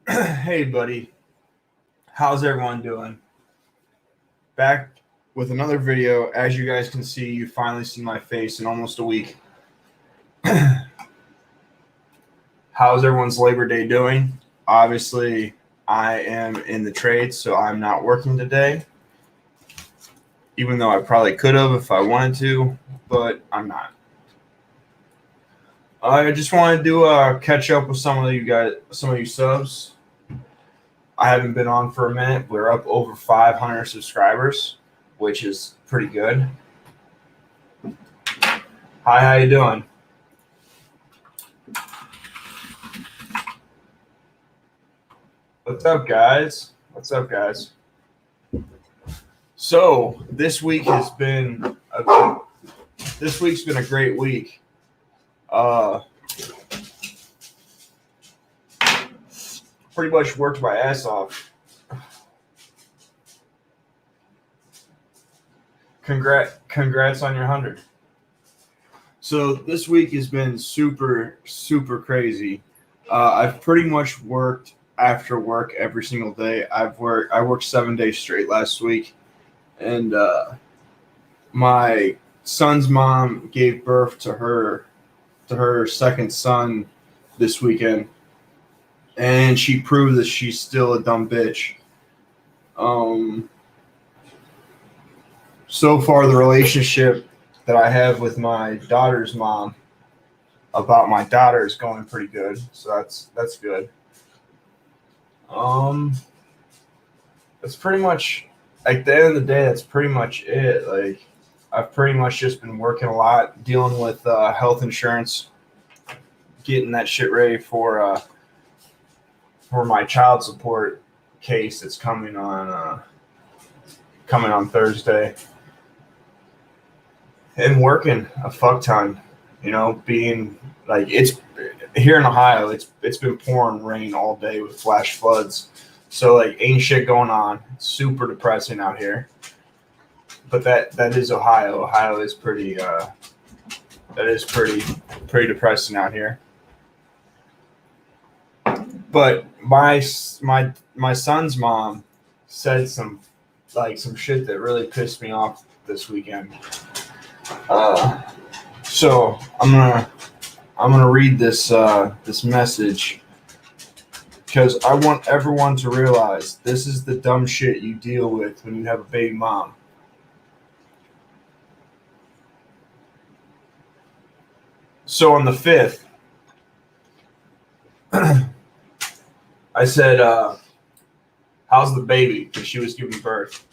Hey, buddy. How's everyone doing? Back with another video. As you guys can see, you finally see my face in almost a week. How's everyone's Labor Day doing? Obviously, I am in the trade, so I'm not working today. Even though I probably could have if I wanted to, but I'm not. I just wanted to catch up with some of you guys, some of you subs. I haven't been on for a minute. We're up over 500 subscribers, which is pretty good. Hi, how you doing? What's up, guys? What's up, guys? So this week's been a great week. Pretty much worked my ass off. Congrats on your 100. So this week has been super crazy. I've pretty much worked after work every single day. I worked 7 days straight last week, and my son's mom gave birth to her second son this weekend, and she proved that she's still a dumb bitch. So far, the relationship that I have with my daughter's mom about my daughter is going pretty good, so that's good. That's pretty much, at the end of the day, that's pretty much it. Like, I've pretty much just been working a lot, dealing with health insurance, getting that shit ready for my child support case that's coming on Thursday, and working a fuck ton. You know, being like, it's here in Ohio, it's been pouring rain all day with flash floods. So like, ain't shit going on. It's super depressing out here. But that is Ohio. Ohio is pretty depressing out here. But my son's mom said some shit that really pissed me off this weekend. So I'm gonna read this message, because I want everyone to realize this is the dumb shit you deal with when you have a baby mom. So on the 5th, I said, how's the baby? Because she was giving birth.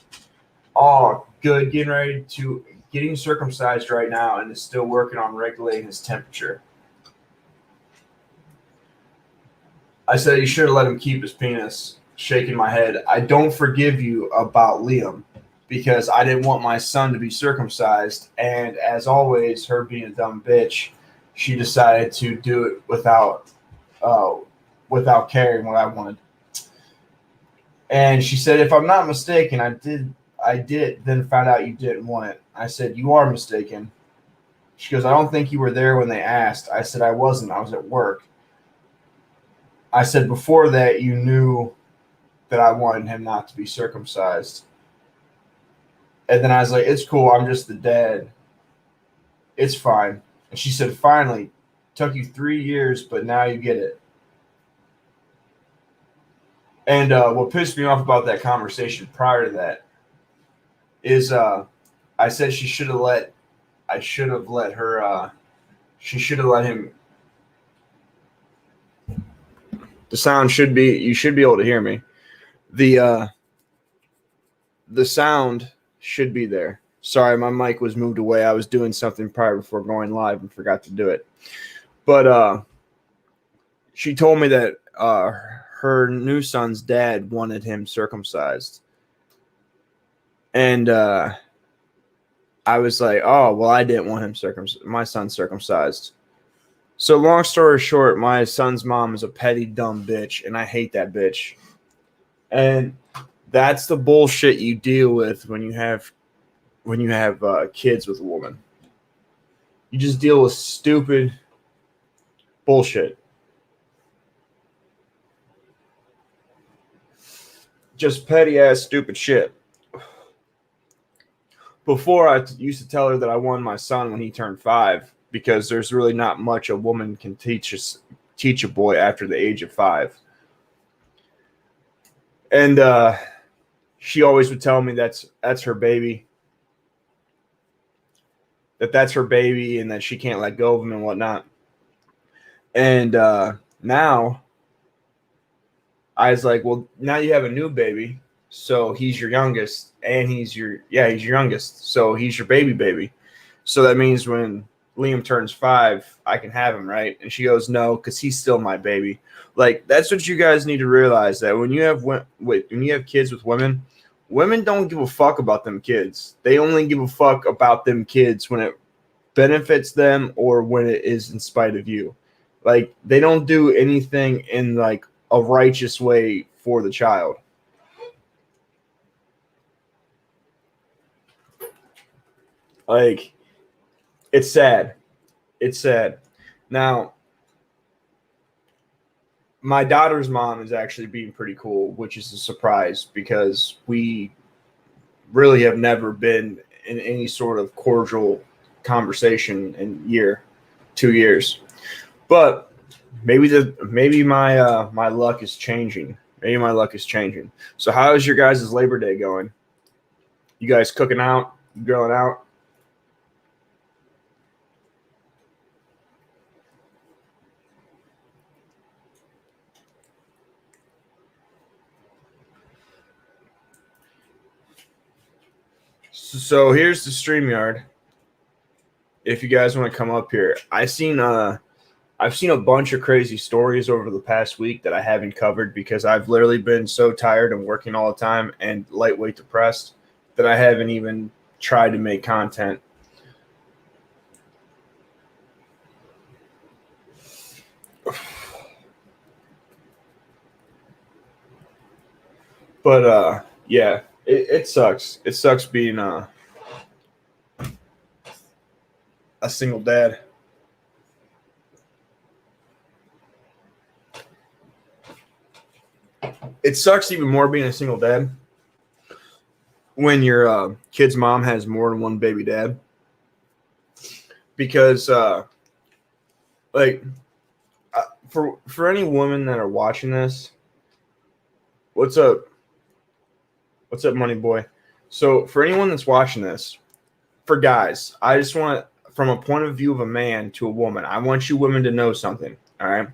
Oh, good. Getting circumcised right now, and is still working on regulating his temperature. I said, you should have let him keep his penis. Shaking my head. I don't forgive you about Liam, because I didn't want my son to be circumcised, and as always, her being a dumb bitch, she decided to do it without caring what I wanted. And she said, if I'm not mistaken, I did, then found out you didn't want it. I said, you are mistaken. She goes, I don't think you were there when they asked. I said, I wasn't. I was at work. I said, before that, you knew that I wanted him not to be circumcised. And then I was like, it's cool. I'm just the dad. It's fine. And she said, finally, took you 3 years, but now you get it. And what pissed me off about that conversation prior to that is I said she should have let him. The sound should be, you should be able to hear me. The sound should be there. Sorry, my mic was moved away. I was doing something prior before going live and forgot to do it. But she told me that her new son's dad wanted him circumcised. And I was like, oh, well, I didn't want him my son circumcised. So long story short, my son's mom is a petty, dumb bitch, and I hate that bitch. And that's the bullshit you deal with when you have kids with a woman. You just deal with stupid bullshit. just petty ass stupid shit. Before, I used to tell her that I wanted my son when he turned 5, because there's really not much a woman can teach a boy after the age of 5. And she always would tell me that's her baby, that's her baby, and that she can't let go of him and whatnot. And now I was like, well, now you have a new baby, so he's your youngest, and he's your youngest, so he's your baby. So that means when Liam turns 5, I can have him, right? And she goes, no, because he's still my baby. Like, that's what you guys need to realize, that when you have kids with women don't give a fuck about them kids. They only give a fuck about them kids when it benefits them or when it is in spite of you. Like, they don't do anything in like a righteous way for the child. Like, it's sad. It's sad. Now, my daughter's mom is actually being pretty cool, which is a surprise, because we really have never been in any sort of cordial conversation in 2 years. But maybe my luck is changing. Maybe my luck is changing. So how is your guys' Labor Day going? You guys cooking out? Grilling out? So here's the StreamYard. If you guys want to come up here, I've seen a bunch of crazy stories over the past week that I haven't covered, because I've literally been so tired and working all the time and lightweight depressed that I haven't even tried to make content. But yeah, it sucks. It sucks being a single dad. It sucks even more being a single dad when your kid's mom has more than one baby dad. Because for any women that are watching this, what's up? What's up, money boy? So for anyone that's watching this, for guys, I just want, from a point of view of a man to a woman, I want you women to know something, all right?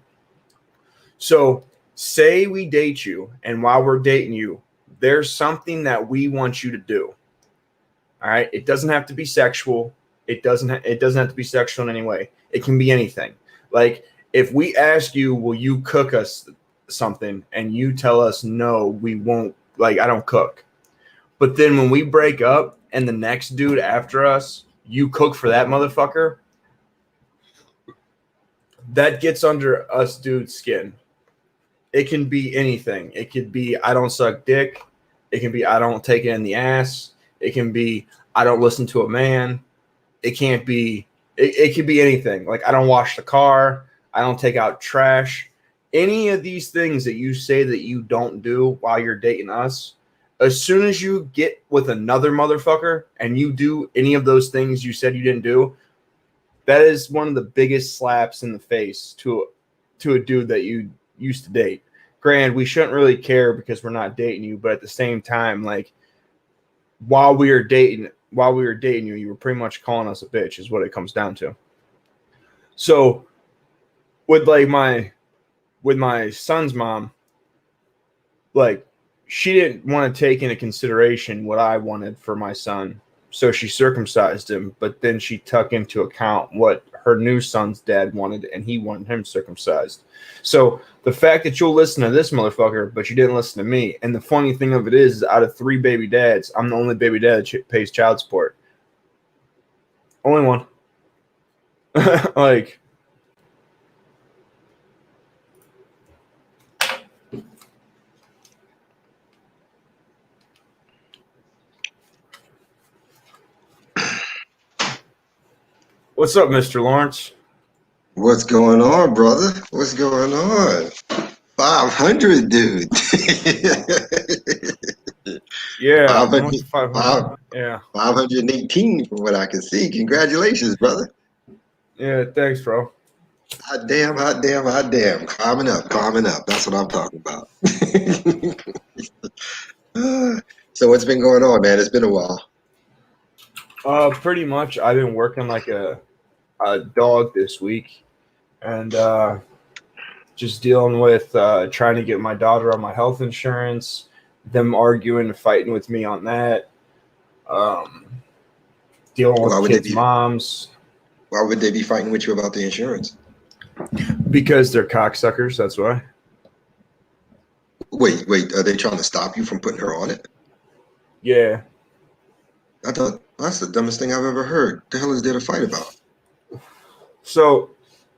So say we date you, and while we're dating you, there's something that we want you to do, all right? It doesn't have to be sexual. It doesn't have to be sexual in any way. It can be anything. Like, if we ask you, will you cook us something, and you tell us, no, we won't, like, I don't cook. But then when we break up and the next dude after us, you cook for that motherfucker, that gets under us dude's skin. It can be anything. It could be, I don't suck dick. It can be, I don't take it in the ass. It can be, I don't listen to a man. It can't be, it could be anything. Like, I don't wash the car. I don't take out trash. Any of these things that you say that you don't do while you're dating us, as soon as you get with another motherfucker and you do any of those things you said you didn't do, that is one of the biggest slaps in the face to a dude that you used to date. Granted, we shouldn't really care because we're not dating you, but at the same time, like, while we were dating you, you were pretty much calling us a bitch, is what it comes down to. So with my son's mom, like, she didn't want to take into consideration what I wanted for my son, so she circumcised him, but then she took into account what her new son's dad wanted, and he wanted him circumcised. So the fact that you'll listen to this motherfucker, but you didn't listen to me, and the funny thing of it is, out of 3 baby dads, I'm the only baby dad that pays child support. Only one. Like, what's up, Mr. Lawrence? What's going on, brother? What's going on? 500, dude. Yeah, I'm up 500, to 500. Yeah. 518 from what I can see. Congratulations, brother. Yeah, thanks, bro. Hot damn, hot damn, hot damn. Climbing up, climbing up. That's what I'm talking about. So what's been going on, man? It's been a while. Pretty much I've been working like a dog this week and just dealing with trying to get my daughter on my health insurance, them arguing and fighting with me on that, um, dealing Why with would they kids' be moms why would they be fighting with you about the insurance? because they're cocksuckers. That's why. Wait, are they trying to stop you from putting her on it? Yeah. I thought that's the dumbest thing I've ever heard. The hell is there to fight about? So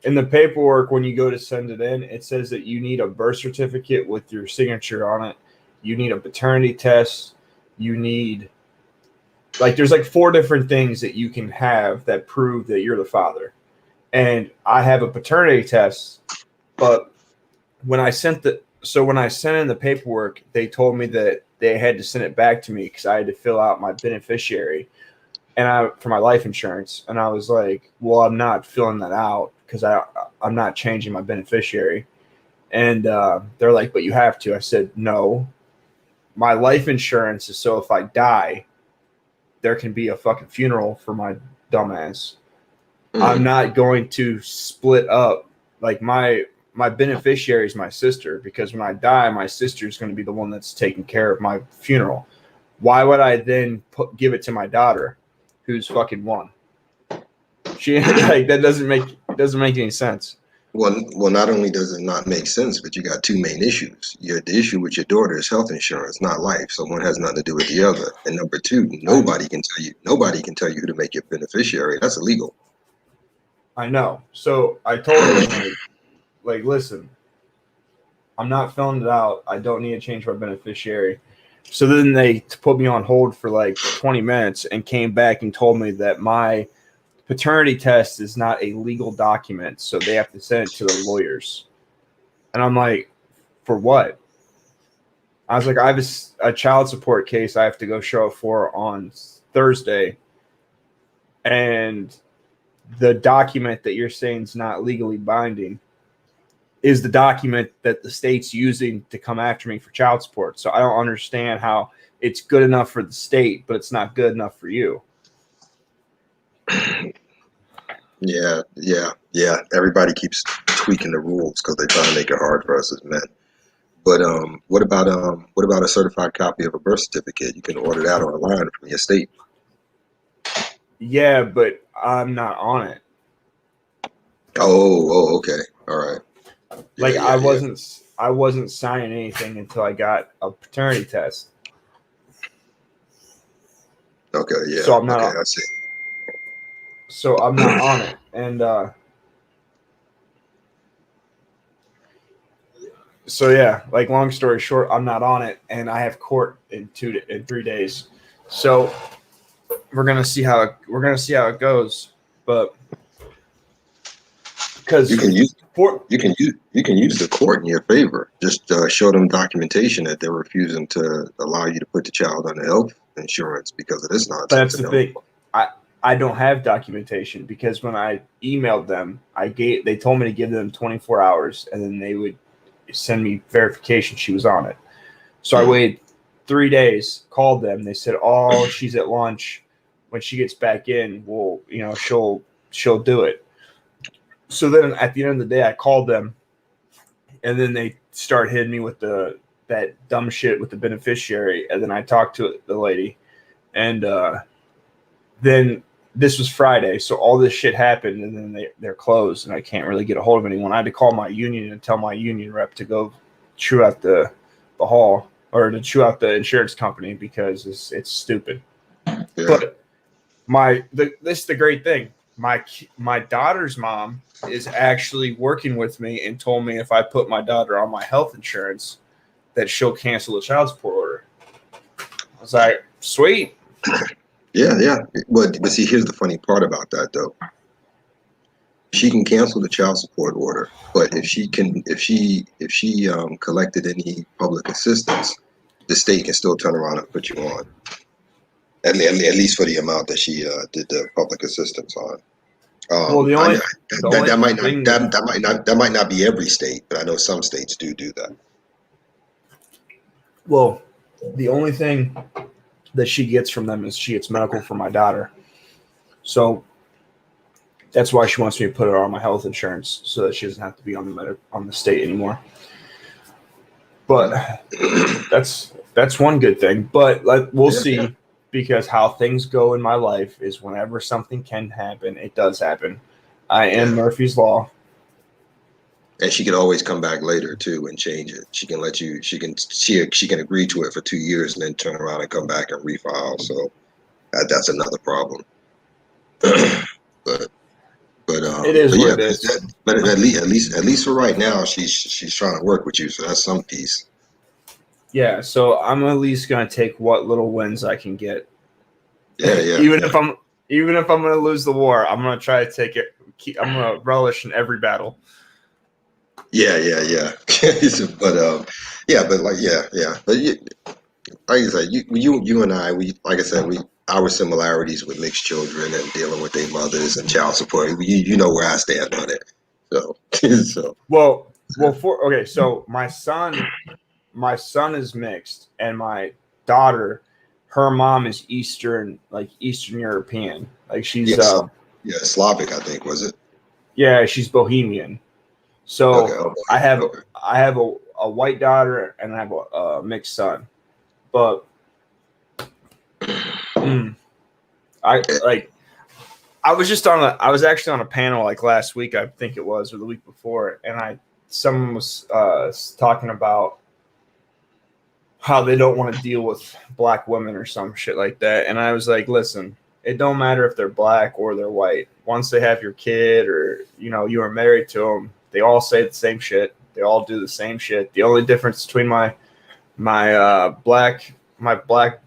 in the paperwork, when you go to send it in, it says that you need a birth certificate with your signature on it. You need a paternity test. You need there's like four different things that you can have that prove that you're the father. And I have a paternity test, but when I sent in the paperwork, they told me that they had to send it back to me because I had to fill out my beneficiary for my life insurance. And I was like, well, I'm not filling that out because I'm not changing my beneficiary. And they're like, but you have to. I said, no, my life insurance is so if I die, there can be a fucking funeral for my dumbass. I'm not going to split up like my beneficiary is my sister because when I die, my sister is going to be the one that's taking care of my funeral. Why would I then give it to my daughter, who's fucking one? She like that doesn't make any sense. Well, not only does it not make sense, but you got two main issues. The issue with your daughter is health insurance, not life. So one has nothing to do with the other. And number two, nobody can tell you who to make your beneficiary. That's illegal. I know. So I told them like listen, I'm not filling it out. I don't need to change my beneficiary. So then they put me on hold for like 20 minutes and came back and told me that my paternity test is not a legal document, so they have to send it to the lawyers. And I'm like, for what? I was like, I have a child support case I have to go show up for on Thursday, and the document that you're saying is not legally binding is the document that the state's using to come after me for child support. So I don't understand how it's good enough for the state, but it's not good enough for you. Yeah. Everybody keeps tweaking the rules because they're trying to make it hard for us as men. But what about a certified copy of a birth certificate? You can order that online from your state. Yeah, but I'm not on it. Oh, okay, all right. Like Yeah. I wasn't signing anything until I got a paternity test. Okay, yeah. So I'm not Okay, on, I see. so I'm not on it. And so yeah, like long story short, I'm not on it and I have court in 3 days. So we're going to see how it goes, but because You can use the court in your favor. Just show them documentation that they're refusing to allow you to put the child on the health insurance because of this nonsense. that's the thing. I don't have documentation because when I emailed them, they told me to give them 24 hours and then they would send me verification she was on it. So I waited 3 days, called them. They said, "Oh, she's at lunch. When she gets back in, she'll do it." So then at the end of the day, I called them, and then they start hitting me with that dumb shit with the beneficiary. And then I talked to the lady, and then this was Friday, so all this shit happened, and then they're closed, and I can't really get a hold of anyone. I had to call my union and tell my union rep to go chew out the hall or to chew out the insurance company because it's stupid. Yeah. But this is the great thing. My daughter's mom is actually working with me and told me if I put my daughter on my health insurance, that she'll cancel the child support order. I was like, sweet. Yeah. But see, here's the funny part about that, though. She can cancel the child support order, but if she collected any public assistance, the state can still turn around and put you on. At least for the amount that she did the public assistance on. Well, the only that might not be every state, but I know some states do that. Well, the only thing that she gets from them is she gets medical for my daughter. So that's why she wants me to put her on my health insurance so that she doesn't have to be on the state anymore. But that's one good thing. But we'll see, because how things go in my life is whenever something can happen, it does happen. I am Murphy's Law. And she can always come back later too and change it. She can let you. She can agree to it for 2 years and then turn around and come back and refile. So that's another problem. but it is what it is. But at least for right now, she's trying to work with you. So that's some piece. Yeah. So I'm at least gonna take what little wins I can get. Yeah. Even if I'm gonna lose the war, I'm gonna try to take it. I'm gonna relish in every battle. Yeah. But like I said, you and I, our similarities with mixed children and dealing with their mothers and child support. You know where I stand on it. So So my son is mixed, and my daughter, her mom is Eastern European. Like she's Slavic, I think, was it? Yeah, she's Bohemian. So I have a white daughter and I have a mixed son. But I was actually on a panel like last week, I think it was, or the week before, and someone was talking about how they don't want to deal with black women or some shit like that. And I was like, listen, it don't matter if they're black or they're white. Once they have your kid, or you are married to them, they all say the same shit. They all do the same shit. The only difference between my black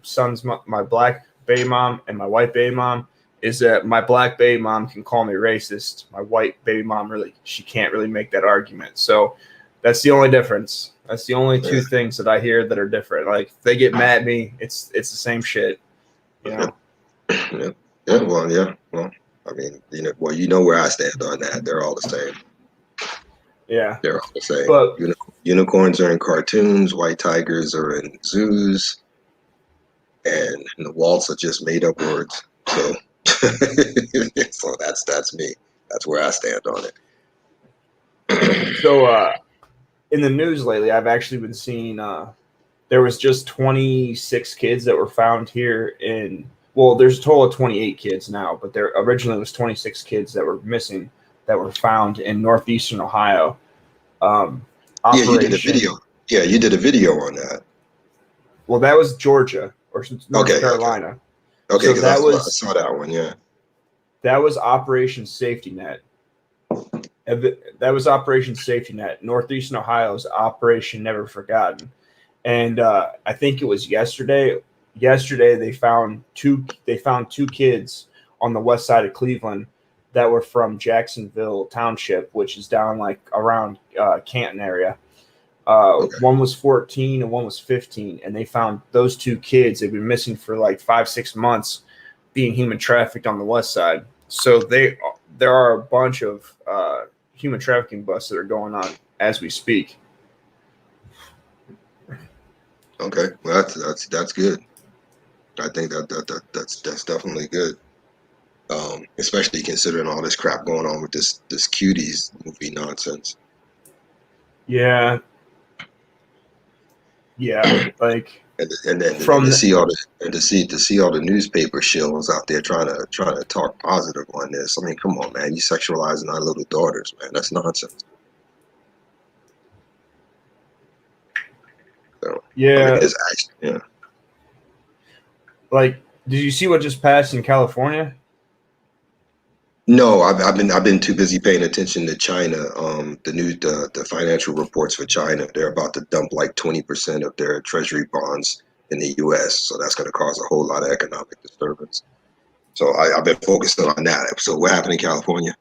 son's my black baby mom and my white baby mom is that my black baby mom can call me racist. My white baby mom she can't really make that argument. So that's the only difference. That's the only two things that I hear that are different. Like if they get mad at me, it's the same shit. Yeah. Well, I mean, you know where I stand on that. They're all the same. Yeah. They're all the same. But unicorns are in cartoons, white tigers are in zoos, and the waltz are just made up words. So so that's me. That's where I stand on it. So in the news lately, I've actually been seeing there was just 26 kids that were found here there's a total of 28 kids now, but there originally was 26 kids that were missing that were found in northeastern Ohio. You did a video. Yeah, you did a video on that. Well, that was Georgia or North Carolina. Okay, because I saw that one. Yeah, that was Operation Safety Net. That was Operation Safety Net. Northeastern Ohio's Operation Never Forgotten. And I think it was yesterday. Yesterday they found two kids on the west side of Cleveland that were from Jacksonville Township, which is down like around Canton area. One was 14 and one was 15, and they found those two kids. They've been missing for like 5-6 months, being human trafficked on the west side. So there are a bunch of human trafficking busts that are going on as we speak. Okay, well that's good. I think that's definitely good. Especially considering all this crap going on with this Cuties movie nonsense. Yeah, like and then to see all the newspaper shills out there trying to talk positive on this. I mean, come on, man, you sexualizing our little daughters, man. That's nonsense. So, yeah, I mean, Like, did you see what just passed in California? No, I've been too busy paying attention to China. The financial reports for China, they're about to dump like 20% of their treasury bonds in the U.S. So that's going to cause a whole lot of economic disturbance. So I've been focusing on that. So what happened in California?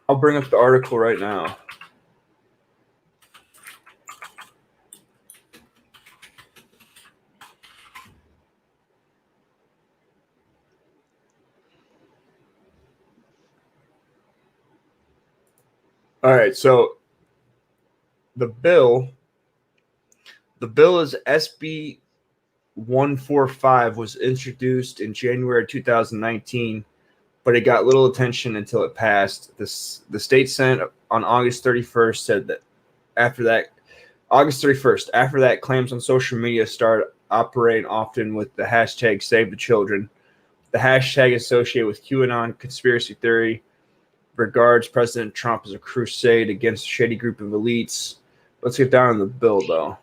I'll bring up the article right now. All right, so the bill is SB 145, was introduced in January 2019, but it got little attention until it passed. The state Senate on August 31st said that after that, claims on social media started operating often with the hashtag Save the Children. The hashtag associated with QAnon conspiracy theory regards President Trump as a crusade against a shady group of elites. Let's get down to the bill, though.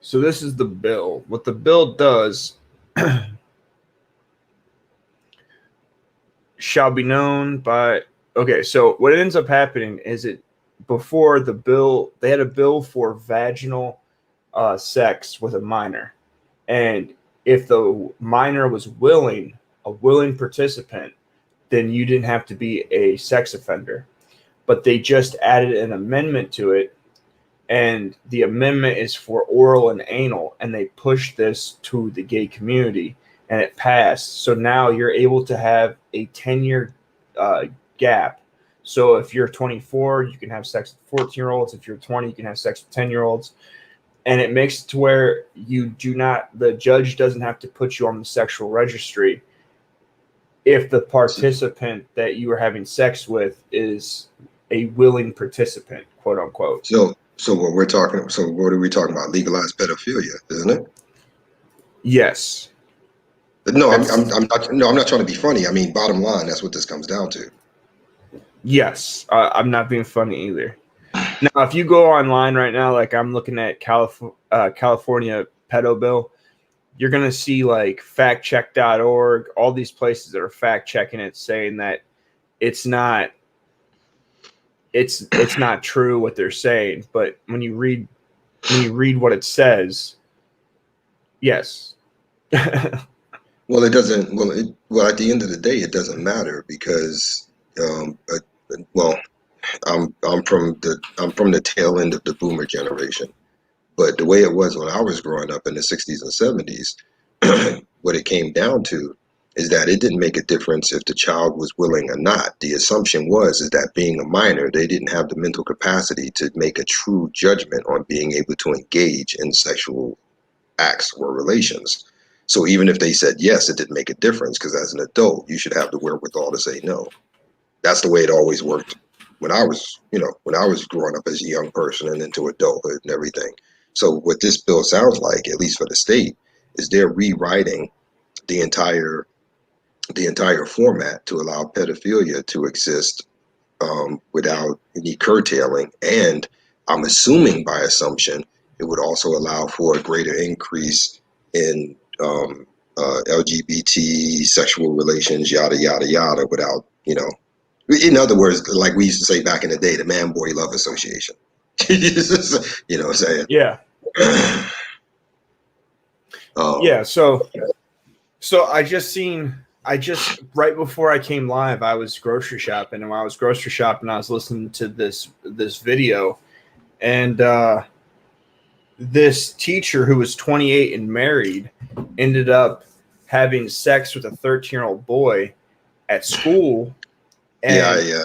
So this is the bill. What the bill does shall be known by... Okay, so what ends up happening is before the bill, they had a bill for vaginal sex with a minor. And if the minor was a willing participant, then you didn't have to be a sex offender. But they just added an amendment to it, and the amendment is for oral and anal, and they pushed this to the gay community, and it passed. So now you're able to have a 10-year gap. So if you're 24, you can have sex with 14-year-olds. If you're 20, you can have sex with 10-year-olds. And it makes it to where the judge doesn't have to put you on the sexual registry if the participant that you are having sex with is a willing participant, quote unquote. So what are we talking about? Legalized pedophilia, isn't it? Yes. No, I'm not trying to be funny. I mean, bottom line, that's what this comes down to. Yes, I'm not being funny either. Now, if you go online right now, like I'm looking at California pedo bill, you're going to see like factcheck.org, all these places that are fact checking it, saying that it's not true what they're saying. But when you read what it says, yes. Well, it doesn't. Well, at the end of the day, it doesn't matter because, I'm from the tail end of the boomer generation. But the way it was when I was growing up in the 60s and 70s, what it came down to is that it didn't make a difference if the child was willing or not. The assumption is that being a minor, they didn't have the mental capacity to make a true judgment on being able to engage in sexual acts or relations. So even if they said yes, it didn't make a difference because as an adult, you should have the wherewithal to say no. That's the way it always worked when I was growing up as a young person and into adulthood and everything. So what this bill sounds like, at least for the state, is they're rewriting the entire format to allow pedophilia to exist without any curtailing. And I'm assuming by assumption, it would also allow for a greater increase in LGBT sexual relations, yada, yada, yada, without, in other words, like we used to say back in the day, the man-boy love association. You know what I'm saying? Yeah. Yeah. So I just right before I came live, I was grocery shopping, and while I was grocery shopping, I was listening to this video, and this teacher who was 28 and married ended up having sex with a 13-year-old boy at school. And yeah.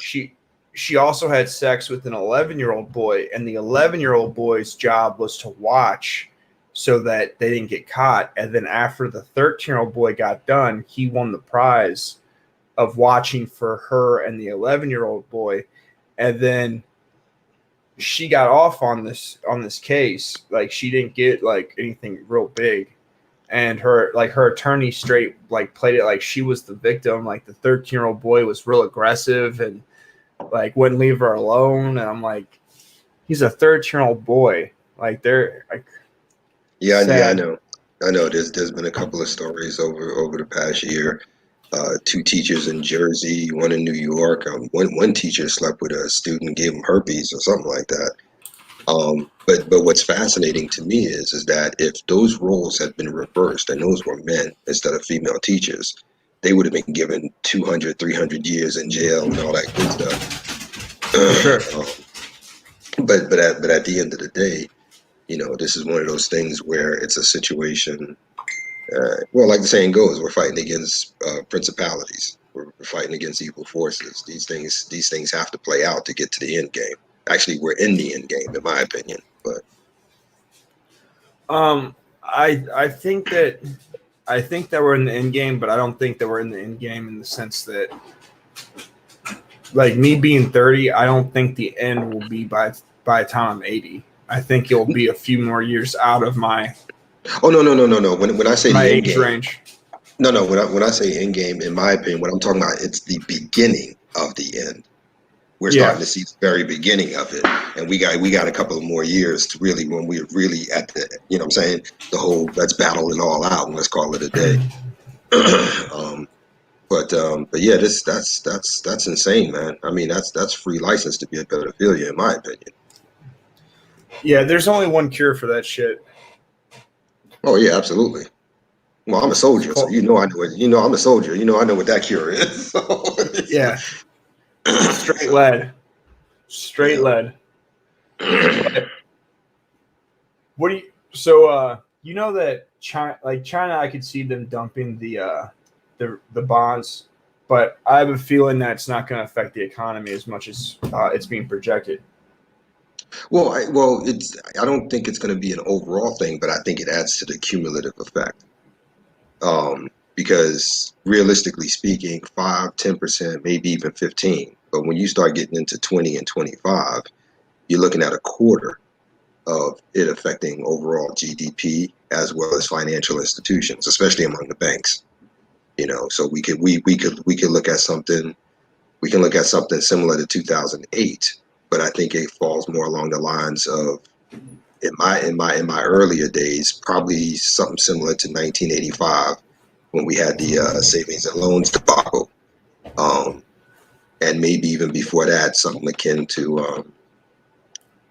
She also had sex with an 11-year-old boy, and the 11-year-old boy's job was to watch so that they didn't get caught. And then after the 13-year-old boy got done, he won the prize of watching for her and the 11-year-old boy. And then she got off on this case. Like, she didn't get like anything real big. And her attorney straight like played it like she was the victim. Like, the 13-year-old boy was real aggressive and like wouldn't leave her alone. And I'm like, he's a 13-year-old boy. Like, they're like, yeah, I know. There's been a couple of stories over the past year. Two teachers in Jersey, one in New York. One teacher slept with a student, gave him herpes or something like that. But what's fascinating to me is that if those roles had been reversed and those were men instead of female teachers, they would have been given 200, 300 years in jail and all that good stuff. Sure. But at the end of the day, this is one of those things where it's a situation Well, like the saying goes, we're fighting against principalities. We're fighting against evil forces. These things have to play out to get to the end game. Actually, we're in the end game, in my opinion. But I think that we're in the end game, but I don't think that we're in the end game in the sense that, like me being 30, I don't think the end will be by the time I'm 80. I think it'll be a few more years out of my oh no. When I say the end age game, range. no. When I say end game, in my opinion, what I'm talking about, it's the beginning of the end. We're starting Yeah. to see the very beginning of it, and we got a couple of more years to really, when we're really at the, you know what I'm saying, the whole let's battle it all out and let's call it a day. But yeah, that's insane, man. I mean, that's free license to be a pedophilia, in my opinion. Yeah, there's only one cure for that shit. Oh yeah, absolutely. Well, I'm a It's soldier, so called, you know I know it. You know I'm a soldier. You know I know what that cure is. yeah, straight lead. Straight Yeah. lead. But what do you so you know that China, I could see them dumping the bonds, but I have a feeling that it's not going to affect the economy as much as it's being projected. I don't think it's going to be an overall thing, but I think it adds to the cumulative effect. Because realistically speaking, 5, 10%, maybe even 15. But when you start getting into 20 and 25, you're looking at a quarter of it affecting overall GDP as well as financial institutions, especially among the banks. So we could look at something. We can look at something similar to 2008, but I think it falls more along the lines of, in my earlier days, probably something similar to 1985 when we had the savings and loans debacle, um, and maybe even before that, something akin to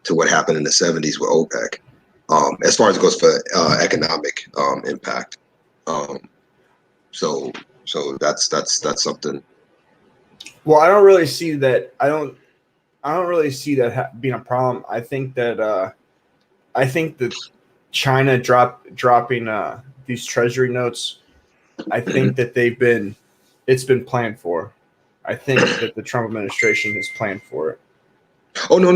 what happened in the 70s with OPEC. As far as it goes for economic impact, um, so that's something. Well, I don't really see that. I don't really see that being a problem. I think that China dropping these treasury notes. I think that it's been planned for. I think that the Trump administration has planned for it. Oh no.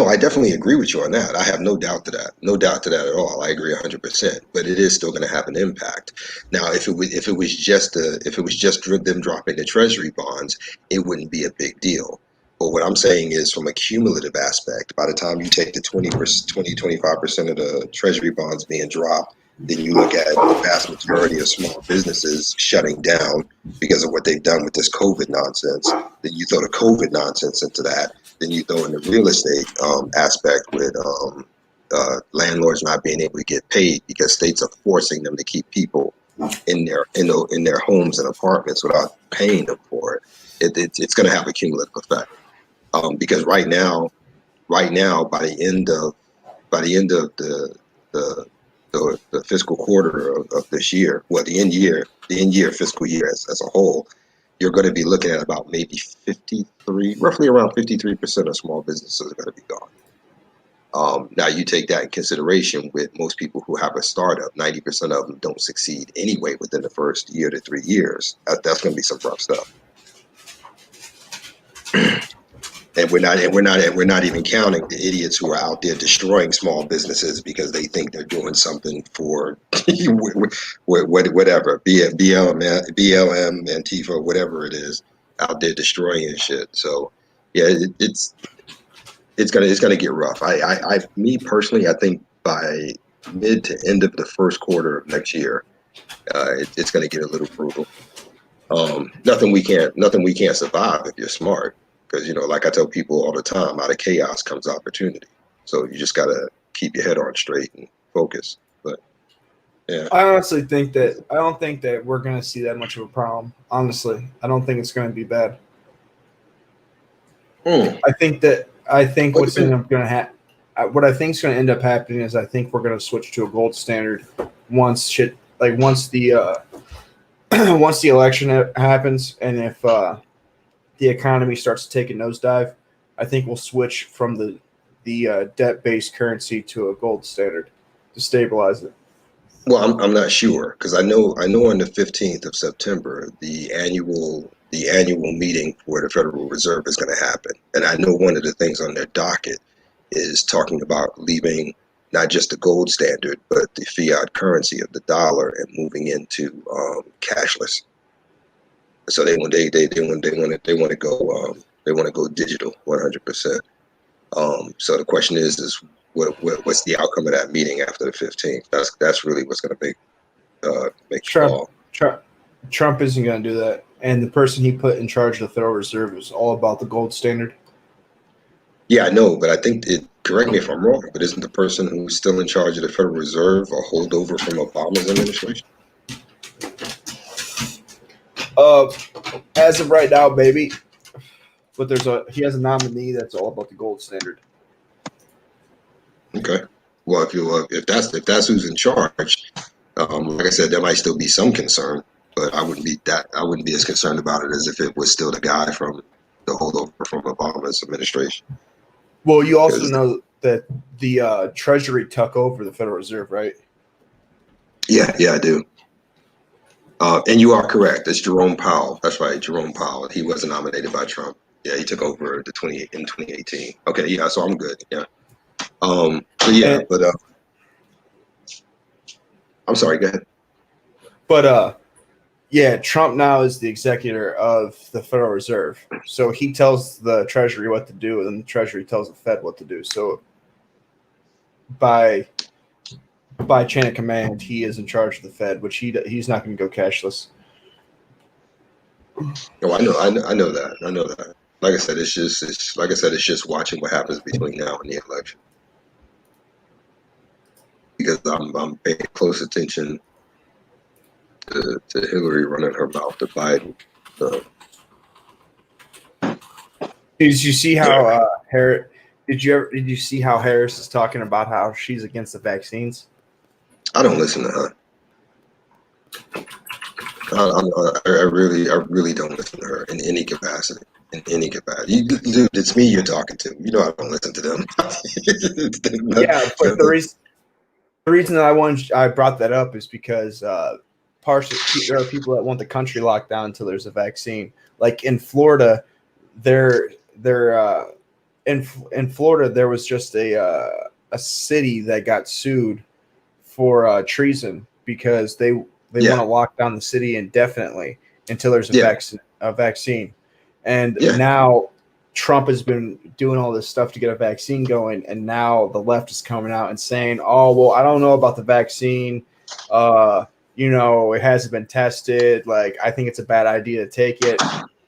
I definitely agree with you on that. I have no doubt to that. No doubt to that at all. I agree 100%. But it is still going to have an impact. Now, if it was just them dropping the treasury bonds, it wouldn't be a big deal. But what I'm saying is, from a cumulative aspect, by the time you take the 20%, 25% of the treasury bonds being dropped, then you look at the vast majority of small businesses shutting down because of what they've done with this COVID nonsense. Then you throw the COVID nonsense into that. Then you throw in the real estate aspect with landlords not being able to get paid because states are forcing them to keep people in their homes and apartments without paying them for it. It's going to have a cumulative effect, because right now, by the end of the fiscal quarter of this year, well, the end year fiscal year as a whole, you're going to be looking at about maybe roughly around 53% of small businesses are going to be gone. Now you take that in consideration with most people who have a startup, 90% of them don't succeed anyway within the first year to 3 years. That's going to be some rough stuff. And we're not even counting the idiots who are out there destroying small businesses because they think they're doing something for whatever, BLM, Antifa, whatever it is, out there destroying shit. So yeah, it's gonna get rough. Me personally, I think by mid to end of the first quarter of next year, it's gonna get a little brutal. Nothing we can't survive if you're smart, because like I tell people all the time, out of chaos comes opportunity. So you just gotta keep your head on straight and focus. But yeah. I honestly think that I don't think that we're going to see that much of a problem. Honestly, I don't think it's going to be bad. Hmm. I think What what's depends? end up going to happen. What I think is going to end up happening is I think we're going to switch to a gold standard once shit once the once the election happens, and if the economy starts to take a nosedive, I think we'll switch from the debt based currency to a gold standard to stabilize it. Well, I'm not sure because I know on the 15th of September the annual meeting for the Federal Reserve is going to happen, and I know one of the things on their docket is talking about leaving not just the gold standard but the fiat currency of the dollar and moving into cashless. So they want to go digital 100%. So the question is what's the outcome of that meeting after the 15th? That's really what's going to make the Trump, call. Trump, Trump isn't going to do that. And the person he put in charge of the Federal Reserve is all about the gold standard. Yeah, I know, but I think it. Correct me if I'm wrong, but isn't the person who's still in charge of the Federal Reserve a holdover from Obama's administration? Uh, as of right now, baby. But he has a nominee that's all about the gold standard. Okay. Well, if that's who's in charge, like I said, there might still be some concern, but I wouldn't be as concerned about it as if it was still the guy from the holdover from Obama's administration. Well, you also Because know that the Treasury took over the Federal Reserve, right? yeah, I do. And you are correct. It's Jerome Powell. That's right, Jerome Powell. He wasn't nominated by Trump. Yeah, he took over in 2018. Okay, yeah, so I'm good. Yeah. But yeah, And but I'm sorry. Go ahead. but yeah, Trump now is the executor of the Federal Reserve. So he tells the Treasury what to do, and then the Treasury tells the Fed what to do. So by chain of command, he is in charge of the Fed, which he's not going to go cashless. Oh, I know that. I know that. Like I said, it's just watching what happens between now and the election because I'm paying close attention to Hillary running her mouth to Biden. So Did you see how Harris? Did you see how Harris is talking about how she's against the vaccines? I don't listen to her. I really don't listen to her in any capacity. In any capacity, dude, it's me you're talking to. You know I don't listen to them. Yeah, but the reason that I brought that up is because partially there are people that want the country locked down until there's a vaccine. Like in Florida, they're in Florida there was just a city that got sued for treason because they want Yeah, to lock down the city indefinitely until there's yeah, a vaccine. And yeah. now Trump has been doing all this stuff to get a vaccine going, and now the left is coming out and saying, "Oh, well, I don't know about the vaccine. It hasn't been tested. Like, I think it's a bad idea to take it."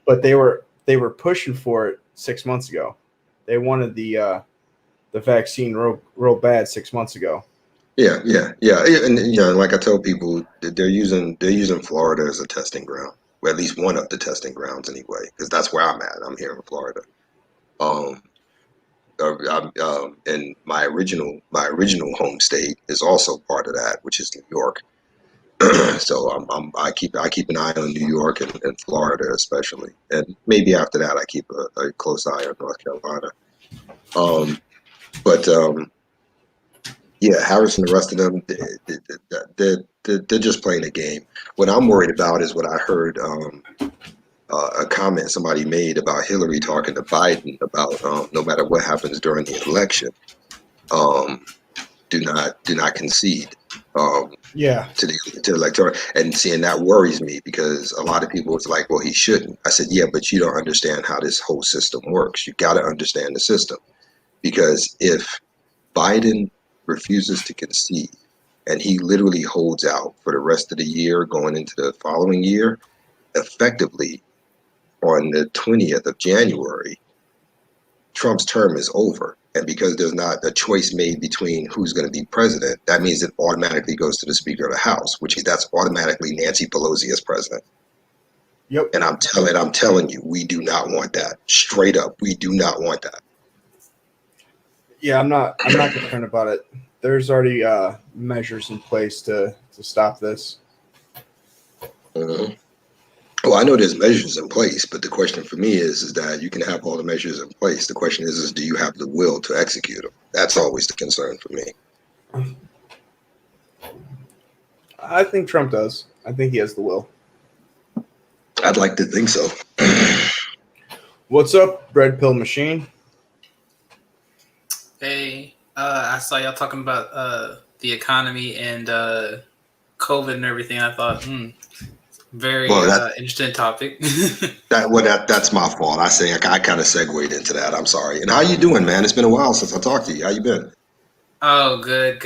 But they were pushing for it 6 months ago. They wanted the vaccine real bad 6 months ago. Yeah, and like I tell people, that they're using Florida as a testing ground, or at least one of the testing grounds anyway, because that's where I'm at. I'm here in Florida. Um, and my original home state is also part of that, which is New York. So I keep an eye on New York and Florida especially, and maybe after that I keep a close eye on North Carolina. Um, but Yeah, Harris and the rest of them, they're just playing a game. What I'm worried about is what I heard a comment somebody made about Hillary talking to Biden about no matter what happens during the election, um, do not concede um, Yeah, to the electoral. And seeing that worries me because a lot of people was like, well, he shouldn't. I said, yeah, but you don't understand how this whole system works. You got to understand the system because if Biden refuses to concede and he literally holds out for the rest of the year going into the following year, effectively on the 20th of January, Trump's term is over. And because there's not a choice made between who's going to be president, that means it automatically goes to the Speaker of the House, which is that's automatically Nancy Pelosi as president. yep. And I'm telling you, we do not want that. Straight up, we do not want that. Yeah, I'm not concerned about it. There's already measures in place to stop this. Mhm. Well, I know there's measures in place, but the question for me is that you can have all the measures in place. The question is do you have the will to execute them? That's always the concern for me. I think Trump does. I think he has the will. I'd like to think so. What's up, Bread Pill Machine? Hey, I saw y'all talking about the economy and COVID and everything. I thought, very interesting topic. That's my fault. I kind of segued into that. I'm sorry. And how you doing, man? It's been a while since I talked to you. How you been? Oh, good.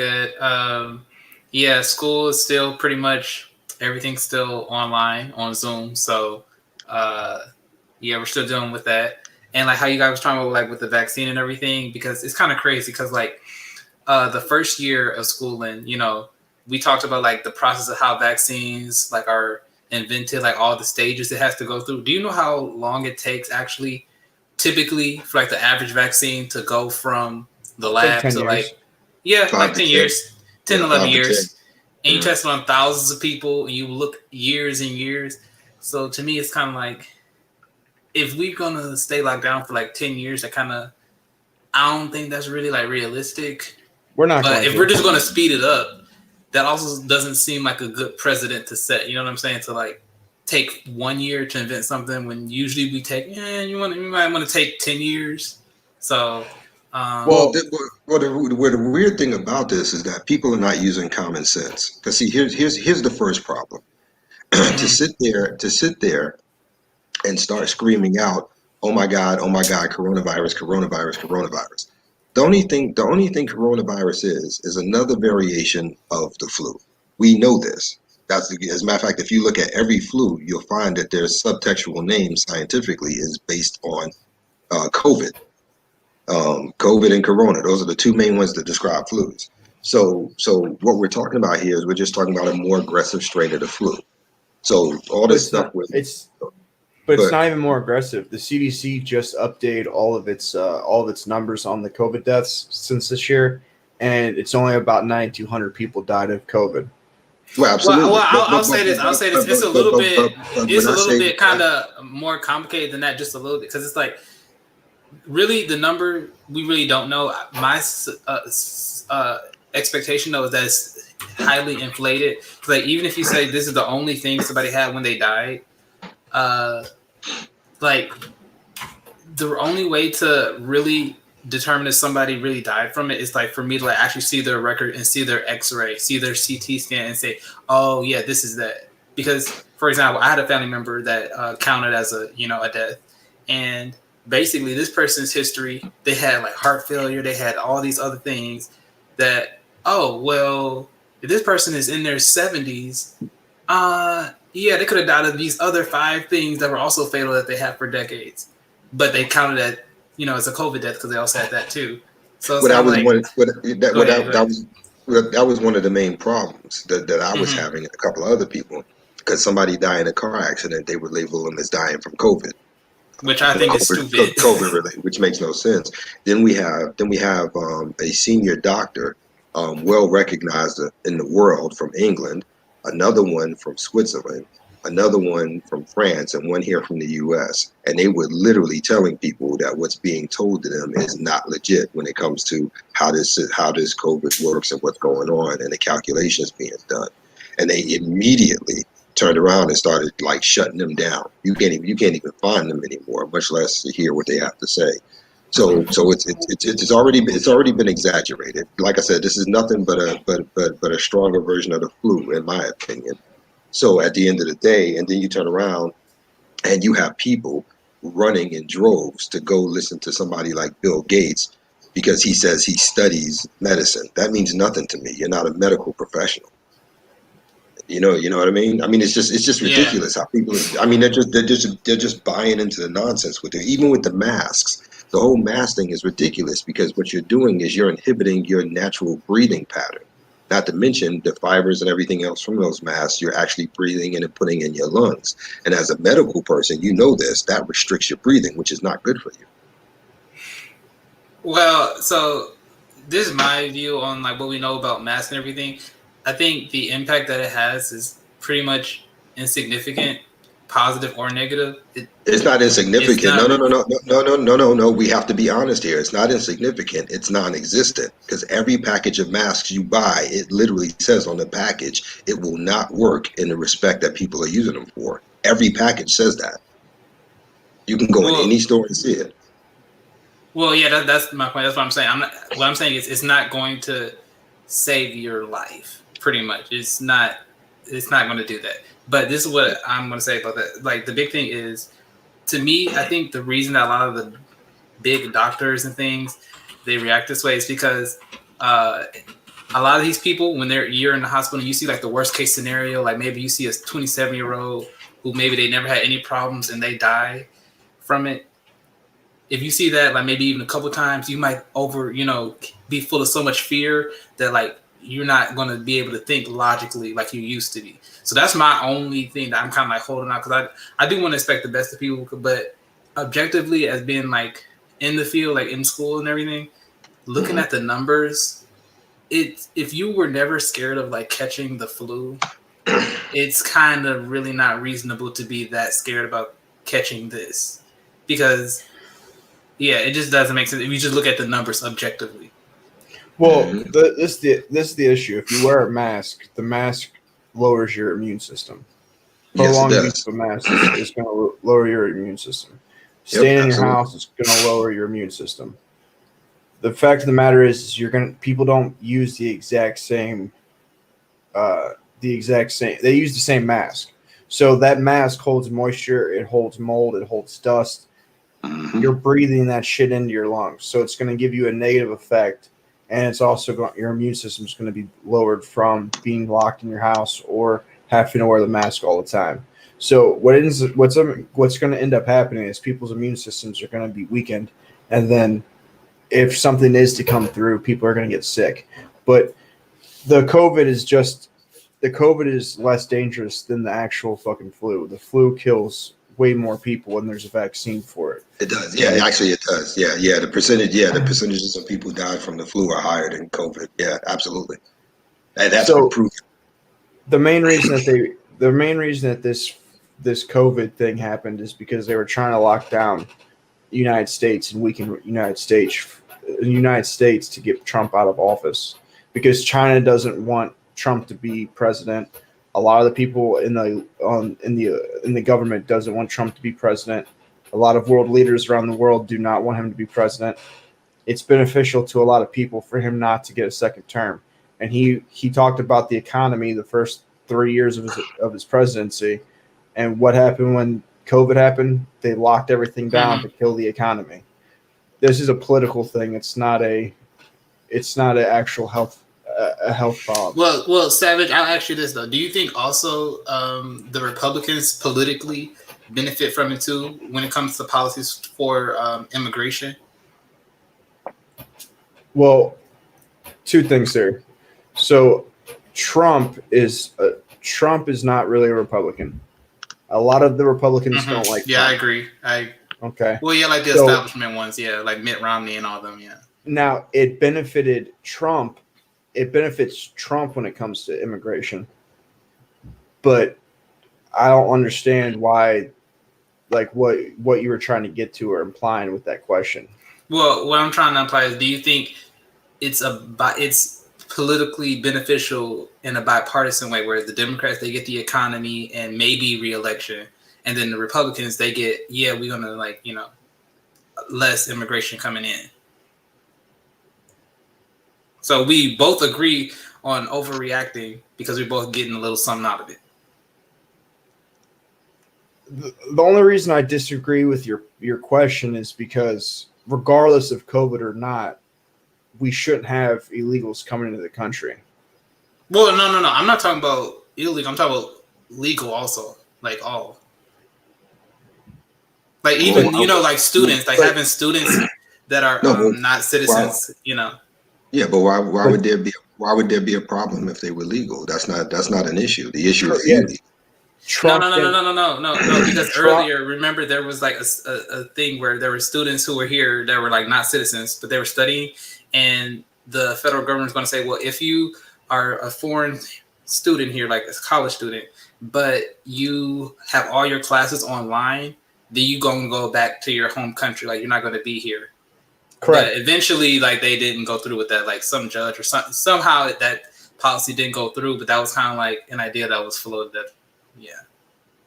Yeah, school is still pretty much everything's still online on Zoom. So, yeah, we're still dealing with that. And like how you guys were talking about like with the vaccine and everything, because it's kind of crazy because like the first year of schooling, we talked about like the process of how vaccines like are invented, like all the stages it has to go through. Do you know how long it takes actually typically for like the average vaccine to go from the lab to like, yeah, like 10 years, 10, 11 years. And you test it on thousands of people and you look years and years. So to me, it's kind of like, if we're going to stay locked down for like 10 years, I don't think that's really like realistic. We're not. But if we're just going to speed it up, that also doesn't seem like a good precedent to set. You know what I'm saying? To like take 1 year to invent something when usually we take, you might want to take 10 years. So, the weird thing about this is that people are not using common sense. Because see, here's the first problem. to sit there and start screaming out, oh my God, coronavirus, coronavirus, coronavirus. The only thing coronavirus is another variation of the flu. We know this. As a matter of fact, if you look at every flu, you'll find that their subtextual name scientifically is based on COVID. COVID and corona. Those are the two main ones that describe flus. So what we're talking about here is we're just talking about a more aggressive strain of the flu. So all this stuff But it's not even more aggressive. The CDC just updated all of its numbers on the COVID deaths since this year, and it's only about 9,200 people died of COVID. Well, absolutely. I'll say this. It's a little bit kind of more complicated than that, just a little bit, because it's like really the number we really don't know. My expectation though is that it's highly inflated. Like even if you say this is the only thing somebody had when they died. Like the only way to really determine if somebody really died from it is like for me to like actually see their record and see their X-ray, see their CT scan, and say, oh yeah, this is that. Because for example, I had a family member that counted as a death, and basically this person's history, they had like heart failure, they had all these other things that, oh well, if this person is in their 70s, yeah, they could have died of these other 5 things that were also fatal that they had for decades, but they counted that as a COVID death because they also had that too. So that was one of the main problems that I was having and a couple of other people, because somebody died in a car accident, they would label them as dying from COVID, which I think is stupid. COVID related, which makes no sense. Then we have a senior doctor, well recognized in the world, from England, another one from Switzerland, another one from France, and one here from the US. And they were literally telling people that what's being told to them is not legit when it comes to how this COVID works and what's going on and the calculations being done. And they immediately turned around and started like shutting them down. You can't even find them anymore, much less hear what they have to say. So it's already been exaggerated. Like I said, this is nothing but a stronger version of the flu, in my opinion. So at the end of the day, and then you turn around and you have people running in droves to go listen to somebody like Bill Gates because he says he studies medicine. That means nothing to me. You're not a medical professional. You know what I mean? I mean, it's just ridiculous how people. I mean, they're just buying into the nonsense with it. Even with the masks, the whole mask thing is ridiculous because what you're doing is you're inhibiting your natural breathing pattern. Not to mention the fibers and everything else from those masks you're actually breathing in and putting in your lungs. And as a medical person, you know this, that restricts your breathing, which is not good for you. Well, so this is my view on like what we know about masks and everything. I think the impact that it has is pretty much insignificant positive or negative. It's not insignificant. It's not No. We have to be honest here. It's not insignificant. It's non-existent, because every package of masks you buy, it literally says on the package, it will not work in the respect that people are using them for. Every package says that. You can go in any store and see it. Well, yeah, that's my point. That's what I'm saying. What I'm saying is it's not going to save your life. Pretty much, it's not going to do that. But this is what I'm going to say about that. Like, the big thing is, to me, I think the reason that a lot of the big doctors and things, they react this way is because a lot of these people, when you're in the hospital and you see like the worst case scenario, like maybe you see a 27-year-old who maybe they never had any problems and they die from it. If you see that, like maybe even a couple times, you might be full of so much fear that like you're not going to be able to think logically like you used to be. So that's my only thing that I'm kind of like holding out, because I do want to expect the best of people, but objectively, as being like in the field, like in school and everything, looking at the numbers, if you were never scared of like catching the flu, it's kind of really not reasonable to be that scared about catching this, because it just doesn't make sense if you just look at the numbers objectively. Well, this is the issue. If you wear a mask, the mask lowers your immune system. Prolonged use of a mask is going to lower your immune system. Staying in your house is going to lower your immune system. The fact of the matter is people don't use the exact same. They use the same mask. So that mask holds moisture, it holds mold, it holds dust. You're breathing that shit into your lungs, so it's going to give you a negative effect, and it's also your immune system is going to be lowered from being locked in your house or having to wear the mask all the time. So what's going to end up happening is people's immune systems are going to be weakened, and then if something is to come through, people are going to get sick. But the COVID is less dangerous than the actual fucking flu. The flu kills way more people, and there's a vaccine for it. It does. Yeah, actually it does. Yeah. The percentages of people who died from the flu are higher than COVID. Yeah, absolutely. And that's been proven. The main reason that this COVID thing happened is because they were trying to lock down the United States and weaken the United States to get Trump out of office, because China doesn't want Trump to be president. A lot of the people in the government doesn't want Trump to be president. A lot of world leaders around the world do not want him to be president. It's beneficial to a lot of people for him not to get a second term. And he talked about the economy the first 3 years of his presidency. And what happened when COVID happened? They locked everything down to kill the economy. This is a political thing. It's not an actual health problem. Well, Savage, I'll ask you this though: do you think also the Republicans politically benefit from it too when it comes to policies for immigration? Well, two things there. So Trump is not really a Republican. A lot of the Republicans don't like Trump. I agree. Okay. Well, yeah, like the establishment ones, like Mitt Romney and all of them, yeah. Now, it benefited Trump. It benefits Trump when it comes to immigration. But I don't understand why, like what you were trying to get to or implying with that question. Well, what I'm trying to imply is, do you think it's politically beneficial in a bipartisan way, where the Democrats, they get the economy and maybe re-election, and then the Republicans, they get, we're going to less immigration coming in. So we both agree on overreacting because we're both getting a little something out of it. The only reason I disagree with your question is because regardless of COVID or not, we shouldn't have illegals coming into the country. Well, no. I'm not talking about illegal. I'm talking about legal also, like all. Like even, like students, like having students that are not citizens, Yeah, but why would there be a problem if they were legal? That's not an issue. The issue is you. No. Because earlier, remember, there was like a thing where there were students who were here that were like not citizens, but they were studying, and the federal government is going to say, well, if you are a foreign student here, like a college student, but you have all your classes online, then you gonna go back to your home country. Like you're not gonna be here. Correct. But eventually, like they didn't go through with that. Like some judge or something, somehow that policy didn't go through. But that was kind of like an idea that was floated. That, yeah,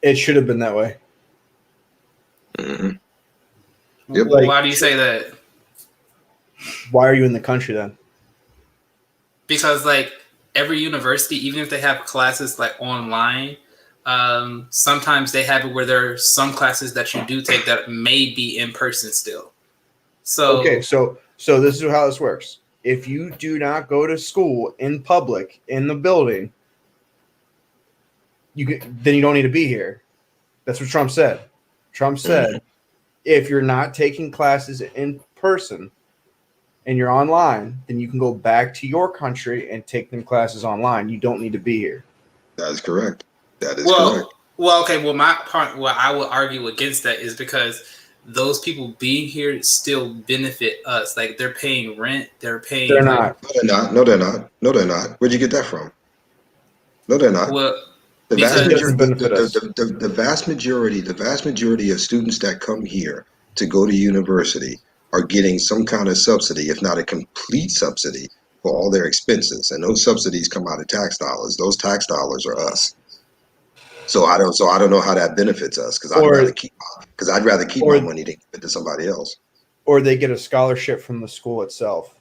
It should have been that way. Mm-hmm. Yep. Like, why do you say that? Why are you in the country then? Because like every university, even if they have classes like online, sometimes they have it where there are some classes that you do take that may be in person still. So okay, so this is how this works. If you do not go to school in public in the building, then you don't need to be here. That's what Trump said. Trump said, if you're not taking classes in person and you're online, then you can go back to your country and take them classes online. You don't need to be here. That is correct. That is correct. Well, okay. Well, my part, what I would argue against that is because those people being here still benefit us. Like they're paying rent. They're paying. They're not. No, they're not. No, they're not. No, they're not. Where'd you get that from? No, they're not. Well, the vast majority of students that come here to go to university are getting some kind of subsidy, if not a complete subsidy, for all their expenses. And those subsidies come out of tax dollars. Those tax dollars are us. So I don't know how that benefits us because I'd rather keep my money than give it to somebody else. Or they get a scholarship from the school itself,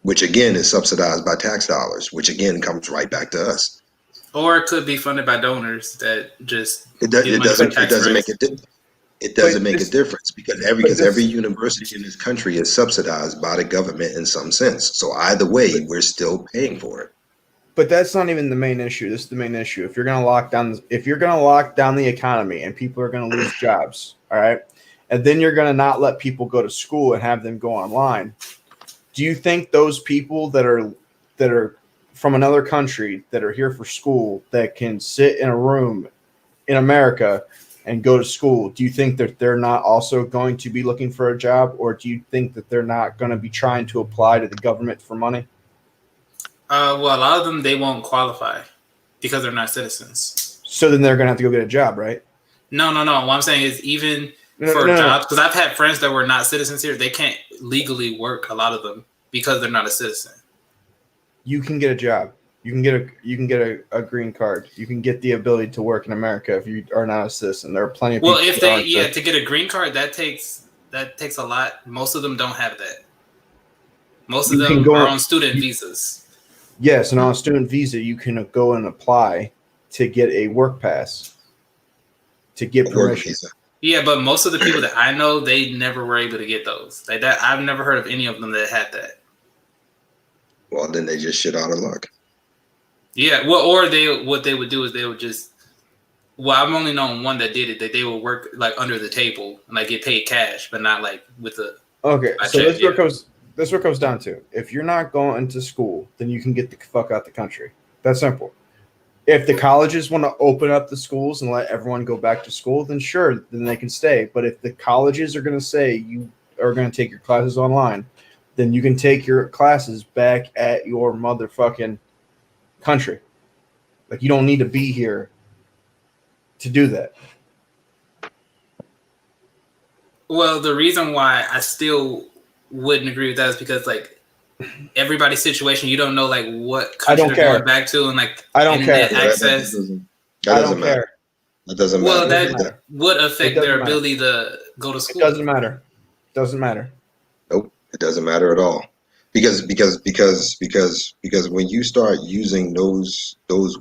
which again is subsidized by tax dollars, which again comes right back to us. Or it could be funded by donors that just it doesn't make a difference because every university in this country is subsidized by the government in some sense. So either way, we're still paying for it. But that's not even the main issue. This is the main issue. If you're going to lock down the economy and people are going to lose jobs, all right, and then you're going to not let people go to school and have them go online, do you think those people that are from another country that are here for school that can sit in a room in America and go to school, do you think that they're not also going to be looking for a job, or do you think that they're not going to be trying to apply to the government for money? Well, a lot of them, they won't qualify because they're not citizens. So then they're going to have to go get a job, right? No. What I'm saying is even for jobs, because I've had friends that were not citizens here, they can't legally work, a lot of them, because they're not a citizen. You can get a job. You can get a green card. You can get the ability to work in America if you are not a citizen. There are plenty of people. Well, to get a green card, that takes a lot. Most of them don't have that. Most of them are on student visas. Yes, and on a student visa, you can go and apply to get a work pass, to get permission. Yeah, but most of the people that I know, they never were able to get those. Like that, I've never heard of any of them that had that. Well, then they just shit out of luck. Yeah, well, or what they would do is they would just. Well, I've only known one that did it. That they would work like under the table and like get paid cash, but not like with a. Okay, so this is what comes down to. If you're not going to school, then you can get the fuck out the country. That's simple. If the colleges want to open up the schools and let everyone go back to school, then sure, then they can stay. But if the colleges are going to say you are going to take your classes online, then you can take your classes back at your motherfucking country. Like, you don't need to be here to do that. Well, the reason why I still wouldn't agree with that is because, like, everybody's situation, you don't know, like, what country they're going back to, and, like, I don't care. Access. That doesn't matter. That doesn't matter. Well, that would affect their ability to go to school. It doesn't matter. Doesn't matter. Nope, it doesn't matter at all. Because when you start using those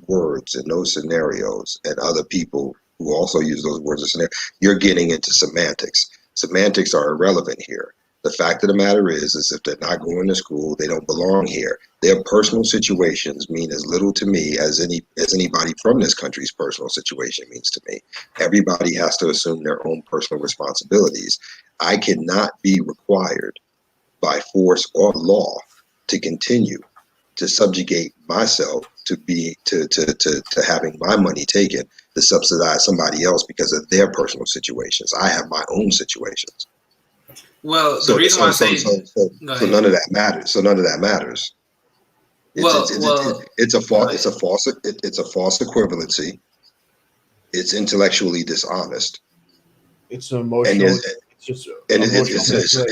words and those scenarios, and other people who also use those words and scenarios, you're getting into semantics. Semantics are irrelevant here. The fact of the matter is if they're not going to school, they don't belong here. Their personal situations mean as little to me as anybody from this country's personal situation means to me. Everybody has to assume their own personal responsibilities. I cannot be required by force or law to continue to subjugate myself to having my money taken to subsidize somebody else because of their personal situations. I have my own situations. Well, the reason why I'm saying so none of that matters. So none of that matters. It's a false equivalency. It's intellectually dishonest. It's an emotional. It's just emotional manipulation.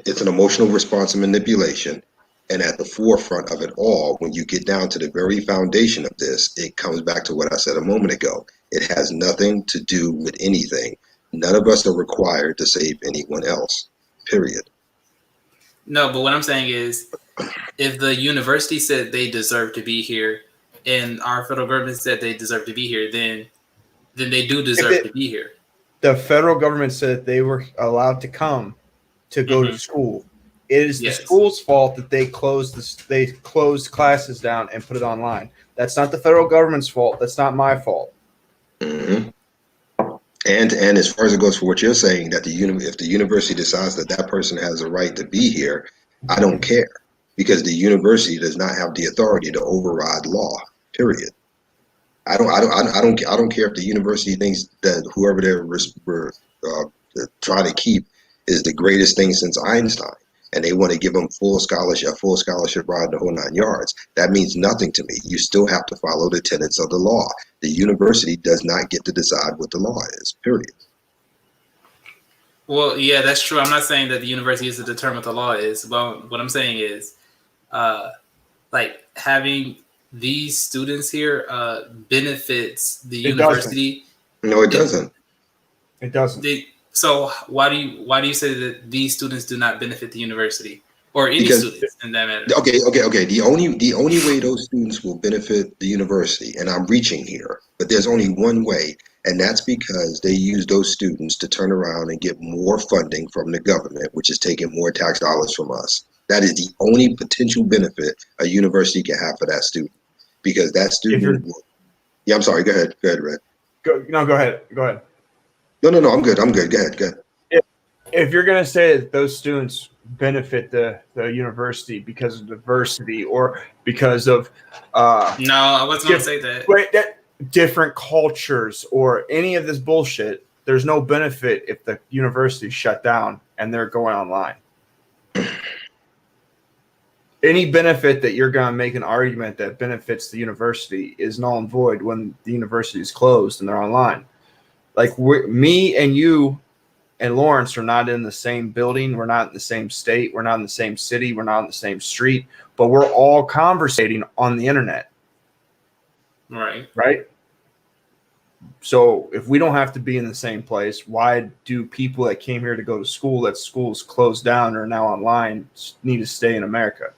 It's an emotional response and manipulation. And at the forefront of it all, when you get down to the very foundation of this, it comes back to what I said a moment ago. It has nothing to do with anything. None of us are required to save anyone else, period. No, but what I'm saying is, if the university said they deserve to be here, and our federal government said they deserve to be here, then they do deserve to be here. The federal government said they were allowed to come to go to school. It is the school's fault that they closed classes down and put it online. That's not the federal government's fault. That's not my fault. Mm-hmm. And as far as it goes for what you're saying, that if the university decides that that person has a right to be here, I don't care, because the university does not have the authority to override law. Period. I don't care if the university thinks that whoever they're trying to keep is the greatest thing since Einstein, and they want to give them full scholarship ride the whole 9 yards. That means nothing to me. You still have to follow the tenets of the law. The university does not get to decide what the law is, period. Well, yeah, that's true. I'm not saying that the university is to determine what the law is, but what I'm saying is, like, having these students here benefits the university. No, it doesn't. It doesn't. So why do you say that these students do not benefit the university or any students in that matter? Okay. The only way those students will benefit the university, and I'm reaching here, but there's only one way, and that's because they use those students to turn around and get more funding from the government, which is taking more tax dollars from us. That is the only potential benefit a university can have for that student, because that student. Yeah, I'm sorry. Go ahead, Red. Go ahead. No, I'm good. Go ahead. If you're going to say that those students benefit the university because of diversity or because of no, I wasn't going to say that. Different cultures or any of this bullshit, there's no benefit if the university shut down and they're going online. Any benefit that you're going to make an argument that benefits the university is null and void when the university is closed and they're online. Like me and you and Lawrence are not in the same building. We're not in the same state. We're not in the same city. We're not on the same street, but we're all conversating on the internet. Right. So if we don't have to be in the same place, why do people that came here to go to school, that schools closed down or are now online, need to stay in America?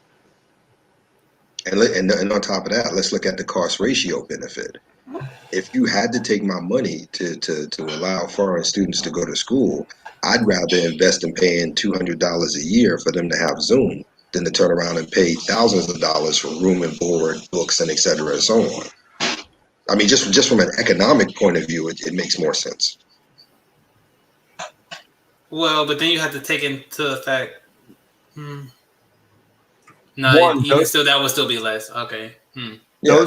And on top of that, let's look at the cost ratio benefit. If you had to take my money to allow foreign students to go to school, I'd rather invest in paying $200 a year for them to have Zoom than to turn around and pay thousands of dollars for room and board, books, and et cetera, and so on. I mean, just from an economic point of view, it makes more sense. Well, but then you have to take into the fact. No, that would still be less. Okay. Yeah,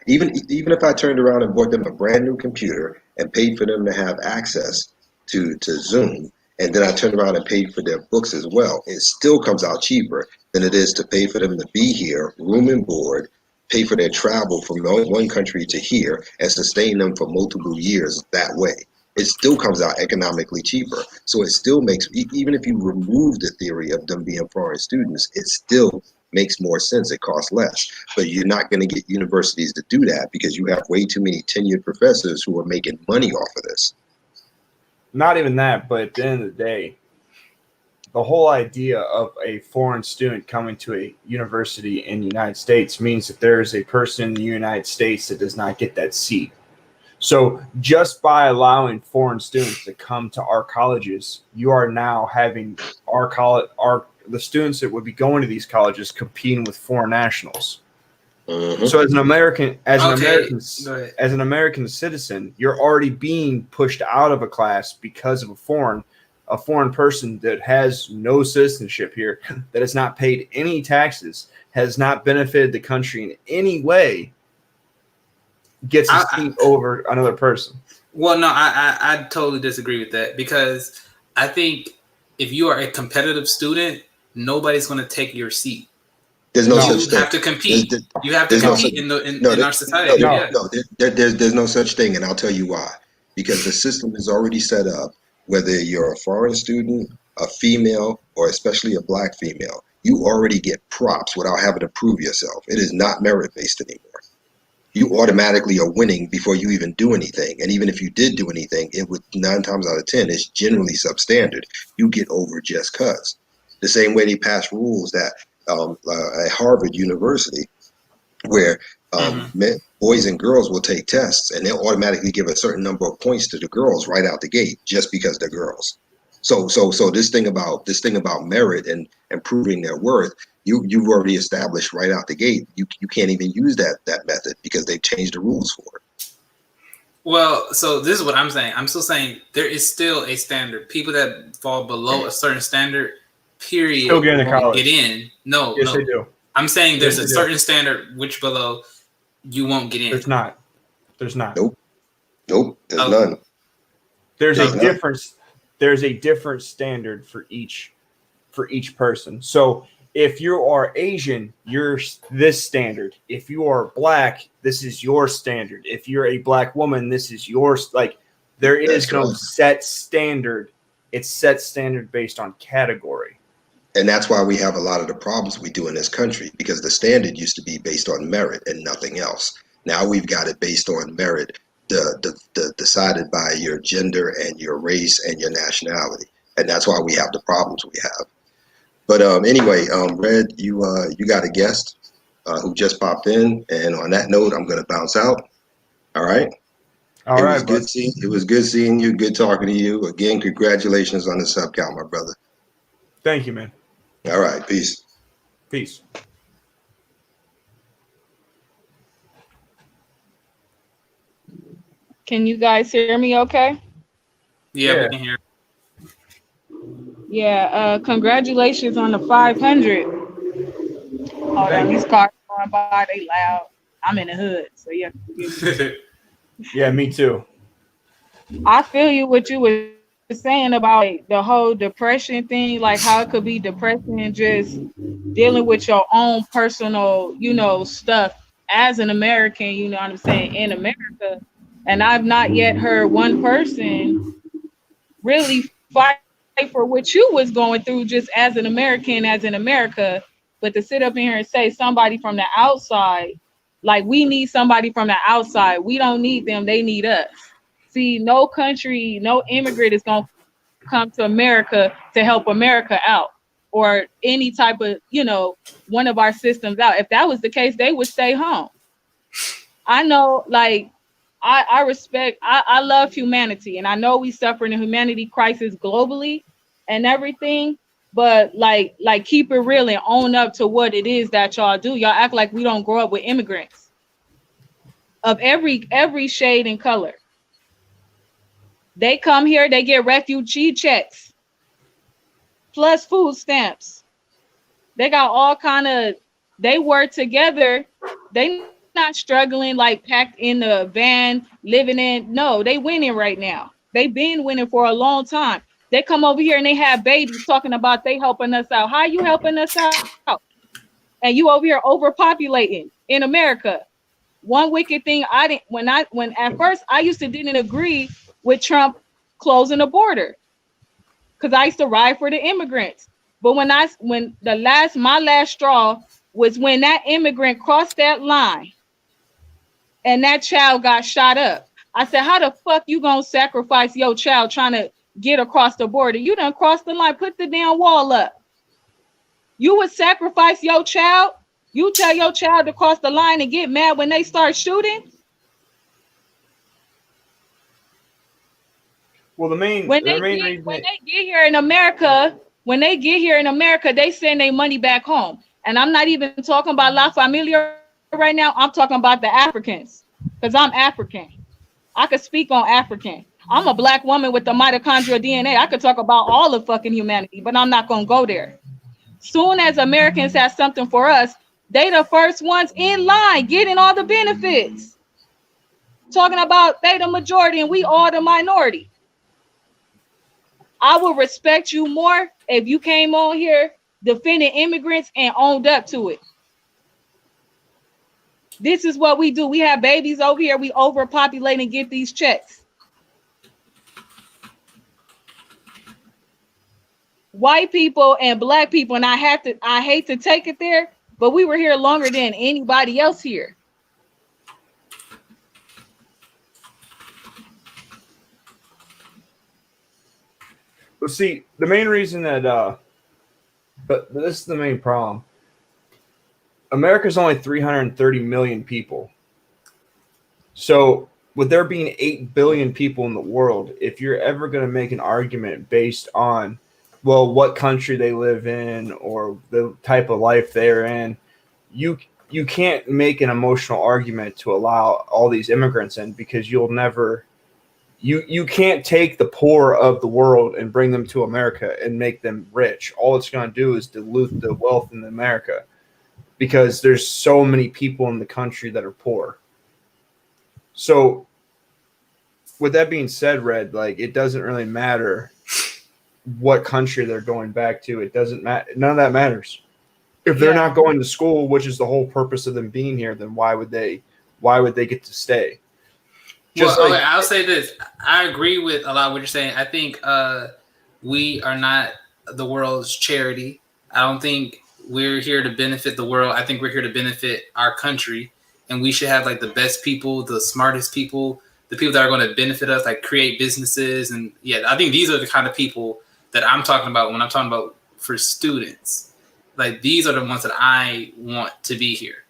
even if I turned around and bought them a brand new computer and paid for them to have access to Zoom, and then I turned around and paid for their books as well, it still comes out cheaper than it is to pay for them to be here, room and board, pay for their travel from one country to here, and sustain them for multiple years that way. It still comes out economically cheaper. So it still makes, even if you remove the theory of them being foreign students, it still makes more sense. It costs less. But you're not going to get universities to do that because you have way too many tenured professors who are making money off of this. Not even that, but at the end of the day, the whole idea of a foreign student coming to a university in the United States means that there is a person in the United States that does not get that seat. So just by allowing foreign students to come to our colleges, you are now having the students that would be going to these colleges competing with foreign nationals. Mm-hmm. So as an American citizen, you're already being pushed out of a class because of a foreign person that has no citizenship here, that has not paid any taxes, has not benefited the country in any way, gets a seat over another person. Well, no, I totally disagree with that, because I think if you are a competitive student, nobody's going to take your seat. There's no No. such You thing. have to compete. You have to There's no compete such- in no, our society. no. Yeah. No, there's no such thing, and I'll tell you why. Because the system is already set up, whether you're a foreign student, a female, or especially a black female, you already get props without having to prove yourself. It is not merit-based anymore. You automatically are winning before you even do anything. And even if you did do anything, it would 9 times out of 10, it's generally substandard. You get over just cause. The same way they pass rules that at Harvard University, where boys and girls will take tests and they'll automatically give a certain number of points to the girls right out the gate just because they're girls. So this thing about merit and proving their worth, you've already established right out the gate. You can't even use that method because they've changed the rules for it. Well, so this is what I'm saying. I'm still saying there is still a standard. People that fall below a certain standard, period, Still get into won't college. get in. No, Yes, no. they do. I'm saying there's Yes, a they do. certain standard which below you won't get in. There's not. There's not. Nope. There's Oh. none. There's There's a none. difference. There's a different standard for each person. So if you are Asian, you're this standard. If you are black, this is your standard. If you're a black woman, this is yours. Like there is That's no correct. set standard. It's set standard based on category. And that's why we have a lot of the problems we do in this country, because the standard used to be based on merit and nothing else. Now we've got it based on merit, decided by your gender and your race and your nationality. And that's why we have the problems we have. But anyway, Red, you got a guest who just popped in, and on that note, I'm going to bounce out. All right. All right, bud. It was good seeing you. Good talking to you. Again, congratulations on the sub count, my brother. Thank you, man. All right. Peace. Peace. Can you guys hear me okay? Yeah, we can hear. Yeah, congratulations on the 500. Hold on, these cars going by, they loud. I'm in the hood, so yeah. Yeah, me too. I feel you what you were saying about the whole depression thing, like how it could be depressing just dealing with your own personal, stuff as an American, you know what I'm saying, in America. And I've not yet heard one person really fight for what you was going through just as an American, as in America. But to sit up in here and say somebody from the outside, like we need somebody from the outside. We don't need them, they need us. See, no country, no immigrant is going to come to America to help America out or any type of, one of our systems out. If that was the case, they would stay home. I know, like, I respect, I love humanity, and I know we suffer in a humanity crisis globally and everything, but like keep it real and own up to what it is that y'all do. Y'all act like we don't grow up with immigrants of every shade and color. They come here, they get refugee checks plus food stamps. They got all kind of, they work together. They not struggling like packed in the van living in. No, they winning right now. They've been winning for a long time. They come over here and they have babies talking about they helping us out. How you helping us out? And you over here overpopulating in America. One wicked thing when at first I used to didn't agree with Trump closing the border because I used to ride for the immigrants. But when my last straw was when that immigrant crossed that line and that child got shot up. I said, how the fuck you gonna sacrifice your child trying to get across the border? You done crossed the line, put the damn wall up. You would sacrifice your child? You tell your child to cross the line and get mad when they start shooting? Well, When they get here in America, they send their money back home. And I'm not even talking about La Familia right now. I'm talking about the Africans because I'm African. I could speak on African. I'm a black woman with the mitochondrial DNA. I could talk about all of fucking humanity, but I'm not going to go there. Soon as Americans have something for us, they the first ones in line getting all the benefits. Talking about they the majority and we all the minority. I would respect you more if you came on here defending immigrants and owned up to it. This is what we do. We have babies over here. We overpopulate and get these checks. White people and black people, and I hate to take it there, but we were here longer than anybody else here. Well, see, the main reason that, but this is the main problem. America's only 330 million people. So, with there being 8 billion people in the world, if you're ever going to make an argument based on, well, what country they live in or the type of life they're in, you can't make an emotional argument to allow all these immigrants in, because you'll never, you can't take the poor of the world and bring them to America and make them rich. All it's going to do is dilute the wealth in America, because there's so many people in the country that are poor. So with that being said, Red, like, it doesn't really matter what country they're going back to. It doesn't matter. None of that matters. If they're not going to school, which is the whole purpose of them being here, then why would they get to stay? Well, okay, I'll say this. I agree with a lot of what you're saying. I think we are not the world's charity. I don't think we're here to benefit the world. I think we're here to benefit our country, and we should have like the best people, the smartest people, the people that are going to benefit us, like create businesses. And yeah, I think these are the kind of people that I'm talking about when I'm talking about for students. Like, these are the ones that I want to be here.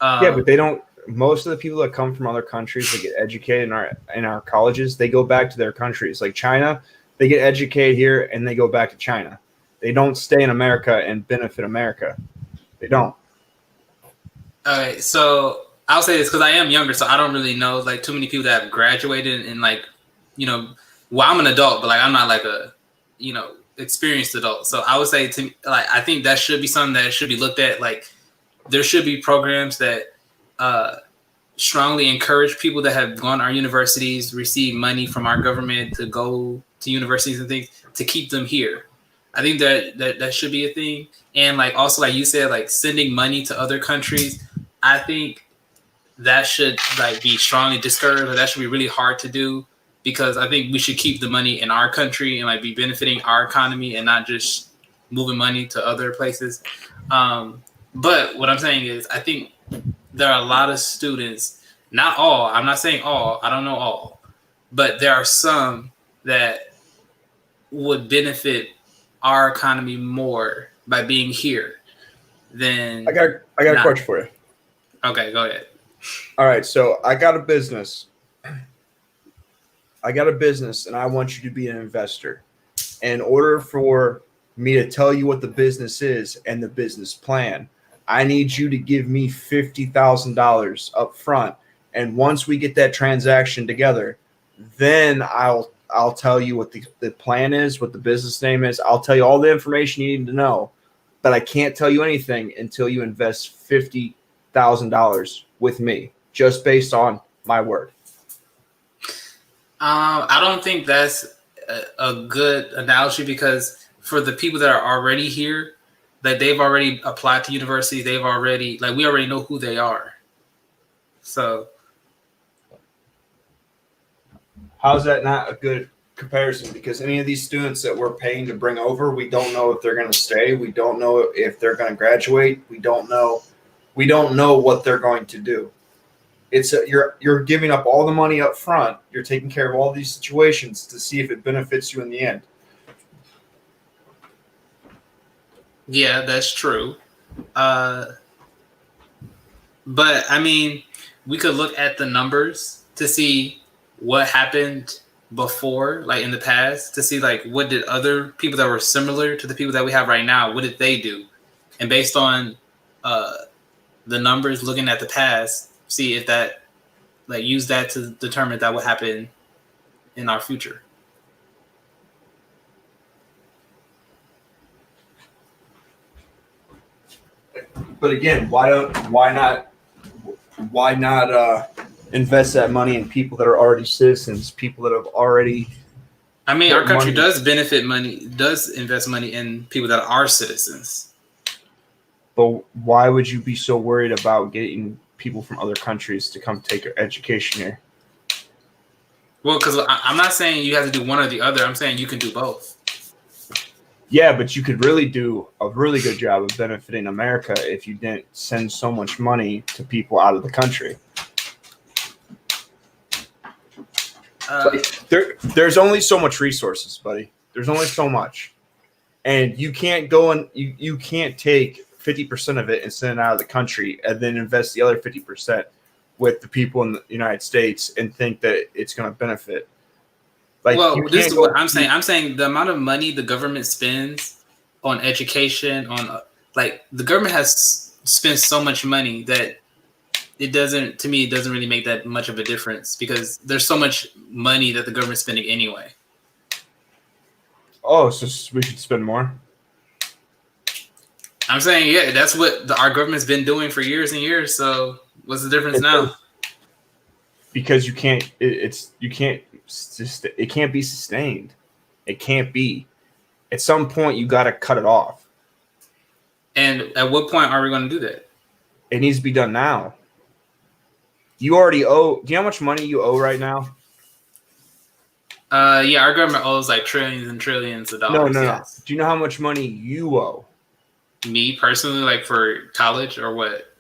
Yeah, but they don't. Most of the people that come from other countries that get educated in our colleges, they go back to their countries. Like China, they get educated here and they go back to China. They don't stay in America and benefit America. They don't. All right, so I'll say this because I am younger, so I don't really know like too many people that have graduated and like, you know, well, I'm an adult, but like I'm not like a, you know, experienced adult. So I would say to like, I think that should be something that should be looked at. Like, there should be programs that strongly encourage people that have gone to our universities, receive money from our government to go to universities and things, to keep them here. I think that should be a thing. And like also, like you said, like sending money to other countries, I think that should like be strongly discouraged, or that should be really hard to do, because I think we should keep the money in our country and like be benefiting our economy and not just moving money to other places. But what I'm saying is, I think there are a lot of students, not all, I'm not saying all, I don't know all, but there are some that would benefit our economy more by being here than. I got a question for you. Okay, go ahead. All right, so I got a business. And I want you to be an investor. In order for me to tell you what the business is and the business plan, I need you to give me $50,000 up front. And once we get that transaction together, then I'll tell you what the plan is, what the business name is. I'll tell you all the information you need to know, but I can't tell you anything until you invest $50,000 with me, just based on my word. I don't think that's a good analogy, because for the people that are already here, like they've already applied to university, we already know who they are. So how's that not a good comparison? Because any of these students that we're paying to bring over, we don't know if they're going to stay. We don't know if they're going to graduate. We don't know what they're going to do. You're giving up all the money up front. You're taking care of all these situations to see if it benefits you in the end. yeah, that's true. But I mean, we could look at the numbers to see what happened before, like in the past, to see like what did other people that were similar to the people that we have right now, what did they do? And based on the numbers, looking at the past, see if that, like, use that to determine that what happened in our future. But again, why not invest that money in people that are already citizens, people that have already. I mean, our country does invest money in people that are citizens. But why would you be so worried about getting people from other countries to come take education here. Well, because I'm not saying you have to do one or the other. I'm saying you can do both. Yeah, but you could really do a really good job of benefiting America if you didn't send so much money to people out of the country. There's only so much resources, buddy. There's only so much. And you can't go and you can't take 50% of it and send it out of the country and then invest the other 50% with the people in the United States and think that it's going to benefit. Like, well, this is what I'm saying. I'm saying the amount of money the government spends on education, on like the government has spent so much money that it doesn't really make that much of a difference because there's so much money that the government's spending anyway. Oh, so we should spend more? I'm saying, yeah, that's what our government's been doing for years and years. So what's the difference now? Because it can't be sustained. It can't be. At some point, you got to cut it off. And at what point are we going to do that? It needs to be done now. You already owe. Do you know how much money you owe right now? Yeah, our government owes like trillions and trillions of dollars. No. Yes. Do you know how much money you owe? Me personally, like for college or what?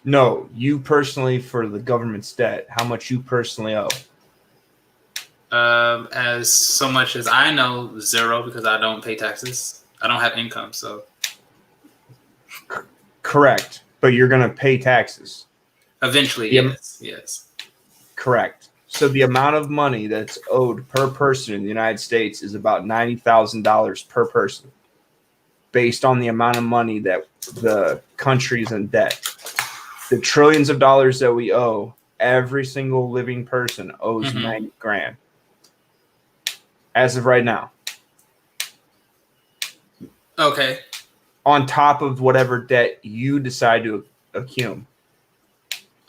No, you personally for the government's debt. How much you personally owe? As so much as I know, zero because I don't pay taxes. I don't have income, so. Correct, but you're going to pay taxes. Eventually, yes. Correct. So the amount of money that's owed per person in the United States is about $90,000 per person, based on the amount of money that the country's in debt. The trillions of dollars that we owe, every single living person owes $90,000 as of right now. Okay. On top of whatever debt you decide to accumulate.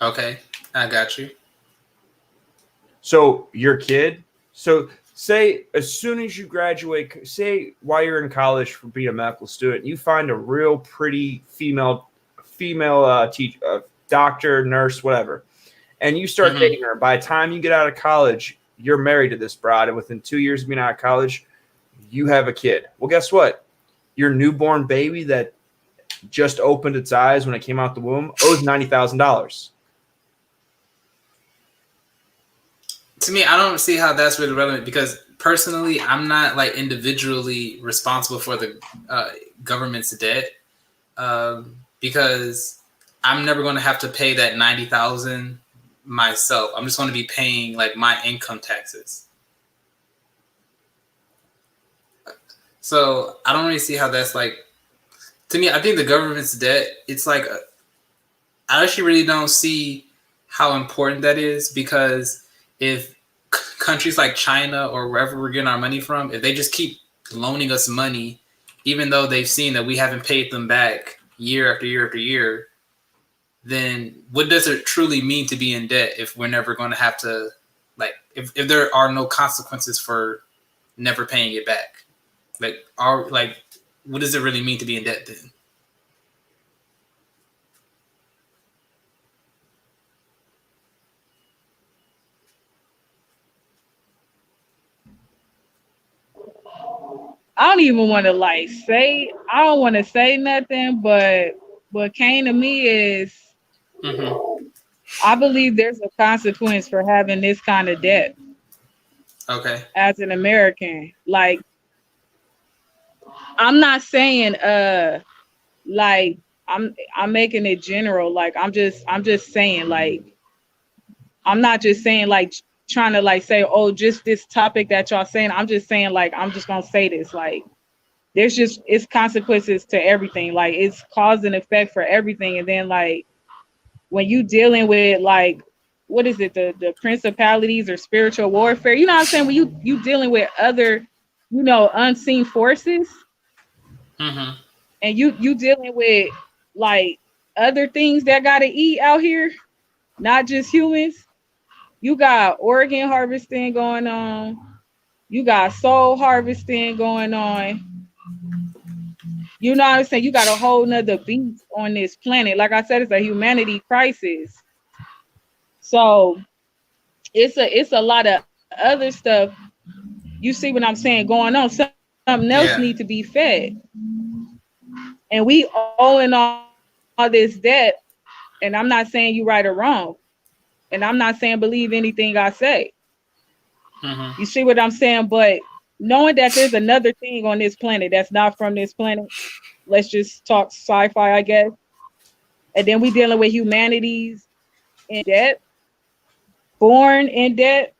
Okay, I got you. So your kid, so say as soon as you graduate, say while you're in college for being a medical student, you find a real pretty female teacher, doctor, nurse, whatever, and you start dating her. By the time you get out of college, you're married to this bride, and within 2 years of being out of college, you have a kid. Well, guess what? Your newborn baby that just opened its eyes when it came out the womb owes $90,000. To me, I don't see how that's really relevant because personally, I'm not like individually responsible for the government's debt because I'm never going to have to pay that $90,000 myself. I'm just going to be paying like my income taxes. So I don't really see how that's like. To me, I think the government's debt. It's like I actually really don't see how important that is because if countries like China or wherever we're getting our money from, if they just keep loaning us money, even though they've seen that we haven't paid them back year after year after year, then what does it truly mean to be in debt if we're never going to have to, like, if there are no consequences for never paying it back? What does it really mean to be in debt then? I don't even want to say. I don't want to say nothing, but what came to me is, I believe there's a consequence for having this kind of debt. Okay. As an American, like, I'm not saying I'm making it general. Like, I'm just saying, like, I'm not just saying like trying to like say, oh, just this topic that y'all saying. I'm just saying, like, I'm just gonna say this, like, it's consequences to everything. Like, it's cause and effect for everything. And then, like, when you dealing with, like, what is it, the principalities or spiritual warfare, you know what I'm saying? When you dealing with other, unseen forces, and you dealing with like other things that gotta eat out here, not just humans. You got organ harvesting going on. You got soul harvesting going on. You know what I'm saying? You got a whole nother beast on this planet. Like I said, it's a humanity crisis. So it's a lot of other stuff. You see what I'm saying going on? Something else Yeah. need to be fed, and we owing all this debt. And I'm not saying you right or wrong, and I'm not saying believe anything I say. Mm-hmm. You see what I'm saying? But knowing that there's another thing on this planet that's not from this planet, let's just talk sci-fi, I guess. And then we dealing with humanities in debt, born in debt.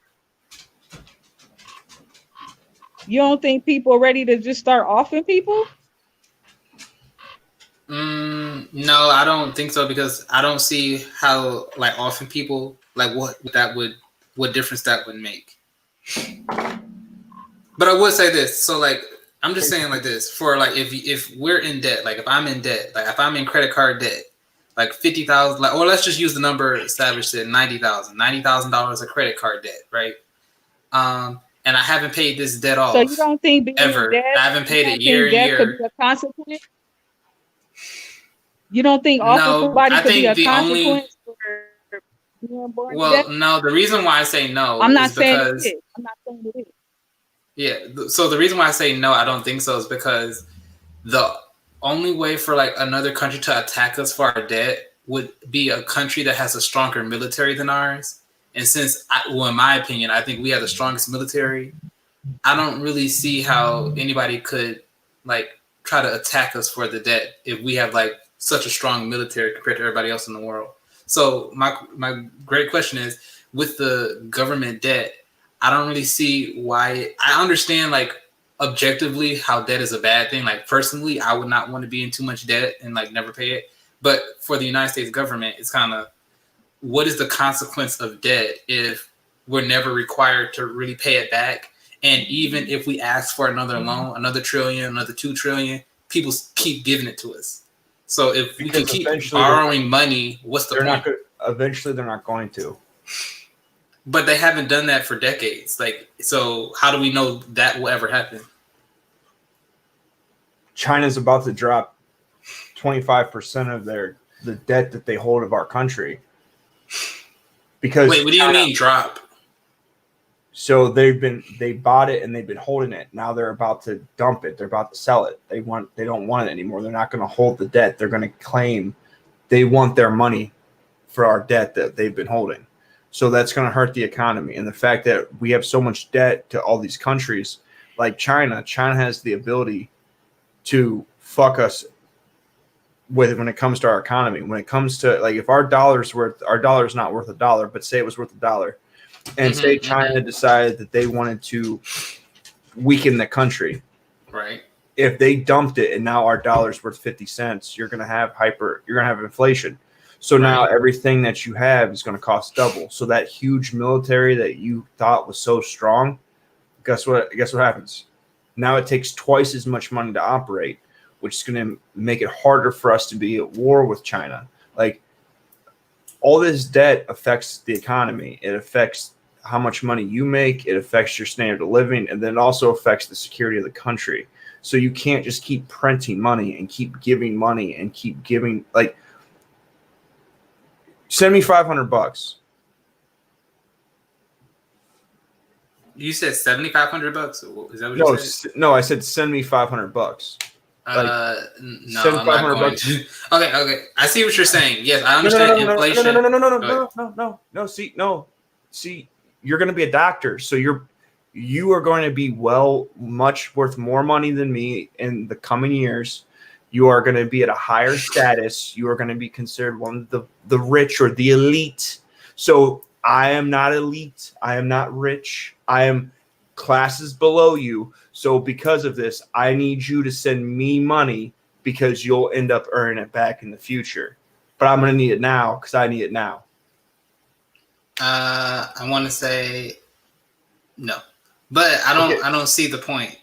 You don't think people are ready to just start offing people? No, I don't think so because I don't see how like often people like what difference that would make. But I would say this. So like I'm just saying like this for like if we're in debt, like if I'm in debt, like if I'm in credit card debt, like 50,000, like or let's just use the number established at $90,000 of credit card debt, right? And I haven't paid this debt So you off don't think being in ever. debt, I haven't you paid it don't year think and debt could be year. a consequence? You don't think offering No, somebody I could be think a the only consequence for being born in debt? well, no, the reason why I say no I'm not is saying it because is. I'm not saying it is. yeah. So the reason why I say no, I don't think so, is because the only way for like another country to attack us for our debt would be a country that has a stronger military than ours. And since, well, in my opinion, I think we have the strongest military. I don't really see how anybody could like try to attack us for the debt if we have like such a strong military compared to everybody else in the world. So my great question is, with the government debt, I don't really see why. I understand like objectively how debt is a bad thing. Like personally, I would not want to be in too much debt and like never pay it. But for the United States government, it's kind of, what is the consequence of debt if we're never required to really pay it back? And even if we ask for another loan, another trillion, another 2 trillion, people keep giving it to us. So if we can Because keep eventually borrowing money, what's the they're point? not good. Eventually, they're not going to. But they haven't done that for decades. Like, so how do we know that will ever happen? China's about to drop 25% of the debt that they hold of our country. Because Wait, what do you mean drop? So they bought it and they've been holding it. Now they're about to dump it. They're about to sell it. They don't want it anymore. They're not going to hold the debt. They're going to claim they want their money for our debt that they've been holding. So that's going to hurt the economy. And the fact that we have so much debt to all these countries like China has the ability to fuck us with when it comes to our economy. When it comes to like if our dollar's not worth $1, but say it was worth $1. And say China decided that they wanted to weaken the country. Right. If they dumped it and now our dollar's worth 50 cents, you're going to have inflation. So now everything that you have is going to cost double. So that huge military that you thought was so strong, guess what happens? Now it takes twice as much money to operate, which is going to make it harder for us to be at war with China. Like, all this debt affects the economy. It affects how much money you make. It affects your standard of living. And then it also affects the security of the country. So you can't just keep printing money and keep giving money and keep giving. Like, send me $500. You said $7,500? Is that what you said? No, I said send me $500. No, send I'm not going to. Okay. I see what you're saying. Yes, I understand inflation. No. See, you're going to be a doctor, so you are going to be much worth more money than me in the coming years. You are going to be at a higher status. You are going to be considered one of the rich or the elite. So I am not elite. I am not rich. I am classes below you. So because of this, I need you to send me money because you'll end up earning it back in the future. But I'm going to need it now because I need it now. I want to say no, but I don't see the point.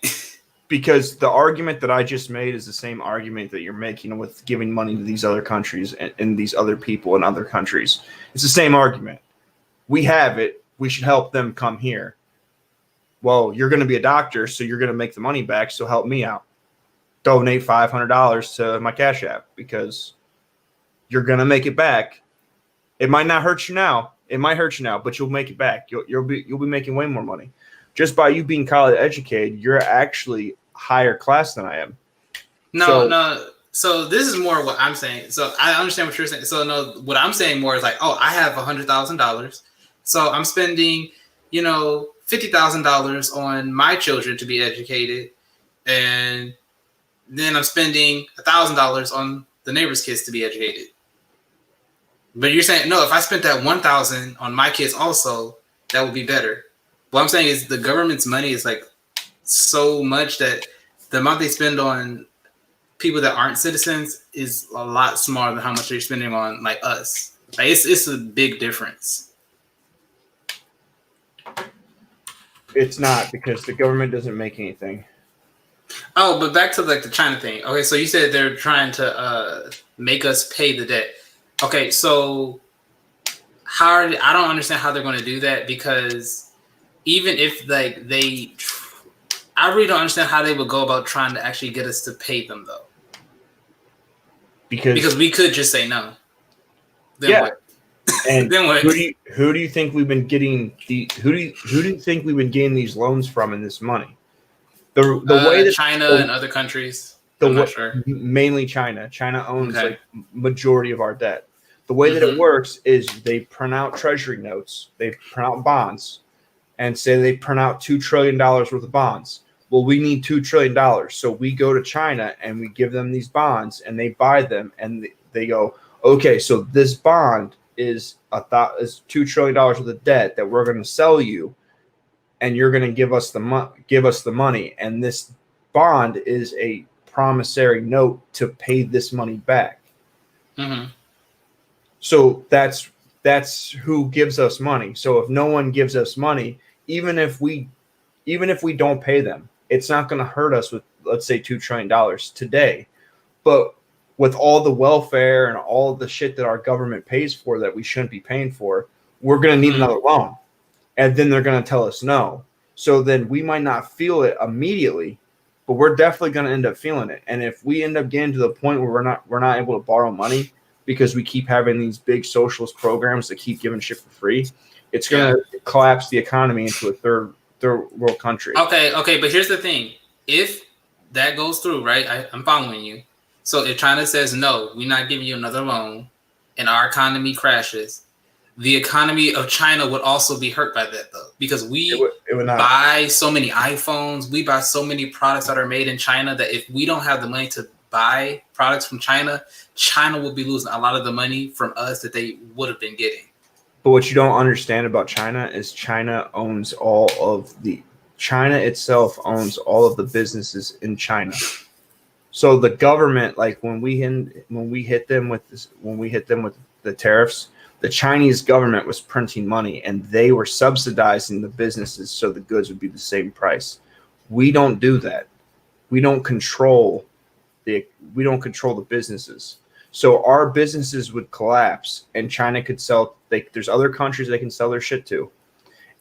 Because the argument that I just made is the same argument that you're making with giving money to these other countries and these other people in other countries. It's the same argument. We have it. We should help them come here. Well, you're going to be a doctor, so you're going to make the money back, so help me out. Donate $500 to my Cash App because you're going to make it back. It might not hurt you now. It might hurt you now, but you'll make it back. You'll be making way more money. Just by you being college educated, you're actually higher class than I am. No. So this is more what I'm saying. So I understand what you're saying. So no, what I'm saying more is like, oh, I have $100,000. So I'm spending, $50,000 on my children to be educated. And then I'm spending $1,000 on the neighbor's kids to be educated. But you're saying, no, if I spent that $1,000 on my kids also, that would be better. What I'm saying is the government's money is like so much that the amount they spend on people that aren't citizens is a lot smaller than how much they're spending on like us. Like it's a big difference. It's not, because the government doesn't make anything. Oh, but back to like the China thing. Okay, so you said they're trying to make us pay the debt. Okay, so I don't understand how they're going to do that, because even if like I really don't understand how they would go about trying to actually get us to pay them though. Because we could just say no. Then what? And then what? Who do you think we've been getting who do you think we've been getting these loans from in this money? The way that China and other countries. I'm not sure. Mainly China. China owns like majority of our debt. The way that it works is they print out treasury notes, they print out bonds, and say they print out $2 trillion worth of bonds. Well, we need $2 trillion. So we go to China and we give them these bonds and they buy them and they go, okay, so this bond is $2 trillion worth of debt that we're going to sell you, and you're going to give us the money. And this bond is a promissory note to pay this money back. Mm-hmm. So that's who gives us money. So if no one gives us money, even if we don't pay them, it's not going to hurt us with, let's say, $2 trillion today. But with all the welfare and all the shit that our government pays for that we shouldn't be paying for, we're going to need another loan. And then they're going to tell us no. So then we might not feel it immediately, but we're definitely going to end up feeling it. And if we end up getting to the point where we're not able to borrow money because we keep having these big socialist programs that keep giving shit for free, it's going to collapse the economy into a third world country. Okay, but here's the thing. If that goes through, right, I'm following you. So if China says, no, we're not giving you another loan, and our economy crashes, the economy of China would also be hurt by that, though, because we would buy so many iPhones, we buy so many products that are made in China that if we don't have the money to buy products from China, China will be losing a lot of the money from us that they would have been getting. But what you don't understand about China is China itself owns all of the businesses in China. So the government, like when we hit them with the tariffs, the Chinese government was printing money and they were subsidizing the businesses so the goods would be the same price. We don't do that. We don't control the businesses. So our businesses would collapse and China could sell. There's other countries they can sell their shit to.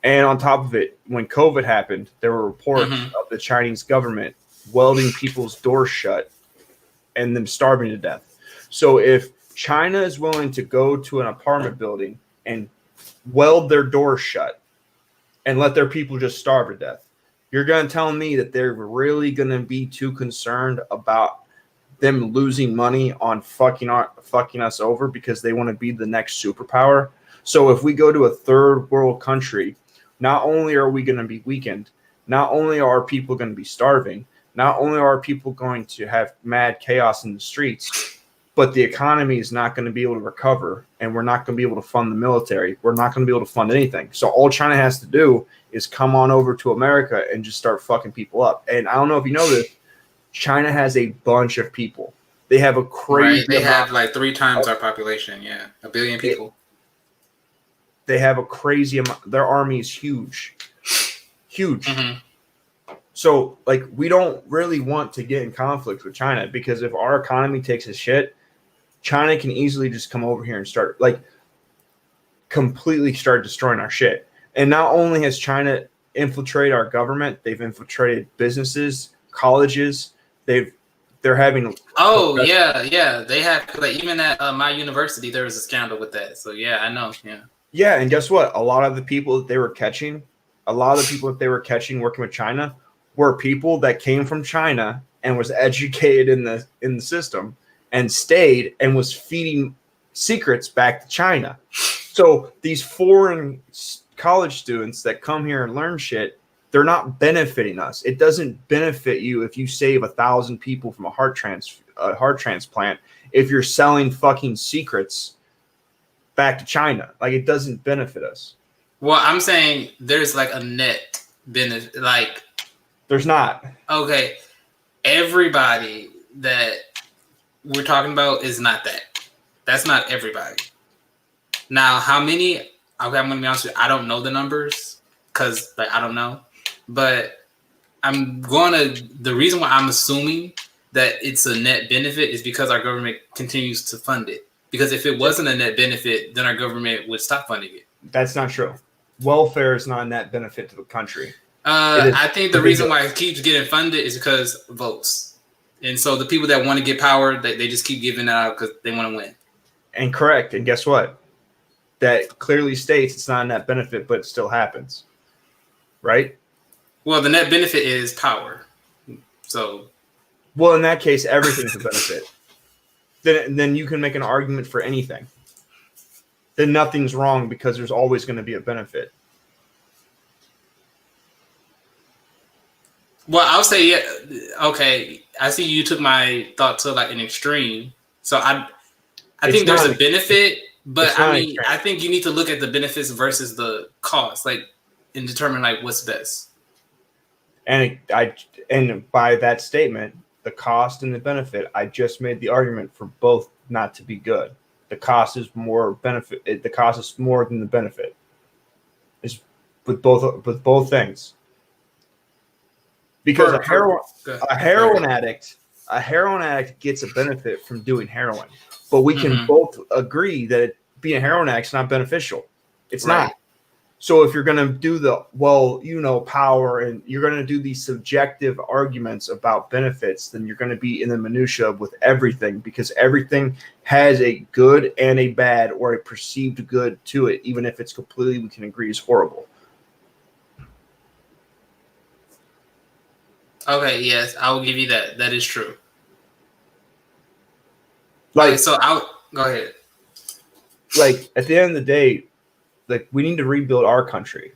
And on top of it, when COVID happened, there were reports of the Chinese government welding people's doors shut and them starving to death. So if China is willing to go to an apartment building and weld their doors shut and let their people just starve to death, you're going to tell me that they're really going to be too concerned about them losing money on fucking us over because they want to be the next superpower? So if we go to a third world country, not only are we going to be weakened, not only are people going to be starving, not only are people going to have mad chaos in the streets, but the economy is not going to be able to recover, and we're not going to be able to fund the military. We're not going to be able to fund anything. So all China has to do is come on over to America and just start fucking people up. And I don't know if you know this, China has a bunch of people. They have a crazy. Right, they have like 3 times our population. Yeah, 1 billion people. They have a crazy amount. Their army is huge. Mm-hmm. So, like, we don't really want to get in conflict with China because if our economy takes a shit, China can easily just come over here and start, like, completely start destroying our shit. And not only has China infiltrated our government, they've infiltrated businesses, colleges. They're having. Oh yeah. They have, like, even at my university there was a scandal with that. So yeah, I know. Yeah. Yeah, and guess what? A lot of the people that they were catching working with China were people that came from China and was educated in the system and stayed and was feeding secrets back to China. So these foreign college students that come here and learn shit, they're not benefiting us. It doesn't benefit you if you save 1,000 people from a heart transplant if you're selling fucking secrets back to China. Like, it doesn't benefit us. Well, I'm saying there's like a net benefit. Like, there's not. Okay, everybody that we're talking about is not that. That's not everybody. Now, how many? Okay, I'm gonna be honest with you. I don't know the numbers because I don't know, but the reason why I'm assuming that it's a net benefit is because our government continues to fund it. Because if it wasn't a net benefit, then our government would stop funding it. That's not true. Welfare is not a net benefit to the country. I think the reason why it keeps getting funded is because votes. And so the people that want to get power, they just keep giving it out because they want to win. And correct. And guess what? That clearly states it's not a net benefit, but it still happens. Right? Well, the net benefit is power. So. Well, in that case, everything's a benefit. Then you can make an argument for anything. Then nothing's wrong because there's always going to be a benefit. Well, I'll say, yeah, okay. I see you took my thought to like an extreme. So I think there's a benefit, but I mean, I think you need to look at the benefits versus the cost, like, and determine like what's best. And by that statement, the cost and the benefit, I just made the argument for both not to be good. The cost is more benefit. The cost is more than the benefit. Is with both things. Because a heroin addict gets a benefit from doing heroin, but we can both agree that being a heroin addict is not beneficial. It's not. So if you're going to do power, and you're going to do these subjective arguments about benefits, then you're going to be in the minutia with everything, because everything has a good and a bad or a perceived good to it, even if it's completely, we can agree, is horrible. Okay, yes, I will give you that. That is true. Like, so I'll go ahead. Like, at the end of the day, like, we need to rebuild our country.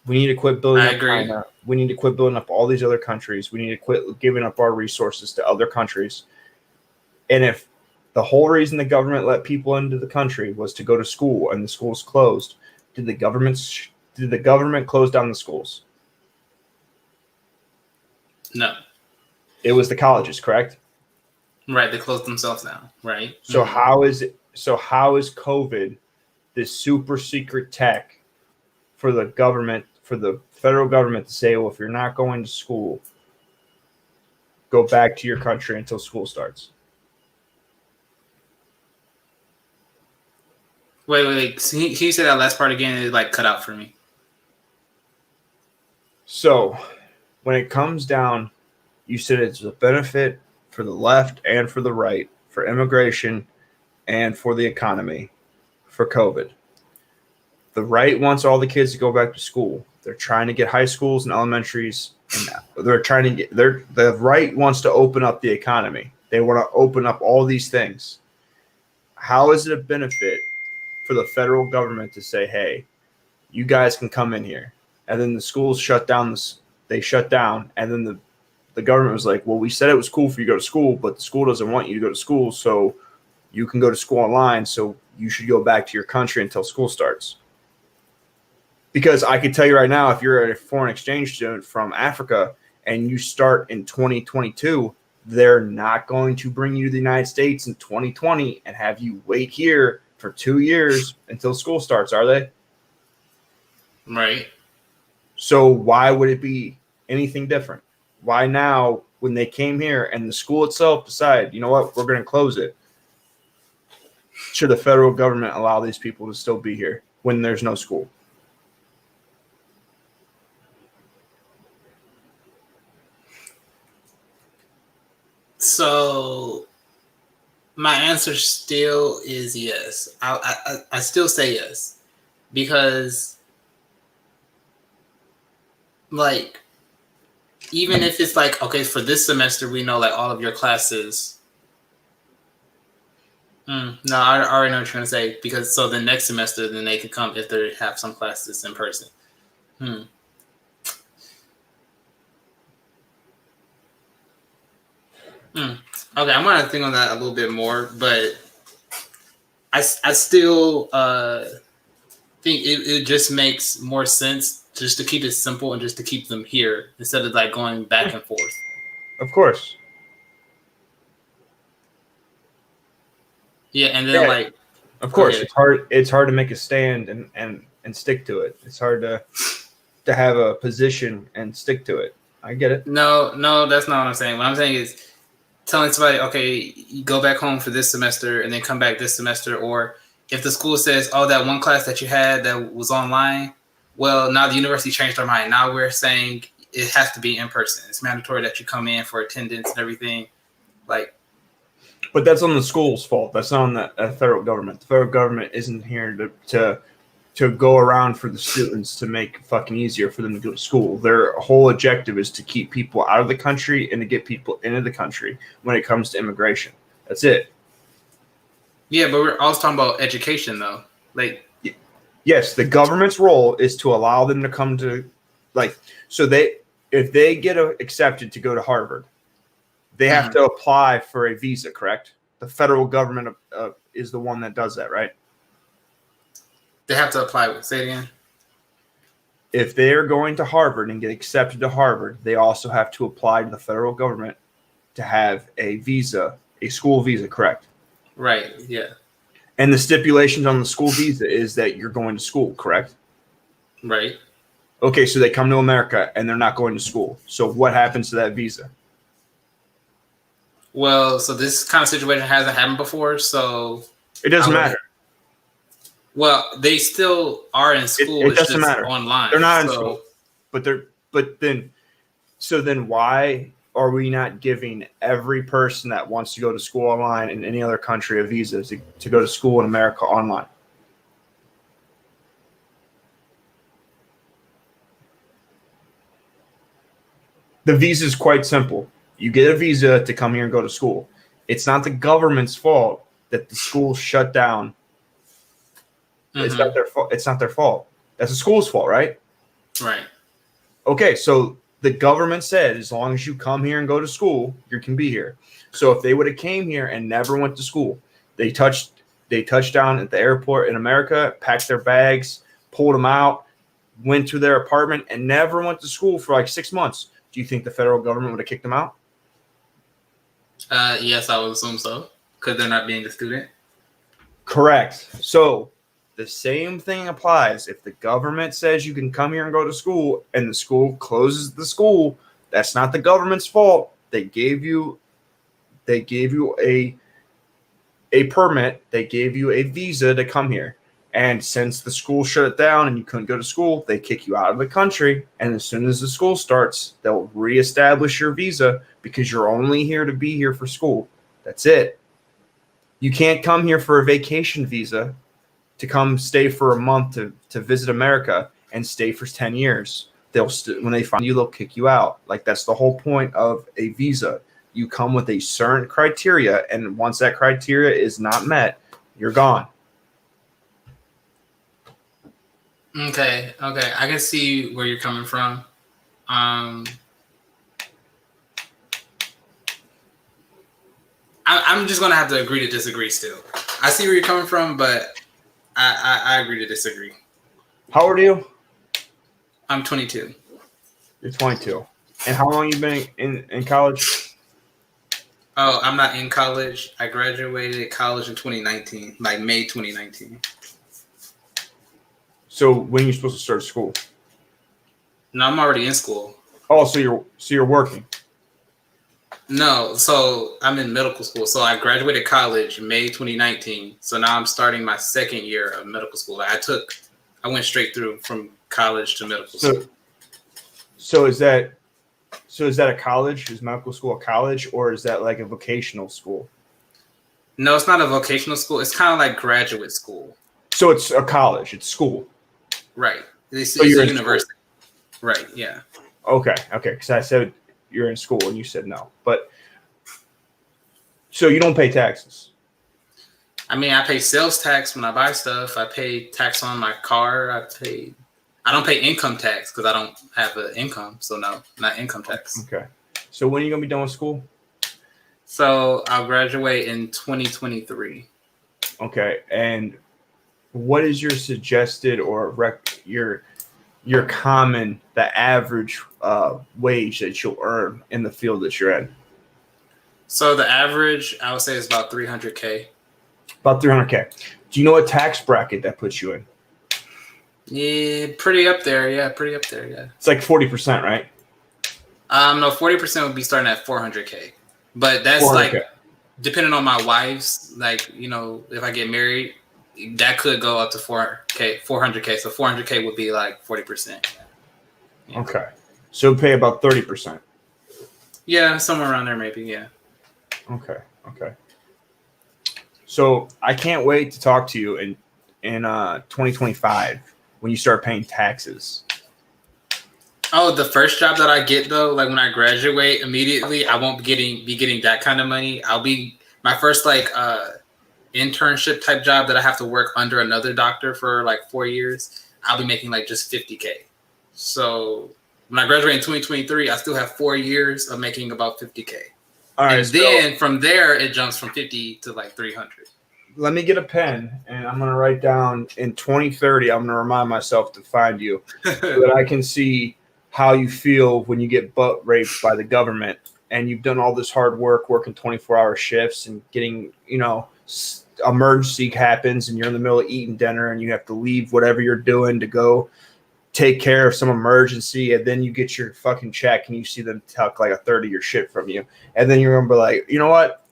We need to quit building up China. We need to quit building up all these other countries. We need to quit giving up our resources to other countries. And if the whole reason the government let people into the country was to go to school and the schools closed, did the government close down the schools? No. It was the colleges, correct? Right, they closed themselves down, right? So how is COVID this super secret tech for the government, for the federal government to say, well, if you're not going to school, go back to your country until school starts? Wait. Can you say that last part again? It like cut out for me. So when it comes down, you said it's a benefit for the left and for the right, for immigration and for the economy, for COVID. The right wants all the kids to go back to school. They're trying to get high schools and elementaries, and the right wants to open up the economy. They want to open up all these things. How is it a benefit for the federal government to say, hey, you guys can come in here? And then the schools shut down. They shut down, and then the government was like, well, we said it was cool for you to go to school, but the school doesn't want you to go to school, so you can go to school online, so you should go back to your country until school starts. Because I can tell you right now, if you're a foreign exchange student from Africa and you start in 2022, they're not going to bring you to the United States in 2020 and have you wait here for 2 years until school starts, are they? Right. So why would it be anything different? Why now, when they came here and the school itself decided, you know what, we're going to close it, should the federal government allow these people to still be here when there's no school? So my answer still is yes. I still say yes, because like even if it's like, okay, for this semester we know like all of your classes. No, I already know what you're trying to say, because so the next semester then they could come if they have some classes in person. Okay, I'm gonna think on that a little bit more, but I still think it just makes more sense just to keep it simple and just to keep them here instead of like going back and forth. Of course. Yeah, and then like, of course, it's hard to make a stand and stick to it. It's hard to have a position and stick to it. I get it. No, that's not what I'm saying. What I'm saying is telling somebody, okay, you go back home for this semester and then come back this semester. Or if the school says, oh, that one class that you had that was online, well, now the university changed their mind. Now we're saying it has to be in person. It's mandatory that you come in for attendance and everything. Like, but that's on the school's fault. That's not on the federal government. The federal government isn't here to go around for the students to make it fucking easier for them to go to school. Their whole objective is to keep people out of the country and to get people into the country when it comes to immigration. That's it. Yeah, but we're also talking about education, though. Like, yes, the government's role is to allow them to come to, like, so if they get accepted to go to Harvard, they have to apply for a visa, correct? The federal government is the one that does that, right? They have to apply. Say it again. If they're going to Harvard and get accepted to Harvard, they also have to apply to the federal government to have a visa, a school visa, correct? Right, yeah. And the stipulations on the school visa is that you're going to school, correct? Right. Okay, so they come to America and they're not going to school. So what happens to that visa? Well, so this kind of situation hasn't happened before, so it doesn't matter. Well, they still are in school. It doesn't matter. Online. They're not in school, but then why are we not giving every person that wants to go to school online in any other country a visa to go to school in America online? The visa is quite simple. You get a visa to come here and go to school. It's not the government's fault that the school shut down. It's not their fault. It's not their fault. That's the school's fault, right? Right. Okay, so the government said as long as you come here and go to school, you can be here. So if they would have came here and never went to school, they touched down at the airport in America, packed their bags, pulled them out, went to their apartment, and never went to school for like 6 months. Do you think the federal government would have kicked them out? Yes, I would assume so, because they're not being a student. Correct. So the same thing applies. If the government says you can come here and go to school and the school closes the school, that's not the government's fault. They gave you a permit. They gave you a visa to come here. And since the school shut it down and you couldn't go to school, they kick you out of the country. And as soon as the school starts, they'll reestablish your visa because you're only here to be here for school. That's it. You can't come here for a vacation visa to come stay for a month to visit America and stay for 10 years. When they find you, they'll kick you out. Like, that's the whole point of a visa. You come with a certain criteria, and once that criteria is not met, you're gone. Okay. I can see where you're coming from. I'm just gonna have to agree to disagree still. I see where you're coming from, but I agree to disagree. How old are you? I'm 22. You're 22. And how long you been in college? Oh, I'm not in college. I graduated college in 2019, like May 2019. So when are you supposed to start school? No, I'm already in school. Oh, so you're working. No, so I'm in medical school. So I graduated college May 2019. So now I'm starting my second year of medical school. I went straight through from college to medical school. So is that a college? Is medical school a college, or is that like a vocational school? No, it's not a vocational school. It's kind of like graduate school. So it's a college. It's school. Right. It's So you're a in university. Right. Yeah. Okay. Because I said you're in school and you said no. But so you don't pay taxes. I mean, I pay sales tax when I buy stuff. I pay tax on my car. I don't pay income tax because I don't have an income. So no, not income tax. Okay. So when are you gonna be done with school? So I'll graduate in 2023. Okay. And what is your suggested or your the average wage that you'll earn in the field that you're in? So the average, I would say, is about 300K. About 300K. Do you know what tax bracket that puts you in? Yeah, pretty up there. Yeah, pretty up there. Yeah. It's like 40%, right? No, 40% would be starting at 400K. But that's 400K. like depending on my wife's, like, if I get married, that could go up to 400K. So 400K would be like 40%. Yeah. Okay. So pay about 30%. Yeah, somewhere around there, maybe. Yeah. Okay. So I can't wait to talk to you in 2025 when you start paying taxes. Oh, the first job that I get though, like when I graduate immediately, I won't be getting that kind of money. I'll be my first internship type job that I have to work under another doctor for like 4 years. I'll be making like just 50K. So when I graduate in 2023, I still have 4 years of making about 50K. All right. And then from there, it jumps from 50 to like 300. Let me get a pen and I'm going to write down in 2030, I'm going to remind myself to find you so that I can see how you feel when you get butt raped by the government and you've done all this hard work working 24-hour shifts and getting, emergency happens and you're in the middle of eating dinner and you have to leave whatever you're doing to go take care of some emergency, and then you get your fucking check and you see them tuck like a third of your shit from you. And then you remember like, you know what?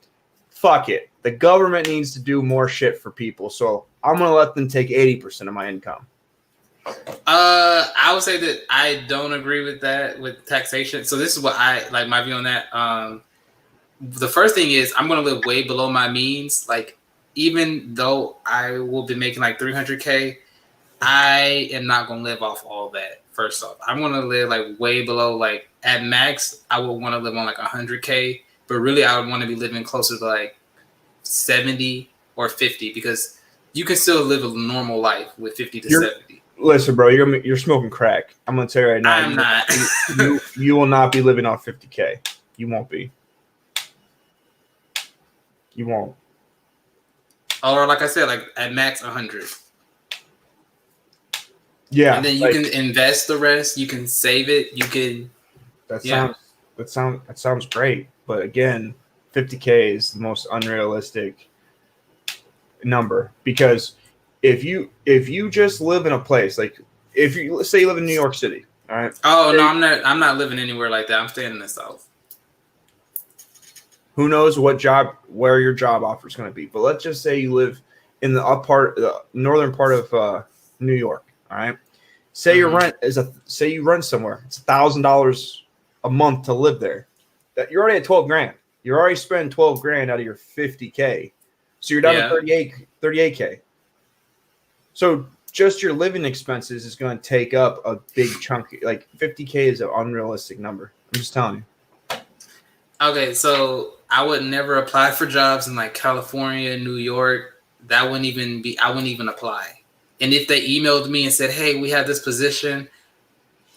Fuck it. The government needs to do more shit for people. So I'm going to let them take 80% of my income. I would say that I don't agree with that with taxation. So this is what I like my view on that. The first thing is I'm going to live way below my means. Like, even though I will be making like 300K, I am not going to live off all that. First off, I'm going to live like way below, like at max, I would want to live on like 100K, but really I would want to be living closer to like 70 or 50 because you can still live a normal life with 50 to 70. Listen, bro, you're smoking crack. I'm going to tell you right now. I'm not. you will not be living on 50K. You won't be. You won't. Or like I said, like at max 100. Yeah. And then you can invest the rest. You can save it. You can. That sounds great. But again, 50K is the most unrealistic number because if you just live in a place like let's say you live in New York City, all right? Oh no, I'm not living anywhere like that. I'm staying in the South. Who knows where your job offer is going to be? But let's just say you live in the northern part of New York. All right. Say your rent say you rent somewhere. It's $1,000 a month to live there. That you're already at $12,000. You're already spending $12,000 out of your 50K. So you're down to 38K. So just your living expenses is going to take up a big chunk. Like 50K is an unrealistic number. I'm just telling you. Okay, so I would never apply for jobs in like California, New York. I wouldn't even apply. And if they emailed me and said, hey, we have this position,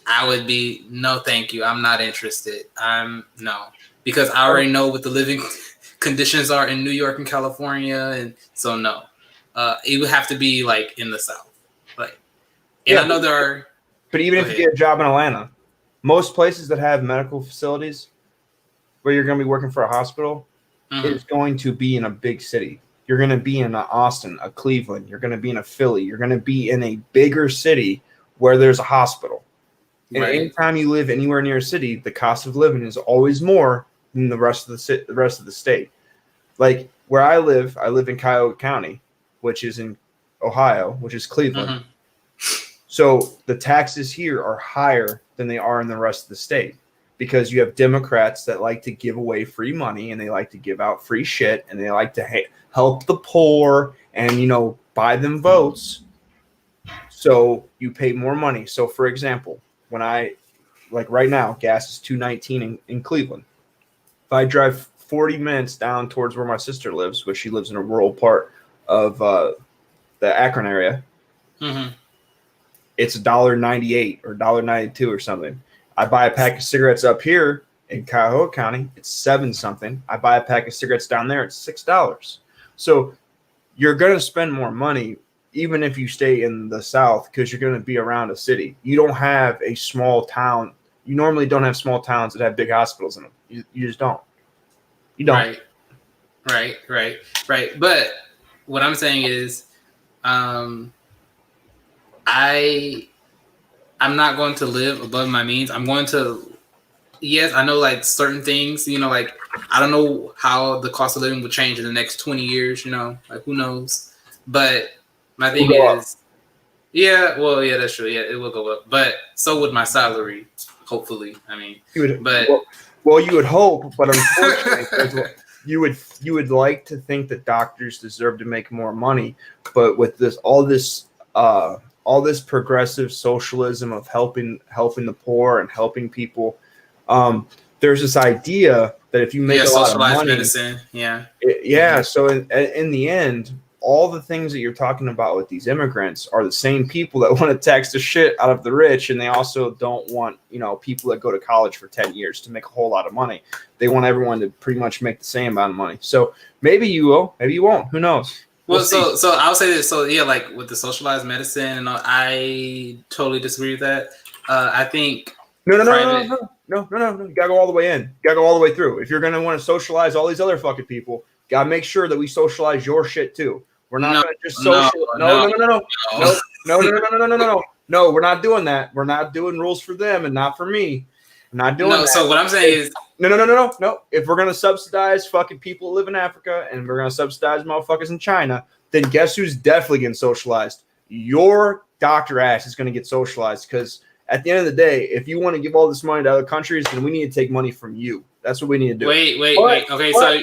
I would be, no, thank you. I'm not interested. No, because I already know what the living conditions are in New York and California. And so, no, it would have to be like in the South. Like, and I know there are. But even if you get a job in Atlanta, most places that have medical facilities where you're going to be working for a hospital is going to be in a big city. You're going to be in Austin, a Cleveland. You're going to be in a Philly. You're going to be in a bigger city where there's a hospital. And anytime you live anywhere near a city, the cost of living is always more than the rest of the state. Like where I live in Cuyahoga County, which is in Ohio, which is Cleveland. So the taxes here are higher than they are in the rest of the state because you have Democrats that like to give away free money and they like to give out free shit and they like to help the poor and, buy them votes. So you pay more money. So for example, when like right now, gas is $2.19 in Cleveland. If I drive 40 minutes down towards where my sister lives, which she lives in a rural part of the Akron area, it's $1.98 or $1.92 or something. I buy a pack of cigarettes up here in Cuyahoga County, it's 7 something. I buy a pack of cigarettes down there, it's $6. So you're going to spend more money even if you stay in the South because you're going to be around a city. You don't have a small town. You normally don't have small towns that have big hospitals in them. You just don't. You don't. Right. But what I'm saying is, I'm not going to live above my means. I'm going to, yes, I know like certain things, like I don't know how the cost of living will change in the next 20 years, like who knows. But my thing is, yeah, that's true. Yeah, it will go up. But so would my salary, hopefully. I mean, you would hope, but unfortunately, you would like to think that doctors deserve to make more money, but with all this progressive socialism of helping the poor and helping people, there's this idea that if you make a lot of money, medicine, so in the end, all the things that you're talking about with these immigrants are the same people that want to tax the shit out of the rich, and they also don't want people that go to college for 10 years to make a whole lot of money. They want everyone to pretty much make the same amount of money. So maybe you will, maybe you won't. Who knows? So I'll say this. So yeah, like with the socialized medicine, and all, I totally disagree with that. I think no. You gotta go all the way in. You gotta go all the way through. If you're gonna want to socialize all these other fucking people, gotta make sure that we socialize your shit too. We're not gonna just social. No. No, we're not doing that. We're not doing rules for them and not for me. I'm not doing that. So what I'm saying is no. If we're gonna subsidize fucking people who live in Africa and we're gonna subsidize motherfuckers in China, then guess who's definitely getting socialized? Your doctor ass is gonna get socialized because at the end of the day, if you want to give all this money to other countries, then we need to take money from you. That's what we need to do. Wait. Okay, so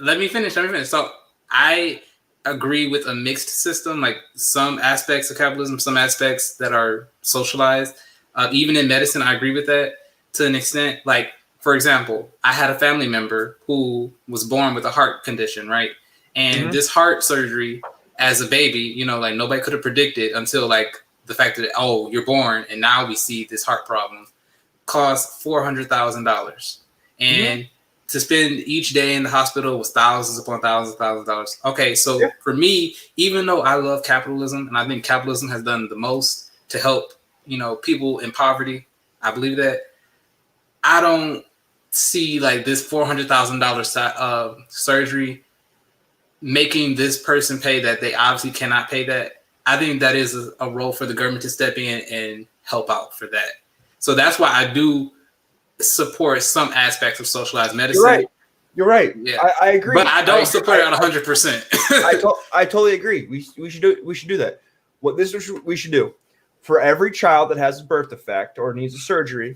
let me finish. So I agree with a mixed system, like some aspects of capitalism, some aspects that are socialized. Even in medicine, I agree with that to an extent. Like, for example, I had a family member who was born with a heart condition, right? And this heart surgery as a baby, like nobody could have predicted until like the fact that, oh, you're born and now we see this heart problem, cost $400,000. And to spend each day in the hospital was thousands upon thousands of dollars. Okay, so for me, even though I love capitalism and I think capitalism has done the most to help, people in poverty, I believe that, I don't see like this $400,000 surgery making this person pay that they obviously cannot pay that. I think that is a role for the government to step in and help out for that. So that's why I do support some aspects of socialized medicine. You're right. Yeah. I agree. But I don't support it 100%. I totally agree. We should do that. We should do. For every child that has a birth defect or needs a surgery,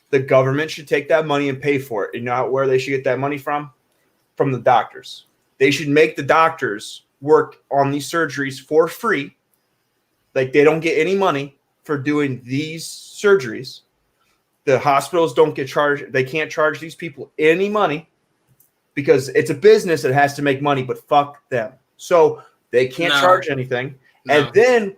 the government should take that money and pay for it. You know where they should get that money from? From the doctors. They should make the doctors work on these surgeries for free. Like they don't get any money for doing these surgeries. The hospitals don't get charged. They can't charge these people any money because it's a business that has to make money, but fuck them. So they can't charge anything. And then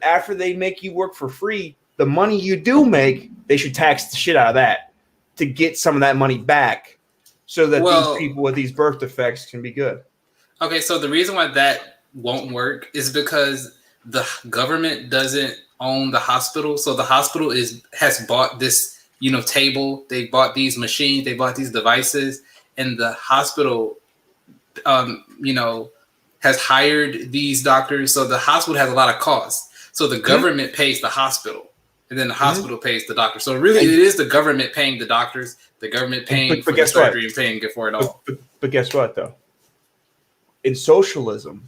after they make you work for free, the money you do make, they should tax the shit out of that to get some of that money back so that these people with these birth defects can be good. Okay, so the reason why that won't work is because the government doesn't own the hospital. So the hospital has bought this, table. They bought these machines. They bought these devices, and the hospital, has hired these doctors. So the hospital has a lot of costs. So the government pays the hospital, and then the hospital pays the doctor. So really, it is the government paying the doctors, the government paying for the surgery and paying for it all. But guess what, though? In socialism,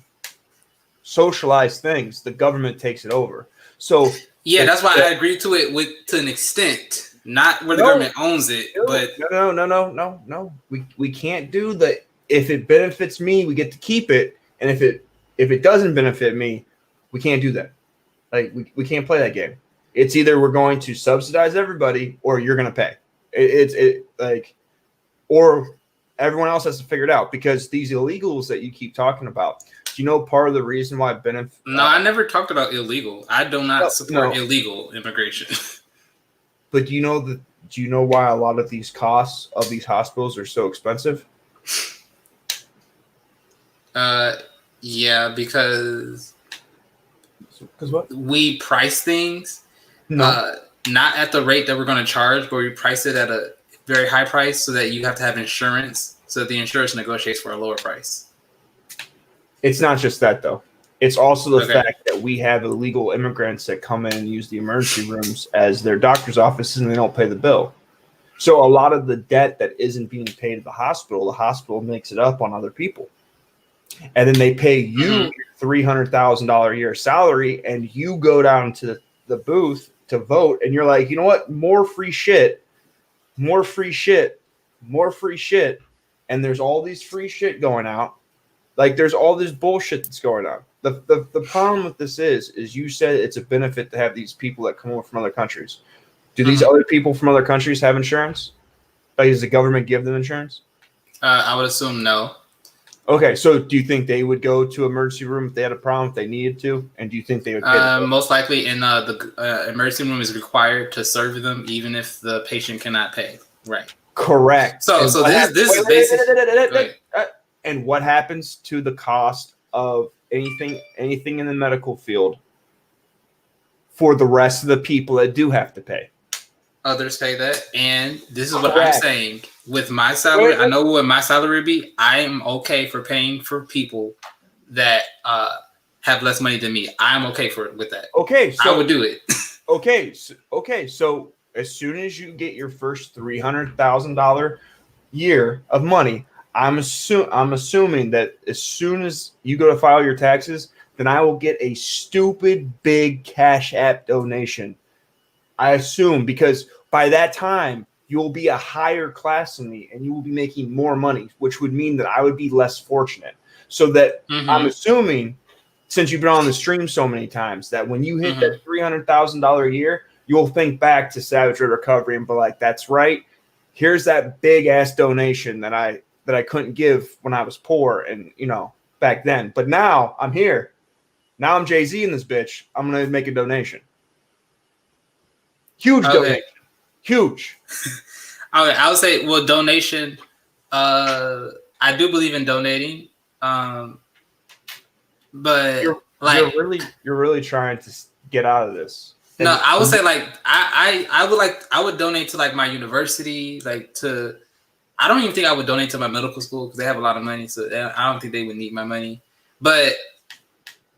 socialized things, the government takes it over. So yeah, that's why I agree to it to an extent, not where the government owns it. But no. We can't do that. If it benefits me, we get to keep it, and if it doesn't benefit me, we can't do that. Like we can't play that game. It's either we're going to subsidize everybody or you're going to pay. Or everyone else has to figure it out, because these illegals that you keep talking about, do you know part of the reason why No, I never talked about illegal. I do not support illegal immigration. But do you know why a lot of these costs of these hospitals are so expensive? Yeah, because what? We price things not at the rate that we're going to charge, but we price it at a very high price so that you have to have insurance, so that the insurance negotiates for a lower price. It's not just that, though. It's also the fact that we have illegal immigrants that come in and use the emergency rooms as their doctor's offices, and they don't pay the bill. So a lot of the debt that isn't being paid at the hospital makes it up on other people. And then they pay you $300,000 a year salary, and you go down to the booth to vote, and you're like, you know what? More free shit. And there's all these free shit going out. Like, there's all this bullshit that's going on. The problem with this is you said it's a benefit to have these people that come over from other countries. Do these other people from other countries have insurance? Like, does the government give them insurance? I would assume no. Okay, so do you think they would go to emergency room if they had a problem, if they needed to? And do you think they would pay most likely, and the emergency room is required to serve them even if the patient cannot pay. Right. Correct. So this is basically... And what happens to the cost of anything in the medical field for the rest of the people that do have to pay? Others pay that, and this is what I'm saying. With my salary, I know what my salary would be. I am okay for paying for people that have less money than me. I'm okay with that. Okay, so I would do it. Okay, so as soon as you get your first $300,000 year of money, I'm assuming that as soon as you go to file your taxes, then I will get a stupid big Cash App donation. I assume, because by that time you will be a higher class than me and you will be making more money, which would mean that I would be less fortunate. So that I'm assuming, since you've been on the stream so many times, that when you hit that $300,000 a year, you'll think back to Savage Red Recovery and be like, that's right. Here's that big ass donation that I couldn't give when I was poor and, back then. But now I'm here. Now I'm Jay-Z in this bitch. I'm going to make a donation. Huge donation. Huge. Okay, I would say, well, donation, I do believe in donating. But you're really trying to get out of this. No, I would say I would donate to like my university, I don't even think I would donate to my medical school because they have a lot of money, so I don't think they would need my money. But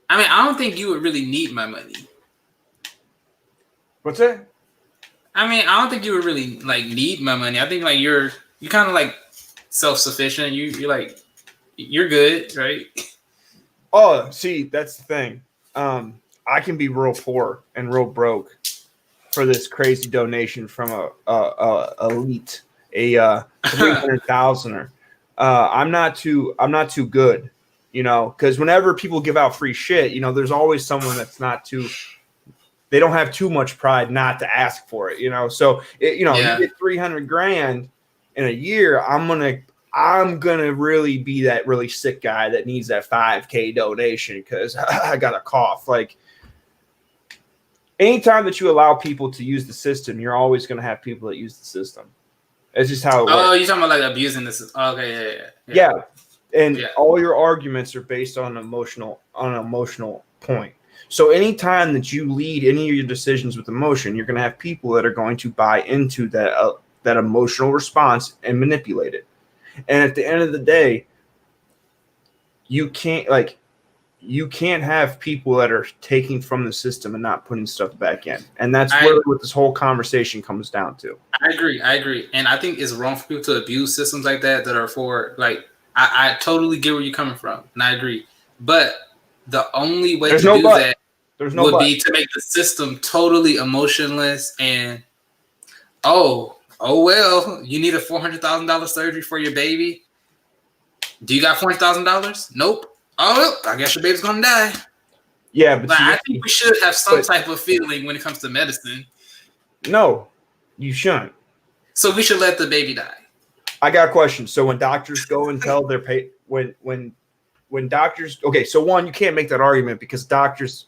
I mean, I don't think you would really need my money. What's that? I mean, I don't think you would really need my money. I think you're kind of self-sufficient. You're good, right? Oh, see, that's the thing. I can be real poor and real broke for this crazy donation from a elite, a 300,000er. I'm not too good, because whenever people give out free shit, there's always someone that's not too. They don't have too much pride not to ask for it, So you get $300,000 in a year. I'm gonna really be that really sick guy that needs that $5,000 donation because I got a cough. Anytime that you allow people to use the system, you're always gonna have people that use the system. It's just how it works. Oh, you're talking about abusing this? Okay, yeah. And all your arguments are based on an emotional point. So anytime that you lead any of your decisions with emotion, you're going to have people that are going to buy into that emotional response and manipulate it. And at the end of the day, you can't have people that are taking from the system and not putting stuff back in. And that's what this whole conversation comes down to. I agree. And I think it's wrong for people to abuse systems like that are for I totally get where you're coming from. And I agree. But the only way that would be to make the system totally emotionless and well, you need a $400,000 surgery for your baby. Do you got $400,000? Nope. Oh, I guess your baby's gonna die. Yeah, but Like, see, I think we should have some type of feeling when it comes to medicine. no, you shouldn't. So we should let the baby die. I got a question. So when doctors go and tell their when doctors, okay, so one, you can't make that argument because doctors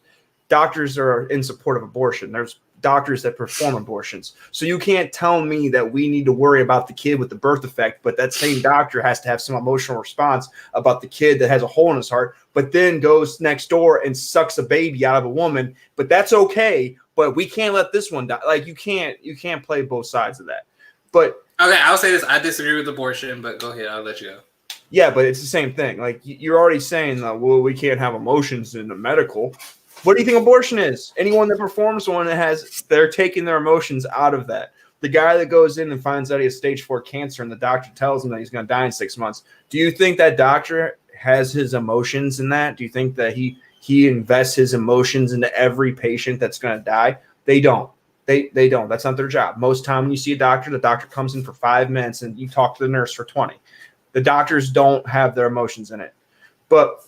are in support of abortion. There's doctors that perform abortions. So you can't tell me that we need to worry about the kid with the birth defect, but that same doctor has to have some emotional response about the kid that has a hole in his heart, but then goes next door and sucks a baby out of a woman. But that's okay. But we can't let this one die. Like you can't play both sides of that. But okay, I'll say this. I disagree with abortion, but go ahead. I'll let you go. yeah, but it's the same thing. Like you're already saying that, well, we can't have emotions in the medical. What do you think abortion is? Anyone that performs one that they're taking their emotions out of that. The guy that goes in and finds out he has stage 4 cancer and the doctor tells him that he's going to die in 6 months. Do you think that doctor has his emotions in that? Do you think that he invests his emotions into every patient that's going to die? They don't. They don't. That's not their job. Most time when you see a doctor, the doctor comes in for 5 minutes and you talk to the nurse for 20. The doctors don't have their emotions in it. But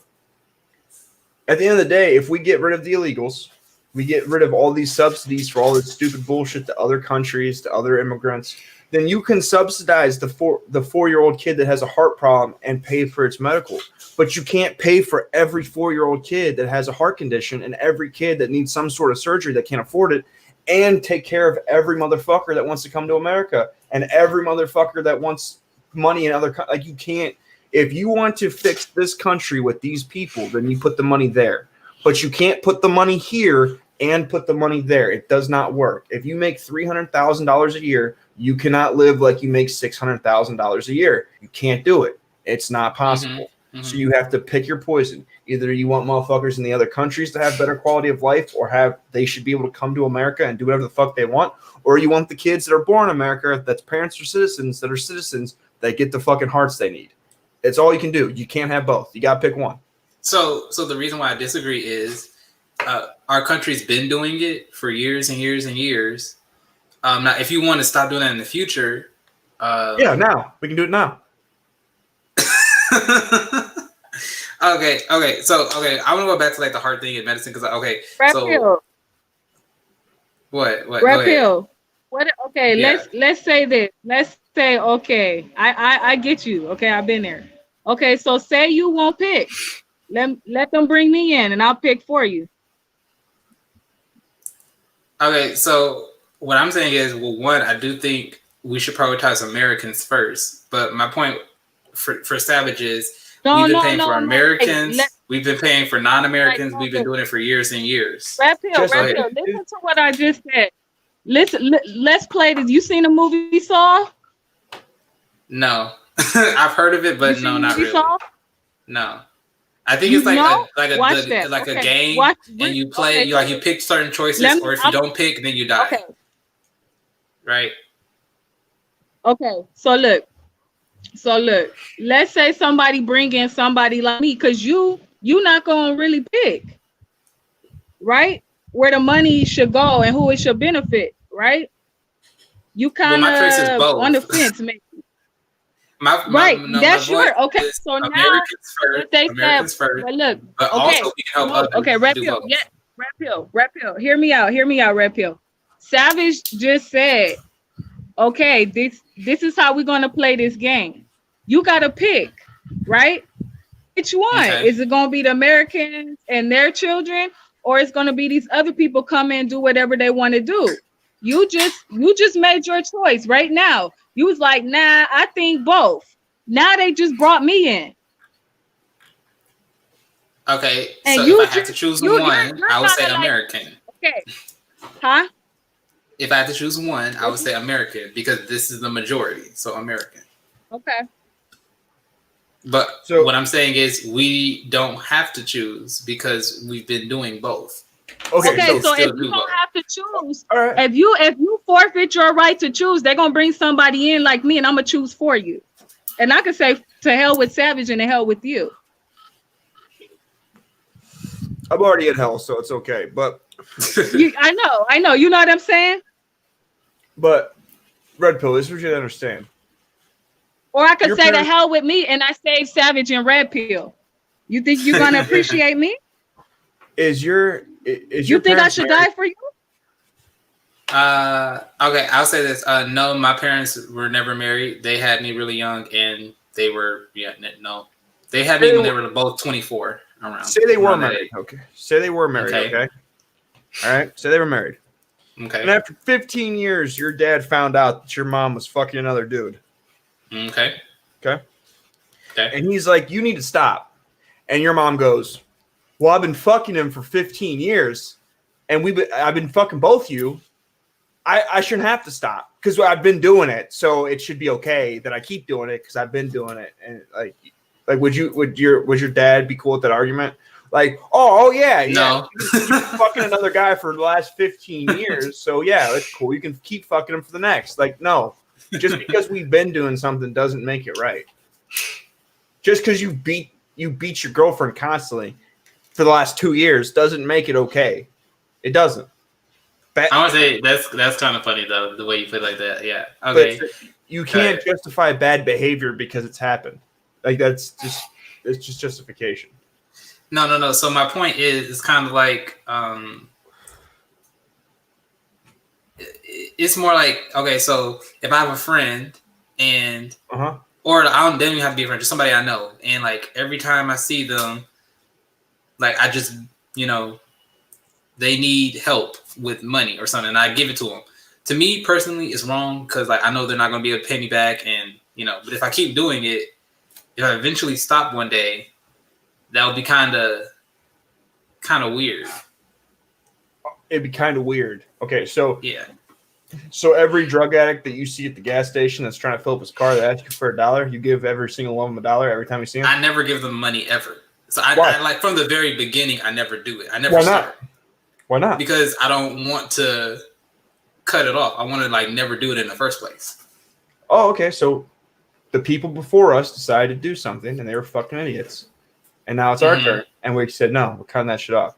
at the end of the day, if we get rid of the illegals, we get rid of all these subsidies for all this stupid bullshit to other countries, to other immigrants, then you can subsidize the 4-year-old kid that has a heart problem and pay for its medical. But you can't pay for every 4-year-old kid that has a heart condition and every kid that needs some sort of surgery that can't afford it, and take care of every motherfucker that wants to come to America and every motherfucker that wants money in other countries. Like you can't. If you want to fix this country with these people, then you put the money there. But you can't put the money here and put the money there. It does not work. If you make $300,000 a year, you cannot live like you make $600,000 a year. You can't do it. It's not possible. Mm-hmm. So you have to pick your poison. Either you want motherfuckers in the other countries to have better quality of life, or they should be able to come to America and do whatever the fuck they want, or you want the kids that are born in America, that's parents or citizens that are citizens that get the fucking hearts they need. It's all you can do. You can't have both. You got to pick one. So the reason why I disagree is our country's been doing it for years and years and years. Now, if you want to stop doing that in the future, now we can do it now. Okay. So I want to go back to like the hard thing in medicine because Red pill. What? Okay, yeah. Let's say this. Let's say okay. I get you. Okay, I've been there. Okay, so say you won't pick. Let them bring me in, and I'll pick for you. Okay, so what I'm saying is, well, one, I do think we should prioritize Americans first. But my point for Savage is we've been paying for Americans. We've been paying for non-Americans. We've been doing it for years and years. Red pill. Listen to what I just said. Let's play this. You seen the movie Saw? No. I've heard of it, but no, not really. Saw? No. I think it's like a game, and you play. Okay. You pick certain choices, or if you don't pick, then you die. Okay. Right. Okay. So look. Let's say somebody bring in somebody like me, because you not gonna really pick, right? Where the money should go and who it should benefit, right? You kind of on the fence, maybe. That's sure. Okay, so Americans now Americans first. But look, but also we can help others. Okay, Red Pill. Yeah, Red Pill. Hear me out, Red Pill. Savage just said, okay, this is how we're gonna play this game. You gotta pick, right? Which one? Okay. Is it gonna be the Americans and their children, or it's gonna be these other people come in and do whatever they want to do? You just made your choice right now. You was like, nah, I think both. Now they just brought me in. Okay, and so if I have to choose one, I would say American. Okay. Huh? If I had to choose one, I would say American, because this is the majority. So American. Okay. But what I'm saying is we don't have to choose because we've been doing both. Okay, so if you don't have to choose, if you forfeit your right to choose, they're gonna bring somebody in like me, and I'm gonna choose for you. And I can say to hell with Savage and to hell with you. I'm already in hell, so it's okay. But I know. You know what I'm saying? But Red Pill, this is what you understand. Or I could say to hell with me, and I save Savage and Red Pill. You think you're gonna appreciate me? Is your You think I parents should married? die for you? Okay, I'll say this. No, my parents were never married. They had me really young, and they were no. They had me when they were both 24 around. Say they were around that married. age. Okay. Say they were married. Okay. All right. Say they were married. Okay. And after 15 years, your dad found out that your mom was fucking another dude. Okay. Okay. Okay. And he's like, "You need to stop." And your mom goes, "Well, I've been fucking him for 15 years, and I've been fucking both you. I shouldn't have to stop because I've been doing it, so it should be okay that I keep doing it because I've been doing it." And like would your dad be cool with that argument? Like, oh yeah, No. You've been fucking another guy for the last 15 years, so yeah, that's cool. You can keep fucking him for the next. Like, no, just because we've been doing something doesn't make it right. Just because you beat your girlfriend constantly for the last 2 years doesn't make it okay. It doesn't. I want to say that's kind of funny though, the way you put it like that. Yeah. Okay. But you can't justify bad behavior because it's happened. Like it's just justification. No. So my point is, it's kind of like it's more like, okay, so if I have a friend and or I don't even have to be a friend, just somebody I know, and like every time I see them, like I just they need help with money or something, and I give it to them. To me personally, it's wrong because like I know they're not going to be able to pay me back, and but if I keep doing it, if I eventually stop one day, that would be kind of weird. It'd be kind of weird. Okay, so yeah. So every drug addict that you see at the gas station that's trying to fill up his car that asks you for $1, you give every single one of them $1 every time you see him? I never give them money ever. So I like from the very beginning, I never do it. I never Why start. not? Why not? Because I don't want to cut it off. I want to like never do it in the first place. Oh, okay. So the people before us decided to do something and they were fucking idiots. And now it's our turn. And we said, no, we're cutting that shit off.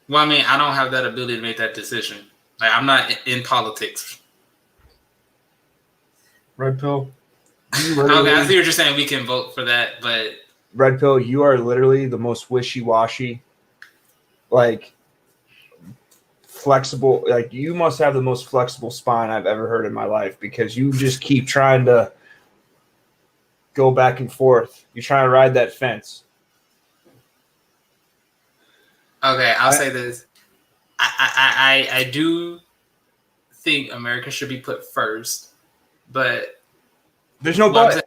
Well, I mean, I don't have that ability to make that decision. Like, I'm not in politics. Red pill. Okay, I see what you're saying. We can vote for that, but Red pill, you are literally the most wishy-washy, like flexible. Like you must have the most flexible spine I've ever heard in my life because you just keep trying to go back and forth. You're trying to ride that fence. Okay, I'll say this. I do think America should be put first, but there's no but.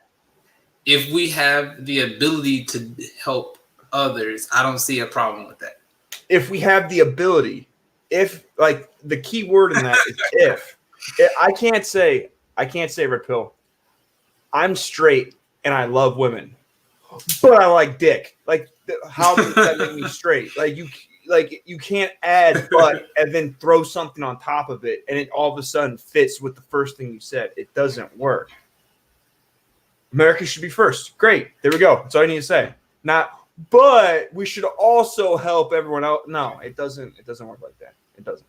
If we have the ability to help others, I don't see a problem with that. If we have the ability, if like the key word in that is if. I can't say Red Pill, I'm straight and I love women, but I like dick. Like how does that make me straight? Like you can't add but and then throw something on top of it and it all of a sudden fits with the first thing you said. It doesn't work. America should be first. Great. There we go. That's all you need to say. Not, but we should also help everyone else. No, it doesn't work like that. It doesn't.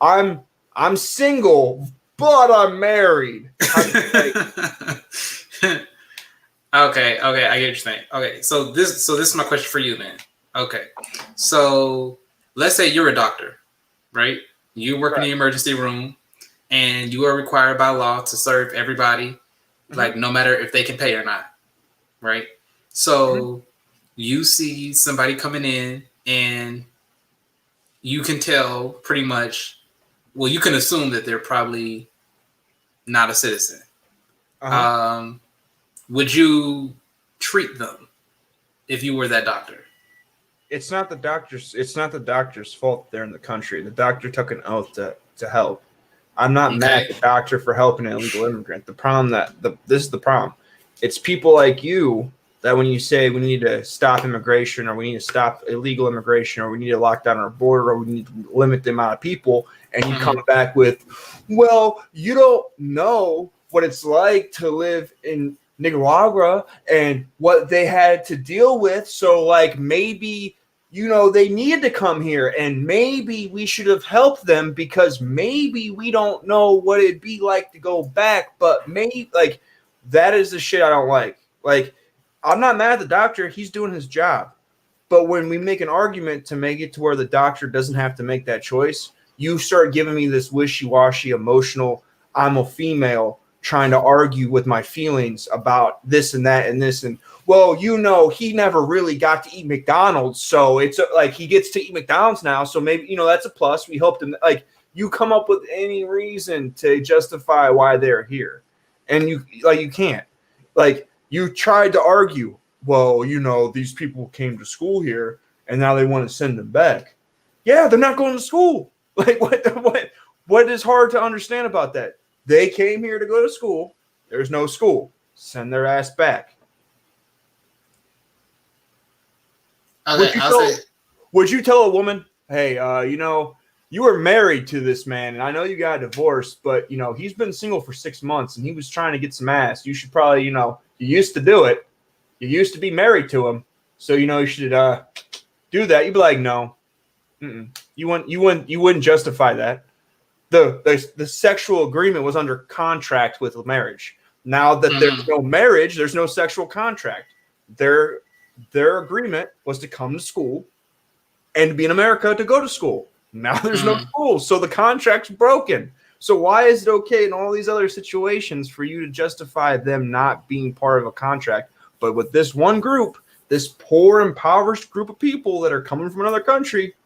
I'm single, but I'm married. Okay, I get what you're saying. Okay, so this is my question for you, man. Okay, so let's say you're a doctor, right? You work in the emergency room, and you are required by law to serve everybody, like no matter if they can pay or not, right? So you see somebody coming in, and you can tell pretty much. Well, you can assume that they're probably not a citizen. Would you treat them if you were that doctor? It's not the doctor's fault they're in the country. The doctor took an oath to help. I'm not mad at the doctor for helping an illegal immigrant. The problem this is the problem. It's people like you that when you say we need to stop immigration or we need to stop illegal immigration or we need to lock down our border or we need to limit the amount of people, and you come back with, well, you don't know what it's like to live in Nicaragua and what they had to deal with. So like maybe, they needed to come here and maybe we should have helped them because maybe we don't know what it'd be like to go back. But maybe like that is the shit I don't like. Like, I'm not mad at the doctor. He's doing his job. But when we make an argument to make it to where the doctor doesn't have to make that choice, you start giving me this wishy-washy, emotional, I'm a female, trying to argue with my feelings about this and that and this. And, well, he never really got to eat McDonald's. So it's like he gets to eat McDonald's now. So maybe, that's a plus. We helped him. Like, you come up with any reason to justify why they're here. And you can't. Like, you tried to argue, well, these people came to school here and now they want to send them back. Yeah, they're not going to school. Like, what is hard to understand about that? They came here to go to school. There's no school. Send their ass back. Okay, would you tell a woman, hey, you were married to this man, and I know you got divorced, but, he's been single for 6 months, and he was trying to get some ass. You should probably, you used to do it. You used to be married to him, so, you should do that. You'd be like, no. You wouldn't justify that. The sexual agreement was under contract with marriage. Now that there's no marriage, there's no sexual contract. Their agreement was to come to school and to be in America to go to school. Now there's no school, so the contract's broken. So why is it okay in all these other situations for you to justify them not being part of a contract? But with this one group, this poor, impoverished group of people that are coming from another country,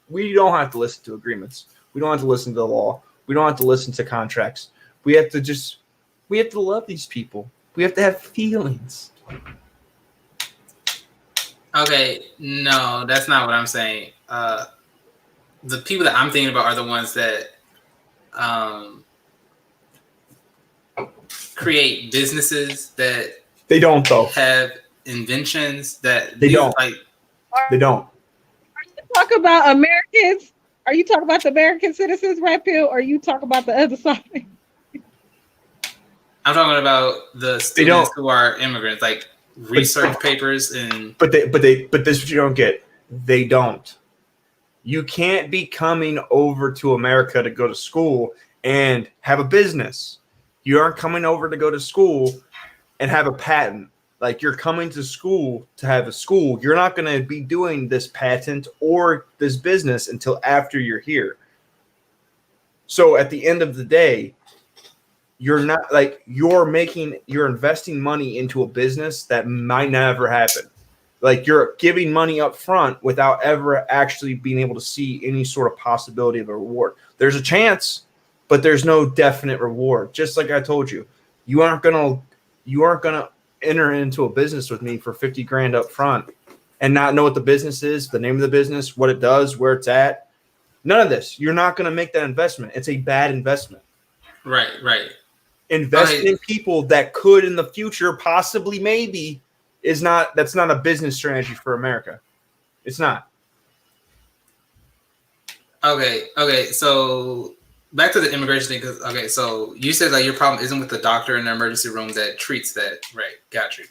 we don't have to listen to agreements. We don't have to listen to the law. We don't have to listen to contracts. We have to love these people. We have to have feelings. Okay, no, that's not what I'm saying. The people that I'm thinking about are the ones that create businesses that they don't though have inventions that they don't. They don't. Talk about Americans. Are you talking about the American citizens, Red Pill, or are you talking about the other side? I'm talking about the students who are immigrants, like research papers and. But this is what you don't get. They don't. You can't be coming over to America to go to school and have a business. You aren't coming over to go to school and have a patent. Like, you're coming to school to have a school. You're not going to be doing this patent or this business until after you're here. So at the end of the day, you're not like you're investing money into a business that might never happen. Like, you're giving money up front without ever actually being able to see any sort of possibility of a reward. There's a chance, but there's no definite reward. Just like I told you, you aren't gonna enter into a business with me for 50 grand up front and not know what the business is, the name of the business, what it does, where it's at. None of this. You're not going to make that investment. It's a bad investment. Right. Investing in people that could in the future, possibly, maybe, that's not a business strategy for America. It's not. Okay. So back to the immigration thing. So you said that your problem isn't with the doctor in the emergency room that treats that. Right. Got you.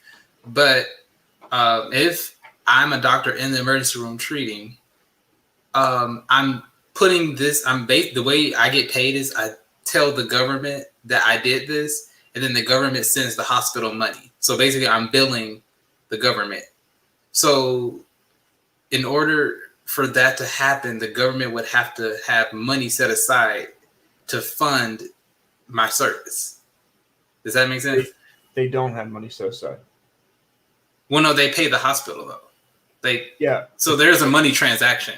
But if I'm a doctor in the emergency room treating, I'm putting this, the way I get paid is I tell the government that I did this, and then the government sends the hospital money. So basically I'm billing the government. So in order for that to happen, the government would have to have money set aside to fund my service. Does that make sense? They don't have money set aside. Well, no, they pay the hospital though. Yeah. So there's a money transaction.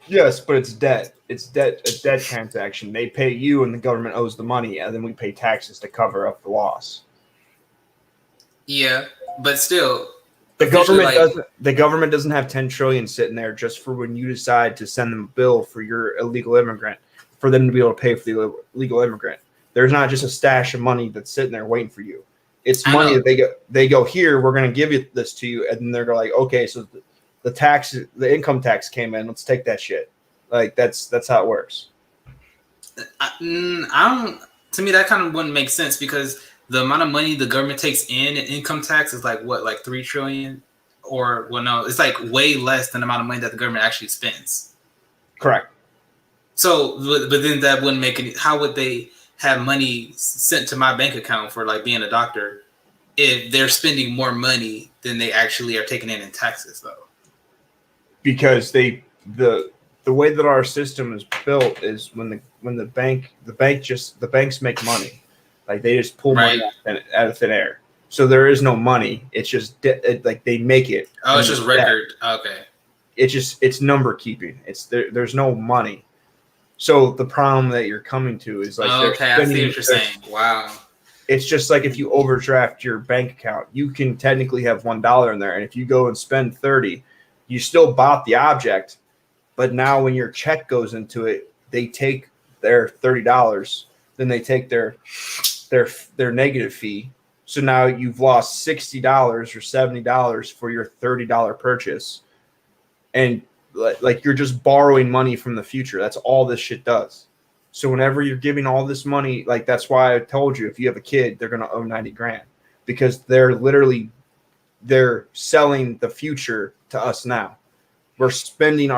Yes, but it's debt. It's a debt transaction. They pay you, and the government owes the money, and then we pay taxes to cover up the loss. Yeah, but still, the government doesn't have 10 trillion sitting there just for when you decide to send them a bill for your illegal immigrant, for them to be able to pay for the illegal immigrant. There's not just a stash of money that's sitting there waiting for you. It's money that they go here. We're going to give you this to you, and then they're like, okay, so the income tax came in. Let's take that shit. Like, that's how it works. To me, that kind of wouldn't make sense because the amount of money the government takes in income tax is like 3 trillion, or no, it's like way less than the amount of money that the government actually spends. Correct. So, but then that wouldn't make any. How would they have money sent to my bank account for like being a doctor if they're spending more money than they actually are taking in taxes, though? because the way that our system is built is when the banks make money, like they just pull money out of thin air. So there is no money. It's just like they make it. Oh, it's just record. Okay. It's number keeping. There's no money. So the problem that you're coming to is like, okay, I see what you're saying. Wow. It's just like if you overdraft your bank account, you can technically have $1 in there, and if you go and spend 30, you still bought the object, but now when your check goes into it, they take their $30, then they take their negative fee. So now you've lost $60 or $70 for your $30 purchase. And like you're just borrowing money from the future. That's all this shit does. So whenever you're giving all this money, like that's why I told you, if you have a kid, they're going to owe 90 grand because they're selling the future to us now. We're spending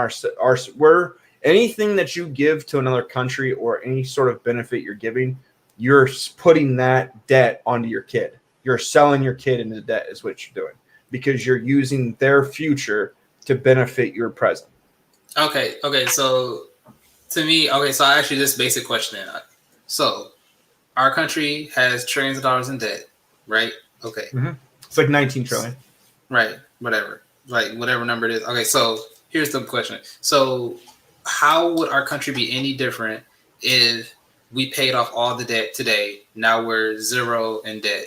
we're anything that you give to another country or any sort of benefit you're giving, you're putting that debt onto your kid. You're selling your kid into debt is what you're doing because you're using their future to benefit your present. Okay. So to me, so I ask you this basic question. So our country has trillions of dollars in debt, right? Okay. Mm-hmm. It's like 19 trillion. Right. Whatever. Like whatever number it is. Okay. So here's the question. So how would our country be any different if we paid off all the debt today? Now we're zero in debt.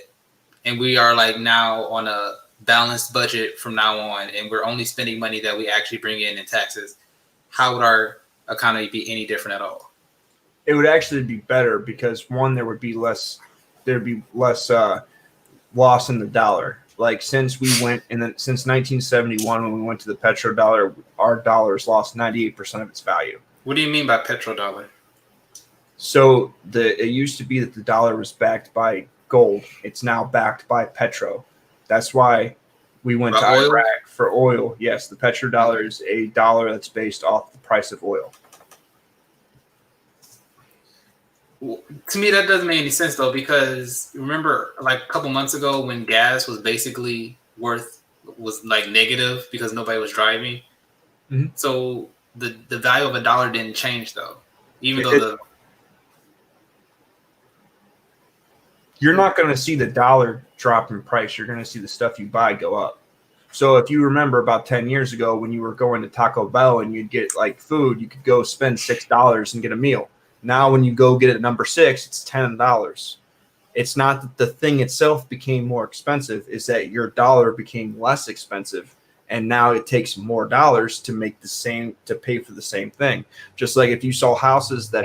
And we are like now on a balanced budget from now on, and we're only spending money that we actually bring in taxes. How would our economy be any different at all? It would actually be better because one, there'd be less loss in the dollar. Like since 1971, when we went to the petrodollar, our dollar's lost 98% of its value. What do you mean by petrodollar? So it used to be that the dollar was backed by gold. It's now backed by petro. That's why we went to Iraq for oil. Yes, the petrodollar is a dollar that's based off the price of oil. To me, that doesn't make any sense though, because remember, like a couple months ago, when gas was basically was like negative because nobody was driving. Mm-hmm. So the value of a dollar didn't change though, even though you're not going to see the dollar drop in price. You're going to see the stuff you buy go up. So if you remember about 10 years ago when you were going to Taco Bell and you'd get like food, you could go spend $6 and get a meal. Now when you go get it at number 6, it's $10. It's not that the thing itself became more expensive, it's that your dollar became less expensive. And now it takes more dollars to make to pay for the same thing. Just like if you saw houses that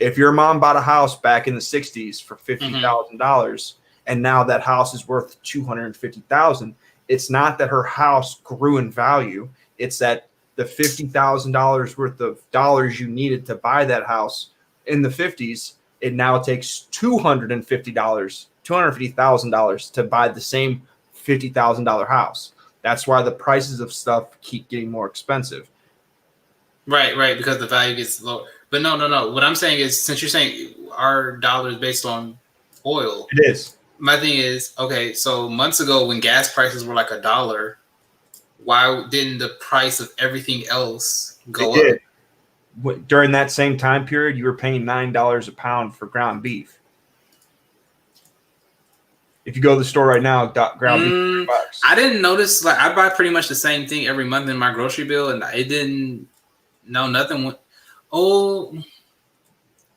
if your mom bought a house back in the 60s for $50,000 and now that house is worth $250,000, it's not that her house grew in value. It's that the $50,000 worth of dollars you needed to buy that house in the 50s, it now takes $250,000 to buy the same $50,000 house. That's why the prices of stuff keep getting more expensive. Right, because the value gets lower. But no. What I'm saying is, since you're saying our dollar is based on oil, it is. My thing is, okay, so months ago when gas prices were like $1, why didn't the price of everything else go up? During that same time period, you were paying $9 a pound for ground beef. If you go to the store right now, ground beef $3. I didn't notice. Like I buy pretty much the same thing every month in my grocery bill, and it didn't. No, nothing went. Oh,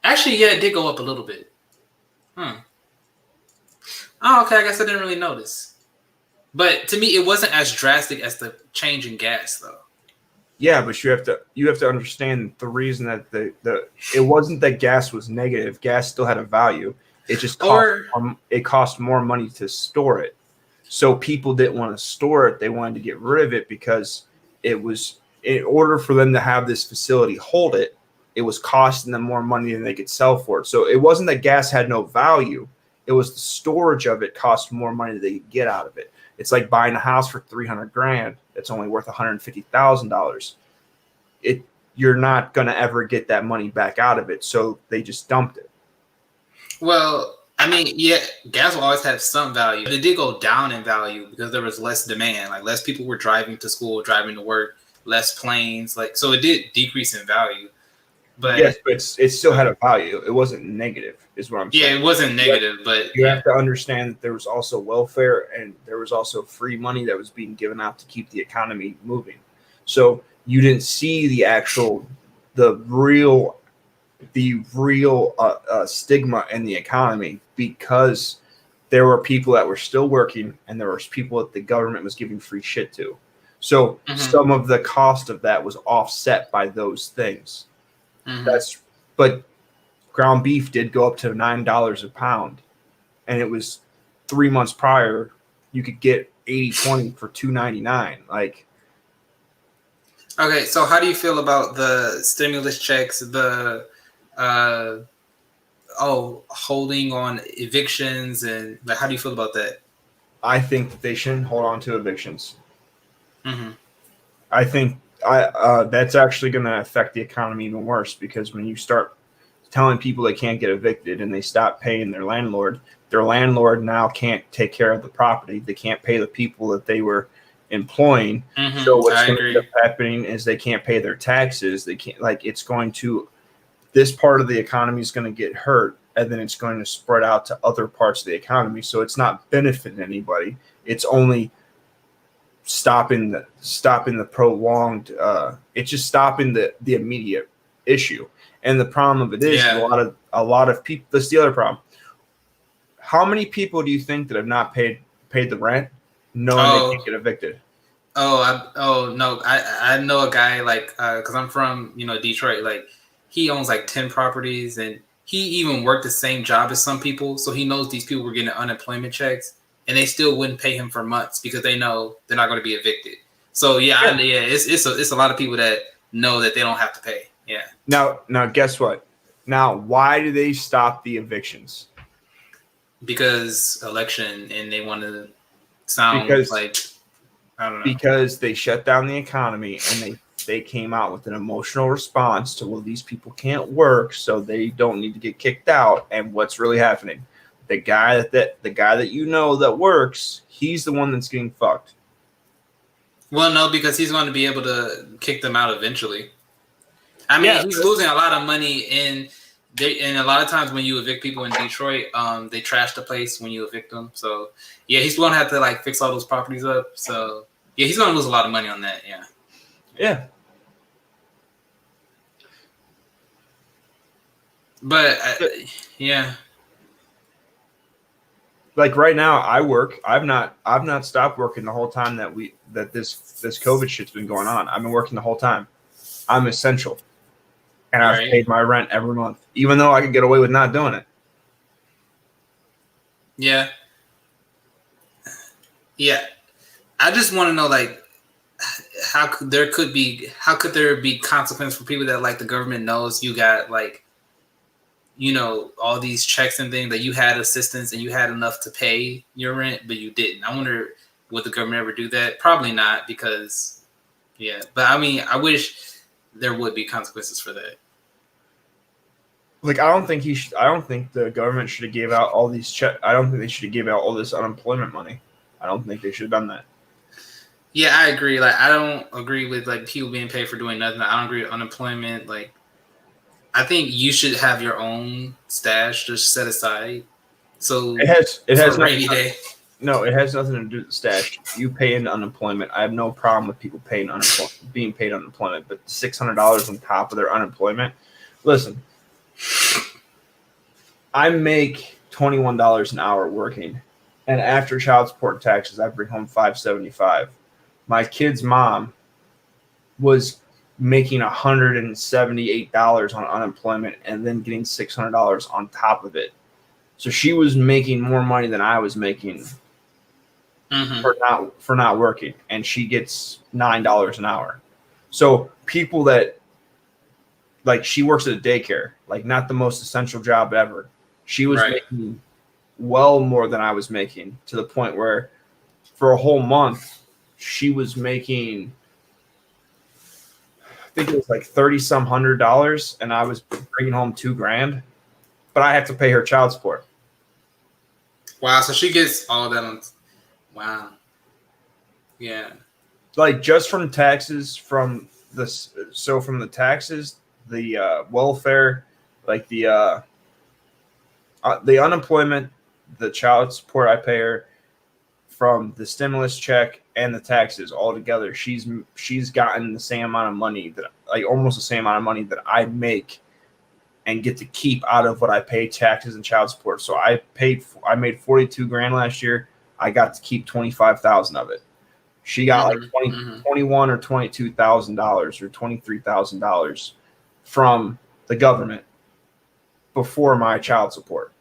actually, yeah, it did go up a little bit. Oh, okay. I guess I didn't really notice. But to me, it wasn't as drastic as the change in gas, though. Yeah, but you have to understand the reason that it wasn't that gas was negative. Gas still had a value. It just cost more money to store it. So people didn't want to store it. They wanted to get rid of it because it was, in order for them to have this facility hold it, it was costing them more money than they could sell for it. So it wasn't that gas had no value. It was the storage of it cost more money than they could get out of it. It's like buying a house for $300,000. It's only worth $150,000. You're not going to ever get that money back out of it. So they just dumped it. Well, I mean, yeah, gas will always have some value. It did go down in value because there was less demand. Like less people were driving to school, driving to work, less planes. Like so, it did decrease in value. But Yes, but it still had a value. It wasn't negative, is what I'm yeah, saying. it wasn't negative, but You have to understand that there was also welfare and there was also free money that was being given out to keep the economy moving. So you didn't see the real stigma in the economy because there were people that were still working and there was people that the government was giving free shit to. So some of the cost of that was offset by those things. But ground beef did go up to $9 a pound, and it was 3 months prior you could get 80/20 for $2.99. Like, okay, so how do you feel about the stimulus checks, the holding on evictions, and like how do you feel about that? I think that they shouldn't hold on to evictions. Mm-hmm. I think that's actually going to affect the economy even worse because when you start telling people they can't get evicted and they stop paying their landlord now can't take care of the property. They can't pay the people that they were employing. So what's going to end up happening is they can't pay their taxes. They can't, like, it's going to, this part of the economy is going to get hurt, and then it's going to spread out to other parts of the economy. So it's not benefiting anybody. It's only stopping the prolonged. It's just stopping the immediate issue. And the problem of it is a lot of people. That's the other problem. How many people do you think that have not paid the rent, knowing they can't get evicted? I know a guy like because I'm from Detroit. Like he owns like 10 properties, and he even worked the same job as some people, so he knows these people were getting unemployment checks, and they still wouldn't pay him for months because they know they're not going to be evicted. So it's a lot of people that know that they don't have to pay. Yeah. Now, guess what? Now, why do they stop the evictions? Because election, and they want to sound like, I don't know. Because they shut down the economy, and they came out with an emotional response to, well, these people can't work, so they don't need to get kicked out. And what's really happening? The guy that works, he's the one that's getting fucked. Well, no, because he's going to be able to kick them out eventually. I mean, he's losing a lot of money, and a lot of times when you evict people in Detroit, they trash the place when you evict them. So yeah, he's going to have to like fix all those properties up. So yeah, he's going to lose a lot of money on that. Yeah. Yeah. But yeah. Like right now, I work. I've not stopped working the whole time that this COVID shit's been going on. I've been working the whole time. I'm essential. And I've paid my rent every month, even though I could get away with not doing it. Yeah. Yeah. I just want to know, like, how could there be consequence for people that, like, the government knows you got, like, all these checks and things, that you had assistance and you had enough to pay your rent, but you didn't. I wonder, would the government ever do that? Probably not, because, yeah. But, I mean, I wish there would be consequences for that. Like, I don't think the government should have gave out all these checks. I don't think they should have gave out all this unemployment money. I don't think they should have done that. Yeah, I agree. Like, I don't agree with like people being paid for doing nothing. I don't agree with unemployment. Like, I think you should have your own stash just set aside. So it has rainy day. No, it has nothing to do with the stash. You pay into unemployment. I have no problem with people being paid unemployment, but $600 on top of their unemployment. Listen, I make $21 an hour working, and after child support and taxes, I bring home $575. My kid's mom was making $178 on unemployment and then getting $600 on top of it. So she was making more money than I was making for not working, and she gets $9 an hour. So people that, like, she works at a daycare, like not the most essential job ever. She was making well more than I was making, to the point where for a whole month she was making, I think it was like $30-some $100, and I was bringing home $2,000, but I have to pay her child support. Wow. So she gets all that on. Wow. Yeah. Like just from taxes, from the taxes, the welfare, like the unemployment, the child support I pay her, from the stimulus check and the taxes all together, she's gotten the same amount of money that, like almost the same amount of money that I make and get to keep out of what I pay taxes and child support. So I made 42 grand last year. I got to keep 25,000 of it. She got like 21 or $22,000 or $23,000 from the government before my child support.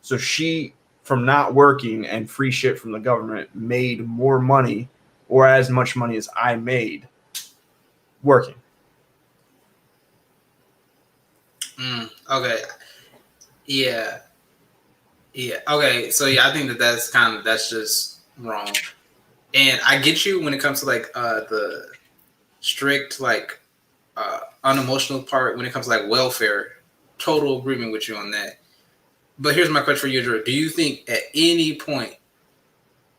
So she, from not working and free shit from the government, made more money or as much money as I made working. Okay. Yeah. Yeah. Okay. So yeah, I think that's just wrong. And I get you when it comes to like the strict like unemotional part when it comes to like welfare. Total agreement with you on that. But here's my question for you, Drew. Do you think at any point,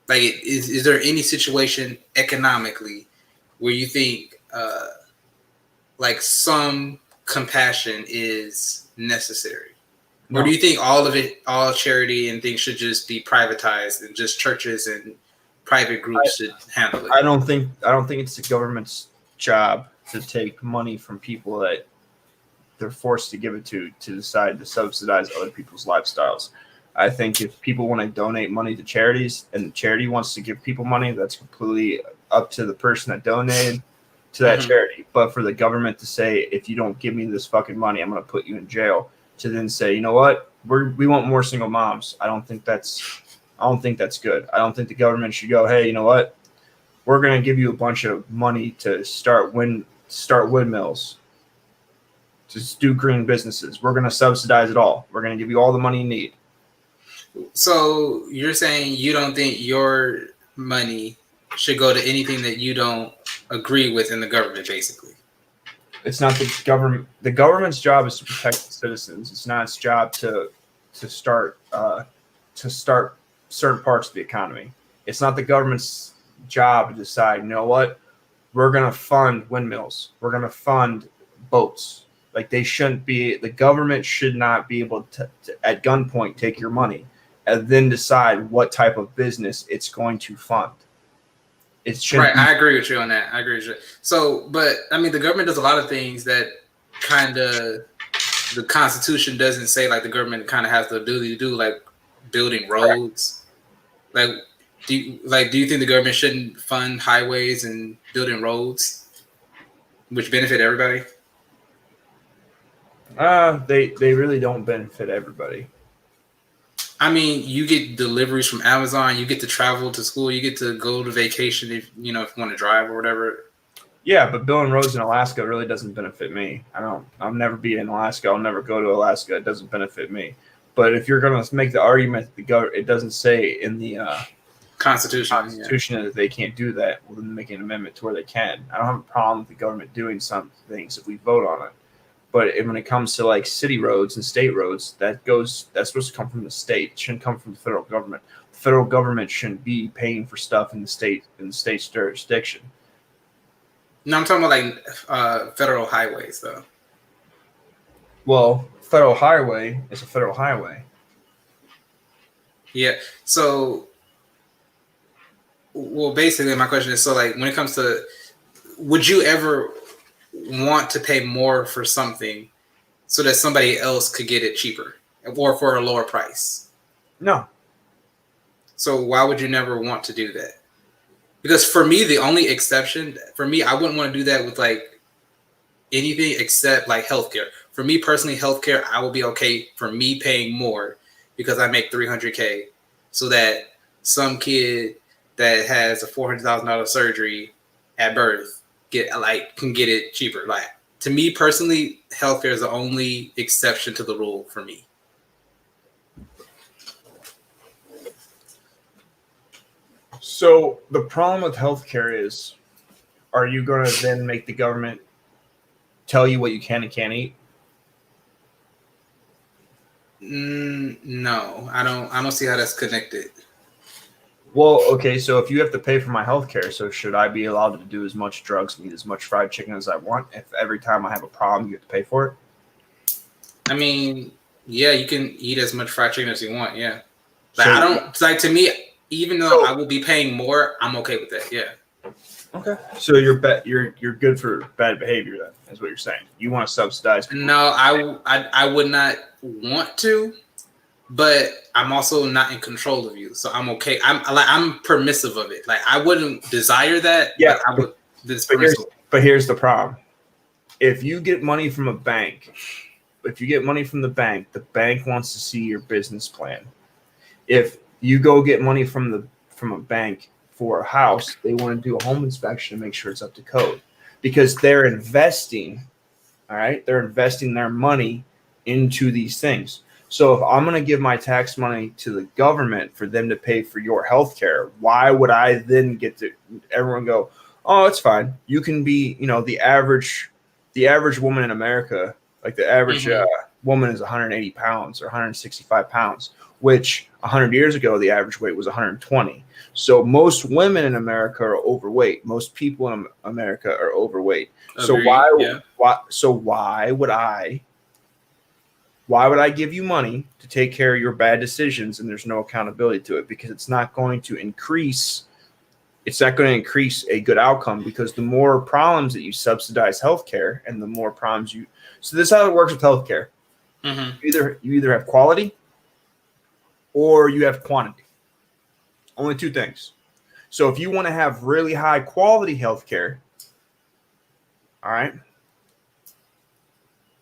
like, is there any situation economically where you think like some compassion is necessary? No. Or do you think all of it, all charity and things should just be privatized and just churches and private groups should handle it? I don't think it's the government's job to take money from people that they're forced to give it to decide to subsidize other people's lifestyles. I think if people want to donate money to charities and the charity wants to give people money, that's completely up to the person that donated to that charity. But for the government to say, if you don't give me this fucking money, I'm going to put you in jail, to then say, you know what, we want more single moms. I don't think that's good. I don't think the government should go, hey, you know what, we're going to give you a bunch of money to start windmills, to do green businesses. We're going to subsidize it all. We're going to give you all the money you need. So you're saying you don't think your money should go to anything that you don't agree with in the government, basically? It's not the government. The government's job is to protect the citizens. It's not its job to start certain parts of the economy. It's not the government's job to decide, you know what, we're going to fund windmills. We're going to fund boats. Like, they shouldn't be, the government should not be able to at gunpoint take your money and then decide what type of business it's going to fund. It should right. I agree with you on that. I agree with you. So, but I mean, the government does a lot of things that kind of the Constitution doesn't say, like the government kind of has the ability to do, like building roads. Like, do you think the government shouldn't fund highways and building roads, which benefit everybody? They really don't benefit everybody. I mean, you get deliveries from Amazon. You get to travel to school. You get to go to vacation if you want to drive or whatever. Yeah, but building roads in Alaska really doesn't benefit me. I'll never be in Alaska. I'll never go to Alaska. It doesn't benefit me. But if you're going to make the argument that it doesn't say in the Constitution that they can't do that, well, then make an amendment to where they can. I don't have a problem with the government doing some things if we vote on it. But when it comes to like city roads and state roads, that's supposed to come from the state. It shouldn't come from the federal government. The federal government shouldn't be paying for stuff in the state's jurisdiction. No, I'm talking about like federal highways, though. Well, federal highway is a federal highway. Yeah. So, well, basically, my question is: so, like, when it comes to, would you ever want to pay more for something so that somebody else could get it cheaper or for a lower price? No. So why would you never want to do that? Because for me, the only exception, I wouldn't want to do that with like anything except like healthcare. For me personally, healthcare, I would be okay for me paying more because I make $300K so that some kid that has a $400,000 surgery at birth can get it cheaper. Like, to me personally, healthcare is the only exception to the rule for me. So the problem with healthcare is, are you going to then make the government tell you what you can and can't eat? No, I don't see how that's connected. Well, okay, so if you have to pay for my health care, so should I be allowed to do as much drugs and eat as much fried chicken as I want if every time I have a problem you have to pay for it? I mean, yeah, you can eat as much fried chicken as you want. Yeah, like So I don't like to me. Even though So- I will be paying more, I'm okay with that. Yeah. Okay. So you're good for bad behavior then, is what you're saying. You want to subsidize people. No, I would not want to, but I'm also not in control of you, so I'm okay. I'm permissive of it. Like I wouldn't desire that, Yeah, but I would. This But permissible. here's the problem. If you get money from a bank, the bank wants to see your business plan. If you go get money from a bank for a house, they want to do a home inspection to make sure it's up to code because they're investing. All right, they're investing their money into these things. So if I'm going to give my tax money to the government for them to pay for your health care, why would I then get to everyone go, oh, it's fine. You can be, the average woman in America, like the average woman is 180 pounds or 165 pounds, which 100 years ago, the average weight was 120. So most women in America are overweight. Most people in America are overweight. So Agreed, why would I give you money to take care of your bad decisions and there's no accountability to it? Because it's not going to increase a good outcome because the more problems that you subsidize healthcare and the more problems so this is how it works with healthcare. You either have quality or you have quantity. Only two things. So if you want to have really high quality healthcare, all right,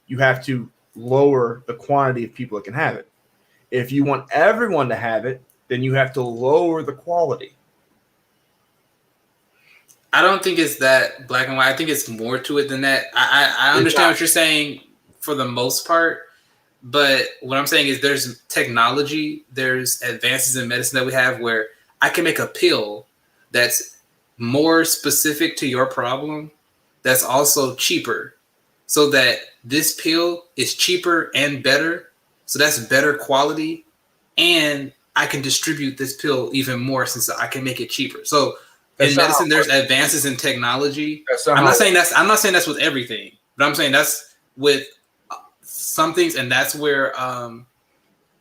you have to lower the quantity of people that can have it. If you want everyone to have it, then you have to lower the quality. I don't think it's that black and white. I think it's more to it than that. I understand what you're saying for the most part, but what I'm saying is there's technology, there's advances in medicine that we have where I can make a pill that's more specific to your problem, that's also cheaper, so that this pill is cheaper and better. So that's better quality, and I can distribute this pill even more since I can make it cheaper. So in medicine, there's advances in technology. I'm not saying that's with everything, but I'm saying that's with some things, and that's where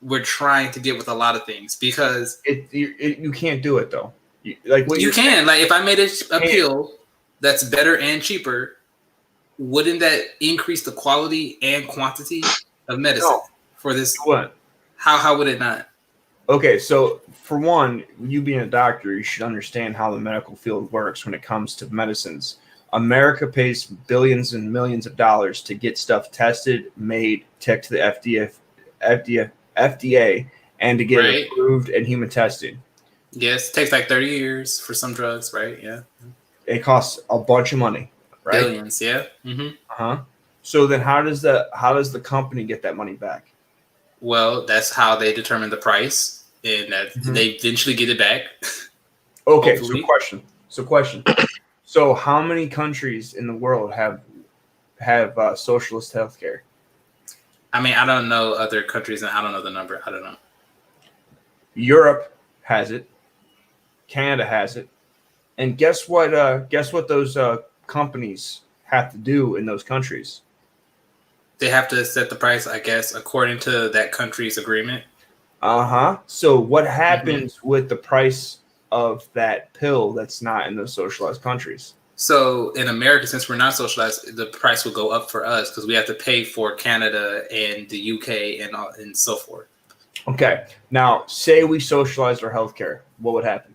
we're trying to get with a lot of things because you can't do it though. You can. Like if I made a pill that's better and cheaper, wouldn't that increase the quality and quantity of medicine for this? What? How would it not? Okay, so for one, you being a doctor, you should understand how the medical field works when it comes to medicines. America pays billions and millions of dollars to get stuff tested, made, checked to the FDA, and to get it approved in human testing. Yes, it takes like 30 years for some drugs, right? Yeah. It costs a bunch of money, right? Billions, yeah. So then how does the company get that money back? Well, that's how they determine the price, and they eventually get it back. Okay, so question. So how many countries in the world have socialist healthcare? I mean, I don't know other countries, and I don't know the number. I don't know. Europe has it. Canada has it. And guess what those companies have to do in those countries? They have to set the price, I guess, according to that country's agreement. So what happens with the price of that pill that's not in those socialized countries? So in America, since we're not socialized, the price will go up for us because we have to pay for Canada and the UK and so forth. Okay. Now, say we socialized our healthcare. What would happen?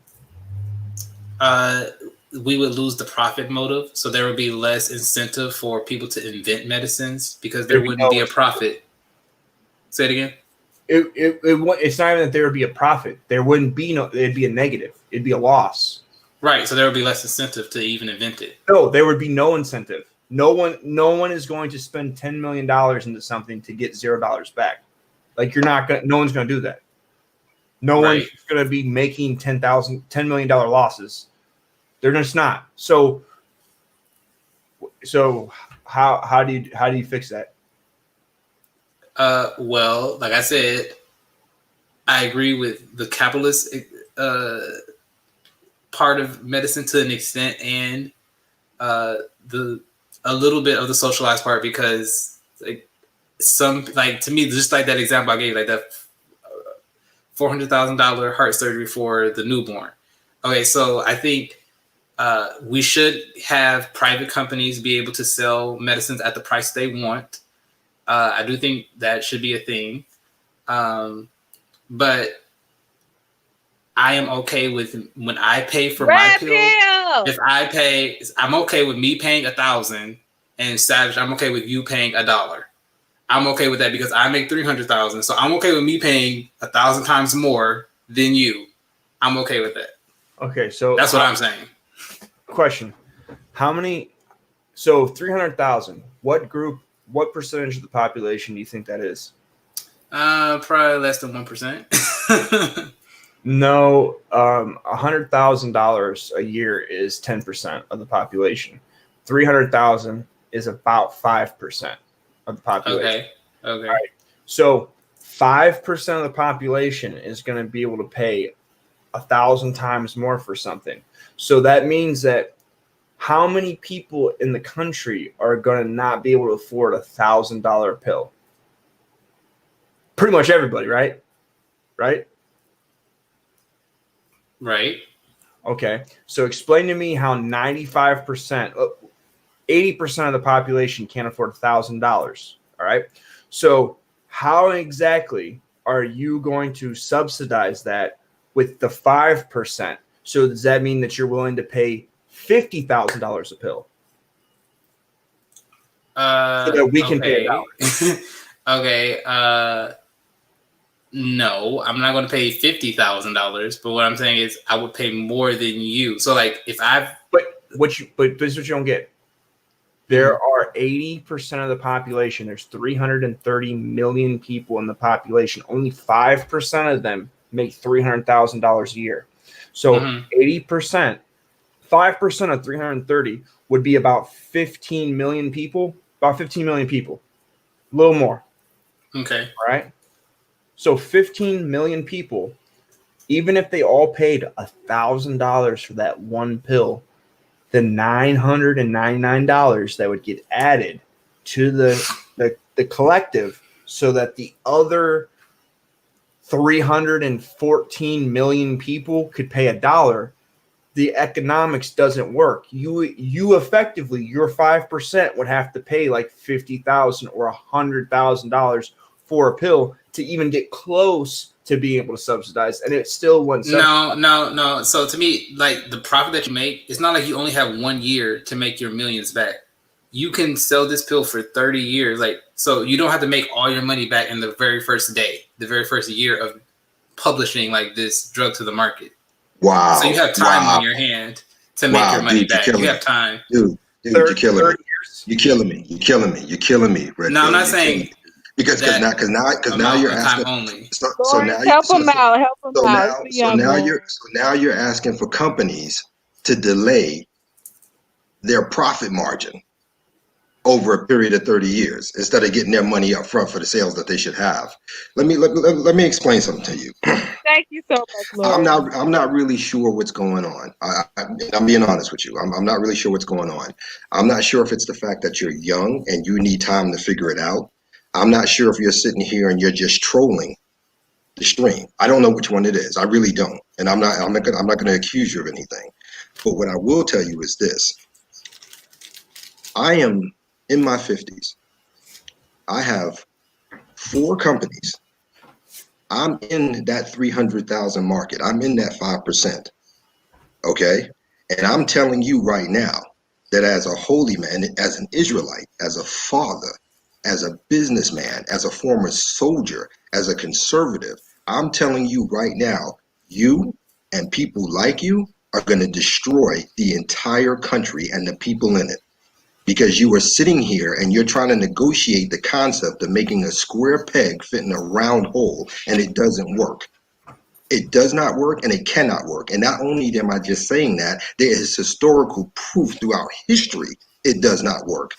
We would lose the profit motive. So there would be less incentive for people to invent medicines because there wouldn't be a profit. Say it again. It's not even that there would be a profit. There wouldn't be it'd be a negative. It'd be a loss. Right. So there would be less incentive to even invent it. No, there would be no incentive. No one is going to spend $10 million into something to get $0 back. Like no one's going to do that. No one's going to be making $10 million losses. They're just not. So how do you fix that? Well, like I said, I agree with the capitalist part of medicine to an extent, and the a little bit of the socialized part, because like some, like, to me, just like that example I gave, like that $400,000 heart surgery for the newborn. Okay, so I think we should have private companies be able to sell medicines at the price they want. I do think that should be a thing. But I am okay with when I pay for my pill. If I pay, I'm okay with me paying 1,000, and Savage, I'm okay with you paying $1. I'm okay with that because I make 300,000, so I'm okay with me paying 1,000 times more than you. I'm okay with that. Okay, so that's what I'm saying. Question: how many? So 300,000. What group? What percentage of the population do you think that is? Probably less than 1%. No, $100,000 a year is 10% of the population. 300,000 is about 5% of the population. Okay. All right. So 5% of the population is going to be able to pay 1,000 times more for something. So that means that how many people in the country are going to not be able to afford $1,000 pill? Pretty much everybody, right? Right? Right. Okay. So explain to me how 95%, 80% of the population can't afford $1,000. All right. So how exactly are you going to subsidize that with the 5%? So does that mean that you're willing to pay $50,000 a pill? So that we can pay $1. Okay. No, I'm not going to pay $50,000. But what I'm saying is, I would pay more than you. So, like, if I've but this is what you don't get. There are 80% of the population. There's 330 million people in the population. Only 5% of them make $300,000 a year. So 80%, 5% of 330 would be about 15 million people. About 15 million people, a little more. Okay. All right. So 15 million people, even if they all paid $1,000 for that one pill, the $999 that would get added to the collective, so that the other 314 million people could pay $1. The economics doesn't work. You effectively, your 5% would have to pay like $50,000 or $100,000 for a pill to even get close to being able to subsidize, and it still wouldn't. No. So to me, like, the profit that you make, it's not like you only have 1 year to make your millions back. You can sell this pill for 30 years, like, so you don't have to make all your money back in the very first day, the very first year of publishing like this drug to the market. Wow! So you have time on your hand to make your money back. You have time, dude. You're killing me. You're killing me. You're killing me. You're killing me. No, I'm not saying. Because now you're asking. Only. So now help them out. Help them out. So now you're asking for companies to delay their profit margin over a period of 30 years instead of getting their money up front for the sales that they should have. Let me explain something to you. Thank you so much, Lord. I'm not really sure what's going on. I'm being honest with you. I'm not really sure what's going on. I'm not sure if it's the fact that you're young and you need time to figure it out. I'm not sure if you're sitting here and you're just trolling the stream. I don't know which one it is. I really don't. And I'm not going to accuse you of anything. But what I will tell you is this. I am in my 50s. I have 4 companies. I'm in that 300,000 market. I'm in that 5%. Okay? And I'm telling you right now that as a holy man, as an Israelite, as a father, as a businessman, as a former soldier, as a conservative, I'm telling you right now, you and people like you are going to destroy the entire country and the people in it. Because you are sitting here and you're trying to negotiate the concept of making a square peg fit in a round hole, and it doesn't work. It does not work, and it cannot work. And not only am I just saying that, there is historical proof throughout history it does not work.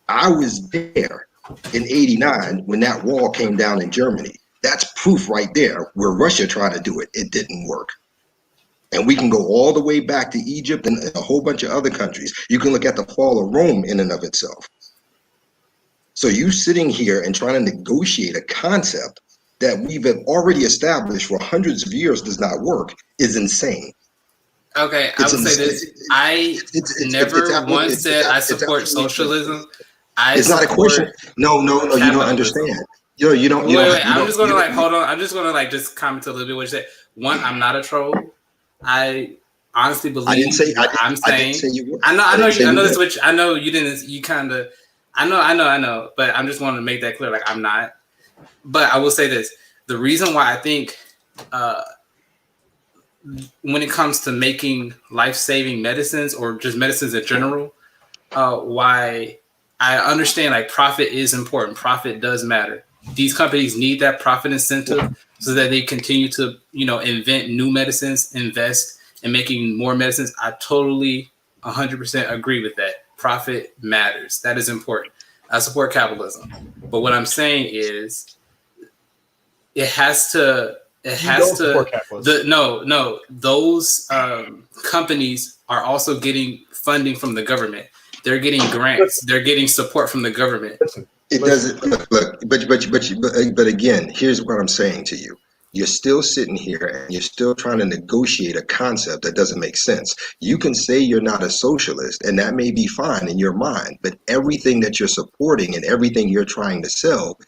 I was there in '89 when that wall came down in Germany. That's proof right there where Russia tried to do it. It didn't work. And we can go all the way back to Egypt and a whole bunch of other countries. You can look at the fall of Rome in and of itself. So you sitting here and trying to negotiate a concept that we've already established for hundreds of years does not work is insane. Okay, I would say this. I never once said I support socialism. It's not a question. No, you don't understand. You don't. Wait. I'm just gonna hold on. I'm just gonna just comment a little bit what you said. One, I'm not a troll. I honestly believe. I didn't say. I'm saying. I didn't say you were. I know this. Which I know you didn't. You kind of. I know. But I'm just wanting to make that clear. Like I'm not. But I will say this: the reason why I think, when it comes to making life-saving medicines or just medicines in general, why I understand like profit is important. Profit does matter. These companies need that profit incentive so that they continue to, invent new medicines, invest in making more medicines. I totally 100% agree with that. Profit matters. That is important. I support capitalism. But what I'm saying is those companies are also getting funding from the government. They're getting grants. They're getting support from the government. It doesn't look, but again, here's what I'm saying to you. You're still sitting here and you're still trying to negotiate a concept that doesn't make sense. You can say you're not a socialist, and that may be fine in your mind, but everything that you're supporting and everything you're trying to sell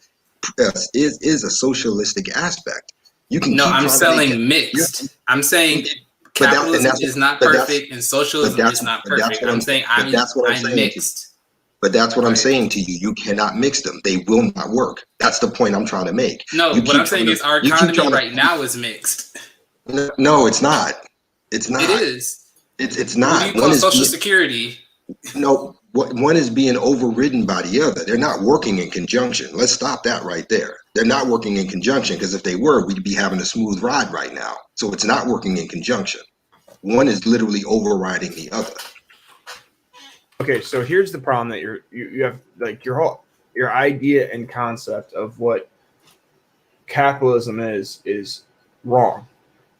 is a socialistic aspect. You can. No, I'm selling mixed. I'm saying capitalism is not perfect and socialism is not perfect. I'm saying I'm mixed. But that's what I'm saying to you. You cannot mix them. They will not work. That's the point I'm trying to make. No, what I'm saying is our economy right now is mixed. No, it's not. It's not. It is. It's not. What do you call Social Security? No, one is being overridden by the other. They're not working in conjunction. Let's stop that right there. They're not working in conjunction because if they were, we'd be having a smooth ride right now. So it's not working in conjunction. One is literally overriding the other. Okay, so here's the problem that you have, like your idea and concept of what capitalism is wrong.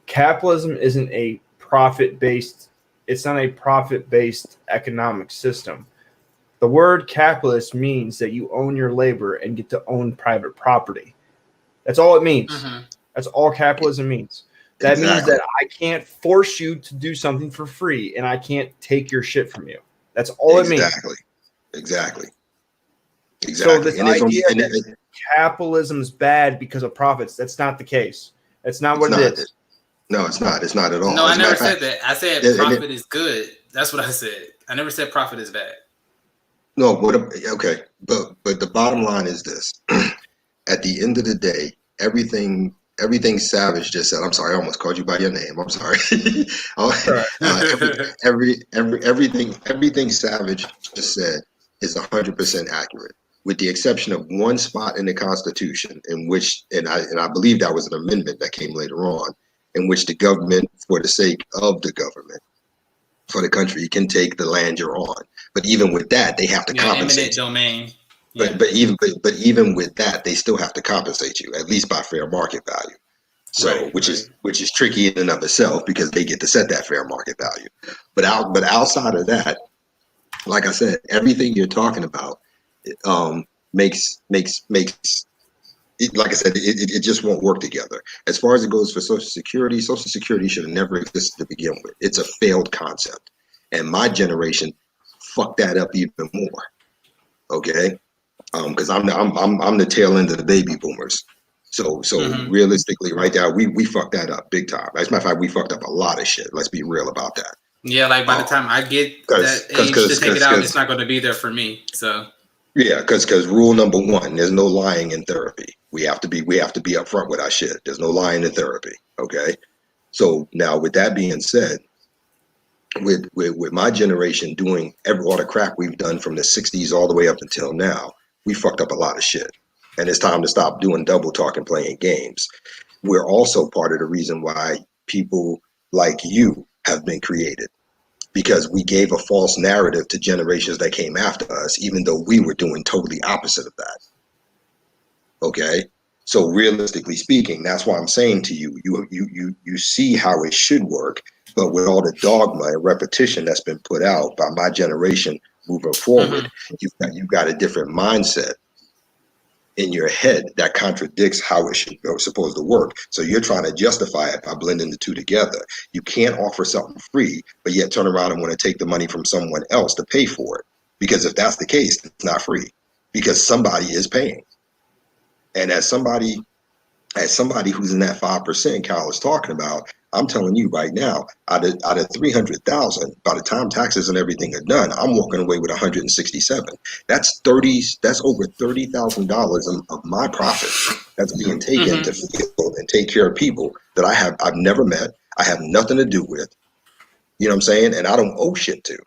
Capitalism isn't a profit-based. It's not a profit-based economic system. The word capitalist means that you own your labor and get to own private property. That's all it means. Mm-hmm. That's all capitalism means. That means that I can't force you to do something for free, and I can't take your shit from you. That's all it means. Exactly. So this idea that capitalism's bad because of profits, that's not the case. That's not what it is. No, it's not. It's not at all. No, I never said that. I said profit is good. That's what I said. I never said profit is bad. No, okay. But the bottom line is this. At the end of the day, everything Savage just said. I'm sorry, I almost called you by your name. I'm sorry. Everything Savage just said is 100% accurate, with the exception of one spot in the Constitution in which, and I believe that was an amendment that came later on, in which the government, for the sake of the government, for the country, can take the land you're on. But even with that, they have to compensate. Eminent domain. Yeah. But even with that, they still have to compensate you, at least by fair market value. So, which is tricky in and of itself because they get to set that fair market value. But outside of that, like I said, everything you're talking about makes it, like I said, it just won't work together. As far as it goes for Social Security should have never existed to begin with. It's a failed concept, and my generation fucked that up even more. Okay. Because I'm the tail end of the baby boomers, so realistically, right now we fucked that up big time. As a matter of fact, we fucked up a lot of shit. Let's be real about that. Yeah, like by the time I get that age to take it out, it's not going to be there for me. So yeah, because rule number one, there's no lying in therapy. We have to be upfront with our shit. There's no lying in therapy. Okay, so now with that being said, with my generation doing all the crap we've done from the 60s all the way up until now. We fucked up a lot of shit, and it's time to stop doing double talk and playing games. We're also part of the reason why people like you have been created, because we gave a false narrative to generations that came after us, even though we were doing totally opposite of that. Okay? So realistically speaking, that's why I'm saying to you, you see how it should work, but with all the dogma and repetition that's been put out by my generation moving forward, you've got a different mindset in your head that contradicts how it should go, supposed to work. So you're trying to justify it by blending the two together. You can't offer something free, but yet turn around and want to take the money from someone else to pay for it. Because if that's the case, it's not free, because somebody is paying. And as somebody who's in that 5% Cal is talking about, I'm telling you right now, out of 300,000, by the time taxes and everything are done, I'm walking away with 167. That's over $30,000 of my profit that's being taken to feel and take care of people that I've never met, I have nothing to do with. You know what I'm saying? And I don't owe shit to.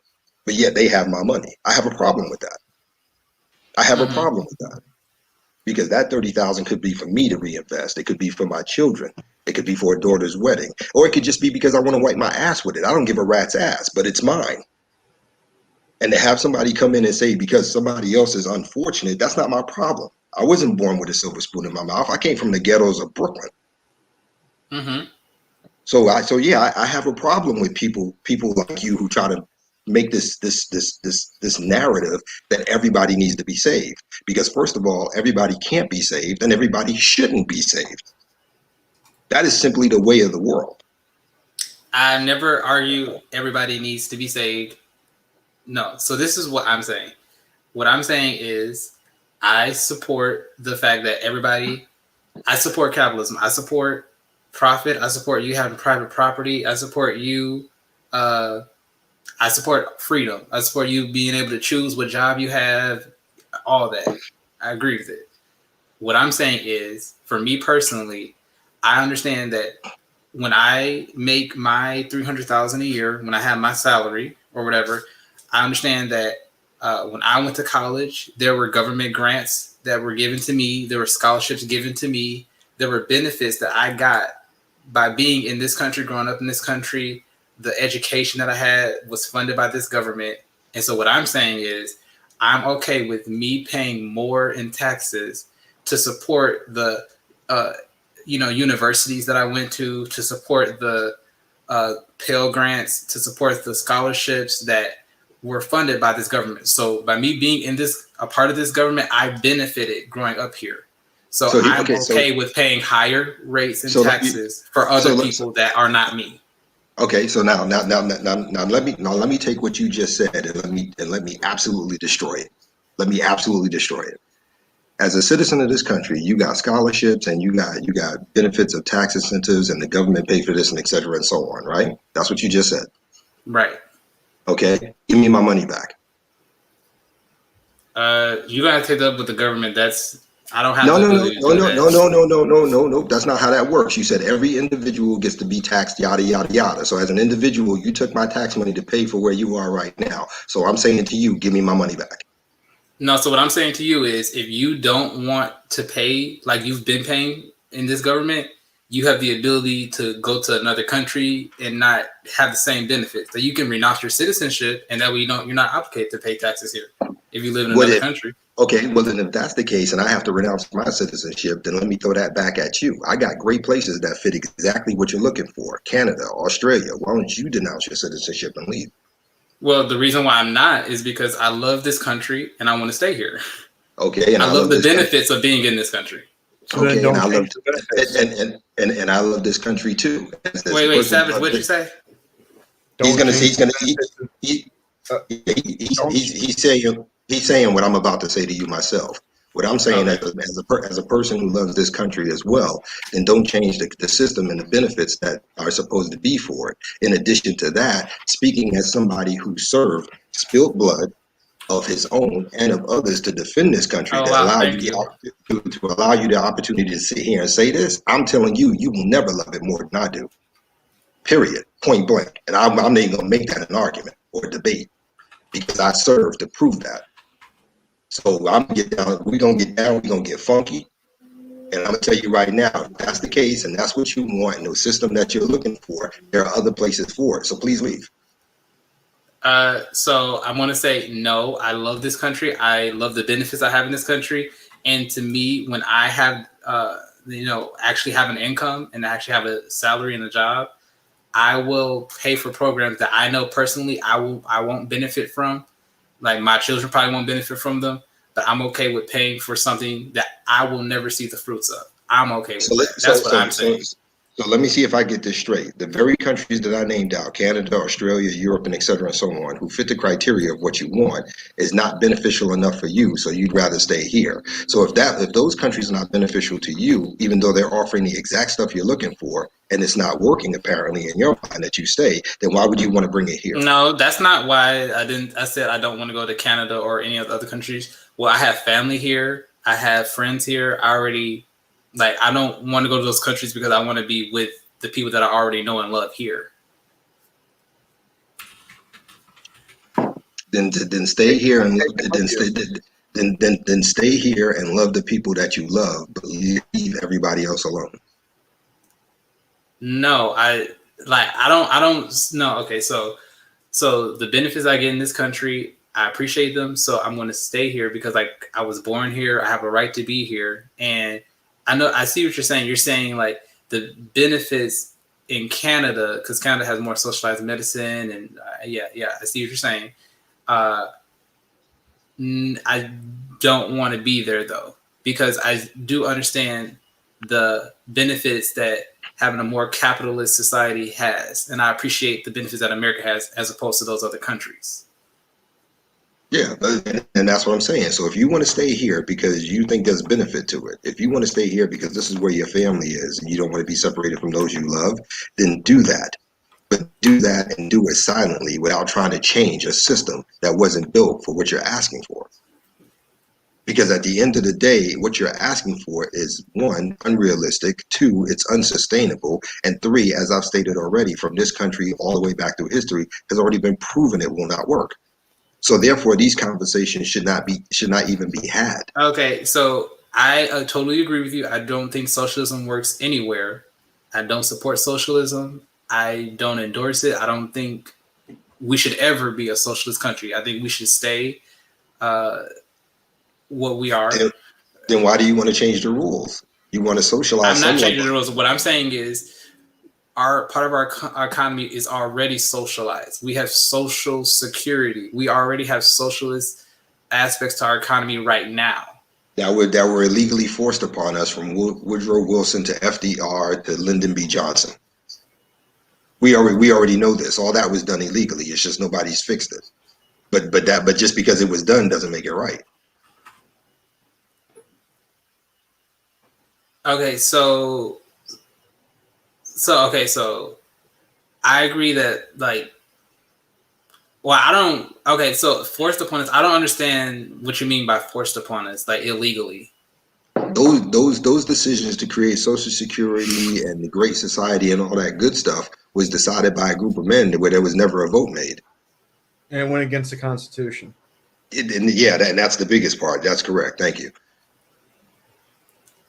But yet they have my money. I have a problem with that. I have a problem with that. Because that 30,000 could be for me to reinvest. It could be for my children. It could be for a daughter's wedding. Or it could just be because I want to wipe my ass with it. I don't give a rat's ass, but it's mine. And to have somebody come in and say, because somebody else is unfortunate, that's not my problem. I wasn't born with a silver spoon in my mouth. I came from the ghettos of Brooklyn. So I have a problem with people like you who try to make this narrative that everybody needs to be saved. Because first of all, everybody can't be saved and everybody shouldn't be saved. That is simply the way of the world. I never argue everybody needs to be saved. No. So this is what I'm saying. What I'm saying is I support the fact that I support capitalism. I support profit. I support you having private property. I support you. I support freedom. I support you being able to choose what job you have, all that. I agree with it. What I'm saying is, for me personally, I understand that when I make my $300,000 a year, when I have my salary or whatever, I understand that when I went to college, there were government grants that were given to me. There were scholarships given to me. There were benefits that I got by being in this country, growing up in this country. The education that I had was funded by this government. And so what I'm saying is I'm okay with me paying more in taxes to support the, universities that I went to support the Pell Grants, to support the scholarships that were funded by this government. So by me being a part of this government, I benefited growing up here. So I'm okay with paying higher rates and taxes for other people that are not me. Okay, so now let me take what you just said and let me absolutely destroy it. Let me absolutely destroy it. As a citizen of this country, you got scholarships and you got benefits of tax incentives and the government paid for this and et cetera and so on, right? That's what you just said. Right. Okay, give me my money back. You gotta take that up with the government. I don't have No. That's not how that works. You said every individual gets to be taxed, yada, yada, yada. So as an individual, you took my tax money to pay for where you are right now. So I'm saying to you, give me my money back. No, so what I'm saying to you is if you don't want to pay like you've been paying in this government, you have the ability to go to another country and not have the same benefits. That you can renounce your citizenship and that way you're not obligated to pay taxes here if you live in another country. Okay, well then if that's the case and I have to renounce my citizenship, then let me throw that back at you. I got great places that fit exactly what you're looking for. Canada, Australia. Why don't you denounce your citizenship and leave? Well, the reason why I'm not is because I love this country and I want to stay here. Okay, and I love the benefits of being in this country. Okay, and I love and I love this country too. Wait, Savage, what'd you say? He's saying what I'm about to say to you myself. What I'm saying as a person who loves this country as well, then don't change the system and the benefits that are supposed to be for it. In addition to that, speaking as somebody who served, spilled blood of his own and of others to defend this country, to allow you the opportunity to sit here and say this, I'm telling you, you will never love it more than I do. Period. Point blank. And I'm not even gonna make that an argument or a debate because I served to prove that. So I'm gonna get down. We're gonna get down. We're gonna get funky. And I'm gonna tell you right now, if that's the case, and that's what you want, and the system that you're looking for, there are other places for it. So please leave. So I'm going to say no. I love this country. I love the benefits I have in this country. And to me, when I have, actually have an income and actually have a salary and a job, I will pay for programs that I know personally I won't benefit from. Like my children probably won't benefit from them, but I'm okay with paying for something that I will never see the fruits of. I'm okay with that. That's what I'm saying. So let me see if I get this straight. The very countries that I named out, Canada, Australia, Europe, and et cetera, and so on, who fit the criteria of what you want, is not beneficial enough for you, so you'd rather stay here. So if those countries are not beneficial to you, even though they're offering the exact stuff you're looking for, and it's not working apparently in your mind that you stay, then why would you want to bring it here? No, that's not why I said I don't want to go to Canada or any of the other countries. Well, I have family here. I have friends here. I don't want to go to those countries because I want to be with the people that I already know and love here. Then stay here and then stay here and love the people that you love, but leave everybody else alone. No, I don't no. Okay, so the benefits I get in this country, I appreciate them. So I'm going to stay here because I was born here. I have a right to be here, and I see what you're saying. You're saying like the benefits in Canada, because Canada has more socialized medicine, and yeah, I see what you're saying. I don't want to be there though, because I do understand the benefits that having a more capitalist society has, and I appreciate the benefits that America has as opposed to those other countries. Yeah, and that's what I'm saying. So if you want to stay here because you think there's benefit to it, if you want to stay here because this is where your family is and you don't want to be separated from those you love, then do that. But do that and do it silently without trying to change a system that wasn't built for what you're asking for. Because at the end of the day, what you're asking for is, one, unrealistic, two, it's unsustainable, and three, as I've stated already, from this country all the way back through history, has already been proven it will not work. So therefore, these conversations should not even be had. Okay, so I totally agree with you. I don't think socialism works anywhere. I don't support socialism. I don't endorse it. I don't think we should ever be a socialist country. I think we should stay what we are. Then why do you want to change the rules? You want to socialize? I'm not changing the rules. What I'm saying is, part of our economy is already socialized. We have social security. We already have socialist aspects to our economy right now. That were illegally forced upon us from Woodrow Wilson to FDR to Lyndon B. Johnson. We already know this. All that was done illegally. It's just nobody's fixed it. But just because it was done doesn't make it right. Okay, so I agree that so forced upon us, I don't understand what you mean by forced upon us, like illegally. Those decisions to create Social Security and the Great Society and all that good stuff was decided by a group of men where there was never a vote made. And it went against the Constitution. And that's the biggest part. That's correct. Thank you.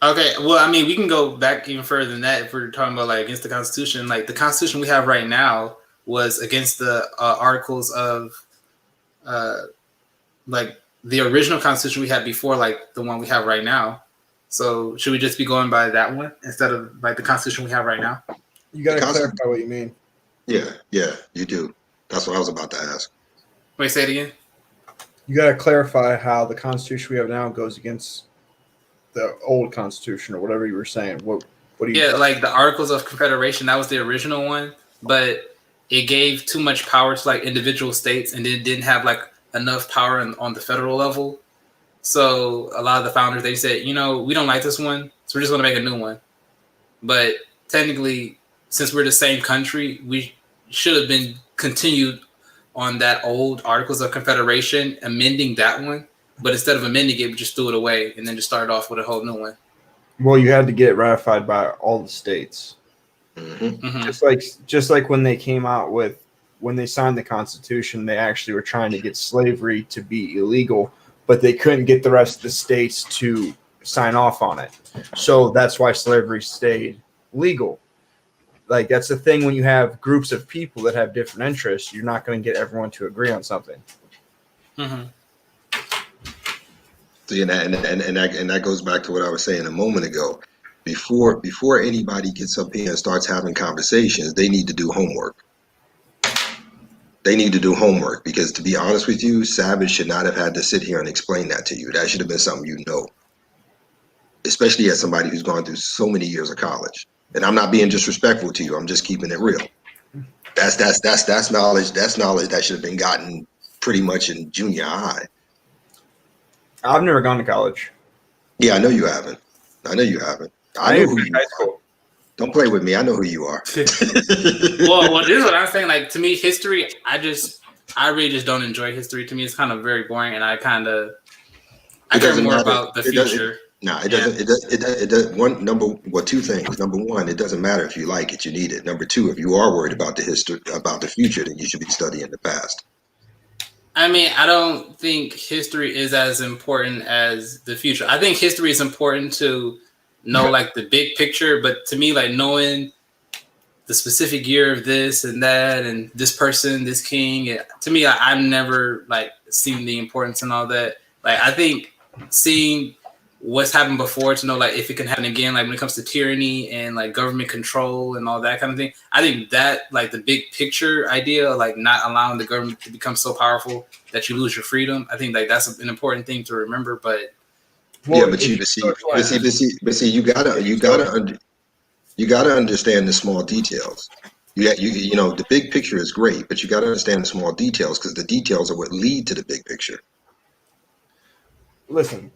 Okay, well, I mean, we can go back even further than that if we're talking about against the Constitution. Like the Constitution we have right now was against the articles of the original Constitution we had before, the one we have right now. So should we just be going by that one instead of the Constitution we have right now? You got to clarify what you mean. Yeah, you do. That's what I was about to ask. Wait, say it again. You got to clarify how the Constitution we have now goes against the old Constitution or whatever you were saying. What do you? Yeah, the Articles of Confederation, that was the original one, but it gave too much power to individual states, and it didn't have enough power on the federal level. So a lot of the founders, they said, we don't like this one, so we're just going to make a new one. But technically, since we're the same country, we should have been continued on that old Articles of Confederation, amending that one. But instead of amending it, we just threw it away and then just started off with a whole new one. Well, you had to get it ratified by all the states. Mm-hmm. Mm-hmm. Just like when they came out when they signed the Constitution, they actually were trying to get slavery to be illegal, but they couldn't get the rest of the states to sign off on it. So that's why slavery stayed legal. Like, that's the thing when you have groups of people that have different interests, you're not going to get everyone to agree on something. Mm-hmm. See, and that goes back to what I was saying a moment ago. Before anybody gets up here and starts having conversations, they need to do homework. They need to do homework, because to be honest with you, Savage should not have had to sit here and explain that to you. That should have been something you know, especially as somebody who's gone through so many years of college. And I'm not being disrespectful to you. I'm just keeping it real. That's knowledge. That's knowledge that should have been gotten pretty much in junior high. I've never gone to college. Yeah, I know you haven't. I know you haven't. I know who you are. Don't play with me. I know who you are. well, this is what I'm saying. Like, to me, history, I really just don't enjoy history. To me, it's kind of very boring, and I care more about the future. It doesn't. Two things. Number one, it doesn't matter if you like it, you need it. Number two, if you are worried about the future, then you should be studying the past. I mean, I don't think history is as important as the future. I think history is important to know, like, the big picture, but to me, like, knowing the specific year of this and that and this person, this king, to me, I've never, like, seen the importance and all that. Like, I think seeing what's happened before to know, like, if it can happen again, like when it comes to tyranny and like government control and all that kind of thing, I think that, like, the big picture idea of, like, not allowing the government to become so powerful that you lose your freedom, I think, like, that's an important thing to remember. But you gotta understand the small details. You know, the big picture is great, but you gotta understand the small details, because the details are what lead to the big picture. Listen,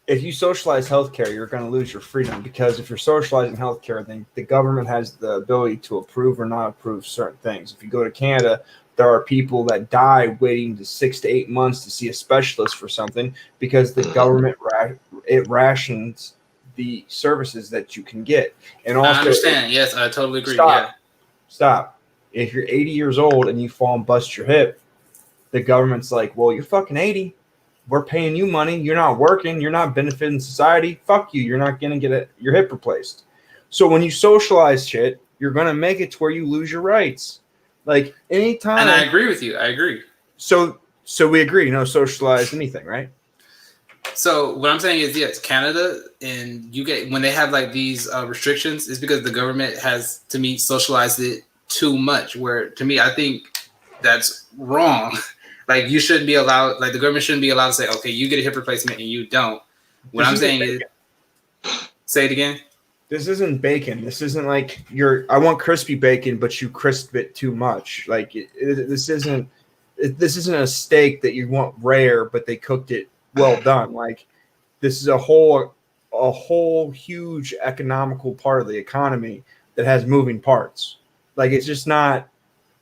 if you socialize healthcare, you're going to lose your freedom, because if you're socializing healthcare, then the government has the ability to approve or not approve certain things. If you go to Canada, there are people that die waiting to 6 to 8 months to see a specialist for something, because the government rations the services that you can get. And also, I understand. Yes, I totally agree. Stop. If you're 80 years old and you fall and bust your hip, the government's like, well, you're fucking 80. We're paying you money. You're not working. You're not benefiting society. Fuck you. You're not going to get your hip replaced. So when you socialize shit, you're going to make it to where you lose your rights. Like, anytime. And I agree with you. I agree. So we agree, no socialize anything, right? So what I'm saying is, yes, Canada and UK, when they have, like, these restrictions, is because the government has, to me, socialized it too much, where, to me, I think that's wrong. Like, you shouldn't be allowed, like, the government shouldn't be allowed to say, okay, you get a hip replacement and you don't. What I'm saying is, say it again. This isn't bacon. This isn't like I want crispy bacon, but you crisp it too much. Like, this isn't a steak that you want rare, but they cooked it well done. Like, this is a whole huge economical part of the economy that has moving parts. Like, it's just not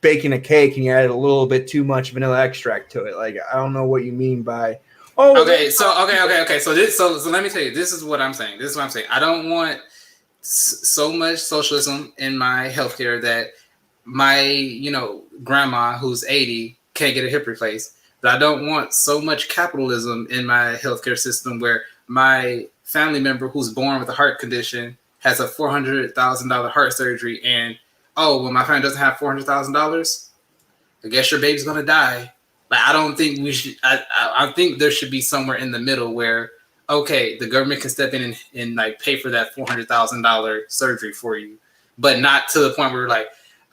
baking a cake and you added a little bit too much vanilla extract to it. Like, I don't know what you mean by So let me tell you, this is what I'm saying. I don't want so much socialism in my healthcare that my, grandma who's 80 can't get a hip replaced. But I don't want so much capitalism in my healthcare system where my family member who's born with a heart condition has a $400,000 heart surgery, and my family doesn't have $400,000, I guess your baby's gonna die. Like, I don't think we should. I think there should be somewhere in the middle where, okay, the government can step in and like pay for that $400,000 surgery for you, but not to the point where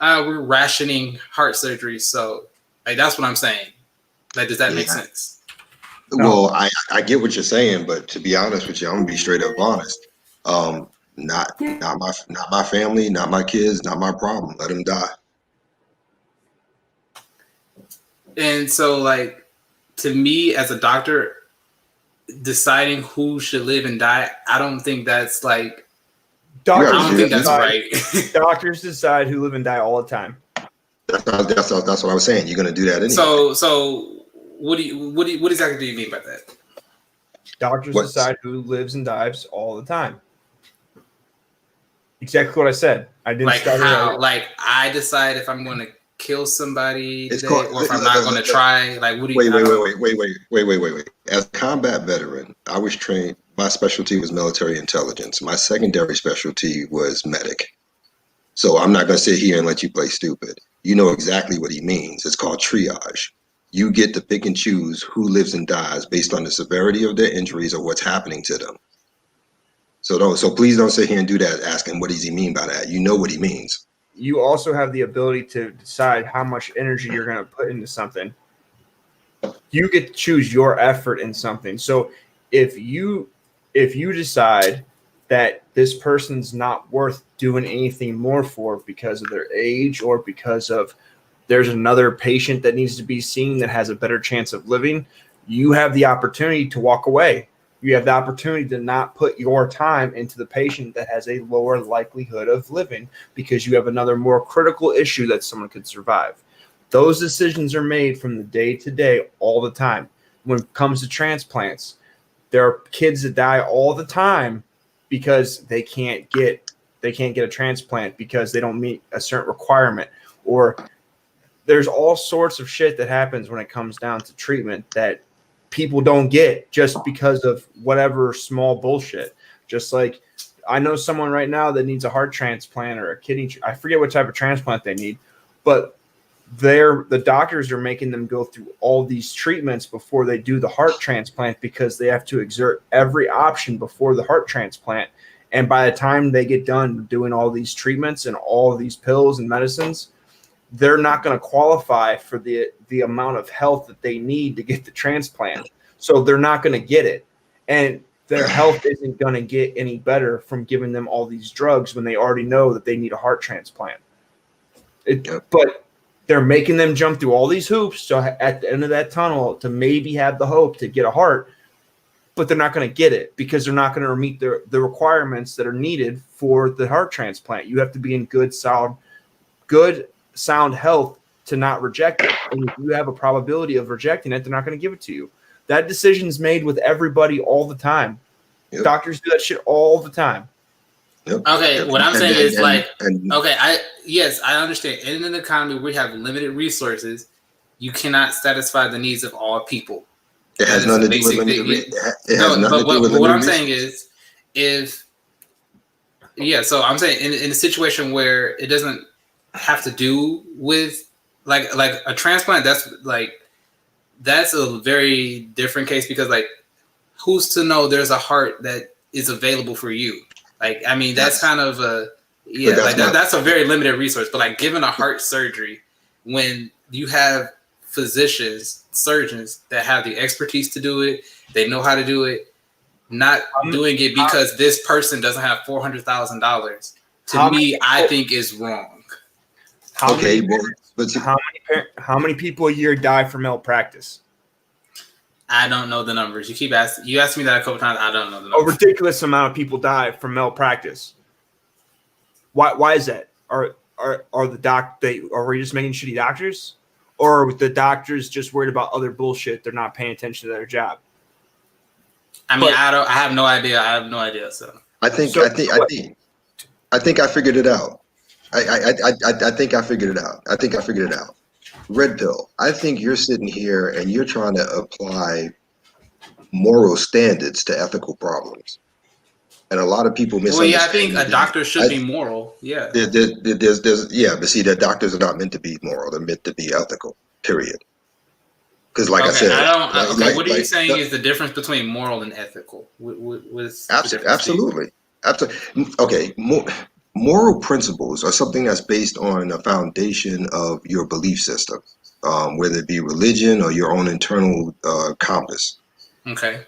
we're rationing heart surgery. So, like, that's what I'm saying. Like, does that make sense? Well, I get what you're saying, but to be honest with you, I'm gonna be straight up honest. Not my family, not my kids, not my problem. Let them die. And so, like, to me as a doctor, deciding who should live and die, I don't think that's like. I don't think that's right. Doctors decide who live and die all the time. That's what I was saying. You're gonna do that anyway. So what exactly do you mean by that? Doctors decide who lives and dies all the time. Exactly what I said. I didn't start how. Like, I decide if I'm going to kill somebody today, or if I'm not going to try. Like, what do you? Wait. As a combat veteran, I was trained. My specialty was military intelligence. My secondary specialty was medic. So I'm not going to sit here and let you play stupid. You know exactly what he means. It's called triage. You get to pick and choose who lives and dies based on the severity of their injuries or what's happening to them. So please don't sit here and do that asking what does he mean by that. You know what he means. You also have the ability to decide how much energy you're going to put into something. You get to choose your effort in something. So if you decide that this person's not worth doing anything more for because of their age or because of there's another patient that needs to be seen that has a better chance of living, you have the opportunity to walk away. You have the opportunity to not put your time into the patient that has a lower likelihood of living because you have another more critical issue that someone could survive. Those decisions are made from the day to day all the time. When it comes to transplants, there are kids that die all the time because they can't get a transplant because they don't meet a certain requirement, or there's all sorts of shit that happens when it comes down to treatment that people don't get just because of whatever small bullshit. Just like I know someone right now that needs a heart transplant or a kidney. I forget what type of transplant they need, but the doctors are making them go through all these treatments before they do the heart transplant because they have to exert every option before the heart transplant. And by the time they get done doing all these treatments and all these pills and medicines, they're not going to qualify for the amount of health that they need to get the transplant. So they're not going to get it. And their health isn't going to get any better from giving them all these drugs when they already know that they need a heart transplant. But they're making them jump through all these hoops so at the end of that tunnel to maybe have the hope to get a heart, but they're not going to get it because they're not going to meet the requirements that are needed for the heart transplant. You have to be in good sound health to not reject it. And if you have a probability of rejecting it, they're not going to give it to you. That decision's made with everybody all the time. Yep. Doctors do that shit all the time. Yep. Okay, what I'm saying is I understand. In an economy where we have limited resources, you cannot satisfy the needs of all people. It has nothing to do with limited. But what I'm saying is, so I'm saying in a situation where it doesn't have to do with like a transplant, that's a very different case because who's to know there's a heart that is available for you? That's kind of that's a very limited resource. But given a heart surgery, when you have physicians, surgeons that have the expertise to do it, they know how to do it, not doing it because this person doesn't have $400,000. To me, I think is wrong. How many people a year die from malpractice? I don't know the numbers. You asked me that a couple times. I don't know the numbers. A ridiculous amount of people die from malpractice. Why is that? Are we just making shitty doctors, or are the doctors just worried about other bullshit? They're not paying attention to their job. I have no idea. So I think I figured it out. I think I figured it out. Red pill. I think you're sitting here and you're trying to apply moral standards to ethical problems, and a lot of people misunderstand. Well, I think a doctor should be moral. Yeah. But see, that doctors are not meant to be moral. They're meant to be ethical. Period. Because, I said, what are you saying is the difference between moral and ethical? Absolutely. Okay. Moral principles are something that's based on a foundation of your belief system, whether it be religion or your own internal compass. Okay.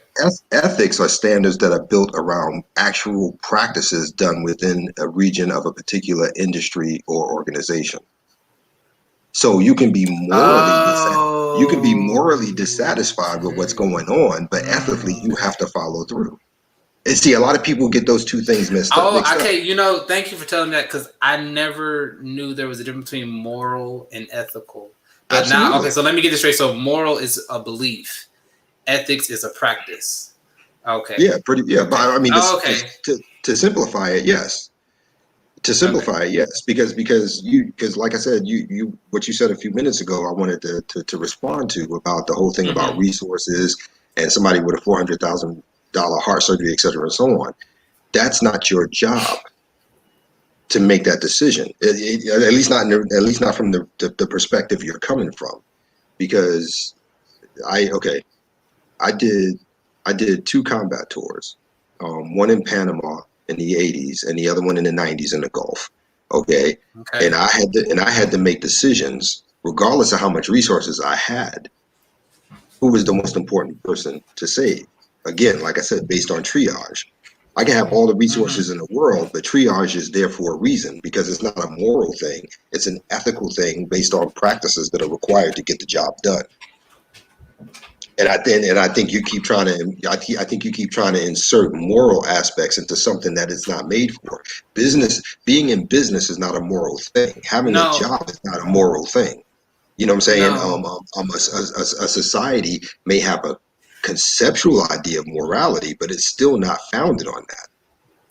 Ethics are standards that are built around actual practices done within a region of a particular industry or organization. So you can be morally dissatisfied with what's going on, but ethically you have to follow through. And see, a lot of people get those two things mixed up. Okay. Thank you for telling me that because I never knew there was a difference between moral and ethical. But Absolutely. now, okay, so let me get this straight. So moral is a belief. Ethics is a practice. Okay. Yeah, but to simplify it, yes. Because like I said, you what you said a few minutes ago, I wanted to respond to about the whole thing about resources and somebody with a $400,000 heart surgery, et cetera, and so on. That's not your job. to make that decision. At least not from the perspective you're coming from, because I did 2 combat tours, one in Panama in the 80s and the other one in the 90s in the Gulf. Okay. And I had to make decisions regardless of how much resources I had. Who was the most important person to save? Again, like I said, based on triage. I can have all the resources in the world, but triage is there for a reason, because it's not a moral thing. It's an ethical thing based on practices that are required to get the job done. And I think you keep trying to insert moral aspects into something that it's not made for. Being in business is not a moral thing. Having a job is not a moral thing. You know what I'm saying? A society may have a conceptual idea of morality, but it's still not founded on that.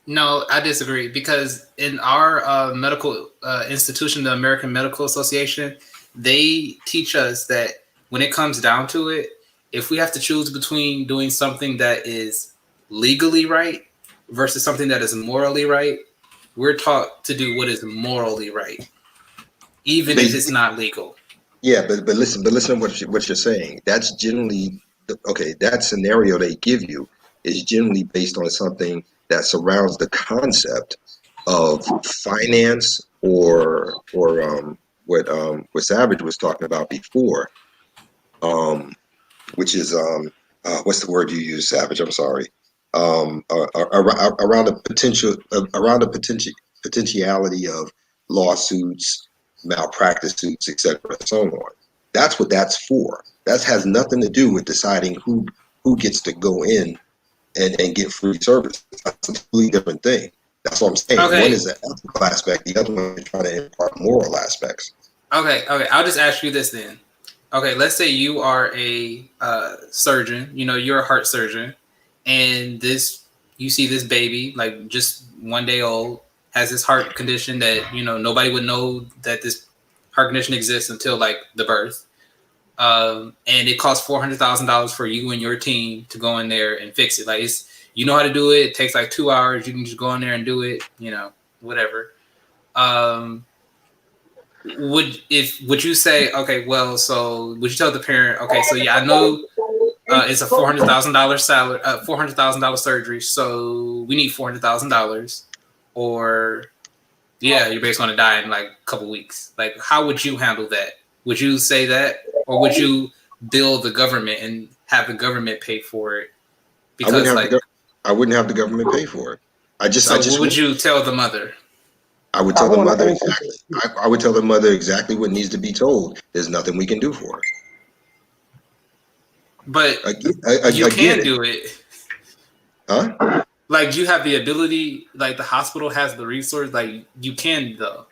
No, I disagree, because in our medical institution, the American Medical Association, they teach us that when it comes down to it, if we have to choose between doing something that is legally right versus something that is morally right, we're taught to do what is morally right, even if it's not legal. Yeah, but listen to what you're saying. That's generally that scenario they give you is generally based on something that surrounds the concept of finance or what Savage was talking about before, which is what's the word you use, Savage? I'm sorry. Around the potentiality of lawsuits, malpractice suits, etc., and so on. That's what that's for. That has nothing to do with deciding who gets to go in and get free services. That's a completely different thing. That's what I'm saying. Okay. One is the ethical aspect. The other one is trying to impart moral aspects. Okay. I'll just ask you this then. Okay, let's say you are a surgeon. You're a heart surgeon, and you see this baby, like just 1 day old, has this heart condition that nobody would know that this heart condition exists until like the birth. And it costs $400,000 for you and your team to go in there and fix it. Like you know how to do it. It takes like 2 hours. You can just go in there and do it. Whatever. Would you say, okay, well, so would you tell the parent, okay, so yeah, I know it's a $400,000 salary, $400,000 surgery, so we need $400,000, or yeah, you're basically gonna die in like a couple weeks. Like, how would you handle that? Would you say that, or would you bill the government and have the government pay for it? Because I wouldn't have the government pay for it. What would you tell the mother? I would tell the mother exactly. I would tell the mother exactly what needs to be told. There's nothing we can do for her. But you can do it. Huh? Like, you have the ability. Like, the hospital has the resource. Like, you can though.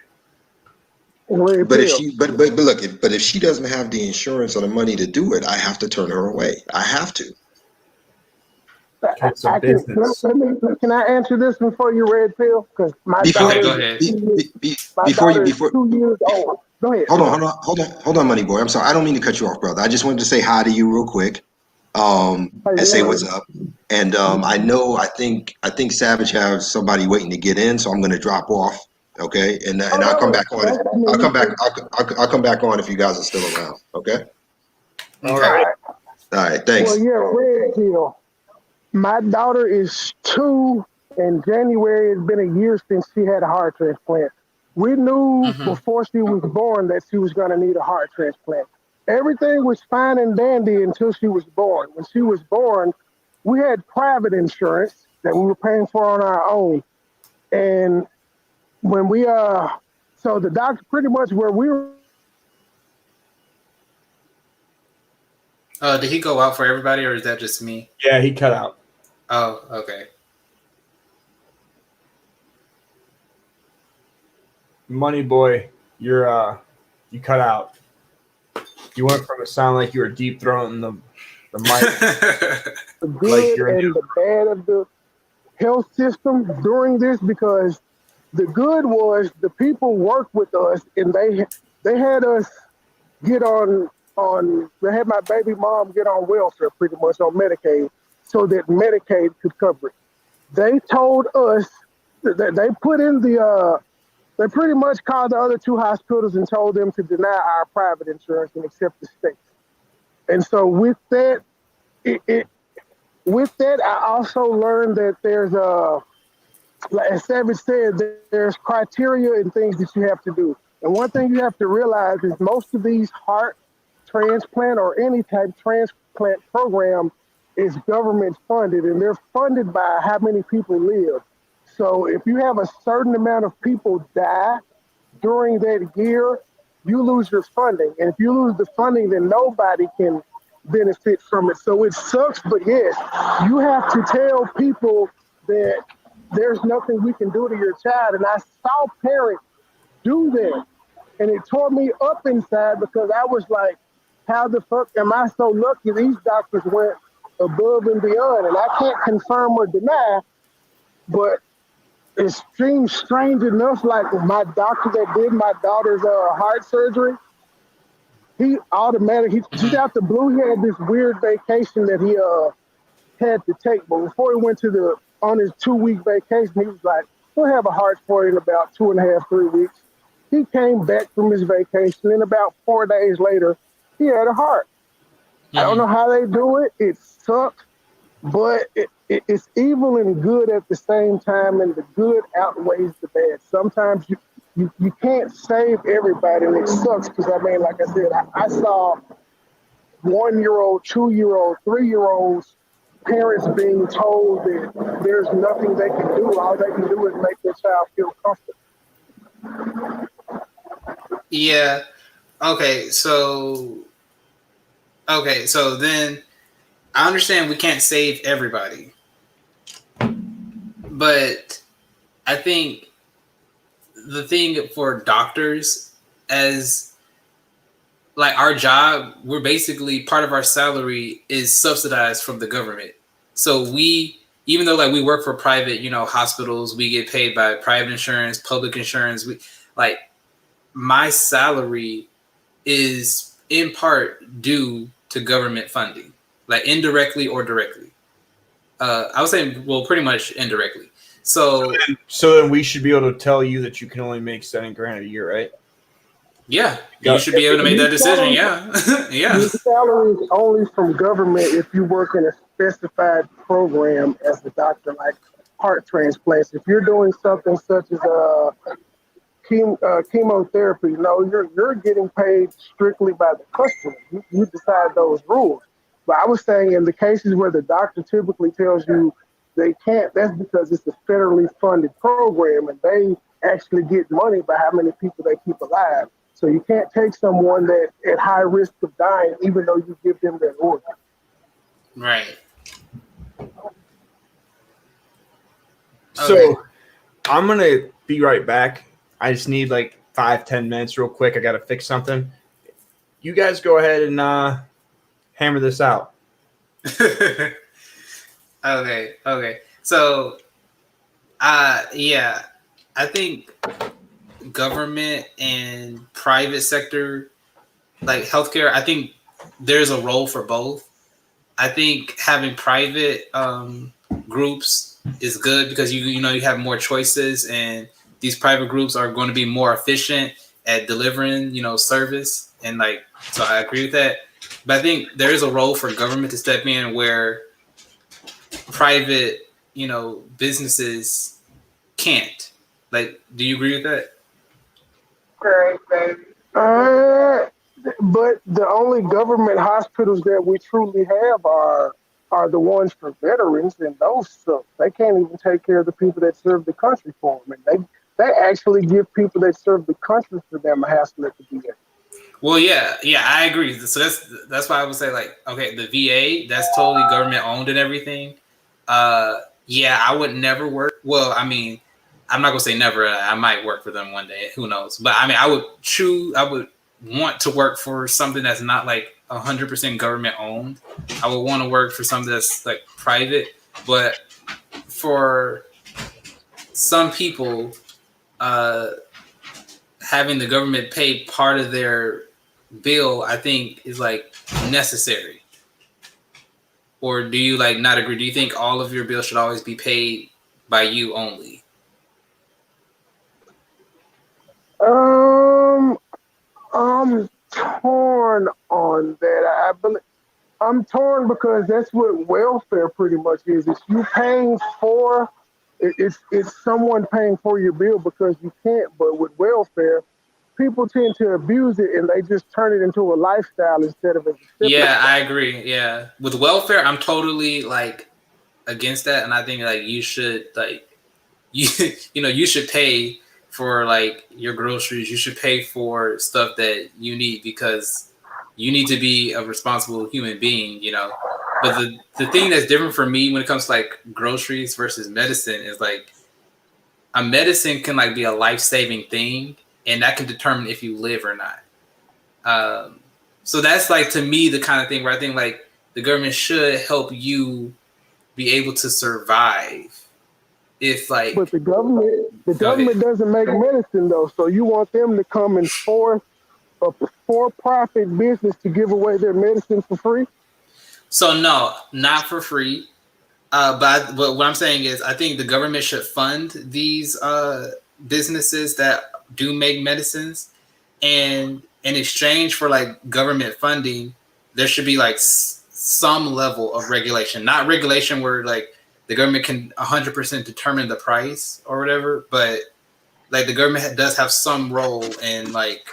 But if she doesn't have the insurance or the money to do it, I have to turn her away. I have to. It's a business. Can I answer this before you red pill? Because go ahead. Before 2 years old. Go ahead. Hold on, money boy. I'm sorry. I don't mean to cut you off, brother. I just wanted to say hi to you real quick, and say what's up. And I think Savage has somebody waiting to get in, so I'm going to drop off. Okay, and I'll come back on. I'll come back on if you guys are still around. Okay. All right. Thanks. Well, yeah, red pill. My daughter is 2. In January, it's been a year since she had a heart transplant. We knew before she was born that she was going to need a heart transplant. Everything was fine and dandy until she was born. When she was born, we had private insurance that we were paying for on our own. And when we, so the doctor pretty much where we were. Did he go out for everybody, or is that just me? Yeah, he cut out. Oh, okay. Money boy, you cut out. You went from it sound like you were deep throating the mic. The good and the bad of the health system during this, because the good was the people worked with us and they had us get on they had my baby mom get on welfare pretty much on Medicaid so that Medicaid could cover it. They told us that they put in the They pretty much called the other two hospitals and told them to deny our private insurance and accept the state's. And so with that, I also learned that there's like as Savage said, there's criteria and things that you have to do. And one thing you have to realize is most of these heart transplant or any type of transplant program is government funded, and they're funded by how many people live. So if you have a certain amount of people die during that year, you lose your funding. And if you lose the funding, then nobody can benefit from it. So it sucks, but yes, you have to tell people that there's nothing we can do to your child. And I saw parents do that. And it tore me up inside because I was like, how the fuck am I so lucky these doctors went above and beyond? And I can't confirm or deny, but it seems strange enough, like my doctor that did my daughter's heart surgery, he automatically, he's out the blue, he had this weird vacation that he had to take. But before he went on his 2-week vacation, he was like, we'll have a heart for you in about 2.5, 3 weeks. He came back from his vacation, and about 4 days later, he had a heart. Mm-hmm. I don't know how they do it. It sucks, but it's evil and good at the same time, and the good outweighs the bad. Sometimes you can't save everybody, and it sucks because, I mean, like I said, I saw 1-year-old, 2-year-old, 3-year-olds, parents being told that there's nothing they can do. All they can do is make their child feel comfortable. Yeah. Okay. So then I understand we can't save everybody, but I think the thing for doctors, as like our job, we're basically part of our salary is subsidized from the government. So even though like we work for private, hospitals, we get paid by private insurance, public insurance. My salary is in part due to government funding, like indirectly or directly. I would say, well, pretty much indirectly. So then we should be able to tell you that you can only make $7,000 a year, right? Yeah, you should be able to make that decision. Yeah, yeah. Your salary is only from government if you work in a specified program as a doctor, like heart transplants. If you're doing something such as chemotherapy, no, you're getting paid strictly by the customer. You decide those rules. But I was saying in the cases where the doctor typically tells you they can't, that's because it's a federally funded program and they actually get money by how many people they keep alive. So you can't take someone that at high risk of dying, even though you give them that organ. Right. So okay. I'm going to be right back. I just need like 5-10 minutes real quick. I got to fix something. You guys go ahead and hammer this out. Okay. So, yeah, I think government and private sector, like healthcare, I think there's a role for both. I think having private groups is good because you have more choices, and these private groups are going to be more efficient at delivering, service. And so I agree with that. But I think there is a role for government to step in where private, businesses can't. Do you agree with that? But the only government hospitals that we truly have are the ones for veterans, and those suck. They can't even take care of the people that serve the country for them. And they actually give people that serve the country for them a hassle at the VA. Well, yeah, I agree. So that's why I would say okay, the VA, that's totally government owned and everything. Yeah, I would never work. Well, I mean, I'm not gonna say never. I might work for them one day. Who knows? But I mean, I would want to work for something that's not 100% government owned. I would want to work for something that's private. But for some people, having the government pay part of their bill, I think is necessary. Or do you not agree? Do you think all of your bills should always be paid by you only? I'm torn on that. I believe I'm torn because that's what welfare pretty much is. It's you paying for it's someone paying for your bill because you can't. But with welfare, people tend to abuse it and they just turn it into a lifestyle instead of a Yeah, discipline. I agree. Yeah, with welfare, I'm totally like against that, and I think like you should like you you should pay for like your groceries. You should pay for stuff that you need because you need to be a responsible human being. But the thing that's different for me when it comes to like groceries versus medicine is like a medicine can like be a life-saving thing, and that can determine if you live or not. So that's like to me the kind of thing where I think like the government should help you be able to survive. If But like, the go ahead. government doesn't make medicine though, so you want them to come and force a for-profit business to give away their medicine for free? So no, not for free. But what I'm saying is, I think the government should fund these businesses that do make medicines, and in exchange for like government funding, there should be like some level of regulation. Not regulation where like the government can 100% determine the price or whatever, but like the government does have some role in like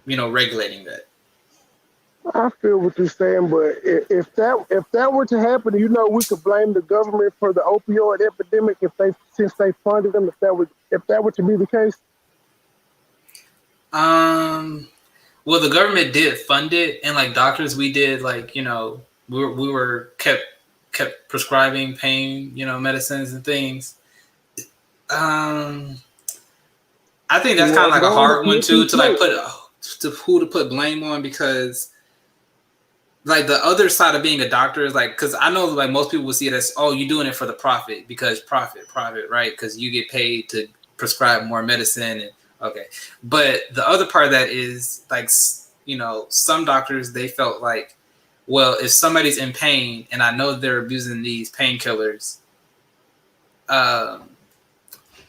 regulating that. I feel what you're saying, but if that were to happen, we could blame the government for the opioid epidemic since they funded them. If that were to be the case, Well, the government did fund it, and like doctors, we did like we were kept prescribing pain medicines and things. I think that's kind of like a hard one too to like to put blame on, because like the other side of being a doctor is like, because I know like most people will see it as, oh, you're doing it for the profit because profit, right? Because you get paid to prescribe more medicine and okay. But the other part of that is like, some doctors, they felt like, well, if somebody's in pain and I know they're abusing these painkillers,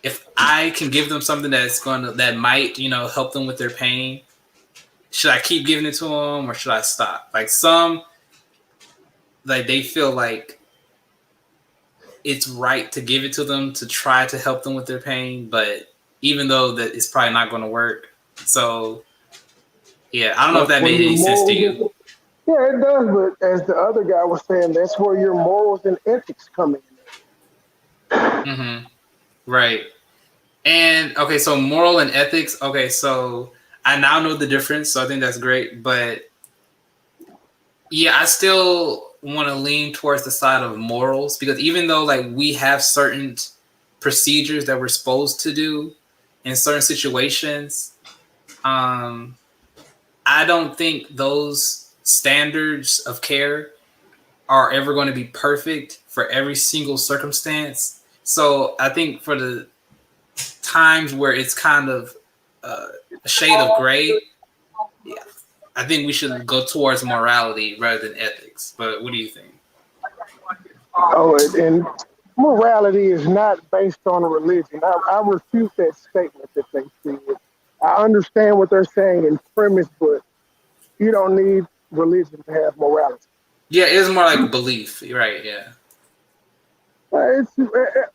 if I can give them something that might, help them with their pain, should I keep giving it to them or should I stop? Like they feel like it's right to give it to them to try to help them with their pain, but even though that it's probably not going to work. So yeah, I don't know if that made any sense to you. Yeah, it does. But as the other guy was saying, that's where your morals and ethics come in. Mm-hmm. Right. And okay, so moral and ethics. Okay, so I now know the difference, so I think that's great. But yeah, I still want to lean towards the side of morals, because even though like we have certain procedures that we're supposed to do in certain situations, I don't think those standards of care are ever going to be perfect for every single circumstance. So I think for the times where it's kind of a shade of gray, yeah, I think we should go towards morality rather than ethics. But what do you think? Oh, and morality is not based on religion. I refute that statement that they see it. I understand what they're saying in premise, but you don't need religion to have morality. Yeah, it's more like belief. Right, yeah. It's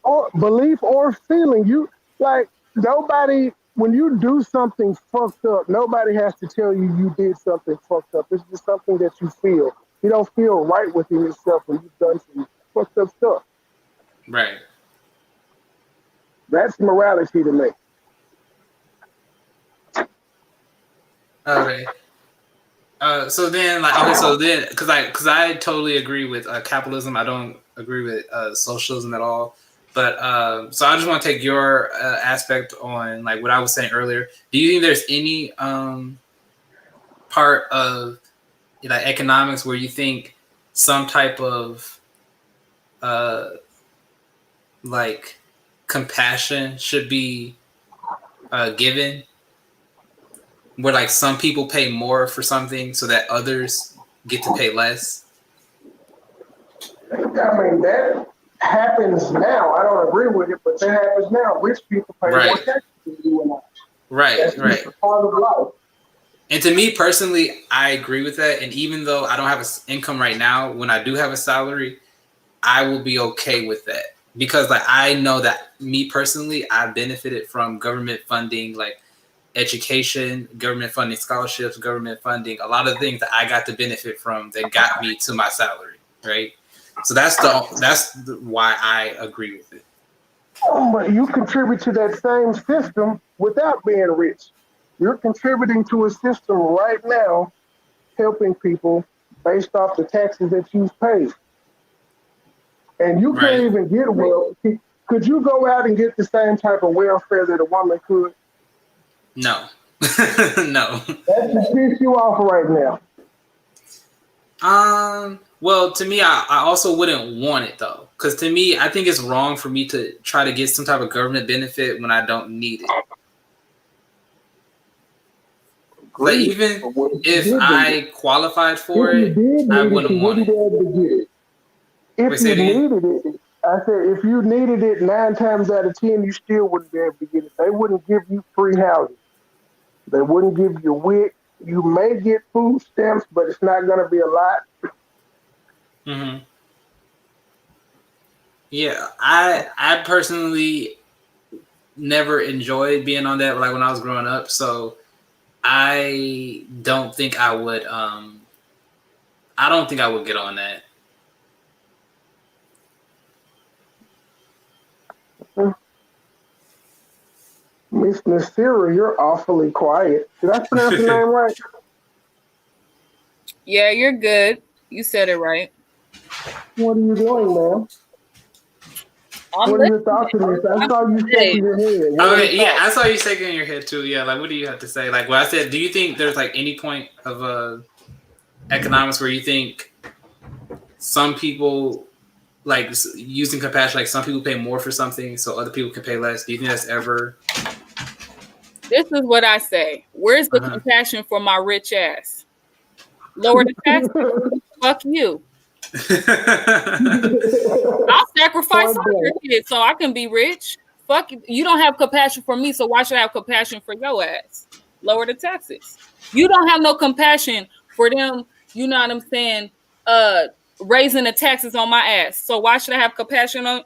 or belief or feeling. You like nobody when you do something fucked up. Nobody has to tell you you did something fucked up. It's just something that you feel. You don't feel right within yourself when you've done some fucked up stuff. Right. That's morality to me. Okay. So then, like, okay, so then, because I totally agree with capitalism. I don't agree with socialism at all. But so I just want to take your aspect on like what I was saying earlier. Do you think there's any part of like economics where you think some type of like compassion should be given? Where like some people pay more for something so that others get to pay less? I mean, that happens now. I don't agree with it, but that happens now. Rich people pay more taxes than you and I. Right. That's just a part of life. And to me personally, I agree with that. And even though I don't have an income right now, when I do have a salary, I will be okay with that. Because like I know that me personally, I benefited from government funding, like education, government funding scholarships, government funding, a lot of things that I got to benefit from that got me to my salary, right? So that's why I agree with it. But you contribute to that same system without being rich. You're contributing to a system right now, helping people based off the taxes that you've paid. And you can't even get well. Could you go out and get the same type of welfare that a woman could? No. No. That just pisses you off right now. Well, to me, I also wouldn't want it though, because to me, I think it's wrong for me to try to get some type of government benefit when I don't need it. But even if I qualified for it, I wouldn't want it. If you needed it, I said, if you needed it 9 times out of 10, you still wouldn't be able to get it. They wouldn't give you free housing. They wouldn't give you WIC. You may get food stamps, but it's not going to be a lot. Mm-hmm. Yeah, I personally never enjoyed being on that, like when I was growing up. So I don't think I would. I don't think I would get on that. Miss Nasira, you're awfully quiet. Did I pronounce your name right? Yeah, you're good. You said it right. What are you doing, man? What are your thoughts on this? I saw you shaking your head. Okay, yeah, I saw you shaking your head too. Yeah, like what do you have to say? Like what I said, do you think there's like any point of economics where you think some people like using compassion, like some people pay more for something so other people can pay less? Do you think that's ever? This is what I say. Where's the compassion for my rich ass? Lower the taxes. Fuck you. I'll sacrifice it so I can be rich. Fuck you. You don't have compassion for me, so why should I have compassion for your ass? Lower the taxes. You don't have no compassion for them, you know what I'm saying, raising the taxes on my ass. So why should I have compassion on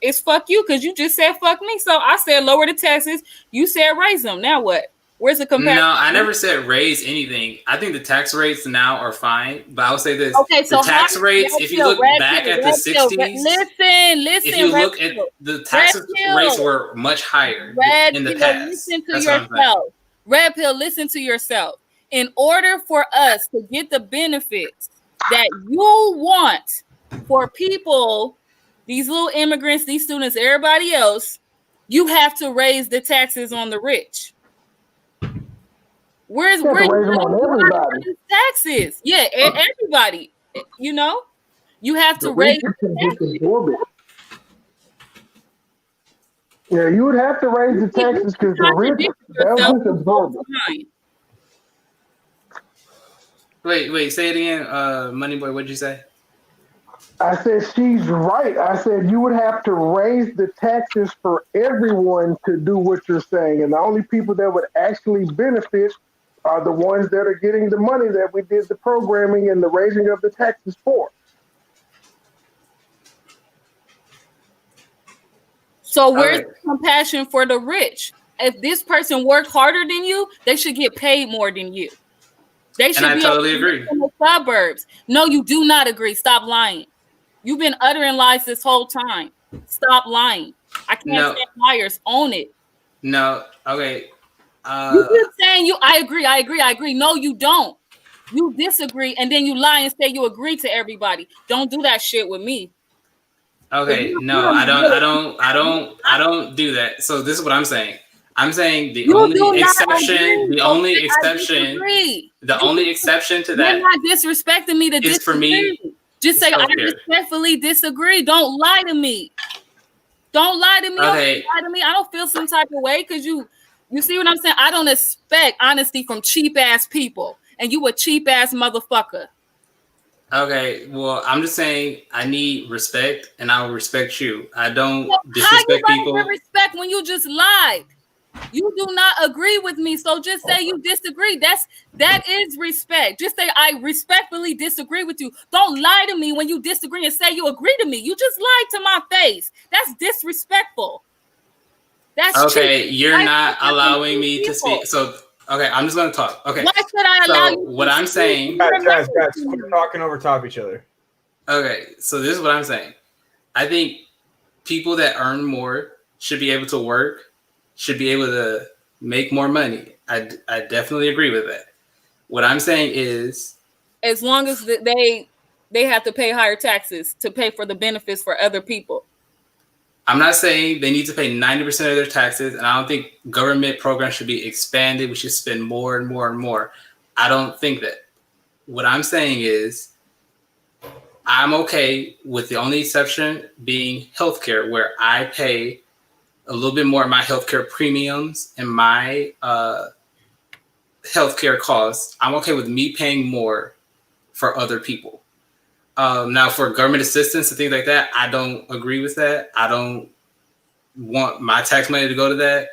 it's fuck you, because you just said fuck me. So I said lower the taxes. You said raise them. Now what? Where's the compassion? No, I never said raise anything. I think the tax rates now are fine, but I would say this: okay, so the tax rates. If you look back at the '60s, listen. If you look at the tax rates were much higher in the past. Listen to yourself. Red Pill, listen to yourself. In order for us to get the benefits that you want for people, these little immigrants, these students, everybody else, you have to raise the taxes on the rich. Where you taxes? Yeah, everybody. You know, you have to raise taxes. Yeah, you would have to raise the taxes because the rich don't absorb it. Wait, say it again, Money Boy. What'd you say? I said she's right. I said you would have to raise the taxes for everyone to do what you're saying, and the only people that would actually benefit are the ones that are getting the money that we did the programming and the raising of the taxes for. So where's the compassion for the rich? If this person worked harder than you, they should get paid more than you. They should be totally agree. In the suburbs. No, you do not agree. Stop lying. You've been uttering lies this whole time. Stop lying. I can't stand liars. Own it. No. Okay. You keep saying I agree. No, you don't. You disagree, and then you lie and say you agree to everybody. Don't do that shit with me. Okay, no, I don't do that. So this is what I'm saying. I'm saying the only exception to that. You're not disrespecting me to disagree. For me. Just say I respectfully disagree. Don't lie to me. Don't lie to me. Okay. Don't lie to me. I don't feel some type of way because you see what I'm saying? I don't expect honesty from cheap ass people. And you a cheap ass motherfucker. Okay, well, I'm just saying I need respect and I will respect you. I don't disrespect people. How you respect when you just lied? You do not agree with me, so just say you disagree. That is respect. Just say I respectfully disagree with you. Don't lie to me when you disagree and say you agree to me. You just lied to my face. That's disrespectful. That's okay. cheating. You're not allowing me to speak. So okay, I'm just gonna talk. Okay. Why should I allow you? What I'm saying, guys, quit talking over top each other. Okay, so this is what I'm saying. I think people that earn more should be able to work, should be able to make more money. I definitely agree with that. What I'm saying is, as long as they have to pay higher taxes to pay for the benefits for other people. I'm not saying they need to pay 90% of their taxes, and I don't think government programs should be expanded. We should spend more and more and more. I don't think that. What I'm saying is, I'm okay with the only exception being healthcare, where I pay a little bit more of my healthcare premiums and my healthcare costs. I'm okay with me paying more for other people. Now, for government assistance and things like that, I don't agree with that. I don't want my tax money to go to that.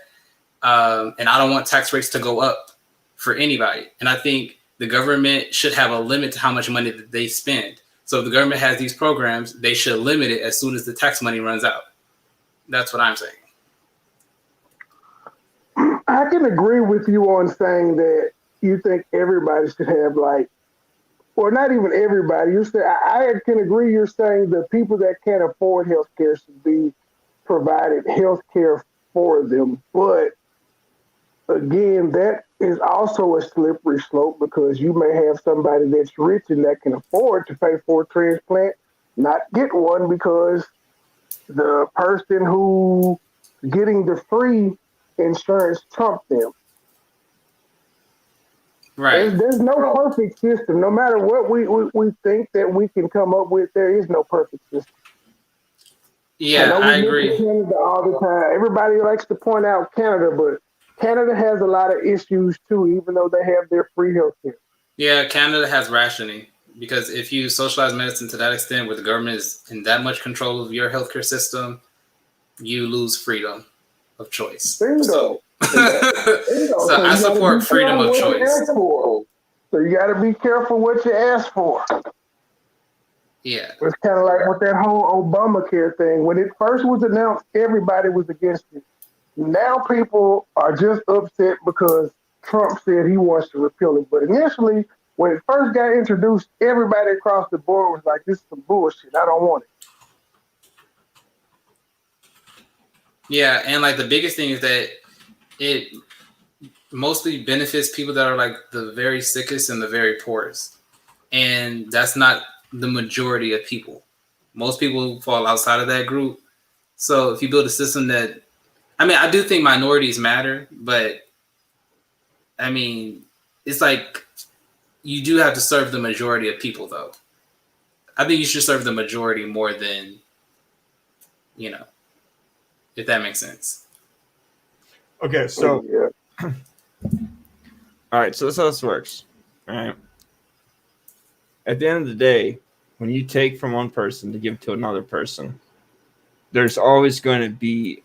And I don't want tax rates to go up for anybody. And I think the government should have a limit to how much money that they spend. So if the government has these programs, they should limit it as soon as the tax money runs out. That's what I'm saying. I can agree with you on saying that you think everybody should have or not even everybody. You say I can agree. You're saying the people that can't afford healthcare should be provided healthcare for them, but again, that is also a slippery slope because you may have somebody that's rich and that can afford to pay for a transplant, not get one because the person who getting the free insurance trumped them. Right. There's no perfect system. No matter what we think that we can come up with, there is no perfect system. Yeah, I agree. Canada all the time. Everybody likes to point out Canada, but Canada has a lot of issues too, even though they have their free healthcare. Yeah, Canada has rationing because if you socialize medicine to that extent where the government is in that much control of your healthcare system, you lose freedom of choice. Bingo. So I support freedom of choice. So you got to be careful what you ask for. Yeah. It's kind of like with that whole Obamacare thing. When it first was announced, everybody was against it. Now people are just upset because Trump said he wants to repeal it. But initially, when it first got introduced, everybody across the board was like, this is some bullshit. I don't want it. Yeah, and the biggest thing is that it mostly benefits people that are the very sickest and the very poorest. And that's not the majority of people. Most people fall outside of that group. So if you build a system that, I do think minorities matter, but it's you do have to serve the majority of people though. I think you should serve the majority more than, if that makes sense. Okay, so all right, so that's how this works. All right. At the end of the day, when you take from one person to give to another person, there's always going to be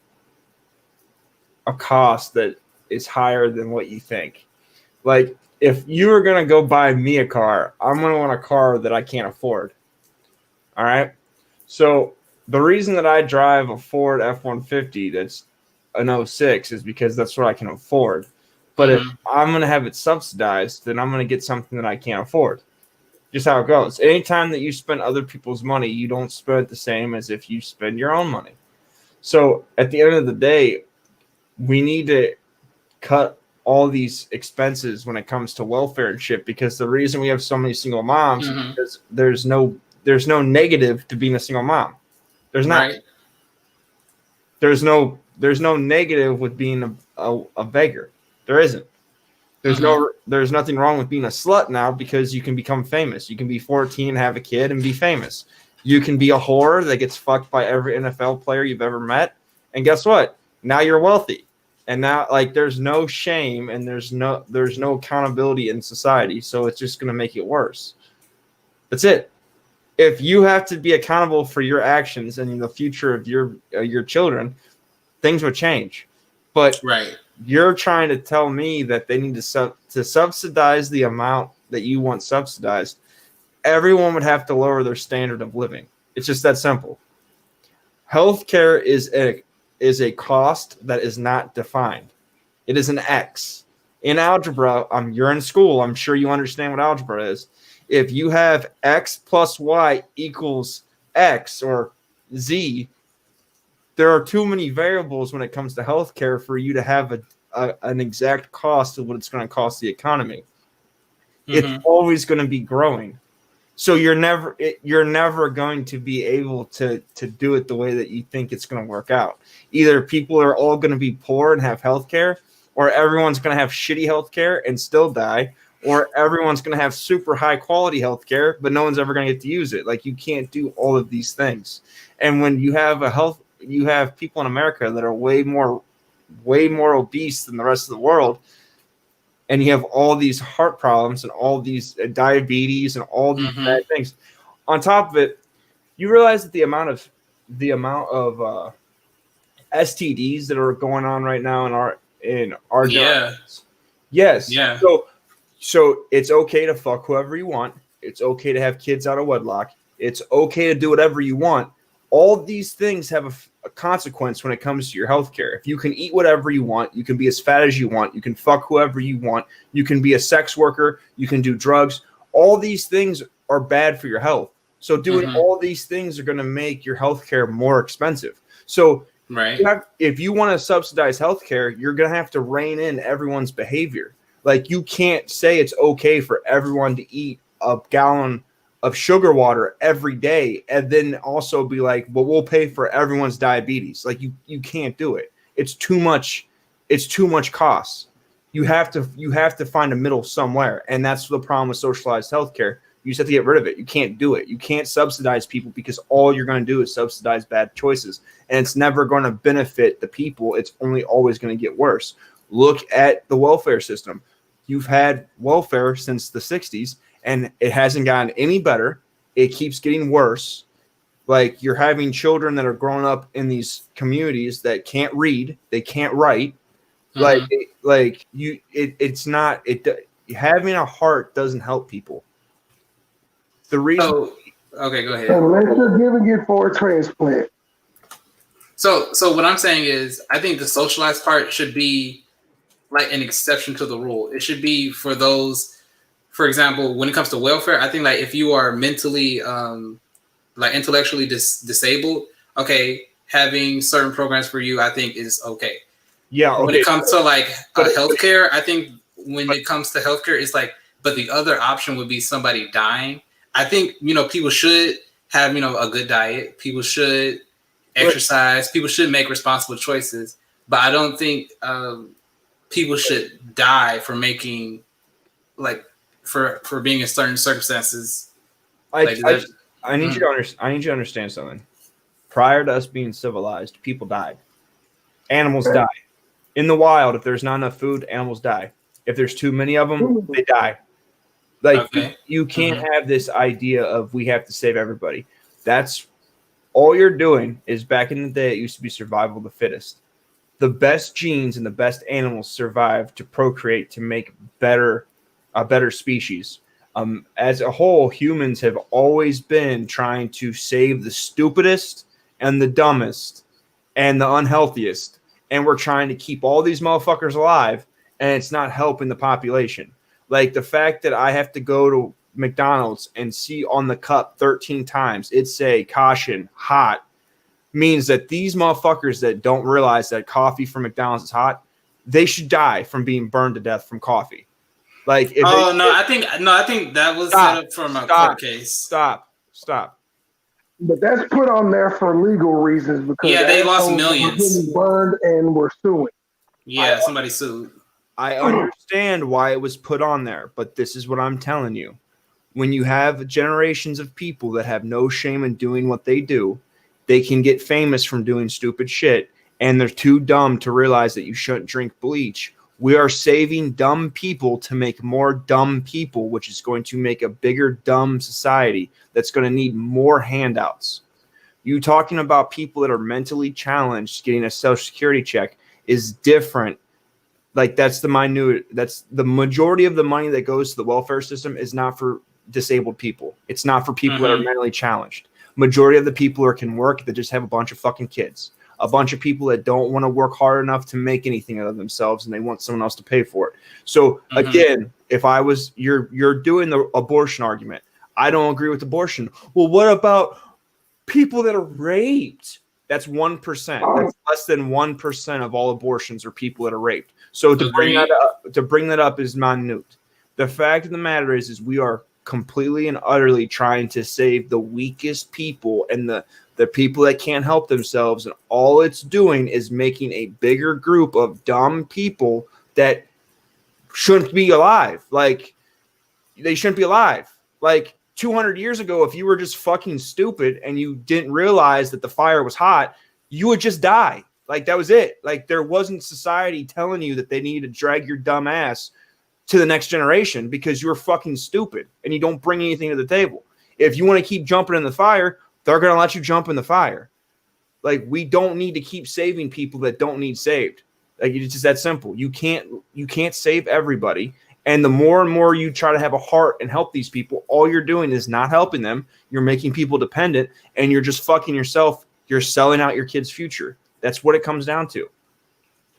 a cost that is higher than what you think. Like, if you were going to go buy me a car, I'm going to want a car that I can't afford. All right? So the reason that I drive a Ford F-150 that's an 06 is because that's what I can afford. But if I'm going to have it subsidized, then I'm going to get something that I can't afford. Just how it goes. Anytime that you spend other people's money, you don't spend it the same as if you spend your own money. So at the end of the day, we need to cut all these expenses when it comes to welfare and shit, because the reason we have so many single moms is because there's no negative to being a single mom. There's not. Right. There's no negative with being a beggar. There isn't. There's nothing wrong with being a slut now because you can become famous. You can be 14, have a kid, and be famous. You can be a whore that gets fucked by every NFL player you've ever met, and guess what? Now you're wealthy, and now there's no shame and there's no accountability in society. So it's just gonna make it worse. That's it. If you have to be accountable for your actions and in the future of your children, things would change. But you're trying to tell me that they need to subsidize the amount that you want subsidized. Everyone would have to lower their standard of living. It's just that simple. Healthcare is a cost that is not defined. It is an X. In algebra, you're in school. I'm sure you understand what algebra is. If you have X plus Y equals X or Z, there are too many variables when it comes to healthcare for you to have an exact cost of what it's going to cost the economy. It's always going to be growing. So you're never going to be able to do it the way that you think it's going to work out. Either people are all going to be poor and have healthcare, or everyone's going to have shitty healthcare and still die, or everyone's going to have super high quality healthcare, but no one's ever going to get to use it. Like, you can't do all of these things. And when you have you have people in America that are way more obese than the rest of the world, and you have all these heart problems and all these diabetes and all these bad things. On top of it, you realize that the amount of STDs that are going on right now in our generations. Yes. Yeah. So it's okay to fuck whoever you want. It's okay to have kids out of wedlock. It's okay to do whatever you want. All these things have a consequence when it comes to your healthcare. If you can eat whatever you want, you can be as fat as you want, you can fuck whoever you want, you can be a sex worker, you can do drugs. All these things are bad for your health. So doing all these things are going to make your healthcare more expensive. So if you want to subsidize healthcare, you're going to have to rein in everyone's behavior. Like, you can't say it's okay for everyone to eat a gallon of sugar water every day and then also be like, well, we'll pay for everyone's diabetes. Like, you can't do it. It's too much cost. You have to find a middle somewhere. And that's the problem with socialized healthcare. You just have to get rid of it. You can't do it. You can't subsidize people, because all you're going to do is subsidize bad choices. And it's never going to benefit the people. It's only always going to get worse. Look at the welfare system. You've had welfare since the 60s, and it hasn't gotten any better. It keeps getting worse. Like, you're having children that are growing up in these communities that can't read, they can't write. Having a heart doesn't help people. The reason. Okay, go ahead. Unless you're giving it for a transplant. So what I'm saying is, I think the socialized part should be like an exception to the rule. It should be for those, for example, when it comes to welfare, I think like if you are mentally, like intellectually disabled, okay, having certain programs for you, I think is okay. Yeah. Okay. When it comes to like healthcare, I think when it comes to healthcare, it's like, but the other option would be somebody dying. I think, people should have, a good diet. People should exercise. People should make responsible choices. But I don't think people should die for making, like, for being in certain circumstances. I need you to understand something. Prior to us being civilized, people died. Animals die. In the wild, if there's not enough food, animals die. If there's too many of them, they die. Like, you can't have this idea of we have to save everybody. That's all you're doing. Is back in the day, it used to be survival of the fittest. The best genes and the best animals survive to procreate, to make a better species. As a whole, humans have always been trying to save the stupidest and the dumbest and the unhealthiest. And we're trying to keep all these motherfuckers alive, and it's not helping the population. Like, the fact that I have to go to McDonald's and see on the cup 13 times it say caution hot means that these motherfuckers that don't realize that coffee from McDonald's is hot, they should die from being burned to death from coffee. Like, I think that was set up from a court case. Stop. But that's put on there for legal reasons, because they lost millions, burned and were suing. Yeah, somebody sued. I understand why it was put on there, but this is what I'm telling you. When you have generations of people that have no shame in doing what they do, they can get famous from doing stupid shit, and they're too dumb to realize that you shouldn't drink bleach. We are saving dumb people to make more dumb people, which is going to make a bigger dumb society that's going to need more handouts. You talking about people that are mentally challenged getting a Social Security check is different Like that's the majority of the money that goes to the welfare system is not for disabled people. It's not for people that are mentally challenged. Majority of the people can work that just have a bunch of fucking kids. A bunch of people that don't want to work hard enough to make anything out of themselves and they want someone else to pay for it. So again, if I was you're doing the abortion argument. I don't agree with abortion. Well, what about people that are raped? That's 1%. That's less than 1% of all abortions are people that are raped. So to bring that up is minute. The fact of the matter is we are completely and utterly trying to save the weakest people and the people that can't help themselves, and all it's doing is making a bigger group of dumb people that shouldn't be alive. Like they shouldn't be alive. Like 200 years ago, if you were just fucking stupid and you didn't realize that the fire was hot, you would just die. Like that was it. Like there wasn't society telling you that they needed to drag your dumb ass to the next generation because you were fucking stupid and you don't bring anything to the table. If you want to keep jumping in the fire, they're going to let you jump in the fire. Like we don't need to keep saving people that don't need saved. Like it's just that simple. You can't save everybody. And the more and more you try to have a heart and help these people, all you're doing is not helping them. You're making people dependent and you're just fucking yourself. You're selling out your kid's future. That's what it comes down to.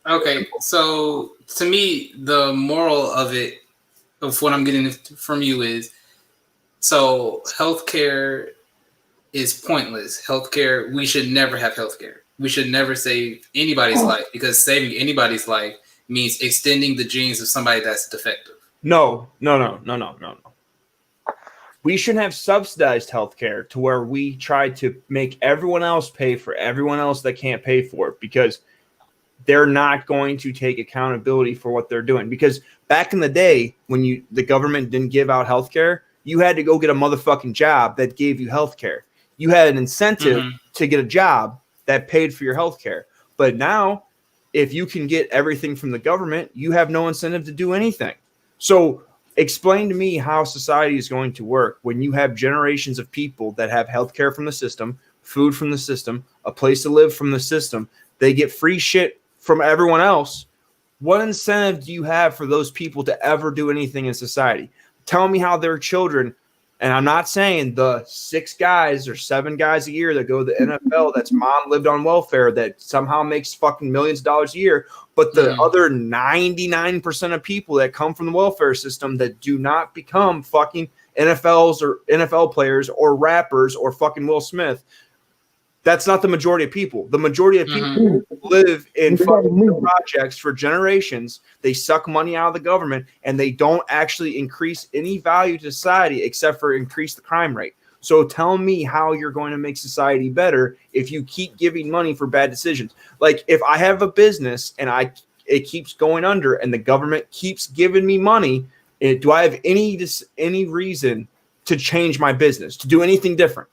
Okay. So to me, the moral of it, of what I'm getting from you is, so healthcare is pointless. Healthcare, we should never have healthcare. We should never save anybody's life because saving anybody's life means extending the genes of somebody that's defective. No. We shouldn't have subsidized healthcare to where we try to make everyone else pay for everyone else that can't pay for it because they're not going to take accountability for what they're doing. Because back in the day, when the government didn't give out healthcare, you had to go get a motherfucking job that gave you healthcare. You had an incentive to get a job that paid for your healthcare. But now, if you can get everything from the government, you have no incentive to do anything. So explain to me how society is going to work when you have generations of people that have healthcare from the system, food from the system, a place to live from the system. They get free shit from everyone else. What incentive do you have for those people to ever do anything in society? Tell me how their children, and I'm not saying the 6 guys or 7 guys a year that go to the NFL that's mom lived on welfare that somehow makes fucking millions of dollars a year, but the other 99% of people that come from the welfare system that do not become fucking NFL players or rappers or fucking Will Smith. That's not the majority of people. The majority of people live in fucking projects for generations. They suck money out of the government, and they don't actually increase any value to society except for increase the crime rate. So tell me how you're going to make society better if you keep giving money for bad decisions. Like if I have a business and it keeps going under and the government keeps giving me money, do I have any reason to change my business, to do anything different?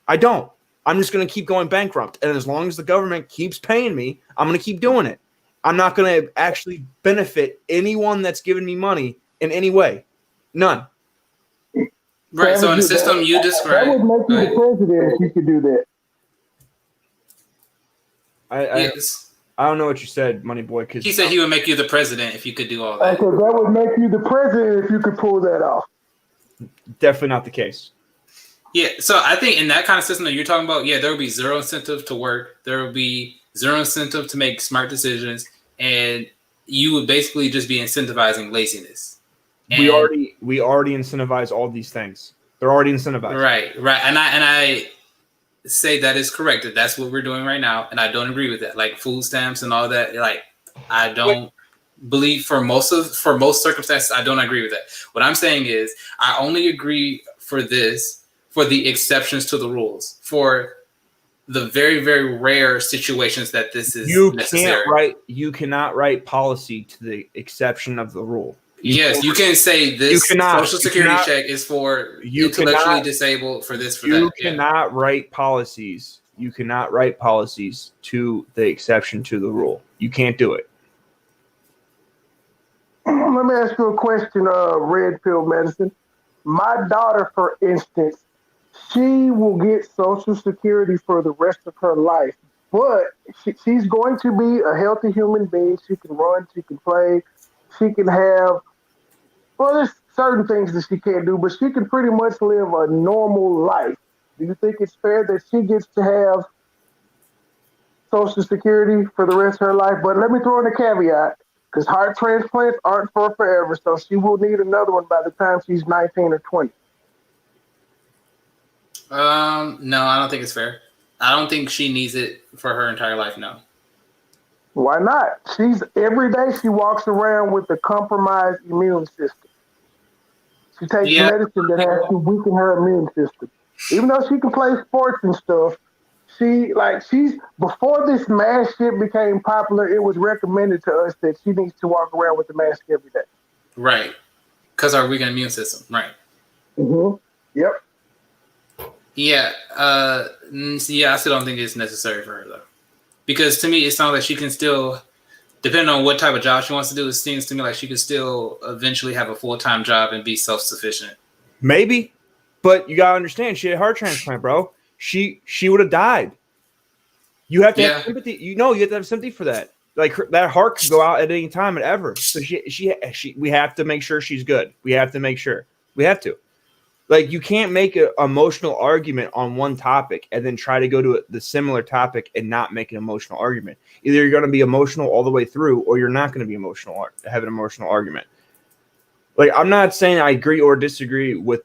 I don't. I'm just going to keep going bankrupt. And as long as the government keeps paying me, I'm going to keep doing it. I'm not going to actually benefit anyone that's giving me money in any way. None. Right. So in the system you described. That would make you the president if you could do that. I don't know what you said, Money Boy. Cause he said he would make you the president if you could do all that. Okay, that would make you the president if you could pull that off. Definitely not the case. Yeah, so I think in that kind of system that you're talking about, there will be zero incentive to work. There will be zero incentive to make smart decisions, and you would basically just be incentivizing laziness. And we already incentivize all these things. They're already incentivized. Right. And I say that is correct. That's what we're doing right now, and I don't agree with that. Like food stamps and all that. Like I don't believe for most circumstances, I don't agree with that. What I'm saying is I only agree for this. For the exceptions to the rules, for the very, very rare situations that this is necessary. You cannot write policy to the exception of the rule. You can say this Social Security check is for intellectually disabled for this, for that. You cannot write policies. You cannot write policies to the exception to the rule. You can't do it. Let me ask you a question, Red Pill Medicine. My daughter, for instance, she will get Social Security for the rest of her life. but she's going to be a healthy human being. She can run, she can play, she can have, well, there's certain things that she can't do, but she can pretty much live a normal life. Do you think it's fair that she gets to have Social Security for the rest of her life? But let me throw in a caveat, because heart transplants aren't for forever, so she will need another one by the time she's 19 or 20. No, I don't think it's fair. I don't think she needs it for her entire life. No. Why not? Every day she walks around with a compromised immune system. She takes medicine that has to weaken her immune system. Even though she can play sports and stuff, she's before this mask shit became popular, it was recommended to us that she needs to walk around with the mask every day. Right. Because our weakened immune system. Right. Mm-hmm. Yep. Yeah. I still don't think it's necessary for her though. Because to me, it sounds like she can still, depending on what type of job she wants to do, it seems to me like she could still eventually have a full-time job and be self-sufficient. Maybe. But you gotta understand, she had a heart transplant, bro. She would have died. You have to have sympathy. You have to have sympathy for that. Like that heart could go out at any time and ever. So we have to make sure she's good. We have to make sure. We have to. Like you can't make an emotional argument on one topic and then try to go to the similar topic and not make an emotional argument. Either you're going to be emotional all the way through, or you're not going to be emotional. Have an emotional argument. Like I'm not saying I agree or disagree with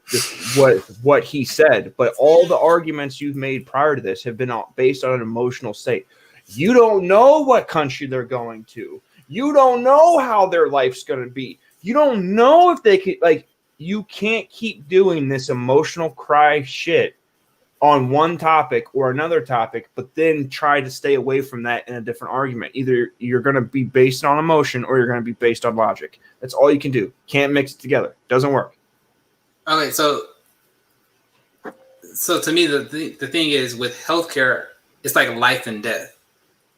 what he said, but all the arguments you've made prior to this have been based on an emotional state. You don't know what country they're going to. You don't know how their life's going to be. You don't know if they could like. You can't keep doing this emotional cry shit on one topic or another topic, but then try to stay away from that in a different argument. Either you're going to be based on emotion or you're going to be based on logic. That's all you can do. Can't mix it together. Doesn't work. Okay, so to me, the thing is with healthcare, it's like life and death.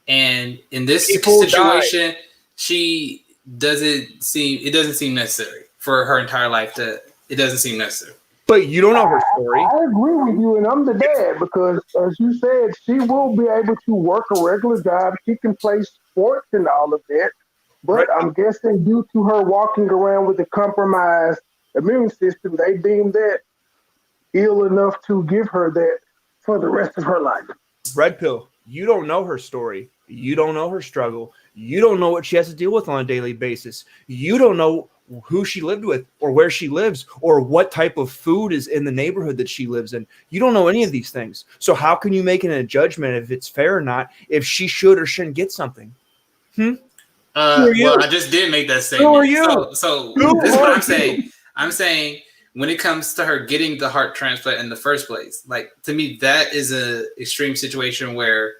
And in this situation, it doesn't seem necessary for her entire life. It doesn't seem necessary. But you don't know her story. I agree with you, and I'm the dad because, as you said, she will be able to work a regular job. She can play sports and all of that. But I'm guessing due to her walking around with a compromised immune system, they deemed that ill enough to give her that for the rest of her life. Red pill. You don't know her story. You don't know her struggle. You don't know what she has to deal with on a daily basis. You don't know who she lived with or where she lives or what type of food is in the neighborhood that she lives in. You don't know any of these things. So how can you make a judgment if it's fair or not, if she should or shouldn't get something? Well, I just did make that statement. Who are you? So this is what I'm saying. I'm saying when it comes to her getting the heart transplant in the first place, like to me, that is an extreme situation where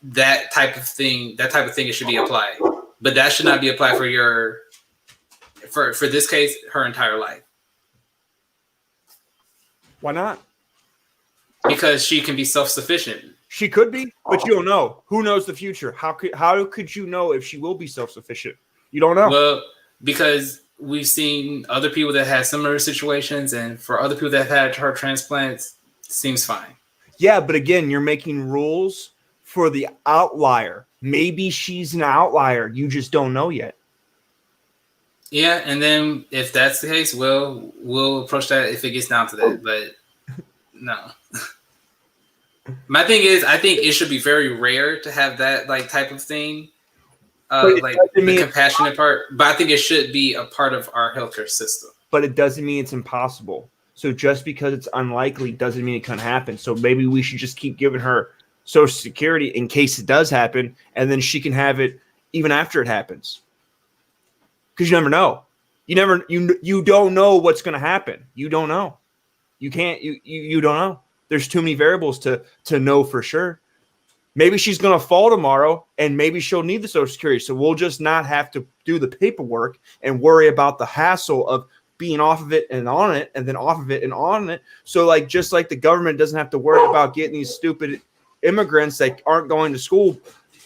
that type of thing it should be applied. But that should not be applied for this case, her entire life. Why not? Because she can be self-sufficient. She could be, but you don't know. Who knows the future? How could you know if she will be self-sufficient? You don't know. Well, because we've seen other people that had similar situations, and for other people that have had heart transplants, it seems fine. Yeah, but again, you're making rules for the outlier. Maybe she's an outlier. You just don't know yet. Yeah, and then if that's the case, we'll approach that if it gets down to that. But no. My thing is, I think it should be very rare to have that like type of thing, like the compassionate part. But I think it should be a part of our healthcare system. But it doesn't mean it's impossible. So just because it's unlikely doesn't mean it can't happen. So maybe we should just keep giving her Social Security in case it does happen, and then she can have it even after it happens. Because you never know. You don't know what's going to happen. You don't know. You can't. You don't know. There's too many variables to know for sure. Maybe she's going to fall tomorrow, and maybe she'll need the Social Security. So we'll just not have to do the paperwork and worry about the hassle of being off of it and on it, and then off of it and on it. So like just like the government doesn't have to worry about getting these stupid immigrants that aren't going to school.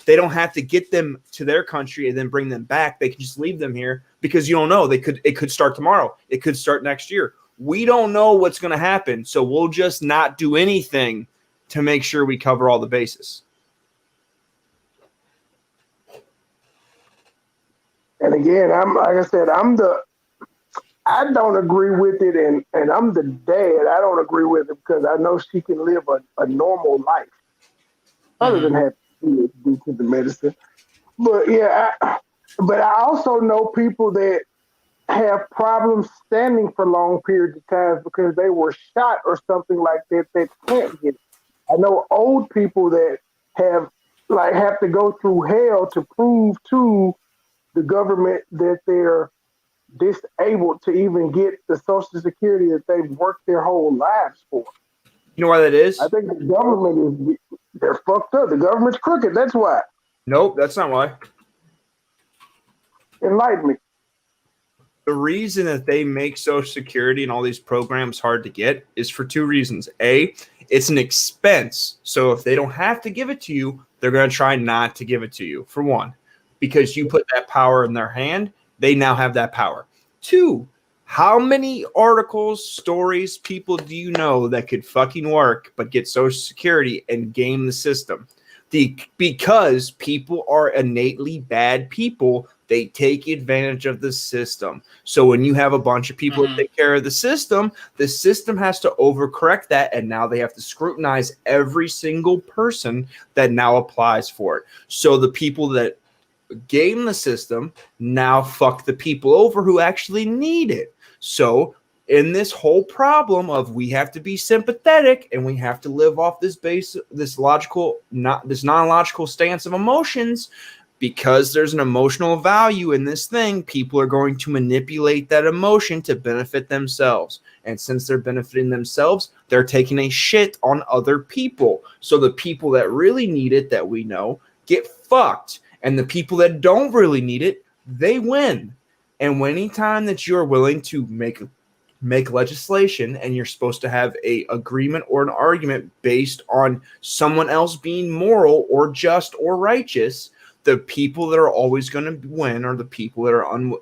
They don't have to get them to their country and then bring them back. They can just leave them here because you don't know. It could start tomorrow. It could start next year. We don't know what's going to happen. So we'll just not do anything to make sure we cover all the bases. And again, I don't agree with it, and I'm the dad. I don't agree with it because I know she can live a normal life other than have to due to the medicine. But yeah, but I also know people that have problems standing for long periods of time because they were shot or something like that can't get it. I know old people that have to go through hell to prove to the government that they're disabled to even get the Social Security that they've worked their whole lives for. You know why that is? I think the government they're fucked up. The government's crooked. That's why. Nope, that's not why. Enlighten me. The reason that they make Social Security and all these programs hard to get is for two reasons. A, it's an expense. So if they don't have to give it to you, they're going to try not to give it to you, for one. Because you put that power in their hand, they now have that power. Two, how many articles, stories, people do you know that could fucking work but get Social Security and game the system? Because people are innately bad people, they take advantage of the system. So when you have a bunch of people that take care of the system has to overcorrect that, and now they have to scrutinize every single person that now applies for it. So the people that game the system now fuck the people over who actually need it. So in this whole problem of we have to be sympathetic and we have to live off this non-logical stance of emotions, because there's an emotional value in this thing, people are going to manipulate that emotion to benefit themselves. And since they're benefiting themselves, they're taking a shit on other people. So the people that really need it, that we know, get fucked. And the people that don't really need it, they win. And anytime that you're willing to make legislation and you're supposed to have a agreement or an argument based on someone else being moral or just or righteous, the people that are always going to win are the people that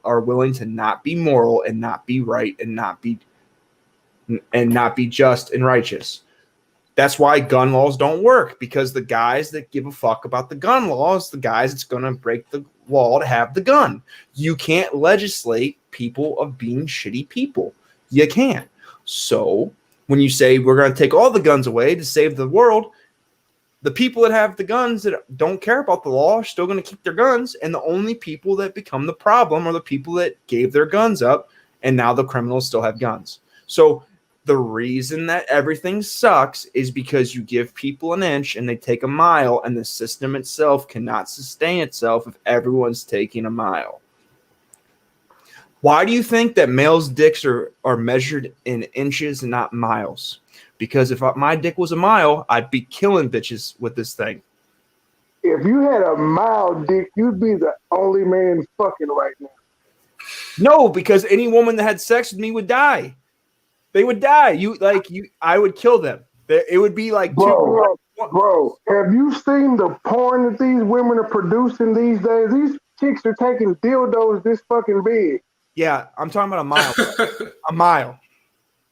are willing to not be moral and not be right and not be just and righteous. That's why gun laws don't work, because the guys that give a fuck about the gun laws, the guys that's going to break the law to have the gun. You can't legislate people of being shitty people. You can't. So when you say we're going to take all the guns away to save the world, the people that have the guns that don't care about the law are still going to keep their guns, and the only people that become the problem are the people that gave their guns up, and now the criminals still have guns. So the reason that everything sucks is because you give people an inch and they take a mile, and the system itself cannot sustain itself if everyone's taking a mile. Why do you think that males' dicks are measured in inches and not miles? Because if my dick was a mile, I'd be killing bitches with this thing. If you had a mile dick, you'd be the only man fucking right now. No, because any woman that had sex with me would die. They would die. I would kill them. It would be like bro, have you seen the porn that these women are producing these days? These chicks are taking dildos this fucking big. Yeah, I'm talking about a mile. A mile.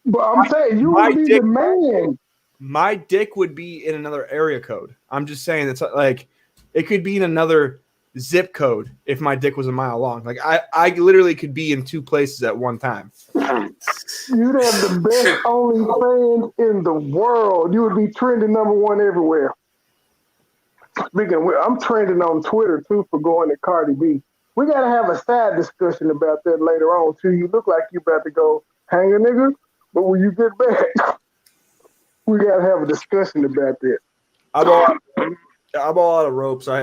But I'm saying you would be the man. My dick would be in another area code. I'm just saying it's like it could be in another zip code if my dick was a mile long. Like I literally could be in two places at one time. You'd have the best OnlyFans in the world. You would be trending #1 everywhere. Speaking of which, I'm trending on Twitter too for going to Cardi B. We gotta have a side discussion about that later on too. You look like you about to go hang a nigga, but when you get back, we gotta have a discussion about that. I'm all out of ropes. I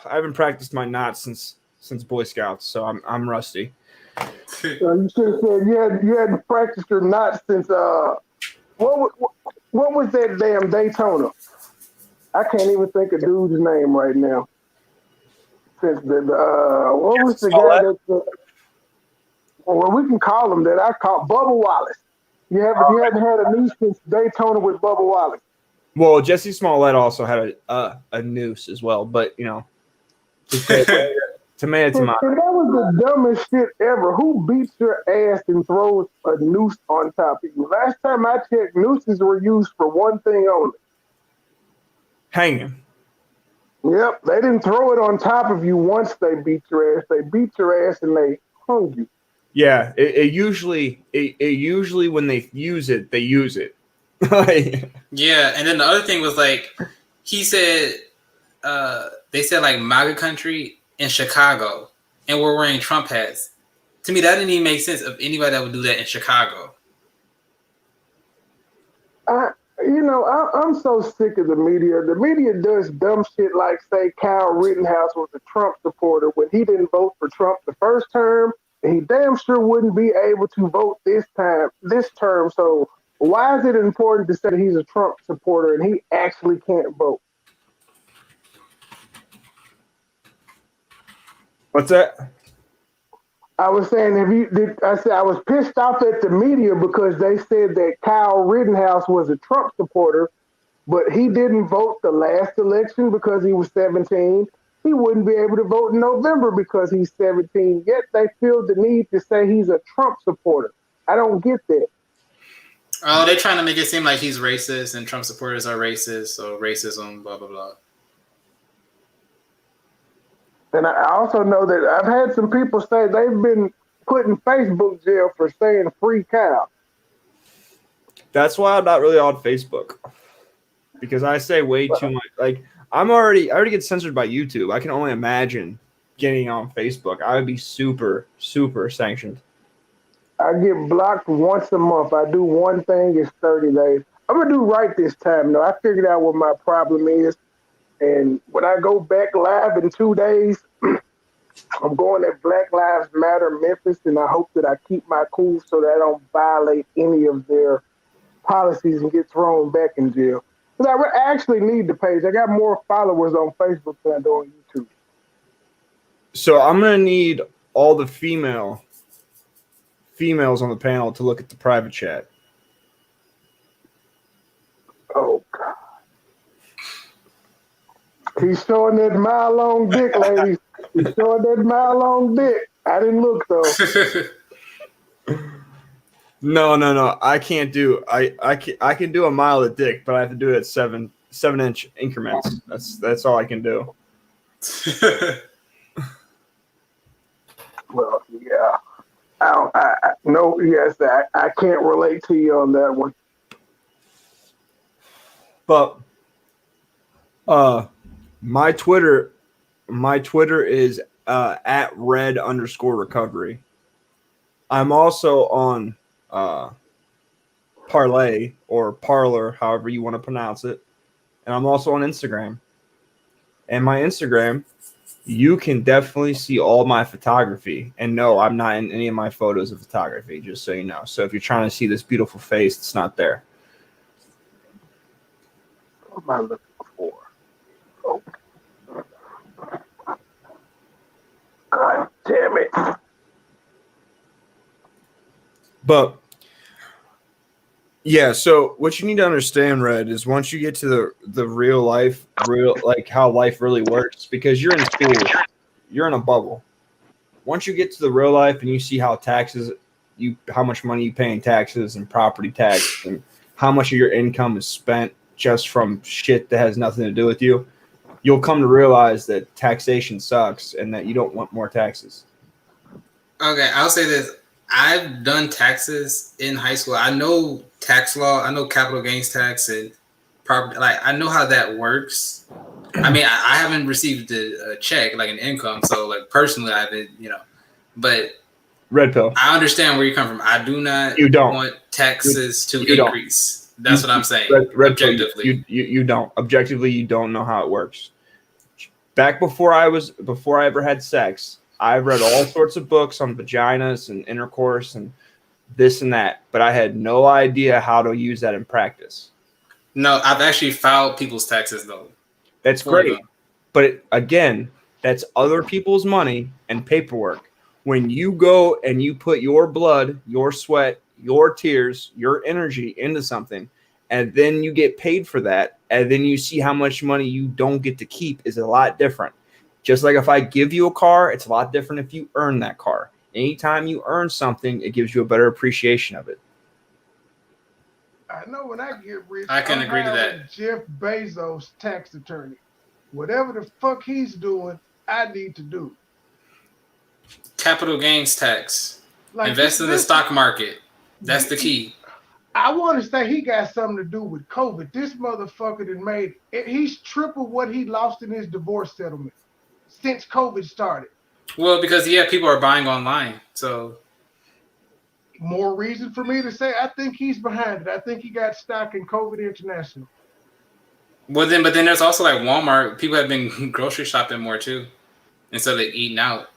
haven't practiced my knots since Boy Scouts, so I'm rusty. You should have said you hadn't practiced your knots since what was that damn Daytona? I can't even think of dude's name right now. Since what was the guy that? Well, we can call him that. I call Bubba Wallace. You hadn't had a noose since Daytona with Bubba Wallace. Well, Jesse Smollett also had a noose as well, but you know, tomato. And that was the dumbest shit ever. Who beats your ass and throws a noose on top of you? Last time I checked, nooses were used for one thing only. Hanging. Yep, they didn't throw it on top of you once they beat your ass. They beat your ass and they hung you. Yeah, it usually when they use it, they use it. Yeah, and then the other thing was like, he said, they said like MAGA country in Chicago, and we're wearing Trump hats. To me, that didn't even make sense of anybody that would do that in Chicago. I'm so sick of the media. The media does dumb shit like say Kyle Rittenhouse was a Trump supporter when he didn't vote for Trump the first term, and he damn sure wouldn't be able to vote this term. So why is it important to say that he's a Trump supporter and he actually can't vote? What's that? I was saying, I said I was pissed off at the media because they said that Kyle Rittenhouse was a Trump supporter, but he didn't vote the last election because he was 17. He wouldn't be able to vote in November because he's 17. Yet they feel the need to say he's a Trump supporter. I don't get that. Oh, they're trying to make it seem like he's racist and Trump supporters are racist, so racism, blah, blah, blah. And I also know that I've had some people say they've been put in Facebook jail for saying free cow. That's why I'm not really on Facebook, because I say way too much. Like I already get censored by YouTube. I can only imagine getting on Facebook. I would be super, super sanctioned. I get blocked once a month. I do one thing, it's 30 days. I'm going to do right this time, though. I figured out what my problem is. And when I go back live in 2 days, I'm going at Black Lives Matter Memphis, and I hope that I keep my cool so that I don't violate any of their policies and get thrown back in jail. Because I actually need the page. I got more followers on Facebook than I do on YouTube. So I'm going to need all the females on the panel to look at the private chat. Oh, God. He's showing that mile-long dick, ladies. He's showing that mile-long dick. I didn't look, though. No. I can't do. I can do a mile of dick, but I have to do it at 7-inch increments. That's all I can do. Well, yeah. I can't relate to you on that one. But my Twitter is at red_recovery. I'm also on Parlay or Parlor, however you want to pronounce it. And I'm also on Instagram. And my Instagram, you can definitely see all my photography. And no, I'm not in any of my photos of photography, just so you know. So if you're trying to see this beautiful face, it's not there. What am I looking for? Oh. God damn it. But yeah, so what you need to understand, Red, is once you get to the real like how life really works, because you're in school, you're in a bubble. Once you get to the real life and you see how how much money you pay in taxes and property tax and how much of your income is spent just from shit that has nothing to do with you, you'll come to realize that taxation sucks and that you don't want more taxes. Okay, I'll say this. I've done taxes in high school. I know tax law. I know capital gains tax and property. Like, I know how that works. I mean, I haven't received a check, like an income. So, like, personally, I haven't, but Red pill. I understand where you come from. I do not want taxes to increase. That's what I'm saying. Objectively. You don't. Objectively, you don't know how it works. Back before I ever had sex, I've read all sorts of books on vaginas and intercourse and this and that, but I had no idea how to use that in practice. No, I've actually filed people's taxes, though. That's great. But again, that's other people's money and paperwork. When you go and you put your blood, your sweat, your tears, your energy into something, and then you get paid for that, and then you see how much money you don't get to keep is a lot different. Just like if I give you a car, it's a lot different if you earn that car. Anytime you earn something, it gives you a better appreciation of it. I know when I get rich, I can agree to that. Jeff Bezos' tax attorney. whatever the fuck he's doing, I need to do. Capital gains tax. Like Invest in the stock market. That's the key. I want to say he got something to do with COVID. This motherfucker that made it, he's triple what he lost in his divorce settlement since COVID started. Well, because people are buying online, so more reason for me to say I think he's behind it. I think he got stock in COVID International. But then there's also like Walmart. People have been grocery shopping more too, instead of eating out.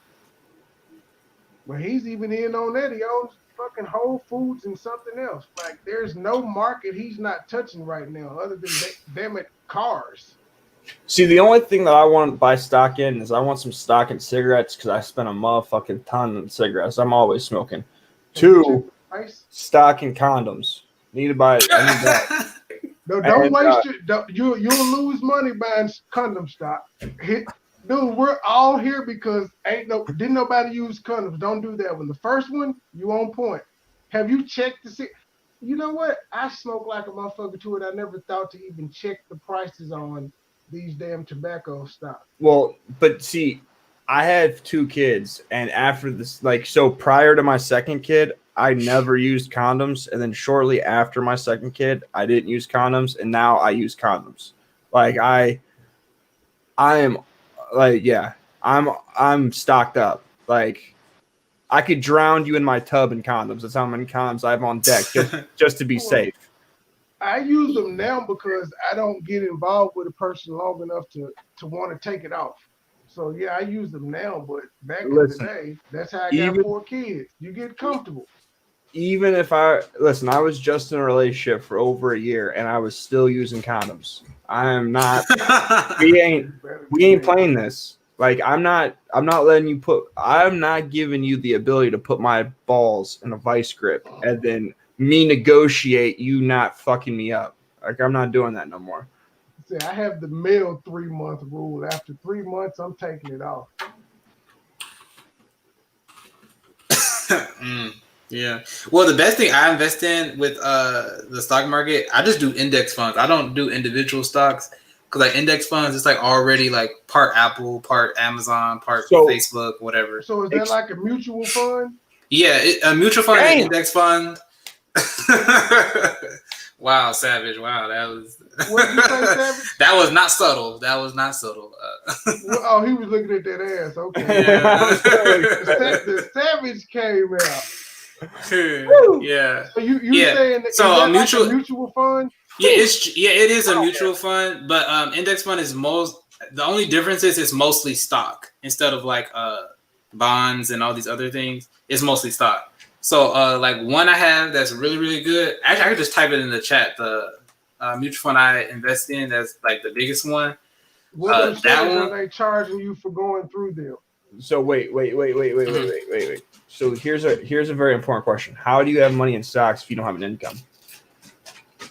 Well, he's even in on that. He owns fucking Whole Foods and something else. Like, there's no market he's not touching right now, other than damn it, cars. See, the only thing that I want to buy stock in is I want some stock in cigarettes because I spend a motherfucking ton on cigarettes. I'm always smoking. 2, stock in condoms. Need to buy it. I need that. No, don't waste it. You'll lose money buying condom stock. Dude, we're all here because didn't nobody use condoms. Don't do that one. The first one, you on point. Have you checked to see? You know what? I smoke like a motherfucker to it. I never thought to even check the prices on these damn tobacco stock. Well, but see, I have 2 kids, and after this, so prior to my second kid, I never used condoms, and then shortly after my second kid, I didn't use condoms, and now I use condoms. I'm stocked up. Like, I could drown you in my tub in condoms. That's how many condoms I have on deck just to be safe. I use them now because I don't get involved with a person long enough to want to take it off. So yeah, I use them now, but back in the day, that's how I got 4 kids. You get comfortable. Even if I was just in a relationship for over a year and I was still using condoms. I am not. we ain't playing this. Like, I'm not giving you the ability to put my balls in a vice grip and then me negotiate you not fucking me up. Like, I'm not doing that no more. See, I have the male 3-month rule. After 3 months, I'm taking it off. Yeah. Well, the best thing I invest in with the stock market, I just do index funds. I don't do individual stocks because like index funds, it's like already like part Apple, part Amazon, part Facebook, whatever. So is that like a mutual fund? Yeah, a mutual fund and index fund. Wow, Savage. Wow, that was. What did you say, Savage? That was not subtle. Oh, he was looking at that ass. Okay. Yeah. The Savage came out. Yeah. So you saying that, so a mutual fund? Yeah, it is a mutual fund, but index fund is the only difference is it's mostly stock instead of like bonds and all these other things. It's mostly stock. So like one I have that's really, really good. Actually, I could just type it in the chat. The mutual fund I invest in, that's like the biggest one. What that one are they charging you for going through them? So wait. So here's a very important question. How do you have money in stocks if you don't have an income?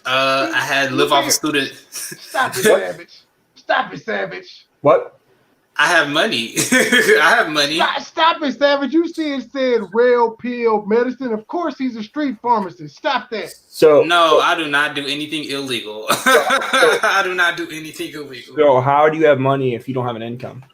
I had live off a student. Stop it, Savage. Stop it, Savage. What? I have money. I have money. Stop it, Savage. You see it said rail pill medicine. Of course he's a street pharmacist. Stop that. No, I do not do anything illegal. I do not do anything illegal. So how do you have money if you don't have an income?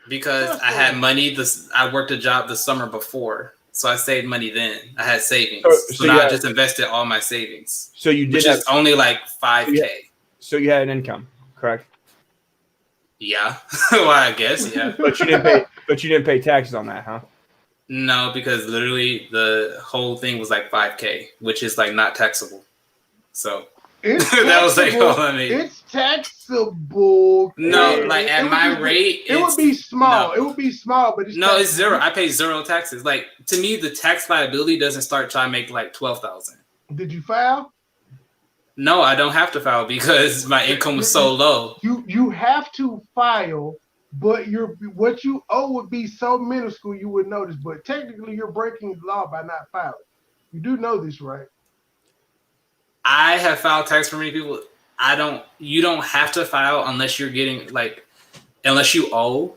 Because I had money. I worked a job the summer before. So I saved money then. I had savings. So now I just invested all my savings. So you did which is only like $5,000. So you had an income, correct? Yeah. Well, I guess, yeah. But you didn't pay taxes on that, huh? No, because literally the whole thing was like $5,000, which is like not taxable. So that was like all I mean. It's taxable. No, like at my rate, it would be small. No. It would be small, but it's zero. I pay zero taxes. Like to me, the tax liability doesn't start till I make like $12,000. Did you file? No, I don't have to file because my income was so low. You have to file, but what you owe would be so minuscule you would notice. But technically, you're breaking the law by not filing. You do know this, right? I have filed tax for many people. You don't have to file unless you're getting unless you owe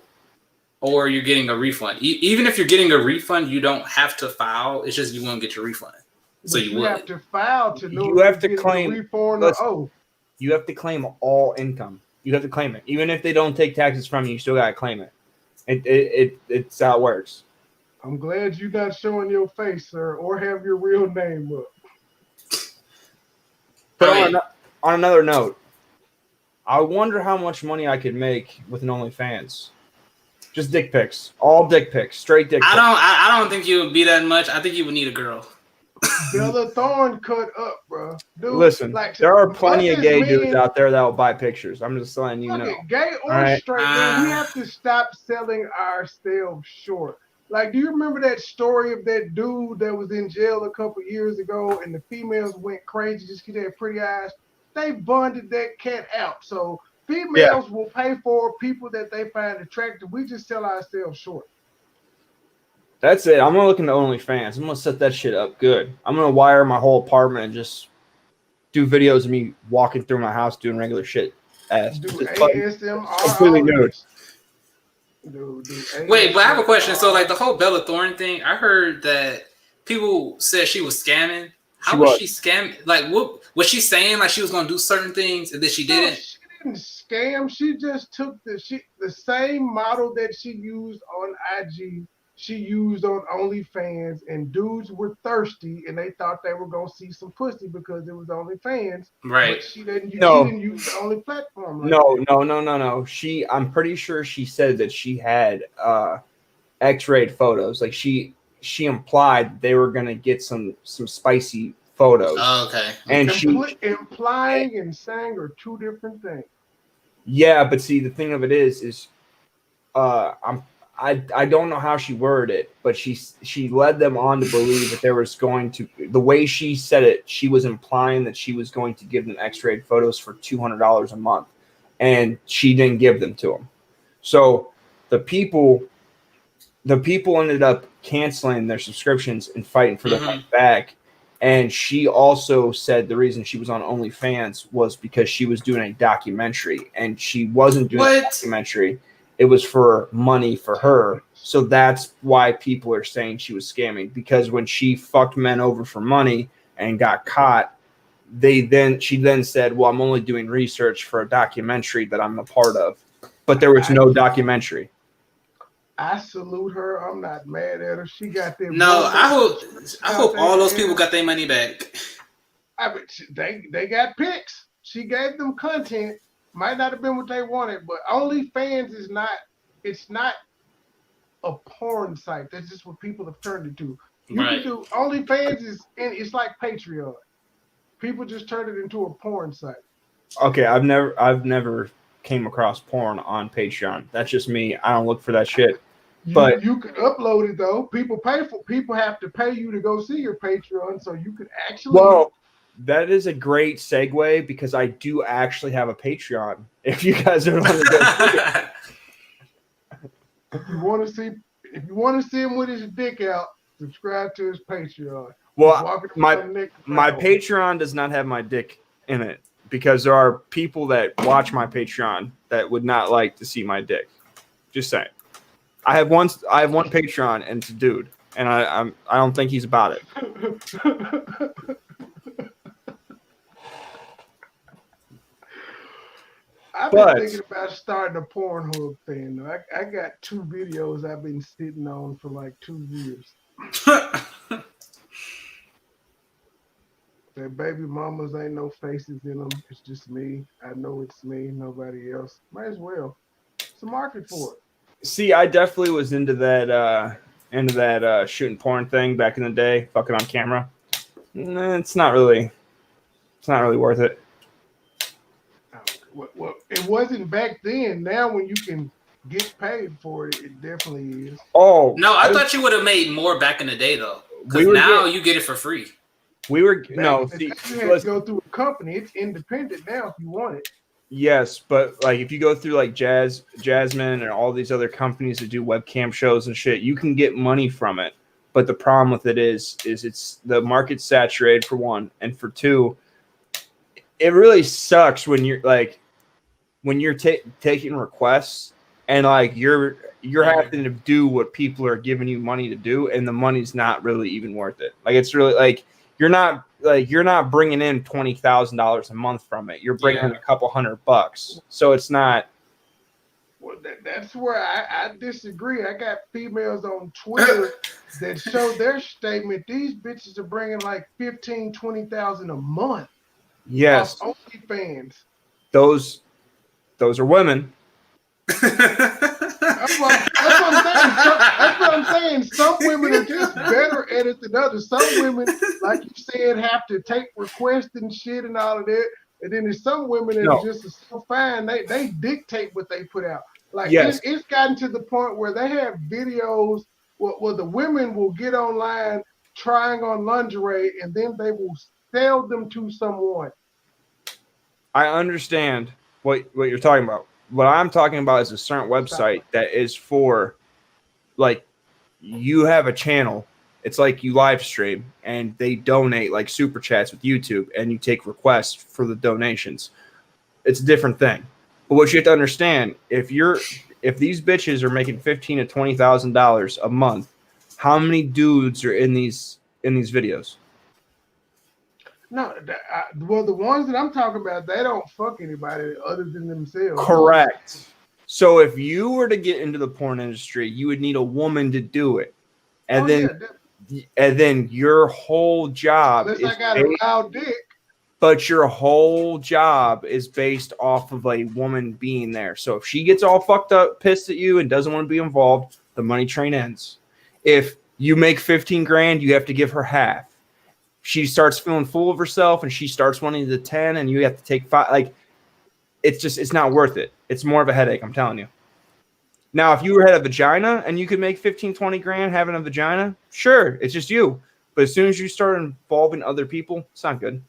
or you're getting a refund. Even if you're getting a refund, you don't have to file. It's just you won't get your refund. So you have to file to know you have to claim refund or owe. You have to claim all income. You have to claim it. Even if they don't take taxes from you, you still gotta claim it. It's how it works. I'm glad you're not showing your face, sir, or have your real name up. But on another note, I wonder how much money I could make with an OnlyFans. Just dick pics, all dick pics, straight dick pics. I don't think you would be that much. I think you would need a girl. Bella Thorne cut up, bro. Dude, Listen, like, there are plenty of gay men, dudes out there that will buy pictures. I'm just letting you know. It, gay or straight, man, we have to stop selling ourselves short. Like, do you remember that story of that dude that was in jail a couple years ago and the females went crazy just because they had pretty eyes? They bonded that cat out. So females will pay for people that they find attractive. We just sell ourselves short. That's it. I'm going to look into OnlyFans. I'm going to set that shit up good. I'm going to wire my whole apartment and just do videos of me walking through my house doing regular shit. Do ASMR. Completely nude. Wait, but I have a question. So, like, the whole Bella Thorne thing, I heard that people said she was scamming. How was she scamming? Like, what was she saying? Like, she was going to do certain things and then she didn't? She didn't scam. She just took the same model that she used on IG. She used on OnlyFans, and dudes were thirsty, and they thought they were gonna see some pussy because it was OnlyFans. Right. But she didn't use the only platform. No. I'm pretty sure she said that she had X-rayed photos. Like she implied they were gonna get some spicy photos. Oh, okay. And implying and saying are two different things. Yeah, but see, the thing of it is I don't know how she worded it, but she led them on to believe that there was going to, the way she said it, she was implying that she was going to give them X-rayed photos for $200 a month, and she didn't give them to them. So the people ended up canceling their subscriptions and fighting for their money back. And she also said the reason she was on OnlyFans was because she was doing a documentary, and she wasn't doing a documentary. It was for money for her. So that's why people are saying she was scamming, because when she fucked men over for money and got caught, she then said, well, I'm only doing research for a documentary that I'm a part of. But there was no documentary. I salute her. I'm not mad at her. She got their I hope all those people got their money back. They got pics. She gave them content. Might not have been what they wanted, but OnlyFans is not. It's not a porn site. That's just what people have turned it to. You can do OnlyFans it's like Patreon. People just turned it into a porn site. Okay, I've never came across porn on Patreon. That's just me. I don't look for that shit. But you can upload it though. People have to pay you to go see your Patreon, so you could actually. Well, that is a great segue because I do actually have a Patreon. If you guys are want to go see it. If you want to see him with his dick out, subscribe to his Patreon. Well, my Patreon does not have my dick in it because there are people that watch my Patreon that would not like to see my dick. Just saying. I have one Patreon and it's a dude, and I don't think he's about it. I've been thinking about starting a Pornhub thing. Though. I got 2 videos I've been sitting on for like 2 years. Their baby mamas ain't no faces in them. It's just me. I know it's me. Nobody else. Might as well. It's a market for it. See, I definitely was into that shooting porn thing back in the day, fucking on camera. It's not really worth it. Well, it wasn't back then. Now, when you can get paid for it, it definitely is. Oh no, I thought you would have made more back in the day though. Because now you get it for free. You have to go through a company. It's independent now if you want it. Yes, but like if you go through like Jasmine and all these other companies that do webcam shows and shit, you can get money from it. But the problem with it is it's the market's saturated for one, and for two, it really sucks when you're taking requests and like you're having to do what people are giving you money to do, and the money's not really even worth it. Like it's really like you're not bringing in $20,000 a month from it. You're bringing in a couple $100. So it's not. Well, that's where I disagree. I got females on Twitter that show their statement. These bitches are bringing like 15, 20,000 a month. Yes. Off OnlyFans. Those are women. That's what I'm saying. Some women are just better at it than others. Some women, like you said, have to take requests and shit and all of that. And then there's some women that are just so fine, they dictate what they put out. Like it's gotten to the point where they have videos where the women will get online trying on lingerie and then they will sell them to someone. I understand what you're talking about. What I'm talking about is a certain website that is for, like, you have a channel. It's like you live stream and they donate like super chats with YouTube and you take requests for the donations. It's a different thing. But what you have to understand, if these bitches are making $15,000 to $20,000 a month, how many dudes are in these videos? No, well, the ones that I'm talking about, they don't fuck anybody other than themselves. Correct. So if you were to get into the porn industry, you would need a woman to do it, and then your whole job unless I got a loud dick. But your whole job is based off of a woman being there. So if she gets all fucked up, pissed at you, and doesn't want to be involved, the money train ends. If you make 15 grand, you have to give her half. She starts feeling full of herself and she starts wanting the 10 and you have to take 5. Like, it's not worth it. It's more of a headache, I'm telling you. Now, if you had a vagina and you could make 15, 20 grand having a vagina, sure, it's just you. But as soon as you start involving other people, it's not good.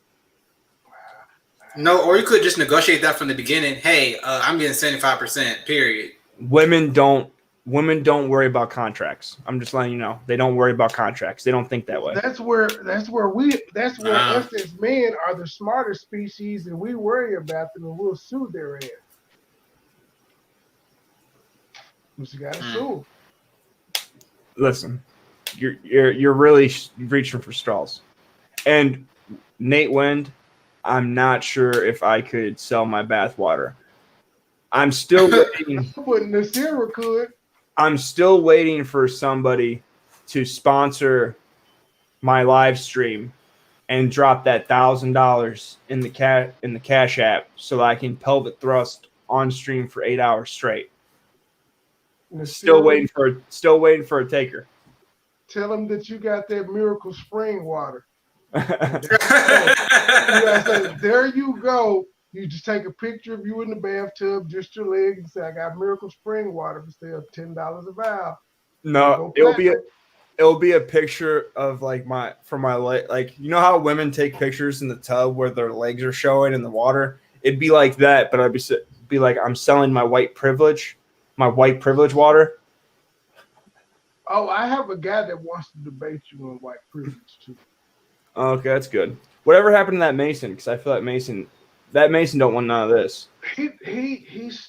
No, or you could just negotiate that from the beginning. Hey, I'm getting 75%, period. Women don't worry about contracts. I'm just letting you know. They don't worry about contracts. They don't think that way. That's where us as men are the smarter species, and we worry about them, and we'll sue their ass. But you gotta sue. Listen, you're really reaching for straws. And Nate Wind, I'm not sure if I could sell my bathwater. I'm still waiting. But Nasira could. I'm still waiting for somebody to sponsor my live stream and drop that $1,000 in the Cash App so that I can pelvic thrust on stream for 8 hours straight. Still waiting for a taker. Tell them that you got that miracle spring water. There you go. You just take a picture of you in the bathtub, just your legs, and say, "I got miracle spring water for sale, $10 a vial." No, it'll be a picture of like my leg. Like, you know how women take pictures in the tub where their legs are showing in the water? It'd be like that, but I'd be like, I'm selling my white privilege water. Oh, I have a guy that wants to debate you on white privilege too. Okay, that's good. Whatever happened to that Mason? Because I feel like that Mason don't want none of this. He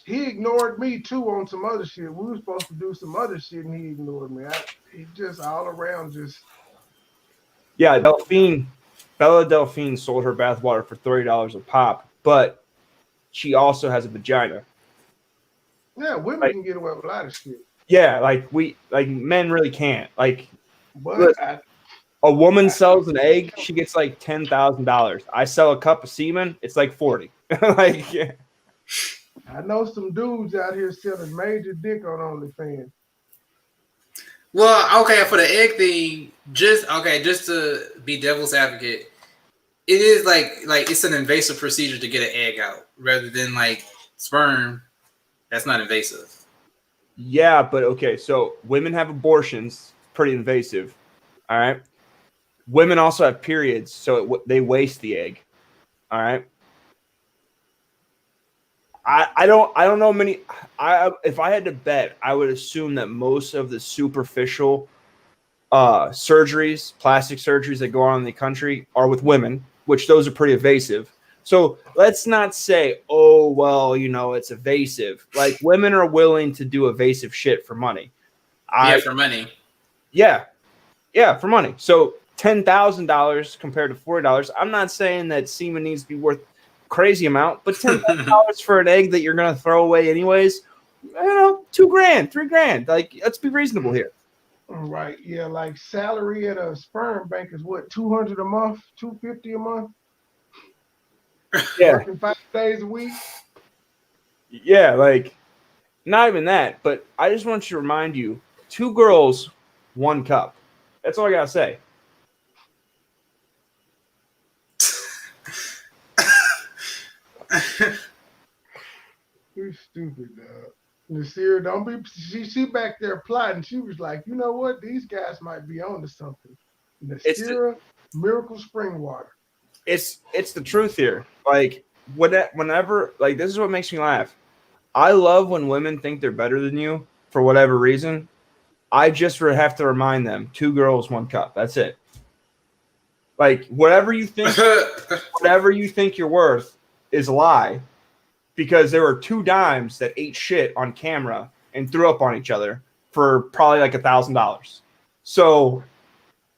ignored me too on some other shit. We were supposed to do some other shit and he ignored me. He just all around just. Yeah, Bella Delphine sold her bathwater for $30 a pop, but she also has a vagina. Yeah, women can get away with a lot of shit. Yeah, like men really can't. Like, but a woman sells an egg, she gets like $10,000. I sell a cup of semen, it's like 40. Like, yeah. I know some dudes out here selling major dick on OnlyFans. Well, okay, for the egg thing, just to be devil's advocate, it is like it's an invasive procedure to get an egg out rather than like sperm. That's not invasive. Yeah, but okay, so women have abortions, pretty invasive. All right. Women also have periods, so they waste the egg. All right. I don't know many. If I had to bet, I would assume that most of the superficial surgeries, plastic surgeries that go on in the country are with women, which those are pretty invasive. So let's not say, oh, well, it's evasive. Like, women are willing to do evasive shit for money. For money. Yeah, for money. So $10,000 compared to $40. I'm not saying that semen needs to be worth crazy amount, but $10,000 for an egg that you're gonna throw away anyways, $2,000, $3,000. Like, let's be reasonable here. Right, yeah, like salary at a sperm bank is what, $200 a month, $250 a month? Yeah. Working 5 days a week? Yeah, like, not even that, but I just want you to remind you, 2 girls, 1 cup. That's all I gotta say. You're stupid, dog. Nasir, don't be. She back there plotting. She was like, you know what? These guys might be on to something. Nasira, miracle spring water. It's the truth here. Like, whenever, like, this is what makes me laugh. I love when women think they're better than you for whatever reason. I just have to remind them, 2 girls, 1 cup. That's it. Like, whatever you think you're worth is a lie, because there were 2 dimes that ate shit on camera and threw up on each other for probably like $1,000. So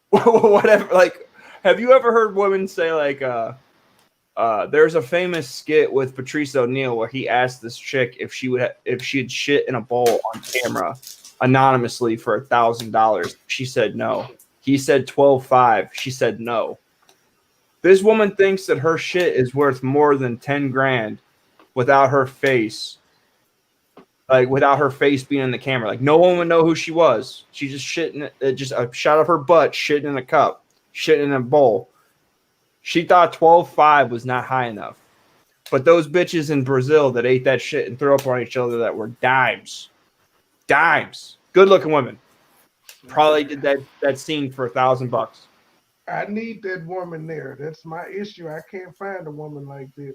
whatever, like, have you ever heard women say, like, there's a famous skit with Patrice O'Neal where he asked this chick if she had shit in a bowl on camera anonymously for $1,000. She said no. He said 12.5. She said no. This woman thinks that her shit is worth more than $10,000 without her face. Like, without her face being in the camera. Like, no one would know who she was. She just shitting, just a shot of her butt, shitting in a cup, shitting in a bowl. She thought 12.5 was not high enough. But those bitches in Brazil that ate that shit and threw up on each other that were dimes. Dimes. Good looking women. Probably did that scene for $1,000. I need that woman there. That's my issue. I can't find a woman like that.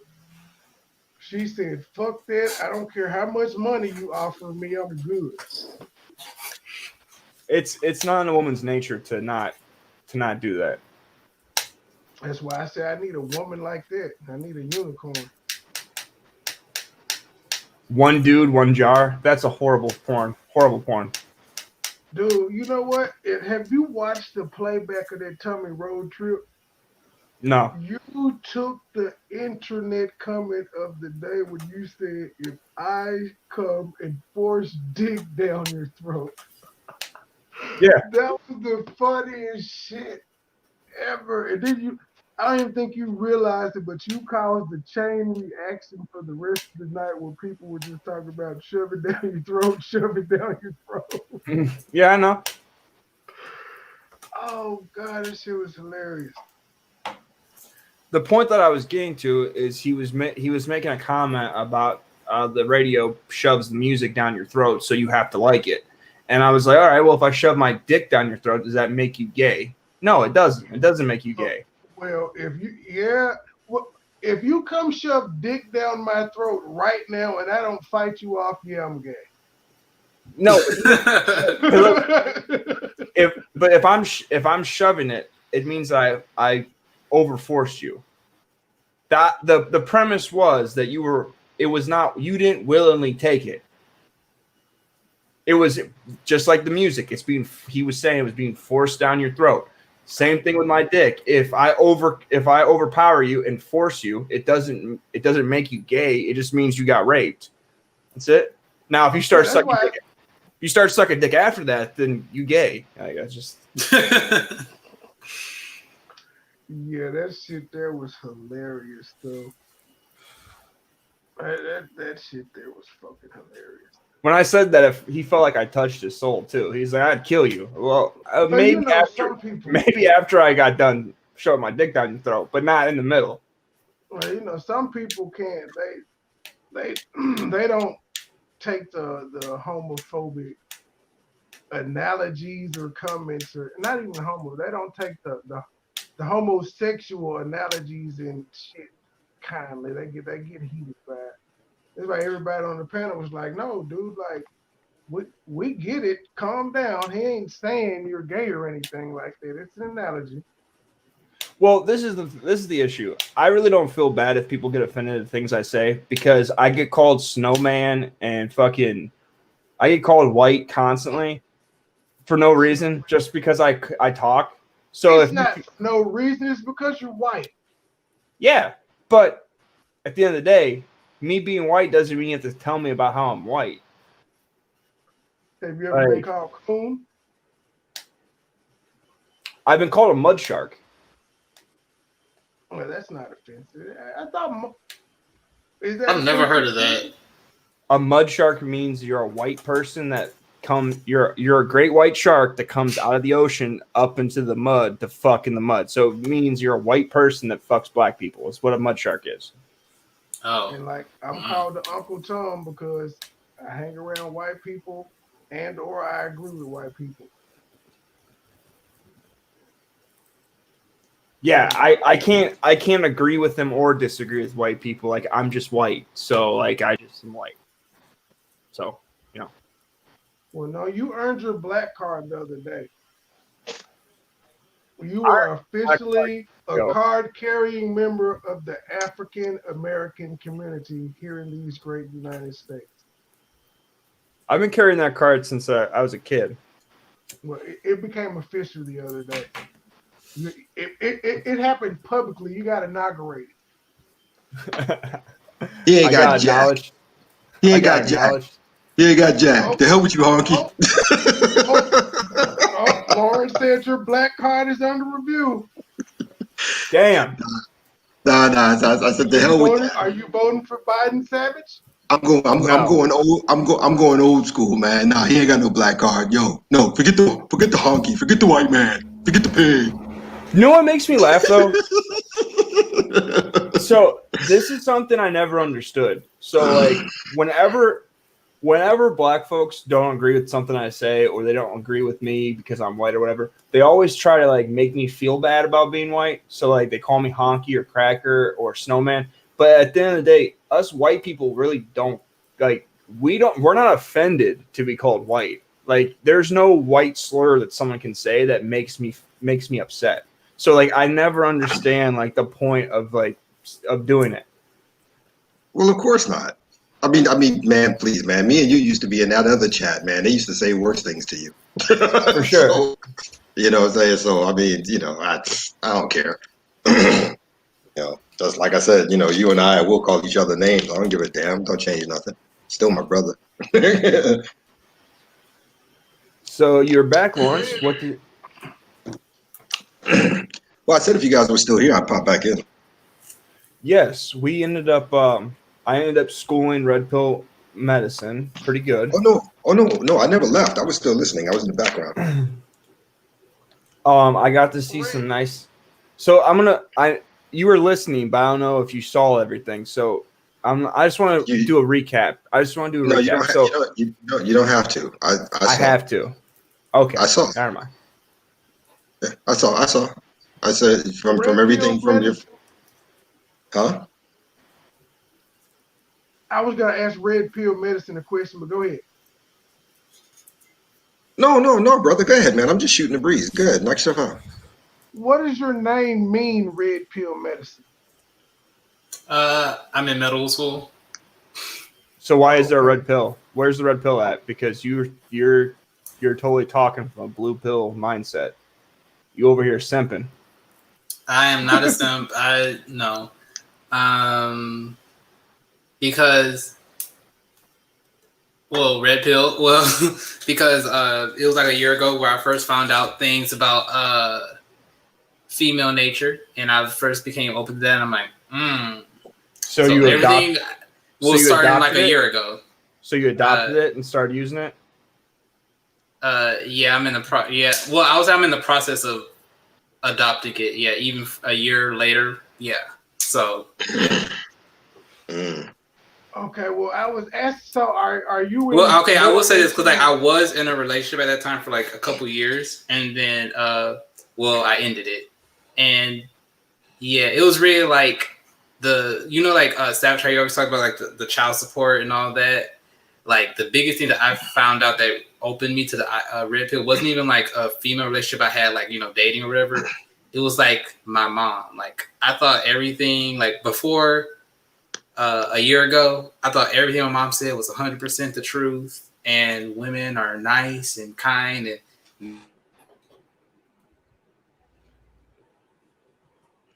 She said, fuck that. I don't care how much money you offer me. I'm good. It's not in a woman's nature to not do that. That's why I say I need a woman like that. I need a unicorn. 1 dude, 1 jar. That's a horrible porn. Horrible porn. Dude, you know what? Have you watched the playback of that Tummy Road Trip? No. You took the internet comment of the day when you said, if I come and force dick down your throat. Yeah. That was the funniest shit ever. And then I don't even think you realized it, but you caused the chain reaction for the rest of the night where people were just talking about shove it down your throat, shove it down your throat. Yeah, I know. Oh, God, that shit was hilarious. The point that I was getting to is he was making a comment about the radio shoves the music down your throat, so you have to like it. And I was like, all right, well, if I shove my dick down your throat, does that make you gay? No, it doesn't. It doesn't make you gay. Well, if you come shove dick down my throat right now and I don't fight you off, yeah, I'm gay. No. if I'm shoving it, it means I overforced you. That the premise was that you didn't willingly take it. It was just like the music. He was saying it was being forced down your throat. Same thing with my dick. If I overpower you and force you, it doesn't make you gay. It just means you got raped. That's it. Now, if you start sucking dick after that, then you gay. I just. Yeah, that shit there was hilarious, though. That shit there was fucking hilarious. When I said that, if he felt like I touched his soul too, he's like, "I'd kill you." Well, maybe after I got done shoving my dick down your throat, but not in the middle. Well, some people can't. They don't take the homophobic analogies or comments, or not even homo. They don't take the homosexual analogies and shit kindly. They get heated by it. That's why everybody on the panel was like, "No, dude, like we get it. Calm down. He ain't saying you're gay or anything like that. It's an analogy." Well, this is the issue. I really don't feel bad if people get offended at things I say, because I get called snowman and I get called white constantly for no reason, just because I talk. So it's not for no reason. It's because you're white. Yeah, but at the end of the day, me being white doesn't mean you have to tell me about how I'm white. Have you ever been called coon? I've been called a mud shark. Well, that's not offensive. I thought. I've never heard of that. A mud shark means you're a white person that you're a great white shark that comes out of the ocean up into the mud to fuck in the mud. So it means you're a white person that fucks black people. It's what a mud shark is. Oh. And like I'm called the Uncle Tom because I hang around white people and or I agree with white people. Yeah, I can't agree with them or disagree with white people. Like I'm just white. So like I just am white. So, you know. Well, no, you earned your black card the other day. You are officially a card-carrying member of the African American community here in these great United States. I've been carrying that card since I was a kid. Well, it became official the other day. It happened publicly. You got inaugurated. He ain't got jack. He ain't got jack. He ain't got jack. The hell with you, honky. Lauren said your black card is under review. Damn. Nah. I said the hell with that. Are you voting for Biden Savage? I'm going old school, man. Nah, he ain't got no black card. Yo, no, forget the honky, forget the white man, forget the pig. You know what makes me laugh though? So this is something I never understood. So like whenever black folks don't agree with something I say or they don't agree with me because I'm white or whatever, they always try to like make me feel bad about being white. So like they call me honky or cracker or snowman. But at the end of the day, us white people really don't like we're not offended to be called white. Like there's no white slur that someone can say that makes me upset. So like I never understand like the point of doing it. Well, of course not. I mean, man, please, man. Me and you used to be in that other chat, man. They used to say worse things to you. For sure. So, you know what I'm saying? So I mean, you know, I don't care. You know, just like I said, you know, you and I will call each other names. I don't give a damn. Don't change nothing. Still my brother. So you're back, Lawrence. What did? Well, I said if you guys were still here, I'd pop back in. Yes, we ended up. I ended up schooling red pill medicine. Pretty good. Oh no! I never left. I was still listening. I was in the background. I got to see some nice. So you were listening, but I don't know if you saw everything. So I just want to do a recap. No, you don't have to. I have to. Okay. I saw. Never mind. Yeah, I saw. I said from everything from your. Huh? I was gonna ask Red Pill Medicine a question, but go ahead. No, brother. Go ahead, man. I'm just shooting the breeze. Go ahead. Knock yourself out. What does your name mean, Red Pill Medicine? I'm in middle school. So why is there a red pill? Where's the red pill at? Because you're totally talking from a blue pill mindset. You over here simping. I am not a simp. No. Because red pill. Well, because it was like a year ago where I first found out things about female nature, and I first became open to that. And I'm like, So everything was starting like a year ago. So you adopted it and started using it? Yeah, I'm in the process of adopting it. Yeah, even a year later. Yeah. So. Yeah. Okay, well, I was asked. So, are you? Well, okay, I will say this because I was in a relationship at that time for like a couple years, and then I ended it, and yeah, it was really like Savage, how you always talk about like the child support and all that. Like the biggest thing that I found out that opened me to the red pill wasn't even like a female relationship I had, like dating or whatever. It was like my mom. Like I thought everything like before. A year ago, I thought everything my mom said was 100% the truth, and women are nice and kind, and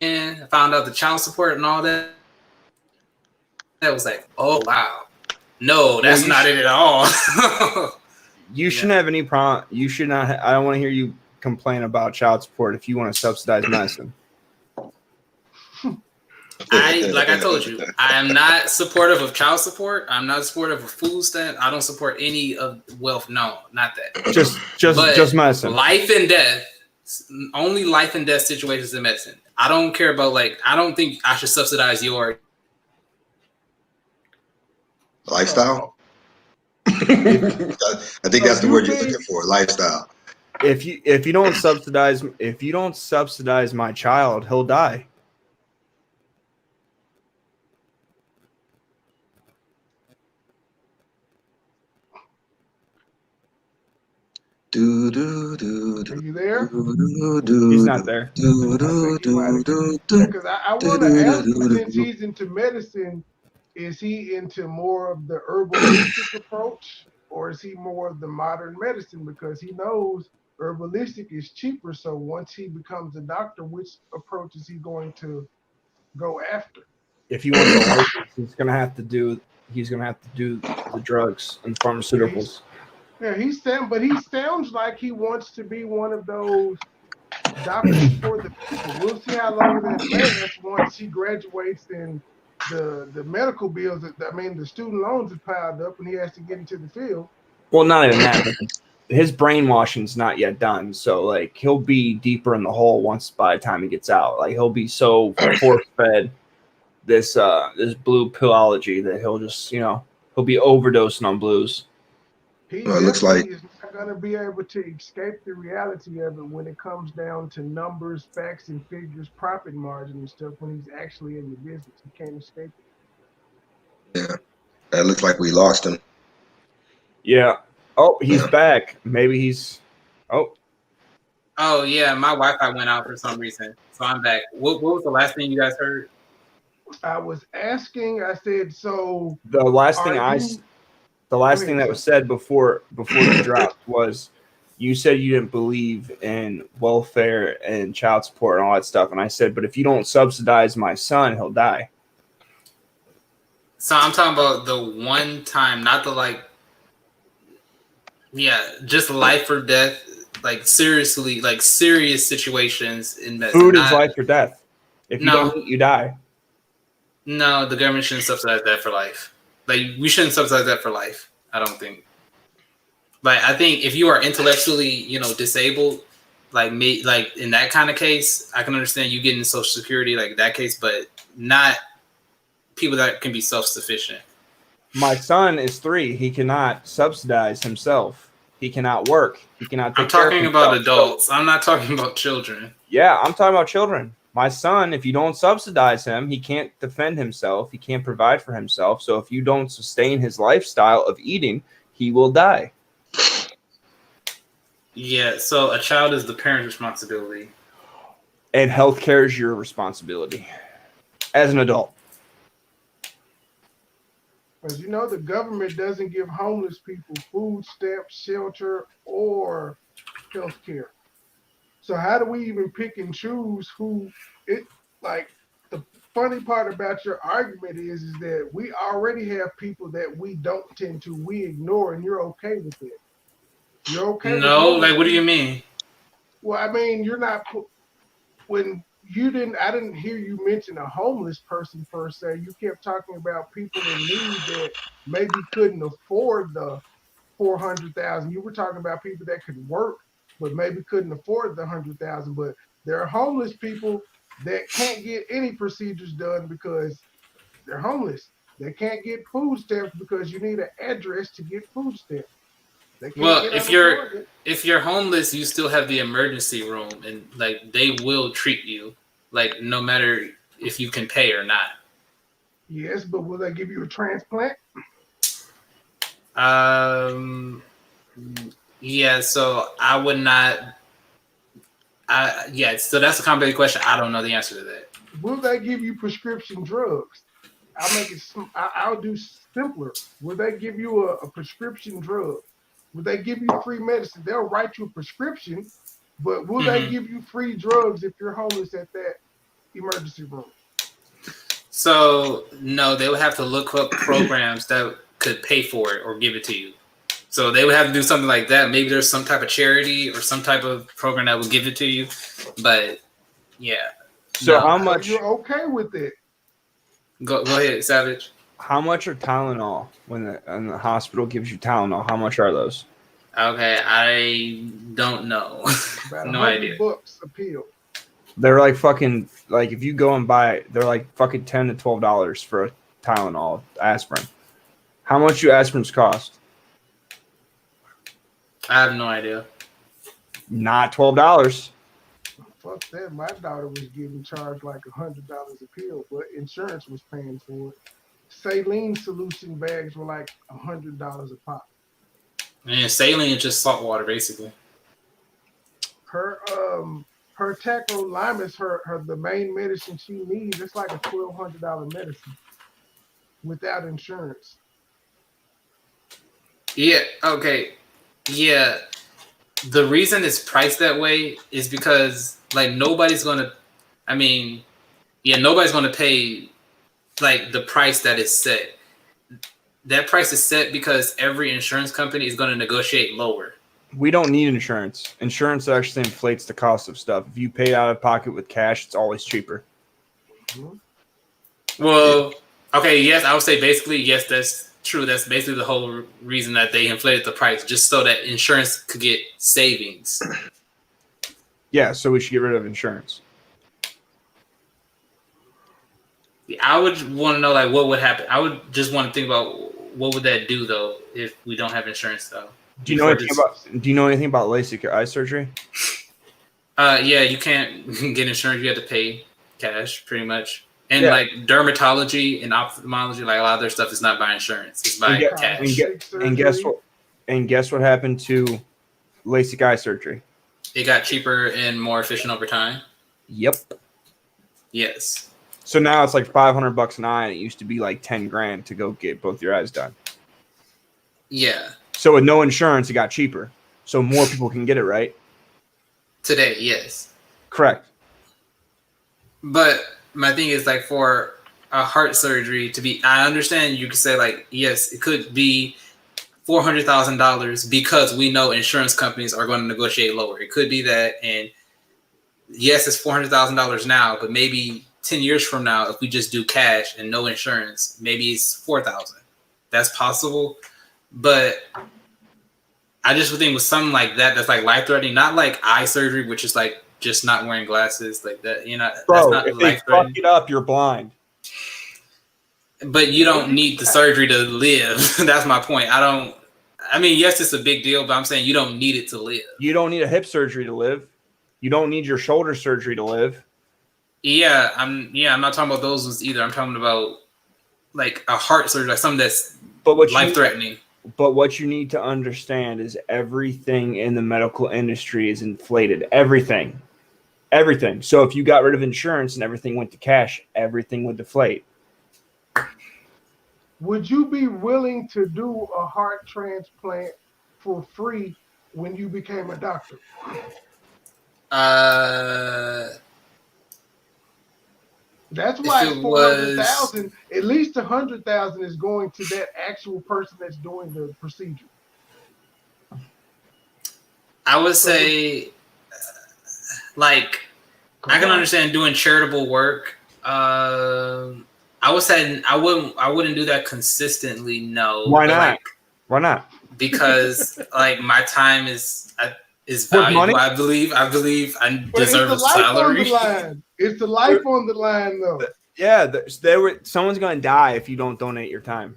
I found out the child support and all that. That was like, oh wow, no, that's not it at all. You shouldn't have any problem. You should not. I don't want to hear you complain about child support if you want to subsidize medicine. Like I told you, I am not supportive of child support. I'm not supportive of food stamp. I don't support any of wealth. No, not that. Just medicine. Life and death. Only life and death situations in medicine. I don't care about I don't think I should subsidize your lifestyle. I think that's the word you're looking for. Lifestyle. If you don't subsidize my child, he'll die. Are you there? He's not there. Because I want to ask him, since he's into medicine, is he into more of the herbalistic approach, or is he more of the modern medicine? Because he knows herbalistic is cheaper. So once he becomes a doctor, which approach is he going to go after? If he wants to license, he's gonna have to do the drugs and pharmaceuticals. Yeah, he sounds like he wants to be one of those doctors for the people. We'll see how long that lasts once he graduates and the medical bills, the student loans are piled up and he has to get into the field. Well, not even that, but his brainwashing's not yet done. So he'll be deeper in the hole by the time he gets out. He'll be so force fed this blue pillology that he'll just, he'll be overdosing on blues. He looks like is not going to be able to escape the reality of it when it comes down to numbers, facts, and figures, profit margin and stuff. When he's actually in the business, he can't escape it. Yeah, that looks like we lost him. Yeah. Oh, he's back. Maybe he's. Oh. Oh yeah, my Wi-Fi went out for some reason, so I'm back. What was the last thing you guys heard? I was asking. I said so. The last thing that was said before the drop was, you said you didn't believe in welfare and child support and all that stuff, and I said, but if you don't subsidize my son, he'll die. So I'm talking about the one time, not the just life or death, serious situations in medicine. Food is life or death. If you don't eat, you die. No, the government shouldn't subsidize that for life. We shouldn't subsidize that for life. I don't think. I think if you are intellectually, disabled, me, in that kind of case, I can understand you getting Social Security, that case, but not people that can be self-sufficient. My son is 3. He cannot subsidize himself. He cannot work. He cannot take care of himself. I'm talking about adults. I'm not talking about children. Yeah, I'm talking about children. My son, if you don't subsidize him, he can't defend himself. He can't provide for himself. So if you don't sustain his lifestyle of eating, he will die. Yeah, so a child is the parent's responsibility. And healthcare is your responsibility as an adult. Because the government doesn't give homeless people food stamps, shelter, or health care. So how do we even pick and choose who it the funny part about your argument is that we already have people that we we ignore, and you're okay with it. You're okay No, what do you mean? Well, you're not when I didn't hear you mention a homeless person per se. You kept talking about people in need that maybe couldn't afford the $400,000. You were talking about people that could work but maybe couldn't afford the $100,000. But there are homeless people that can't get any procedures done because they're homeless. They can't get food stamps because you need an address to get food stamps. Well, if you're homeless, you still have the emergency room, and they will treat you no matter if you can pay or not. Yes, but will they give you a transplant? Yeah, so I would not. So that's a complicated question. I don't know the answer to that. Will they give you prescription drugs? I'll do simpler. Will they give you a prescription drug? Will they give you free medicine? They'll write you a prescription, but will they give you free drugs if you're homeless at that emergency room. So no, they would have to look up programs that could pay for it or give it to you. So they would have to do something like that. Maybe there's some type of charity or some type of program that would give it to you. But yeah. So how much? So you're okay with it? Go ahead, Savage. How much are Tylenol when the hospital gives you Tylenol? How much are those? Okay, I don't know. About No idea. $100 a pill. They're like fucking like if you go and buy it, they're like fucking $10 to $12 for a Tylenol aspirin. How much do aspirins cost? I have no idea. Not $12. Fuck that. My daughter was getting charged like $100 a pill, but insurance was paying for it. Saline solution bags were like $100 a pop. And saline is just salt water, basically. Her tacrolimus, her the main medicine she needs, it's like a $1,200 medicine without insurance. Yeah, okay. Yeah. The reason it's priced that way is because like nobody's gonna pay like the price that is set. That price is set because every insurance company is gonna negotiate lower. We don't need insurance. Insurance actually inflates the cost of stuff. If you pay out of pocket with cash, it's always cheaper. Well, okay, yes, I would say basically, yes, that's true. That's basically the whole reason that they inflated the price, just so that insurance could get savings. Yeah, so we should get rid of insurance. I would want to know like what would happen. I would just want to think about what would that do though if we don't have insurance though. Do you know anything about LASIK eye surgery? Yeah, you can't get insurance. You have to pay cash, pretty much. And like dermatology and ophthalmology, like a lot of their stuff is not by insurance; it's by cash. And guess what happened to LASIK eye surgery? It got cheaper and more efficient over time. Yep. Yes. So now it's like $500 an eye, and it used to be like $10,000 to go get both your eyes done. Yeah. So with no insurance, it got cheaper. So more people can get it, right? Today, yes. Correct. But my thing is like for a heart surgery I understand you could say like, yes, it could be $400,000 because we know insurance companies are going to negotiate lower. It could be that. And yes, it's $400,000 now, but maybe 10 years from now, if we just do cash and no insurance, maybe it's $4,000. That's possible. But I just would think with something like that, that's like life-threatening, not like eye surgery, which is like just not wearing glasses like that. You know, bro, that's not if they fuck it up, you're blind. But you don't need the surgery to live. That's my point. Yes, it's a big deal, but I'm saying you don't need it to live. You don't need a hip surgery to live. You don't need your shoulder surgery to live. Yeah, I'm not talking about those ones either. I'm talking about like a heart surgery, like something that's life-threatening. But what you need to understand is everything in the medical industry is inflated. Everything. So if you got rid of insurance and everything went to cash, everything would deflate. Would you be willing to do a heart transplant for free when you became a doctor? That's why it's 400,000. At least 100,000 is going to that actual person that's doing the procedure. I would say, like, I can understand doing charitable work. I would say I wouldn't do that consistently. No. Why not? Why not? Because like my time is valuable. I believe I deserve a salary. It's the life on the line, though. Yeah, someone's going to die if you don't donate your time.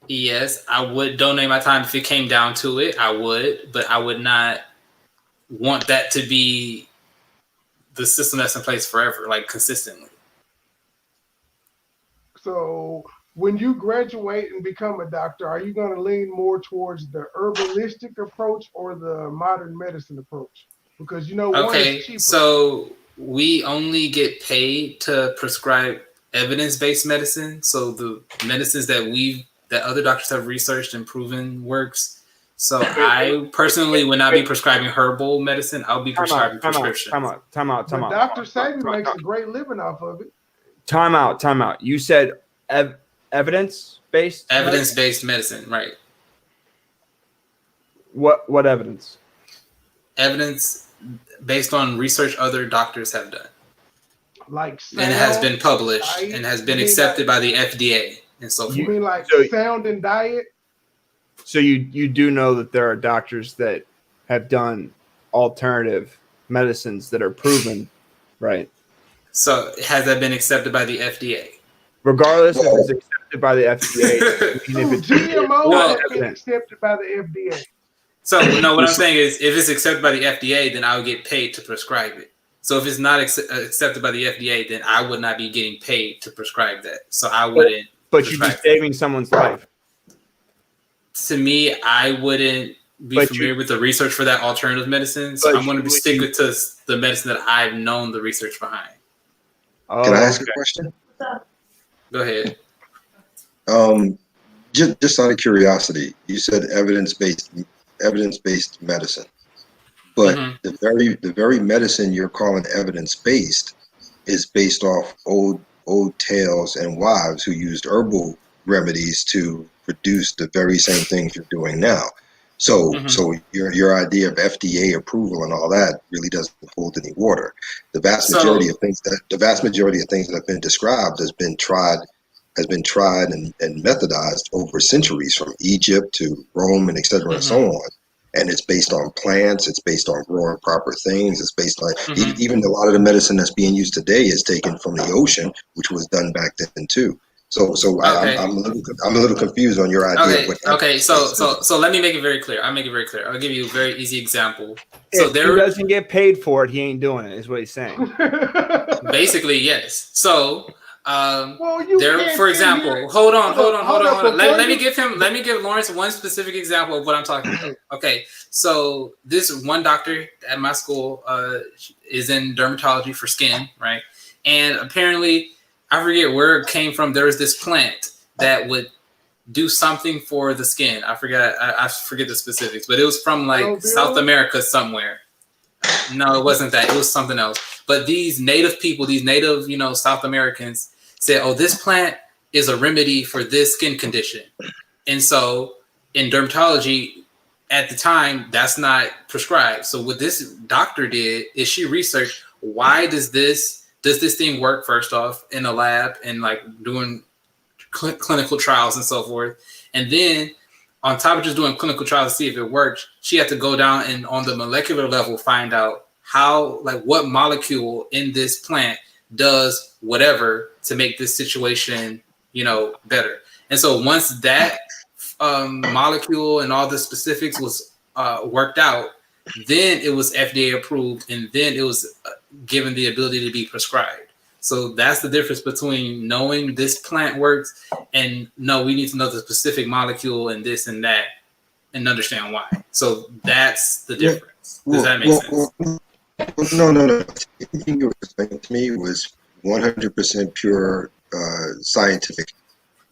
Yes, I would donate my time if it came down to it. I would, but I would not want that to be the system that's in place forever, like consistently. So when you graduate and become a doctor, are you going to lean more towards the herbalistic approach or the modern medicine approach? Because one is cheaper. So we only get paid to prescribe evidence-based medicine. So the medicines that other doctors have researched and proven works, So I personally would not be prescribing herbal medicine. I'll be prescribing prescription. Time out. But Dr. Sabi makes a great living off of it. Time out. You said evidence-based? Evidence-based medicine, right. What evidence? Evidence based on research other doctors have done. Like sound, and has been published and has been accepted by the FDA and so forth. You mean like sound and diet? So you do know that there are doctors that have done alternative medicines that are proven, right? So has that been accepted by the FDA? Regardless if it's accepted by the FDA, GMO has been accepted by the FDA. So no, what I'm saying is, if it's accepted by the FDA, then I would get paid to prescribe it. So if it's not accepted by the FDA, then I would not be getting paid to prescribe that. So I wouldn't. But you'd be saving someone's life. To me, I wouldn't be familiar with the research for that alternative medicine. So I'm going to stick with the medicine that I've known the research behind. Can I ask a question? Go ahead. Just out of curiosity, you said evidence-based medicine, but the very medicine you're calling evidence-based is based off old tales and wives who used herbal remedies to produce the very same things you're doing now. So your idea of FDA approval and all that really doesn't hold any water. The vast majority of things that have been described has been tried and methodized over centuries, from Egypt to Rome and et cetera and so on. And it's based on plants. It's based on growing proper things. It's based on even a lot of the medicine that's being used today is taken from the ocean, which was done back then too. So I'm a little confused on your idea. So let me make it very clear. I'll give you a very easy example. So he doesn't get paid for it, he ain't doing it, is what he's saying. Basically, yes. So for example, hold on. Let me give Lawrence one specific example of what I'm talking about. Okay, so this one doctor at my school is in dermatology for skin, right? And apparently, I forget where it came from. There was this plant that would do something for the skin. I forget the specifics, but it was from like South America somewhere. No, it wasn't that. It was something else. But these native people, South Americans said, oh, this plant is a remedy for this skin condition. And so in dermatology at the time, that's not prescribed. So what this doctor did is she researched, why does this thing work, first off, in a lab and like doing clinical trials and so forth. And then on top of just doing clinical trials to see if it works, she had to go down and on the molecular level, find out how, like what molecule in this plant does whatever to make this situation, better. And so once that molecule and all the specifics was worked out, then it was FDA approved, and then it was given the ability to be prescribed. So that's the difference between knowing this plant works and no, we need to know the specific molecule and this and that and understand why. So that's the difference. Does that make sense? No. Everything you were explaining to me was 100% pure scientific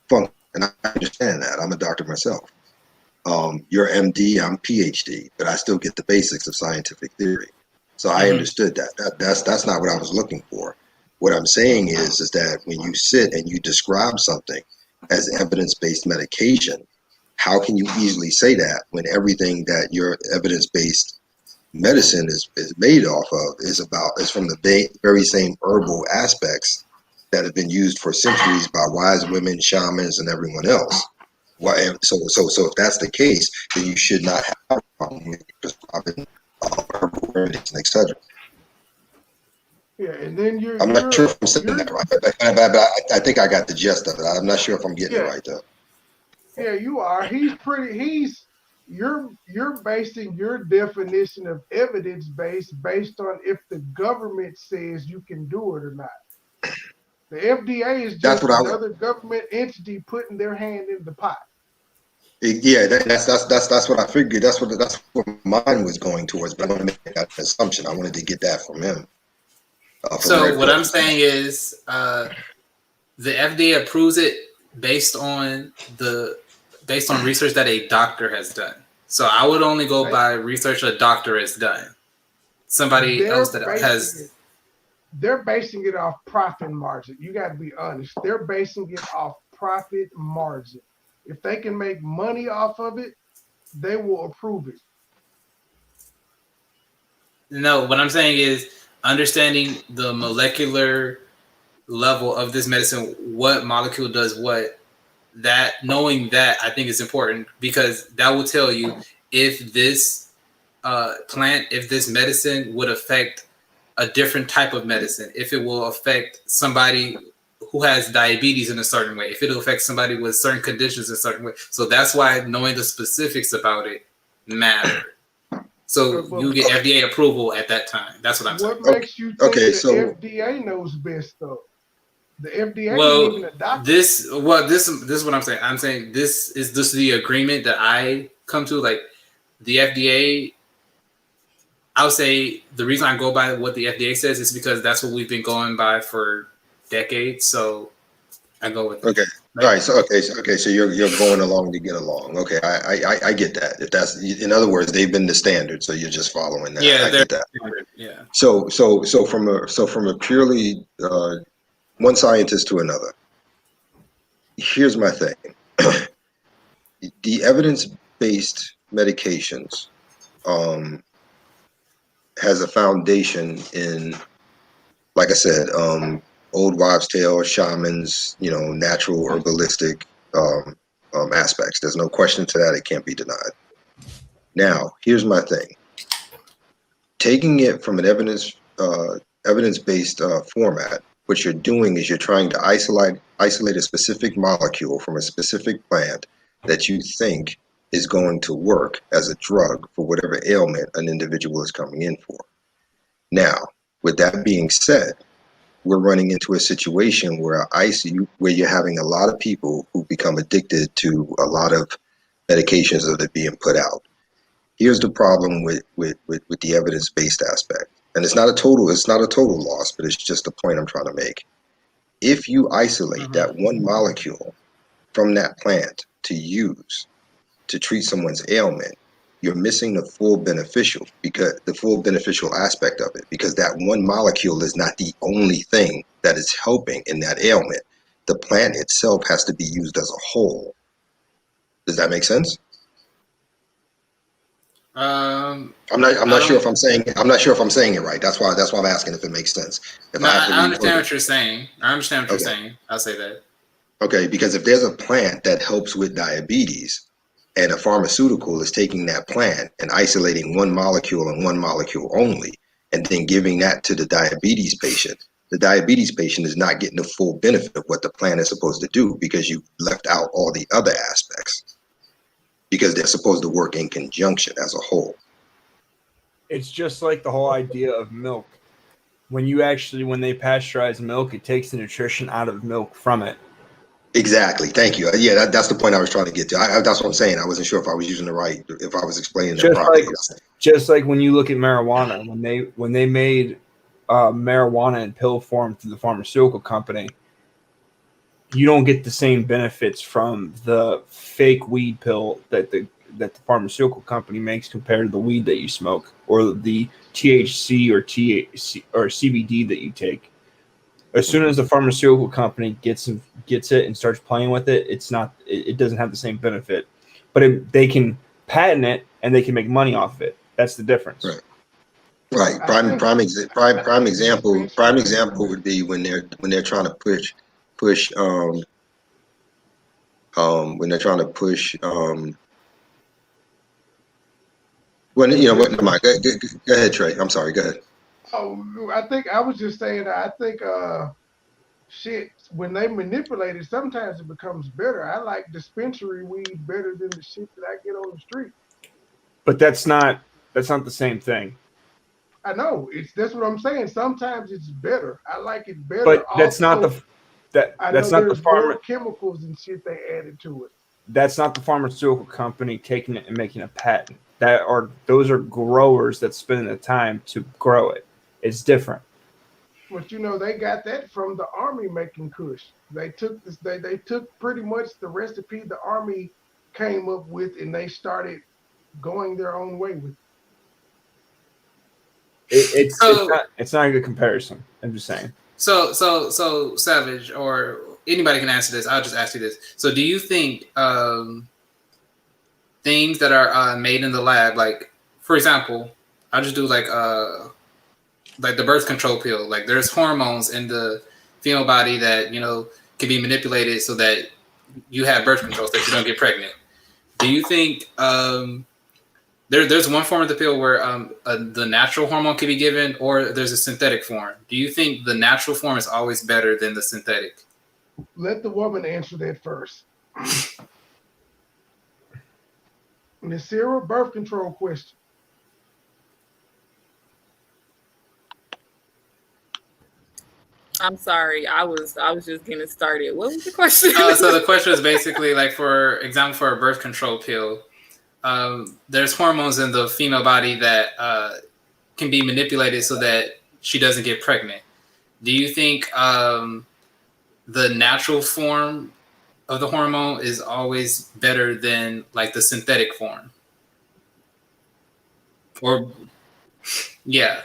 function, and I understand that. I'm a doctor myself. You're MD, I'm PhD, but I still get the basics of scientific theory. So I understood that. That's not what I was looking for. What I'm saying is that when you sit and you describe something as evidence-based medication, how can you easily say that when everything that your evidence-based medicine is made off of is from the very same herbal aspects that have been used for centuries by wise women, shamans, and everyone else? So if that's the case, then you should not have a problem with prescribing herbal remedies and etc. Yeah, and then I'm not sure if I'm saying that right, but I think I got the gist of it. I'm not sure if I'm getting it right though. Yeah, you are. You're basing your definition of evidence based on if the government says you can do it or not. The FDA is just another government entity putting their hand in the pot. Yeah, that's what I figured. That's what mine was going towards. But I want to make that assumption. I wanted to get that from him. So what I'm saying is, the FDA approves it based on research that a doctor has done. So I would only go by research a doctor has done. Somebody else that has. They're basing it off profit margin. You got to be honest. They're basing it off profit margin. If they can make money off of it, they will approve it. No, what I'm saying is understanding the molecular level of this medicine, what molecule does what. That knowing that I think is important because that will tell you if this plant, if this medicine would affect a different type of medicine, if it will affect somebody who has diabetes in a certain way, if it'll affect somebody with certain conditions in a certain way. So that's why knowing the specifics about it matter. So you get FDA approval at that time. That's what I'm saying. What makes you think the FDA knows best though? The FDA ain't even a doctor. This is what I'm saying. I'm saying this is the agreement that I come to. Like the FDA, I would say the reason I go by what the FDA says is because that's what we've been going by for decades. So I go with it. Okay. All right. So you're going along to get along. Okay. I get that. If that's, in other words, they've been the standard, so you're just following that. Yeah, I get that. Yeah. So from a purely one scientist to another, here's my thing. The evidence-based medications has a foundation in, like I said, old wives' tale, shamans, natural herbalistic aspects. There's no question to that. It can't be denied. Now, here's my thing. Taking it from an evidence-based format, what you're doing is you're trying to isolate a specific molecule from a specific plant that you think is going to work as a drug for whatever ailment an individual is coming in for. Now, with that being said, we're running into a situation where you're having a lot of people who become addicted to a lot of medications that are being put out. Here's the problem with the evidence-based aspect. And it's not a total loss, but it's just the point I'm trying to make. If you isolate that one molecule from that plant to use to treat someone's ailment, you're missing the full beneficial aspect of it, because that one molecule is not the only thing that is helping in that ailment. The plant itself has to be used as a whole. Does that make sense? I'm not sure if I'm saying it right. That's why I'm asking if it makes sense. I understand what you're saying. I'll say that. Okay, because if there's a plant that helps with diabetes, and a pharmaceutical is taking that plant and isolating one molecule and one molecule only, and then giving that to the diabetes patient is not getting the full benefit of what the plant is supposed to do, because you left out all the other aspects, because they're supposed to work in conjunction as a whole. It's just like the whole idea of milk. When they pasteurize milk, it takes the nutrition out of milk from it. Exactly. Thank you. Yeah, that's the point I was trying to get to. That's what I'm saying. I wasn't sure if I was if I was explaining it properly. Just like when you look at marijuana, when they made marijuana in pill form through the pharmaceutical company, you don't get the same benefits from the fake weed pill that the pharmaceutical company makes compared to the weed that you smoke, or the THC or CBD that you take. As soon as the pharmaceutical company gets it and starts playing with it, it doesn't have the same benefit. But they can patent it and they can make money off of it. That's the difference. Right. Prime example would be when they're trying to push never mind. Go ahead, Trey. I'm sorry. Go ahead. Oh, I think I was just saying that I think when they manipulate it, sometimes it becomes better. I like dispensary weed better than the shit that I get on the street. But that's not the same thing. I know. That's what I'm saying. Sometimes it's better. I like it better. But that's not the more chemicals and shit they added to it. That's not the pharmaceutical company taking it and making a patent. Those are growers that spend the time to grow it. It's different. But they got that from the army making kush. They took this. They took pretty much the recipe the army came up with, and they started going their own way with it. It's not a good comparison. I'm just saying. So Savage, or anybody can answer this. I'll just ask you this. So do you think things that are made in the lab, like for example, I'll just do like the birth control pill. Like there's hormones in the female body that can be manipulated so that you have birth control so that you don't get pregnant. Do you think there's one form of the pill where the natural hormone can be given, or there's a synthetic form? Do you think the natural form is always better than the synthetic? Let the woman answer that first. Miss Sarah, birth control question. I'm sorry, I was just getting started. What was the question? So the question is basically like, for example, for a birth control pill, there's hormones in the female body that can be manipulated so that she doesn't get pregnant. Do you think the natural form of the hormone is always better than like the synthetic form? Or yeah,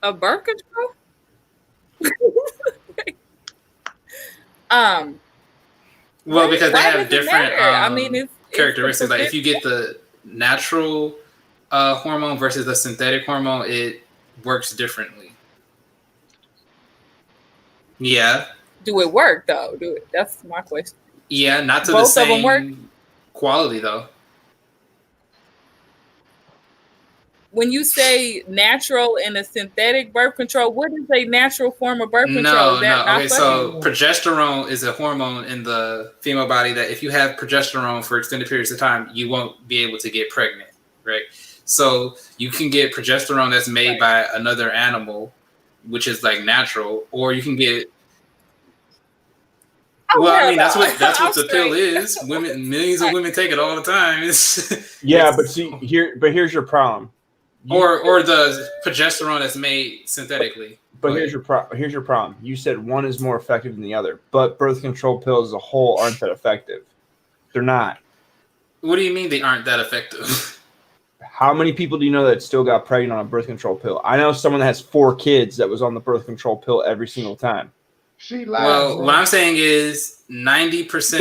a birth control? Well, because they have different it's characteristics. Like if you get the natural hormone versus the synthetic hormone, it works differently. Yeah. Do it work though? That's my question. Yeah, not to Both the of them work? same quality though. When you say natural and a synthetic birth control, what is a natural form of birth control? Okay, so progesterone is a hormone in the female body that if you have progesterone for extended periods of time, you won't be able to get pregnant, right? So you can get progesterone that's made by another animal, which is like natural, or you can get. Well, I mean, that's what the pill is. Millions of women take it all the time. Here's your problem. Or the progesterone that's made synthetically. But here's your problem. You said one is more effective than the other, but birth control pills as a whole aren't that effective. They're not. What do you mean they aren't that effective? How many people do you know that still got pregnant on a birth control pill? I know someone that has 4 kids that was on the birth control pill every single time. She lied. Well, bro. what I'm saying is 90%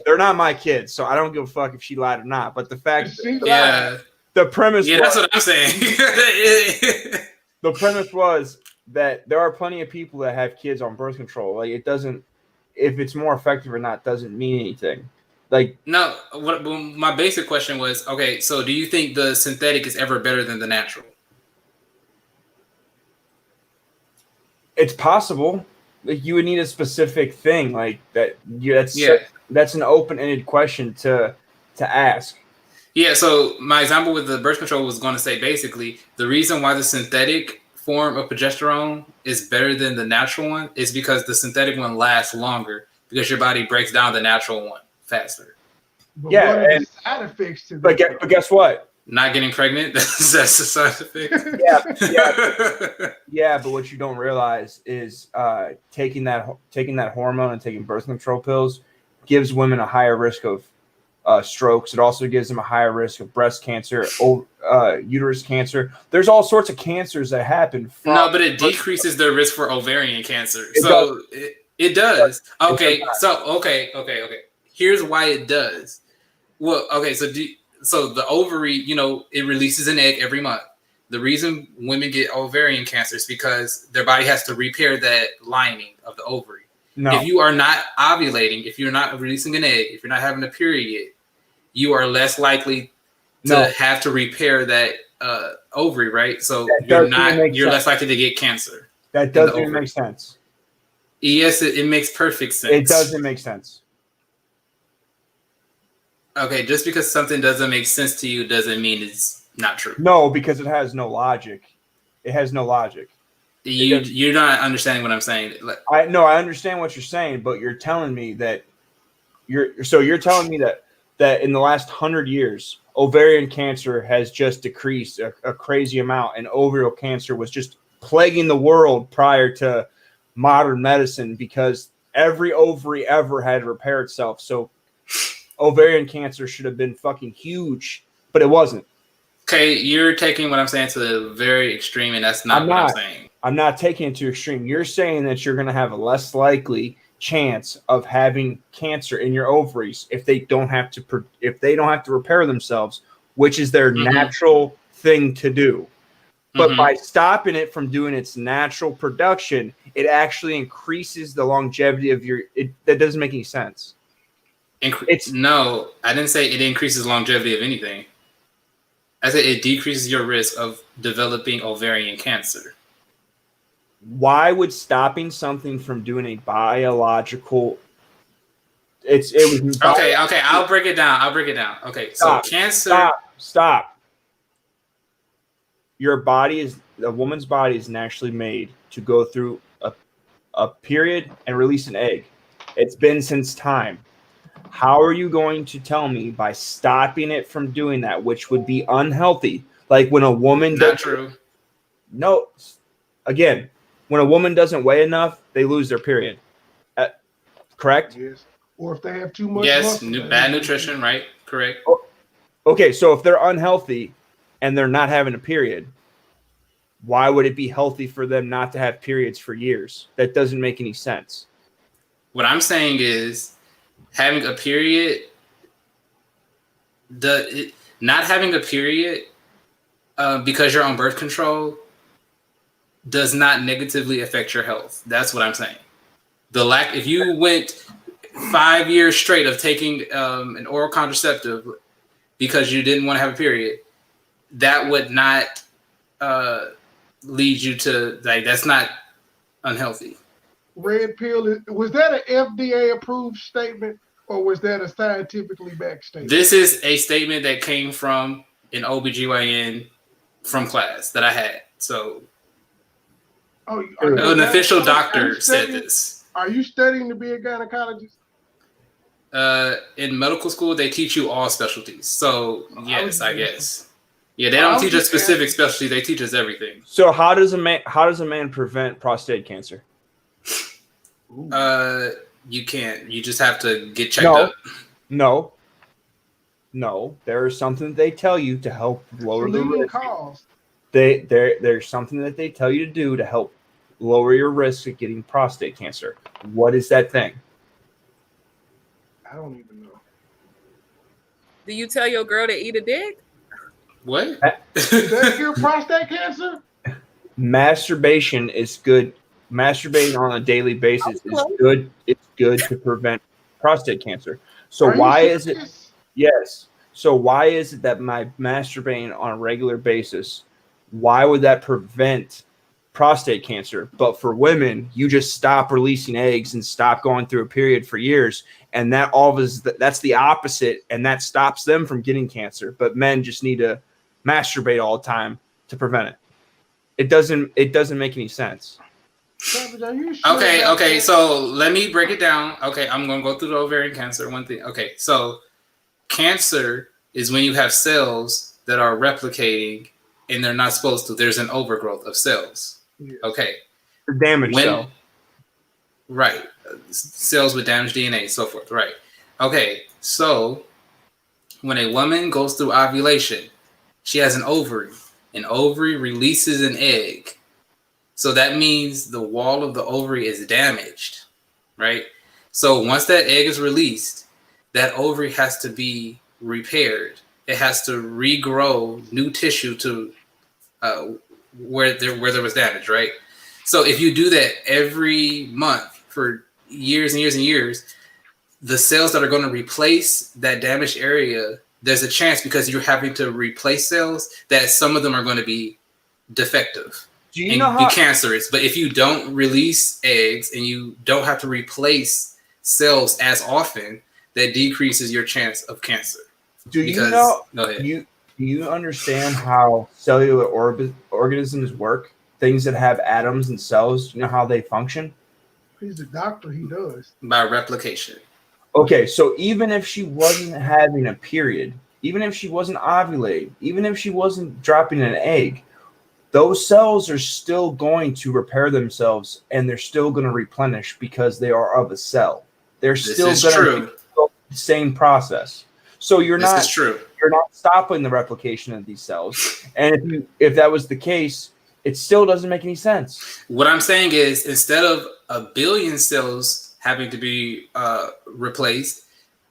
they're not my kids, so I don't give a fuck if she lied or not. But the fact the premise that's what I'm saying. The premise was that there are plenty of people that have kids on birth control. Like it doesn't, if it's more effective or not, doesn't mean anything. Like no, my basic question was, okay, so do you think the synthetic is ever better than the natural? It's possible. Like you would need a specific thing like that. That's an open-ended question to ask. Yeah, so my example with the birth control was going to say basically the reason why the synthetic form of progesterone is better than the natural one is because the synthetic one lasts longer because your body breaks down the natural one faster. But what are the side effects to that? But guess what? Not getting pregnant, that's the side effect. Yeah, but what you don't realize is taking that hormone and taking birth control pills gives women a higher risk of strokes. It also gives them a higher risk of breast cancer, uterus cancer. There's all sorts of cancers that happen. But it decreases their risk for ovarian cancer. It does. Okay. Here's why it does. Well, okay. So the ovary, it releases an egg every month. The reason women get ovarian cancer is because their body has to repair that lining of the ovary. No. If you are not ovulating, if you're not releasing an egg, if you're not having a period, you are less likely to have to repair that ovary, right? So you're less likely to get cancer. That doesn't make sense. Yes, it makes perfect sense. It doesn't make sense. Okay, just because something doesn't make sense to you doesn't mean it's not true. No, because it has no logic. It has no logic. You're not understanding what I'm saying. I understand what you're saying, but you're telling me that you're telling me that in the last 100 years, ovarian cancer has just decreased a crazy amount, and ovarian cancer was just plaguing the world prior to modern medicine because every ovary ever had to repair itself. So ovarian cancer should have been fucking huge, but it wasn't. Okay, you're taking what I'm saying to the very extreme, and that's not what I'm saying. I'm not taking it to extreme. You're saying that you're going to have a less likely chance of having cancer in your ovaries if they don't have to repair themselves, which is their natural thing to do. But by stopping it from doing its natural production, it actually increases the longevity of that doesn't make any sense. No, I didn't say it increases longevity of anything. I said it decreases your risk of developing ovarian cancer. Why would stopping something from doing a biological? It was okay. I'll break it down. Okay, so cancer. Stop. A woman's body is naturally made to go through a period and release an egg. It's been since time. How are you going to tell me by stopping it from doing that, which would be unhealthy? Like when a woman Not true. No, again, when a woman doesn't weigh enough, they lose their period. Correct? Yes. Or if they have too much. Yes, bad nutrition, right? Correct. Okay, so if they're unhealthy and they're not having a period, why would it be healthy for them not to have periods for years? That doesn't make any sense. What I'm saying is having a period, not having a period because you're on birth control does not negatively affect your health. That's what I'm saying. If you went 5 years straight of taking an oral contraceptive because you didn't want to have a period, that would not lead you to that's not unhealthy. Red pill, was that an FDA approved statement or was that a scientifically backed statement? This is a statement that came from an OBGYN from class that I had. So an official doctor said this. Are you studying to be a gynecologist? In medical school, they teach you all specialties. So yes, I guess. Yeah, they don't teach us specific specialties. They teach us everything. So how does a man prevent prostate cancer? You can't. You just have to get checked up. No. There is something they tell you to help lower the risk. There's something that they tell you to do to help lower your risk of getting prostate cancer. What is that thing? I don't even know. Do you tell your girl to eat a dick? What? Does that cure prostate cancer? Masturbation is good. Masturbating on a daily basis is good. It's good to prevent prostate cancer. So why is it? Yes. So why is it that my masturbating on a regular basis? Why would that prevent prostate cancer? But for women, you just stop releasing eggs and stop going through a period for years, and that's the opposite, and that stops them from getting cancer. But men just need to masturbate all the time to prevent it. It doesn't make any sense. Okay. So let me break it down. Okay, I'm going to go through the ovarian cancer. One thing. Okay, so cancer is when you have cells that are replicating and they're not supposed to. There's an overgrowth of cells. Yes. Okay. The damaged cell. Right. Cells with damaged DNA, so forth. Right. Okay. So when a woman goes through ovulation, she has an ovary. An ovary releases an egg. So that means the wall of the ovary is damaged, right? So once that egg is released, that ovary has to be repaired. It has to regrow new tissue to where there was damage, right? So if you do that every month for years and years and years, the cells that are going to replace that damaged area, there's a chance because you're having to replace cells that some of them are going to be defective. Do you know be cancerous? But if you don't release eggs and you don't have to replace cells as often, that decreases your chance of cancer. Do you understand how cellular organisms work? Things that have atoms and cells, you know how they function? He's a doctor, he does. By replication. Okay, so even if she wasn't having a period, even if she wasn't ovulating, even if she wasn't dropping an egg, those cells are still going to repair themselves and they're still going to replenish because they are of a cell. They're still going same process. So This is true. You're not stopping the replication of these cells. And if that was the case, it still doesn't make any sense. What I'm saying is, instead of 1 billion cells having to be replaced,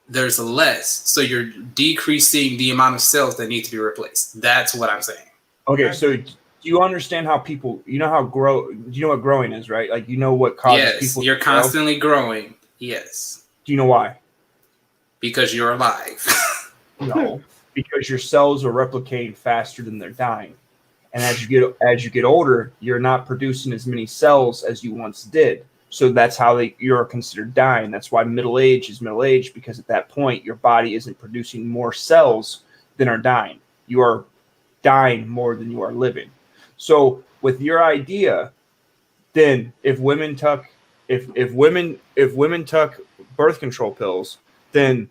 there's less. So you're decreasing the amount of cells that need to be replaced. That's what I'm saying. Okay, so do you understand how people, you know what growing is, right? Like, you know what causes people you're to grow? constantly growing. Yes. Do you know why? Because you're alive. No, because your cells are replicating faster than they're dying. And as you get older, you're not producing as many cells as you once did. So that's how you're considered dying. That's why middle age is middle age, because at that point, your body isn't producing more cells than are dying. You are dying more than you are living. So with your idea, then if women took birth control pills, then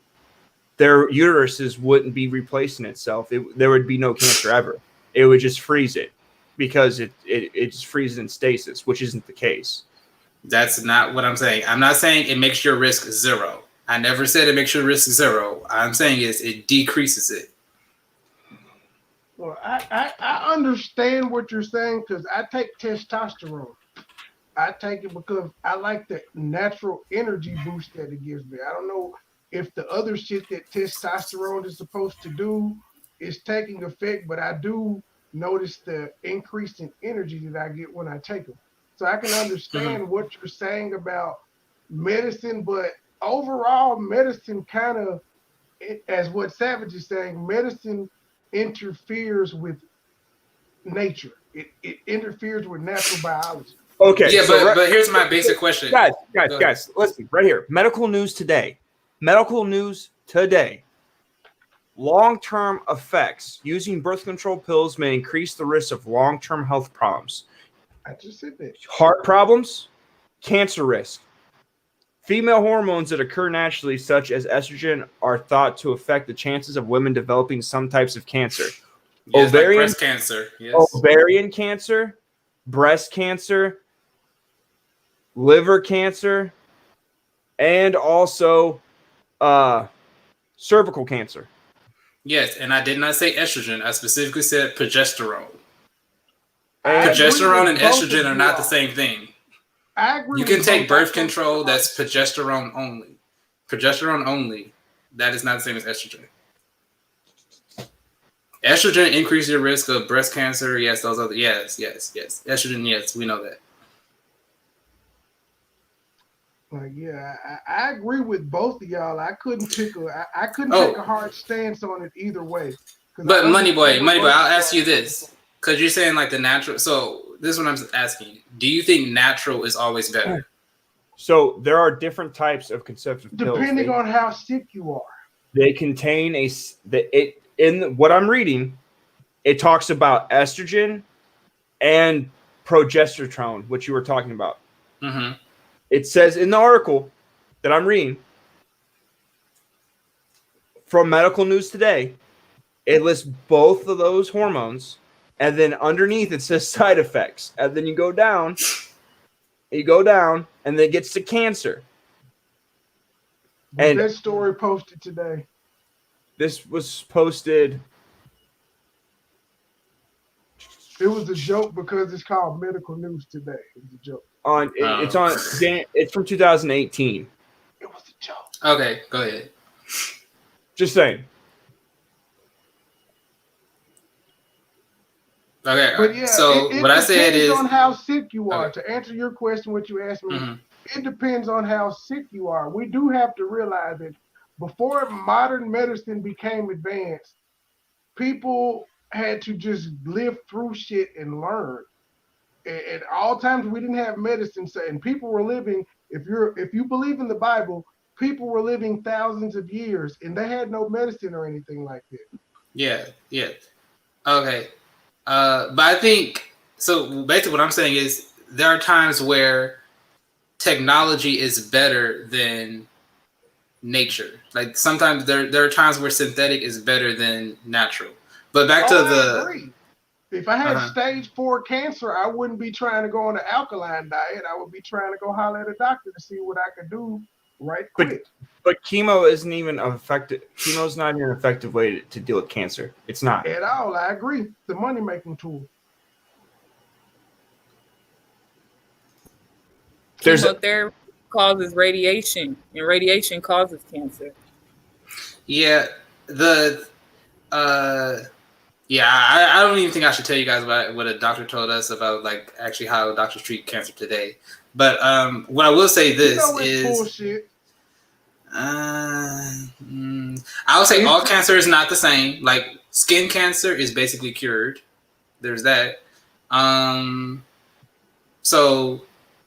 their uteruses wouldn't be replacing itself. There would be no cancer ever. It would just freeze it, because it just freezes in stasis, which isn't the case. That's not what I'm saying. I'm not saying it makes your risk 0. I never said it makes your risk 0. I'm saying is it decreases it. Well, I understand what you're saying, because I take testosterone. I take it because I like the natural energy boost that it gives me. I don't know if the other shit that testosterone is supposed to do is taking effect, but I do notice the increase in energy that I get when I take them. So I can understand what you're saying about medicine, but overall medicine kind of, as what Savage is saying, medicine interferes with nature. It interferes with natural biology. Okay. Yeah, but here's my basic question. Guys, listen, right here. Medical news today. Long-term effects. Using birth control pills may increase the risk of long-term health problems. I just said that. Heart problems, cancer risk. Female hormones that occur naturally, such as estrogen, are thought to affect the chances of women developing some types of cancer. Yes, like breast cancer. Yes. Ovarian cancer, breast cancer, liver cancer, and also cervical cancer. Yes, and I did not say estrogen. I specifically said progesterone. Progesterone and estrogen are not the same thing. I agree. You can take birth control that's progesterone only. Progesterone only. That is not the same as estrogen. Estrogen increases your risk of breast cancer. Yes, those other. Yes. Estrogen. Yes, we know that. Yeah, I agree with both of y'all. I couldn't take a hard stance on it either way. But Moneyboy, I'll ask you this, because you're saying like the natural. So this is what I'm asking you. Do you think natural is always better? So there are different types of conceptive pills. Depending on how sick you are. They contain in what I'm reading, it talks about estrogen and progesterone, which you were talking about. Mm-hmm. It says in the article that I'm reading from Medical News Today, it lists both of those hormones, and then underneath it says side effects. And then you go down, and then it gets to cancer. And that story posted today. This was posted. It was a joke because it's called Medical News Today. It was a joke. It's from 2018. It was a joke. Okay, go ahead. Just saying. Okay, but yeah, so what I said is, it depends on how sick you are. Okay. To answer your question, what you asked me, it depends on how sick you are. We do have to realize that before modern medicine became advanced, people had to just live through shit and learn. At all times, we didn't have medicine, and people were living. If you believe in the Bible, people were living thousands of years, and they had no medicine or anything like that. Yeah. Okay, but I think so. Basically, what I'm saying is there are times where technology is better than nature. Like sometimes there are times where synthetic is better than natural. But back to I agree. If I had stage 4 cancer, I wouldn't be trying to go on an alkaline diet. I would be trying to go holler at a doctor to see what I could do right quick. But chemo isn't even effective. Chemo's not even an effective way to deal with cancer. It's not. At all, I agree. The money-making tool. Chemotherapy causes radiation, and radiation causes cancer. Yeah, I don't even think I should tell you guys about what a doctor told us about like actually how doctors treat cancer today. But what I will say this is bullshit. I would say all cancer is not the same. Like skin cancer is basically cured. There's that. So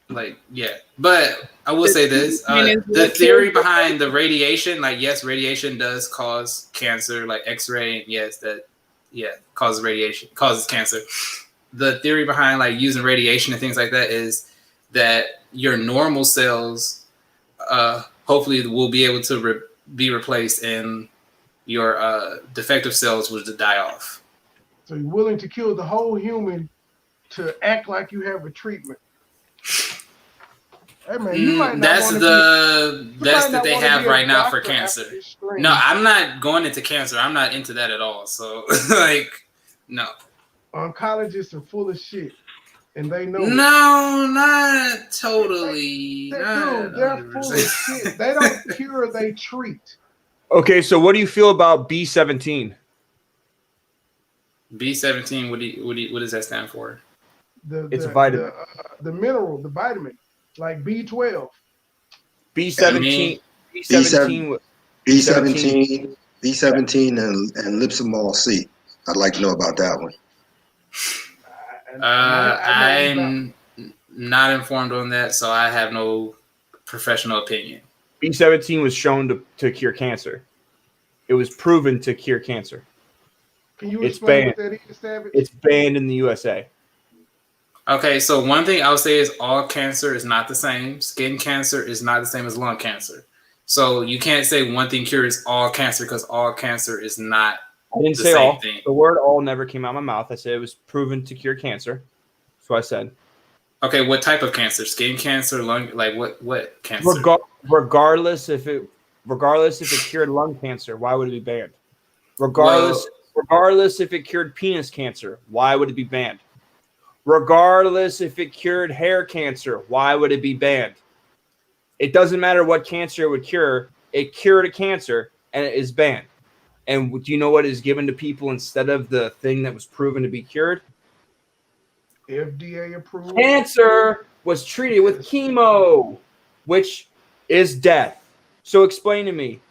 like yeah, but I will say this: the theory behind the radiation, like yes, radiation does cause cancer, like X-ray, yes, causes cancer. The theory behind like using radiation and things like that is that your normal cells, hopefully, will be able to be replaced, and your defective cells will just die off. So you're willing to kill the whole human to act like you have a treatment. Hey man, you might not that's that they have right now for cancer. No, I'm not going into cancer. I'm not into that at all. So like, no. Oncologists are full of shit, and they know. No, not totally. They're full of shit. They don't cure, they treat. Okay, so what do you feel about B17? B17. What does that stand for? It's a vitamin. The mineral, the vitamin. Like B12. B17 and Lipsomol C. I'd like to know about that one. I'm not informed on that, so I have no professional opinion. B17 was shown to cure cancer. It was proven to cure cancer. Can you explain what that is, Savage? It's banned in the USA. Okay, so one thing I would say is all cancer is not the same. Skin cancer is not the same as lung cancer. So you can't say one thing cures all cancer because all cancer is not the same thing. The word all never came out of my mouth. I said it was proven to cure cancer. That's what I said. Okay, what type of cancer? Skin cancer, lung, like what cancer? Regardless if it cured lung cancer, why would it be banned? Regardless if it cured penis cancer, why would it be banned? Regardless if it cured hair cancer, why would it be banned? It doesn't matter what cancer it would cure. It cured a cancer and it is banned. And do you know what is given to people instead of the thing that was proven to be cured? FDA approved. Cancer was treated with chemo, which is death. So explain to me.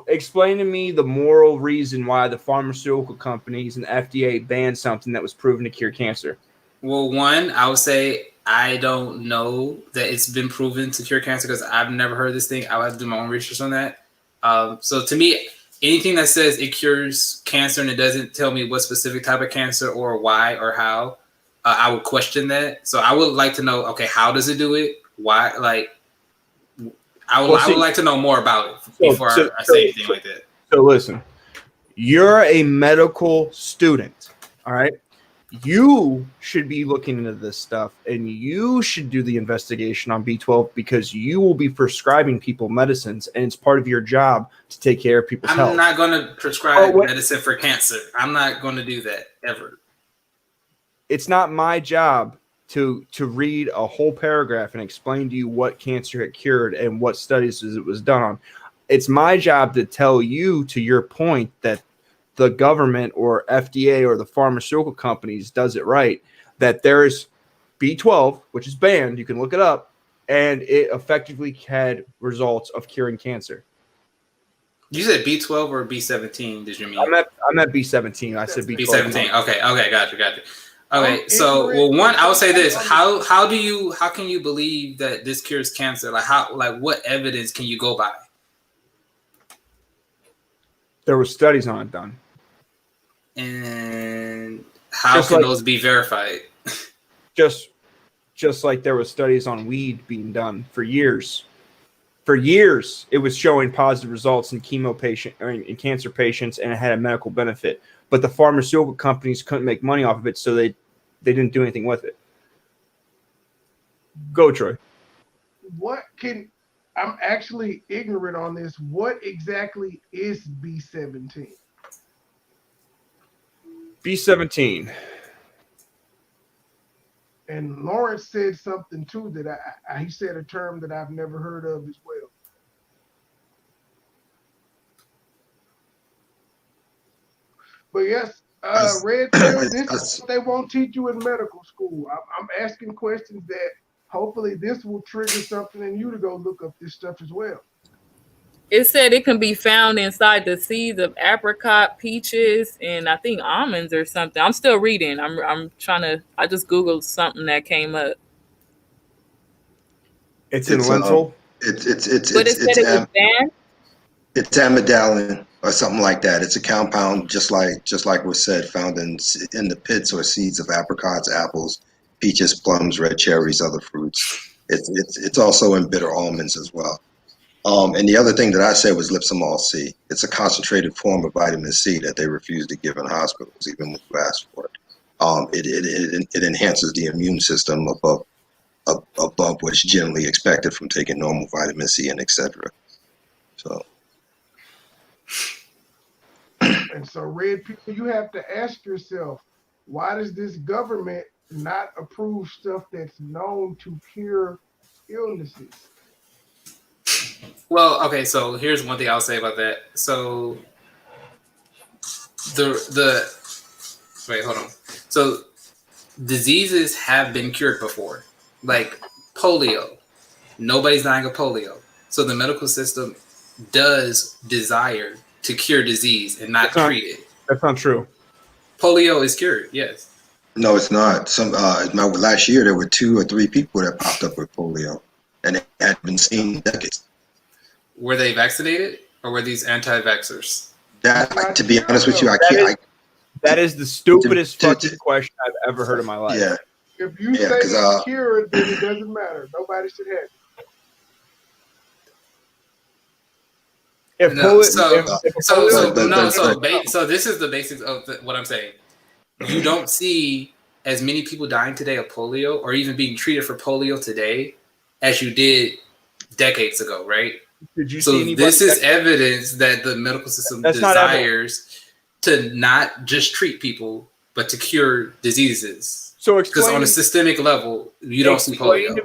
Explain to me the moral reason why the pharmaceutical companies and FDA banned something that was proven to cure cancer. Well, one, I would say I don't know that it's been proven to cure cancer because I've never heard this thing. I would have to do my own research on that. So to me, anything that says it cures cancer and it doesn't tell me what specific type of cancer or why or how, I would question that. So I would like to know, okay, how does it do it? Why? Like, I would like to know more about it before I say anything like that. So listen, you're a medical student, all right? You should be looking into this stuff, and you should do the investigation on B12 because you will be prescribing people medicines, and it's part of your job to take care of people's health. I'm not going to prescribe medicine for cancer. I'm not going to do that ever. It's not my job to read a whole paragraph and explain to you what cancer it cured and what studies it was done on. It's my job to tell you, to your point, that the government or FDA or the pharmaceutical companies does it right, that there's B12, which is banned, you can look it up, and it effectively had results of curing cancer. You said B12 or B17, did you mean? I meant B17. I said B12. B17. Okay, got you. Okay, so one, I would say this: how can you believe that this cures cancer? Like what evidence can you go by? There were studies on it done. And how can those be verified? Just like there were studies on weed being done for years. For years, it was showing positive results in in cancer patients, and it had a medical benefit. But the pharmaceutical companies couldn't make money off of it, so they didn't do anything with it. Go, Troy. I'm actually ignorant on this. What exactly is B17? B17. And Lawrence said something too that he said a term that I've never heard of as well. But yes, Red Pill, this is what they won't teach you in medical school. I'm asking questions that hopefully this will trigger something in you to go look up this stuff as well. It said it can be found inside the seeds of apricot, peaches, and I think almonds or something. I'm still reading. I'm trying to. I just googled something that came up. It's in lentil. But it said it was banned. It's amygdalin or something like that. It's a compound, just like was said, found in the pits or seeds of apricots, apples, peaches, plums, red cherries, other fruits. It's also in bitter almonds as well. And the other thing that I said was Lipsomol C. It's a concentrated form of vitamin C that they refuse to give in hospitals, even when you ask for it. It enhances the immune system above what's generally expected from taking normal vitamin C and etc. So. And so, Red Pill, you have to ask yourself, why does this government not approve stuff that's known to cure illnesses? Well, okay, so here's one thing I'll say about that. So wait, hold on. So diseases have been cured before, like polio. Nobody's dying of polio. So the medical system does desire to cure disease and not treat it. That's not true. Polio is cured, yes. No, it's not. Last year there were 2 or 3 people that popped up with polio, and it had been seen in decades. Were they vaccinated, or were these anti-vaxxers? That, to be honest with you, that is the stupidest fucking question I've ever heard in my life. Yeah. If you say it's cured, then it doesn't matter. Nobody should have it. So this is the basics of what I'm saying. You don't see as many people dying today of polio or even being treated for polio today as you did decades ago, right? Did you so see anybody this is evidence that the medical system desires to not just treat people, but to cure diseases. So because on a systemic level, you don't see polio.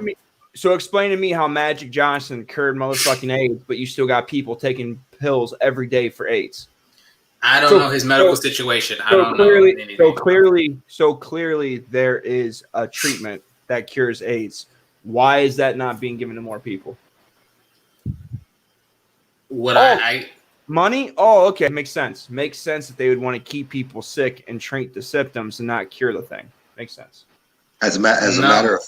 So explain to me how Magic Johnson cured motherfucking AIDS, but you still got people taking pills every day for AIDS. I don't know his medical situation. I don't know anything. So clearly there is a treatment that cures AIDS. Why is that not being given to more people? Money? Oh, okay. Makes sense. Makes sense that they would want to keep people sick and treat the symptoms and not cure the thing. Makes sense. As a matter of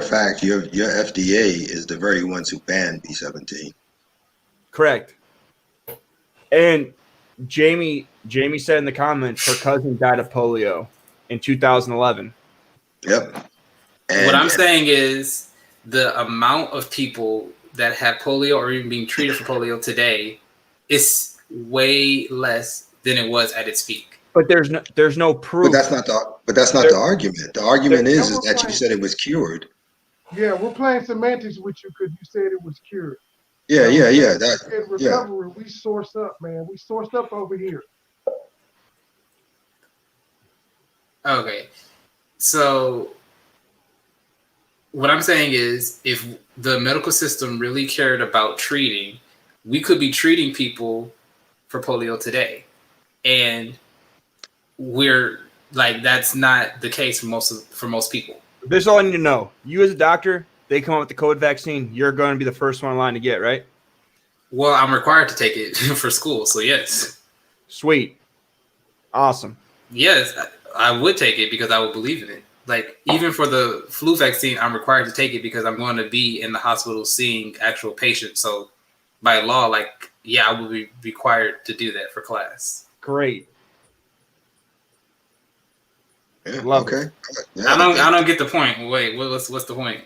fact, your FDA is the very ones who banned B17. Correct. And Jamie said in the comments her cousin died of polio in 2011. Yep. What I'm saying is the amount of people that have polio or even being treated for polio today is way less than it was at its peak. But there's no proof. But that's not the argument. The argument is that you said it was cured. Yeah, we're playing semantics with you because you said it was cured. Yeah. Recovery, we source up, man. We sourced up over here. Okay. So what I'm saying is if the medical system really cared about treating, we could be treating people for polio today. And we're like, that's not the case for most people. This is all I need to know. You as a doctor, they come up with the COVID vaccine, you're going to be the first one in line to get, right? Well, I'm required to take it for school, so yes. Sweet. Awesome. Yes, I would take it because I would believe in it. Like, even for the flu vaccine, I'm required to take it because I'm going to be in the hospital seeing actual patients. So by law, like, yeah, I would be required to do that for class. Great. Yeah, Love okay. it. Yeah, I don't get the point. Wait, what's the point?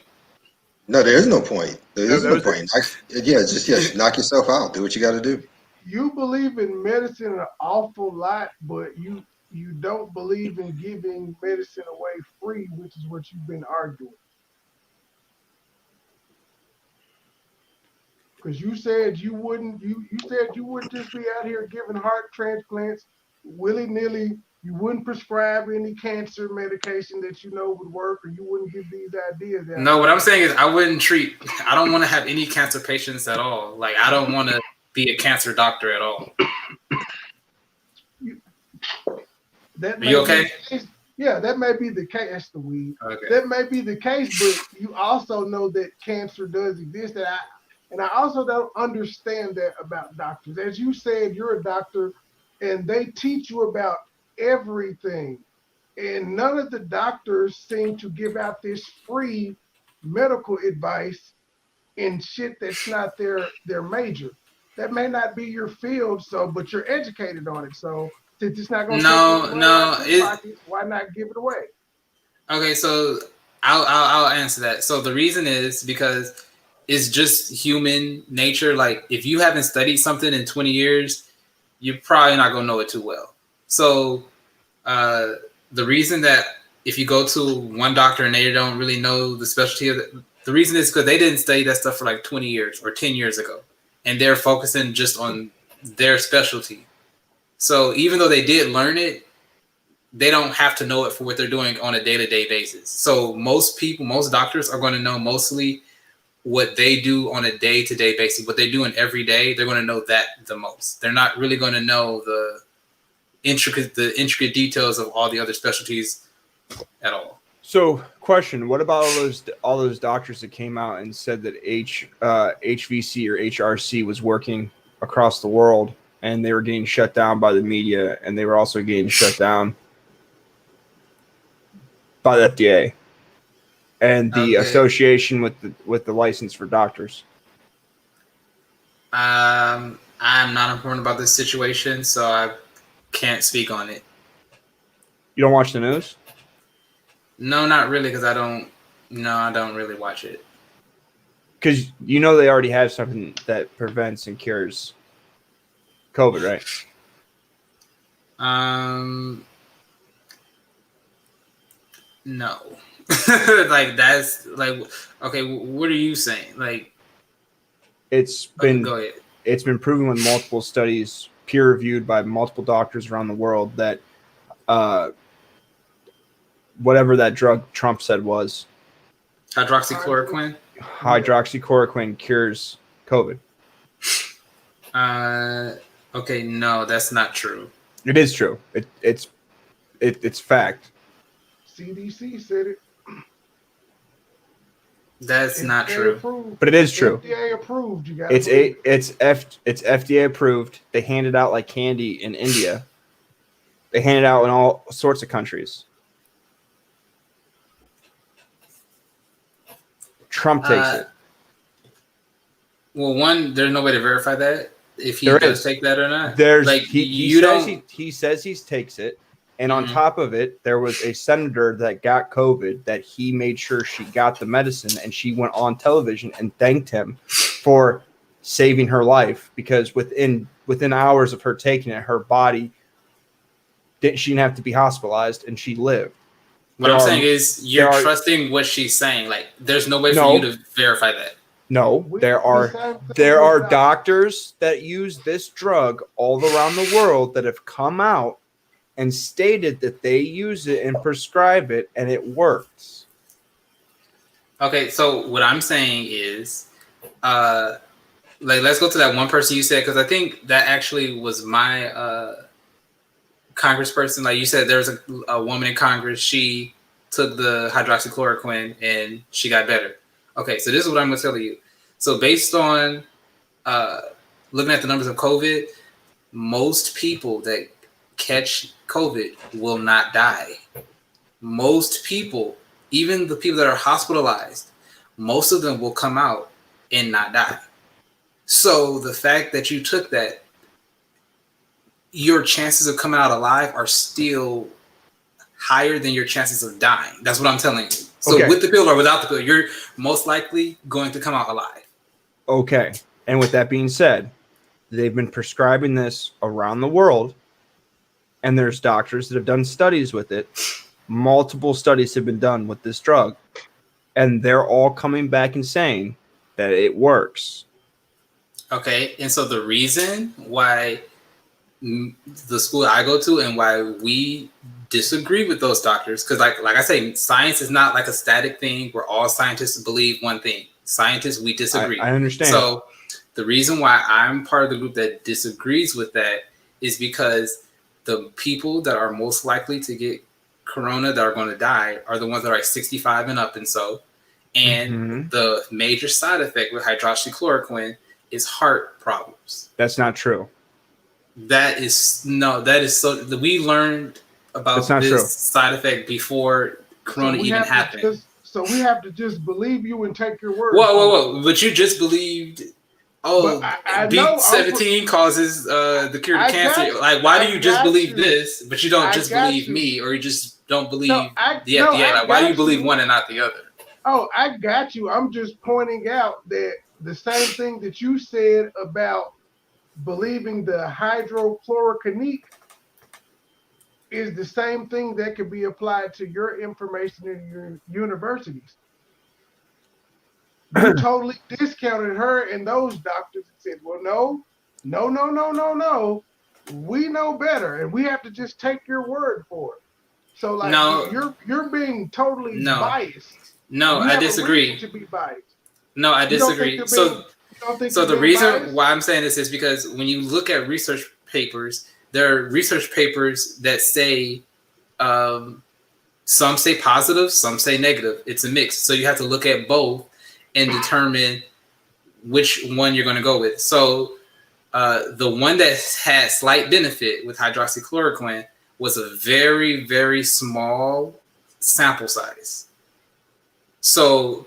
No, there is no point. There is no point. Just knock yourself out. Do what you got to do. You believe in medicine an awful lot, but you don't believe in giving medicine away free, which is what you've been arguing. Because you said you wouldn't. You said you wouldn't just be out here giving heart transplants willy nilly. You wouldn't prescribe any cancer medication that you know would work, or you wouldn't give these ideas out. No, what I'm saying is I wouldn't treat. I don't want to have any cancer patients at all. Like I don't want to be a cancer doctor at all. Are you okay? Yeah, that may be the case. That's the weed. Okay. That may be the case, but you also know that cancer does exist. And I also don't understand that about doctors. As you said, you're a doctor, and they teach you about everything. And none of the doctors seem to give out this free medical advice in shit that's not their major. That may not be your field, but you're educated on it. So since it's not going to take money out your pocket, why not give it away? Okay, so I'll answer that. So the reason is because it's just human nature. Like if you haven't studied something in 20 years, you're probably not going to know it too well. So the reason that if you go to one doctor and they don't really know the specialty of it, the reason is because they didn't study that stuff for like 20 years or 10 years ago. And they're focusing just on their specialty. So even though they did learn it, they don't have to know it for what they're doing on a day-to-day basis. So most doctors are going to know mostly what they do on a day-to-day basis. What they're doing every day, they're going to know that the most. They're not really going to know the intricate details of all the other specialties at all. So, question: what about all those doctors that came out and said that HVC or HRC was working across the world, and they were getting shut down by the media, and they were also getting shut down by the FDA and the association with the license for doctors? I'm not informed about this situation, so I can't speak on it. You don't watch the news? No, not really, because I don't really watch it. Because you know they already have something that prevents and cures COVID, right? No. Like that's like okay. What are you saying? Like it's been proven with multiple studies, peer reviewed by multiple doctors around the world that whatever that drug Trump said was hydroxychloroquine. Hydroxychloroquine cures COVID. Okay, no, that's not true. It is true. It's fact. CDC said it. That's not true. Approved. But it is true. FDA approved. You got it's FDA approved. They hand it out like candy in India. They hand it out in all sorts of countries. Trump takes it. Well, one, there's no way to verify that if he does take that or not. There's like he says he takes it, and on top of it, there was a senator that got COVID that he made sure she got the medicine, and she went on television and thanked him for saving her life because within hours of her taking it, her body she didn't have to be hospitalized, and she lived. What I'm saying is you're trusting what she's saying. Like, there's no way for you to verify that. No, there are doctors that use this drug all around the world that have come out and stated that they use it and prescribe it, and it works. Okay, so what I'm saying is, let's go to that one person you said, because I think that actually was my congressperson. Like you said, there was a woman in Congress. She took the hydroxychloroquine and she got better. Okay, so this is what I'm going to tell you. So based on looking at the numbers of COVID, most people that catch COVID will not die. Most people, even the people that are hospitalized, most of them will come out and not die. So the fact that you took that, your chances of coming out alive are still higher than your chances of dying. That's what I'm telling you. So with the pill or without the pill, you're most likely going to come out alive. Okay. And with that being said, they've been prescribing this around the world, and there's doctors that have done studies with it. Multiple studies have been done with this drug, and they're all coming back and saying that it works. Okay, and so the reason why the school I go to and why we disagree with those doctors, because like I say, science is not like a static thing where all scientists believe one thing. Scientists, we disagree. I understand. So the reason why I'm part of the group that disagrees with that is because the people that are most likely to get corona that are going to die are the ones that are like 65 and up, and so. And the major side effect with hydroxychloroquine is heart problems. That's not true. That is so. We learned about this side effect before corona even happened. So we have to just believe you and take your word. Whoa! But you just believed. Oh, B17 causes the cure to cancer. Like, why do you just believe this, but you don't just believe me, or you just don't believe the FDA? Like, why do you believe one and not the other? Oh, I got you. I'm just pointing out that the same thing that you said about believing the hydrochloroquine is the same thing that could be applied to your information in your universities. You totally discounted her and those doctors and said, well, no. We know better, and we have to just take your word for it. So, like, you're being totally biased. No, I disagree. To be biased. No, I disagree. So the reason why I'm saying this is because when you look at research papers, there are research papers that say some say positive, some say negative. It's a mix. So you have to look at both and determine which one you're going to go with. So the one that had slight benefit with hydroxychloroquine was a very, very small sample size. So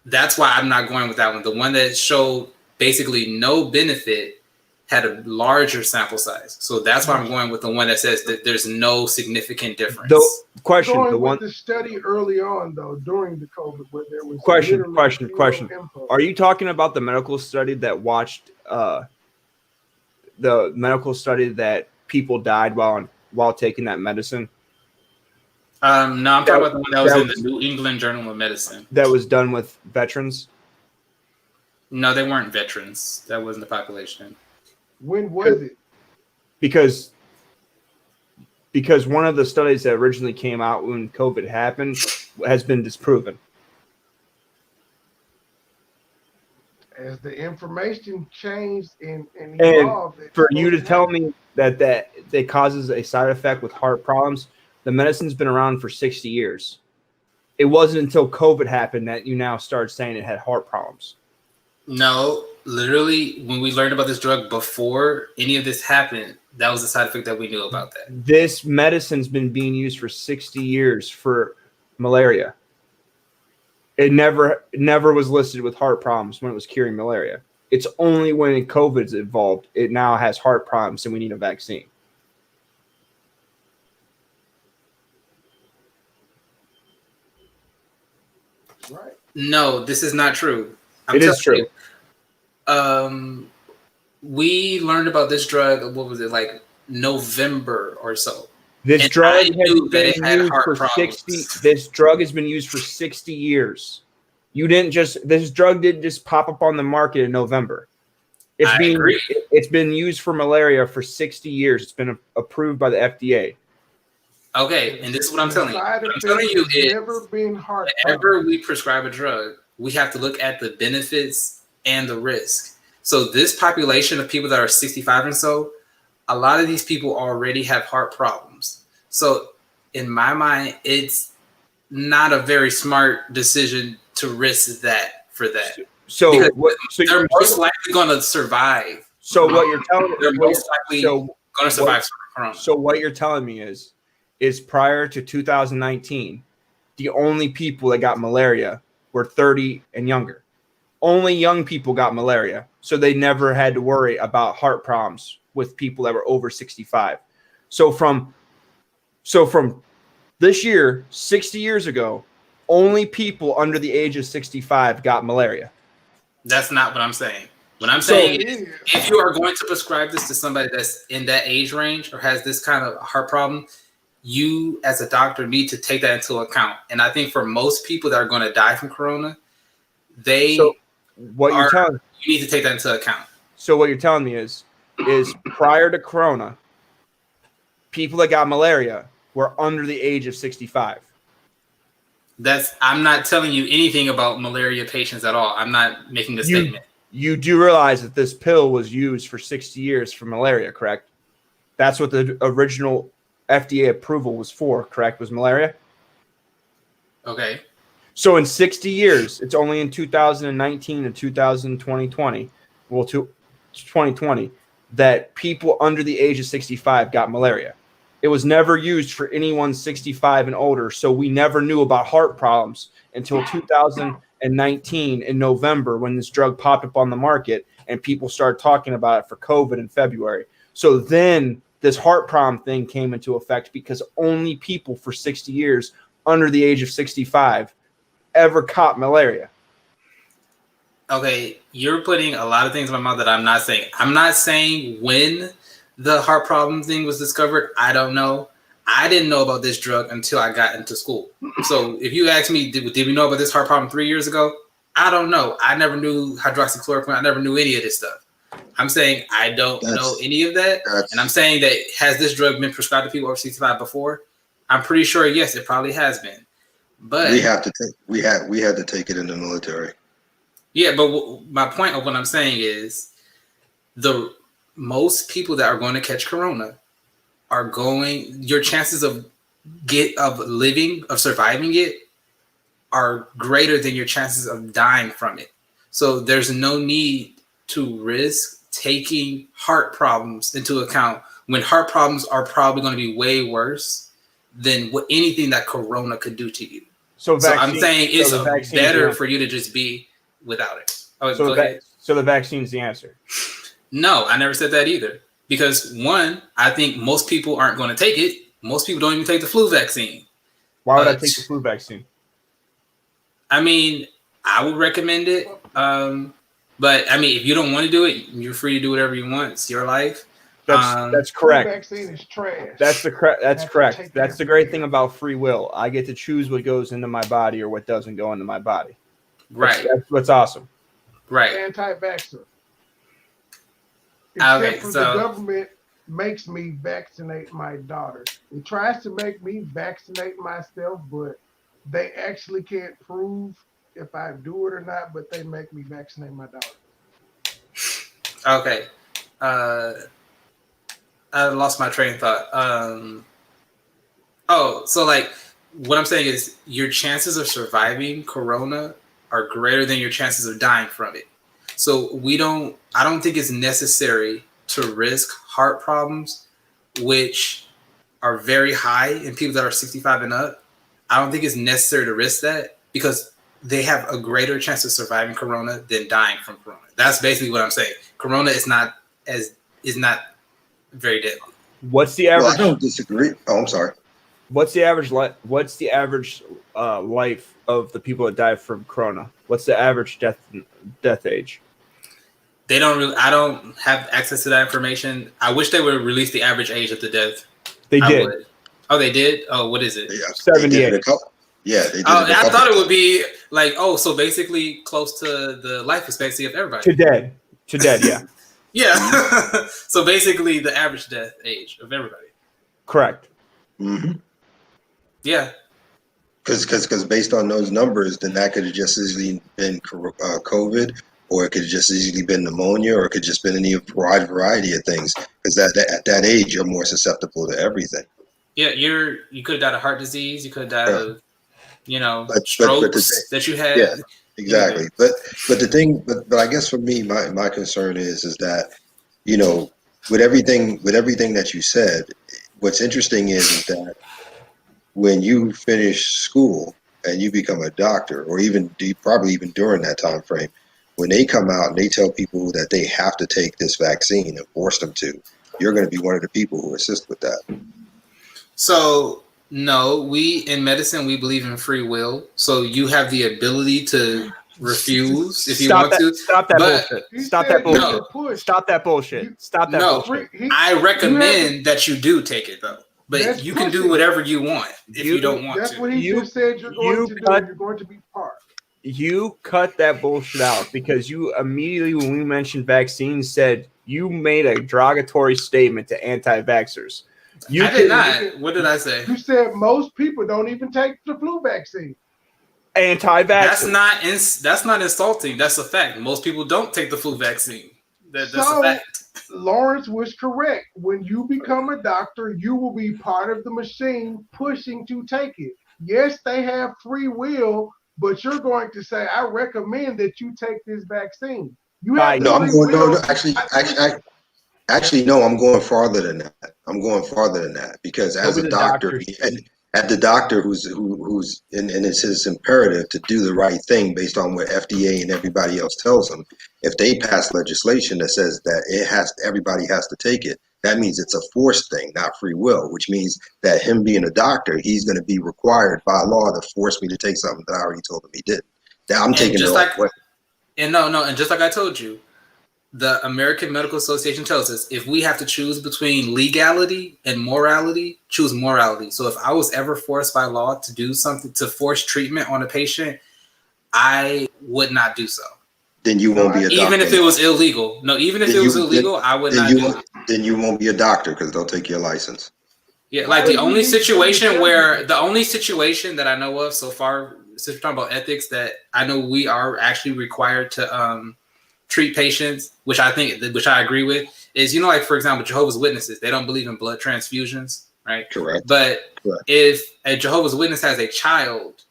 that's why I'm not going with that one. The one that showed basically no benefit had a larger sample size. So that's why I'm going with the one that says that there's no significant difference. The study early on, though, during the COVID, where there was question. Are you talking about the medical study that watched the medical study that people died while taking that medicine? No, I'm talking about the one that was in the New England Journal of Medicine. That was done with veterans? No, they weren't veterans. That wasn't the population. When was it? Because one of the studies that originally came out when COVID happened has been disproven. As the information changed and evolved. And for you to tell me that it causes a side effect with heart problems, the medicine's been around for 60 years. It wasn't until COVID happened that you now start saying it had heart problems. No, literally, when we learned about this drug before any of this happened, that was the side effect that we knew about that. This medicine's been being used for 60 years for malaria. It never was listed with heart problems when it was curing malaria. It's only when COVID's evolved, it now has heart problems and we need a vaccine. Right. No, this is not true. It is true. We learned about this drug, what was it, like November or so. This drug has been used for 60 years. This drug didn't just pop up on the market in November. It's been used for malaria for 60 years. It's been approved by the FDA. Okay, and this is what I'm telling you. What I'm telling you is whenever we prescribe a drug, we have to look at the benefits and the risk. So this population of people that are 65 and so, a lot of these people already have heart problems. So in my mind, it's not a very smart decision to risk that for that. So they're most likely going to survive. So what you're telling me, they're most likely going to survive corona. So what you're telling me is prior to 2019, the only people that got malaria were 30 and younger. Only young people got malaria, so they never had to worry about heart problems with people that were over 65. So from this year, 60 years ago, only people under the age of 65 got malaria. That's not what I'm saying. What I'm saying is, if you are going to prescribe this to somebody that's in that age range or has this kind of heart problem, you as a doctor need to take that into account. And I think for most people that are going to die from corona, you need to take that into account. So what you're telling me is prior to Corona, people that got malaria were under the age of 65. I'm not telling you anything about malaria patients at all. I'm not making a statement. You do realize that this pill was used for 60 years for malaria, correct? That's what the original FDA approval was for, correct? Was malaria? Okay. So in 60 years, it's only in 2019 and 2020, well, 2020, that people under the age of 65 got malaria. It was never used for anyone 65 and older, so we never knew about heart problems until 2019 in November when this drug popped up on the market and people started talking about it for COVID in February. So then this heart problem thing came into effect because only people for 60 years under the age of 65 ever caught malaria. Okay, you're putting a lot of things in my mouth that I'm not saying. I'm not saying when the heart problem thing was discovered. I don't know. I didn't know about this drug until I got into school. So if you ask me, did we know about this heart problem 3 years ago? I don't know. I never knew hydroxychloroquine. I never knew any of this stuff. I'm saying I don't know any of that. And I'm saying that has this drug been prescribed to people over 65 before? I'm pretty sure, yes, it probably has been. But we had to take it in the military. Yeah, but my point of what I'm saying is the most people that are going to catch corona your chances of surviving it are greater than your chances of dying from it. So there's no need to risk taking heart problems into account when heart problems are probably going to be way worse than anything that corona could do to you. So I'm saying it's better for you to just be without it. Oh, so the vaccine's the answer. No, I never said that either. Because one, I think most people aren't going to take it. Most people don't even take the flu vaccine. Why would I take the flu vaccine? I mean, I would recommend it. But I mean, if you don't want to do it, you're free to do whatever you want. It's your life. That's correct. Flu vaccine is trash. That's correct. That's the great thing about free will. I get to choose what goes into my body or what doesn't go into my body. Right. That's what's awesome. Right. Anti-vaxxer. Okay, the government makes me vaccinate my daughter. It tries to make me vaccinate myself, but they actually can't prove if I do it or not, but they make me vaccinate my daughter. Okay. I lost my train of thought. So like what I'm saying is your chances of surviving corona are greater than your chances of dying from it. So I don't think it's necessary to risk heart problems, which are very high in people that are 65 and up. I don't think it's necessary to risk that because they have a greater chance of surviving corona than dying from corona. That's basically what I'm saying. Corona is not very deadly. What's the average? Well, I don't disagree. Oh, I'm sorry. What's the average life of the people that die from corona? What's the average death age? I don't have access to that information. I wish they would release the average age of the death. They did. Oh, they did? Oh, what is it? Yeah, 78. Yeah, they did. I thought it would be like, so basically close to the life expectancy of everybody. To dead, yeah. Yeah. So basically the average death age of everybody. Correct. Mm-hmm. Yeah. Because based on those numbers, then that could have just easily been COVID, or it could have just easily been pneumonia, or it could just been any wide variety of things. Because at that age, you're more susceptible to everything. Yeah, you could have died of heart disease. You could have died of, strokes that you had. Yeah, exactly. But I guess for me, my concern is that, with everything that you said, what's interesting is that when you finish school and you become a doctor, or probably even during that time frame, when they come out and they tell people that they have to take this vaccine and force them to, you're going to be one of the people who assist with that. So no, we in medicine, we believe in free will. So you have the ability to refuse if you want to. Stop that bullshit. Stop that bullshit. No. Stop that bullshit. Stop that bullshit. I recommend that you do take it though. But you can do whatever you want if you don't want to. That's what he just said you're going to do. You're going to be part. You cut that bullshit out because you immediately, when we mentioned vaccines, said you made a derogatory statement to anti-vaxxers. I did not. What did I say? You said most people don't even take the flu vaccine. Anti-vaxxers. That's not insulting. That's a fact. Most people don't take the flu vaccine. That's a fact. Lawrence was correct. When you become a doctor, you will be part of the machine pushing to take it. Yes, they have free will, but you're going to say, I recommend that you take this vaccine. You have no, free will. Actually, no, I'm going farther than that. Because as a doctor, and the doctor who's and it's his imperative to do the right thing based on what FDA and everybody else tells them. If they pass legislation that says that everybody has to take it, that means it's a forced thing, not free will, which means that him being a doctor, he's going to be required by law to force me to take something that I already told him he didn't. Now I'm taking it all away. And just like I told you, the American Medical Association tells us if we have to choose between legality and morality, choose morality. So if I was ever forced by law to do something, to force treatment on a patient, I would not do so. Then you won't be a doctor. Even if it was illegal. No, even if it was illegal, I would not do it. Then you won't be a doctor because they'll take your license. Yeah, like the only situation that I know of so far, since we're talking about ethics, that I know we are actually required to treat patients, which I agree with, is, like, for example, Jehovah's Witnesses, they don't believe in blood transfusions, right? Correct. But if a Jehovah's Witness has a child,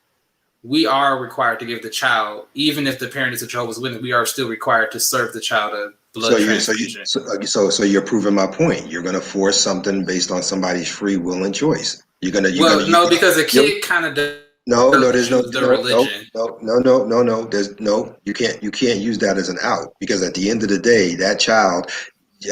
we are required to give the child, even if the parent is a Jehovah's Witness, we are still required to serve the child a blood transfusion. So you're proving my point. You're going to force something based on somebody's free will and choice. Because a kid kind of does. There's no religion. No. There's no. You can't use that as an out, because at the end of the day, that child,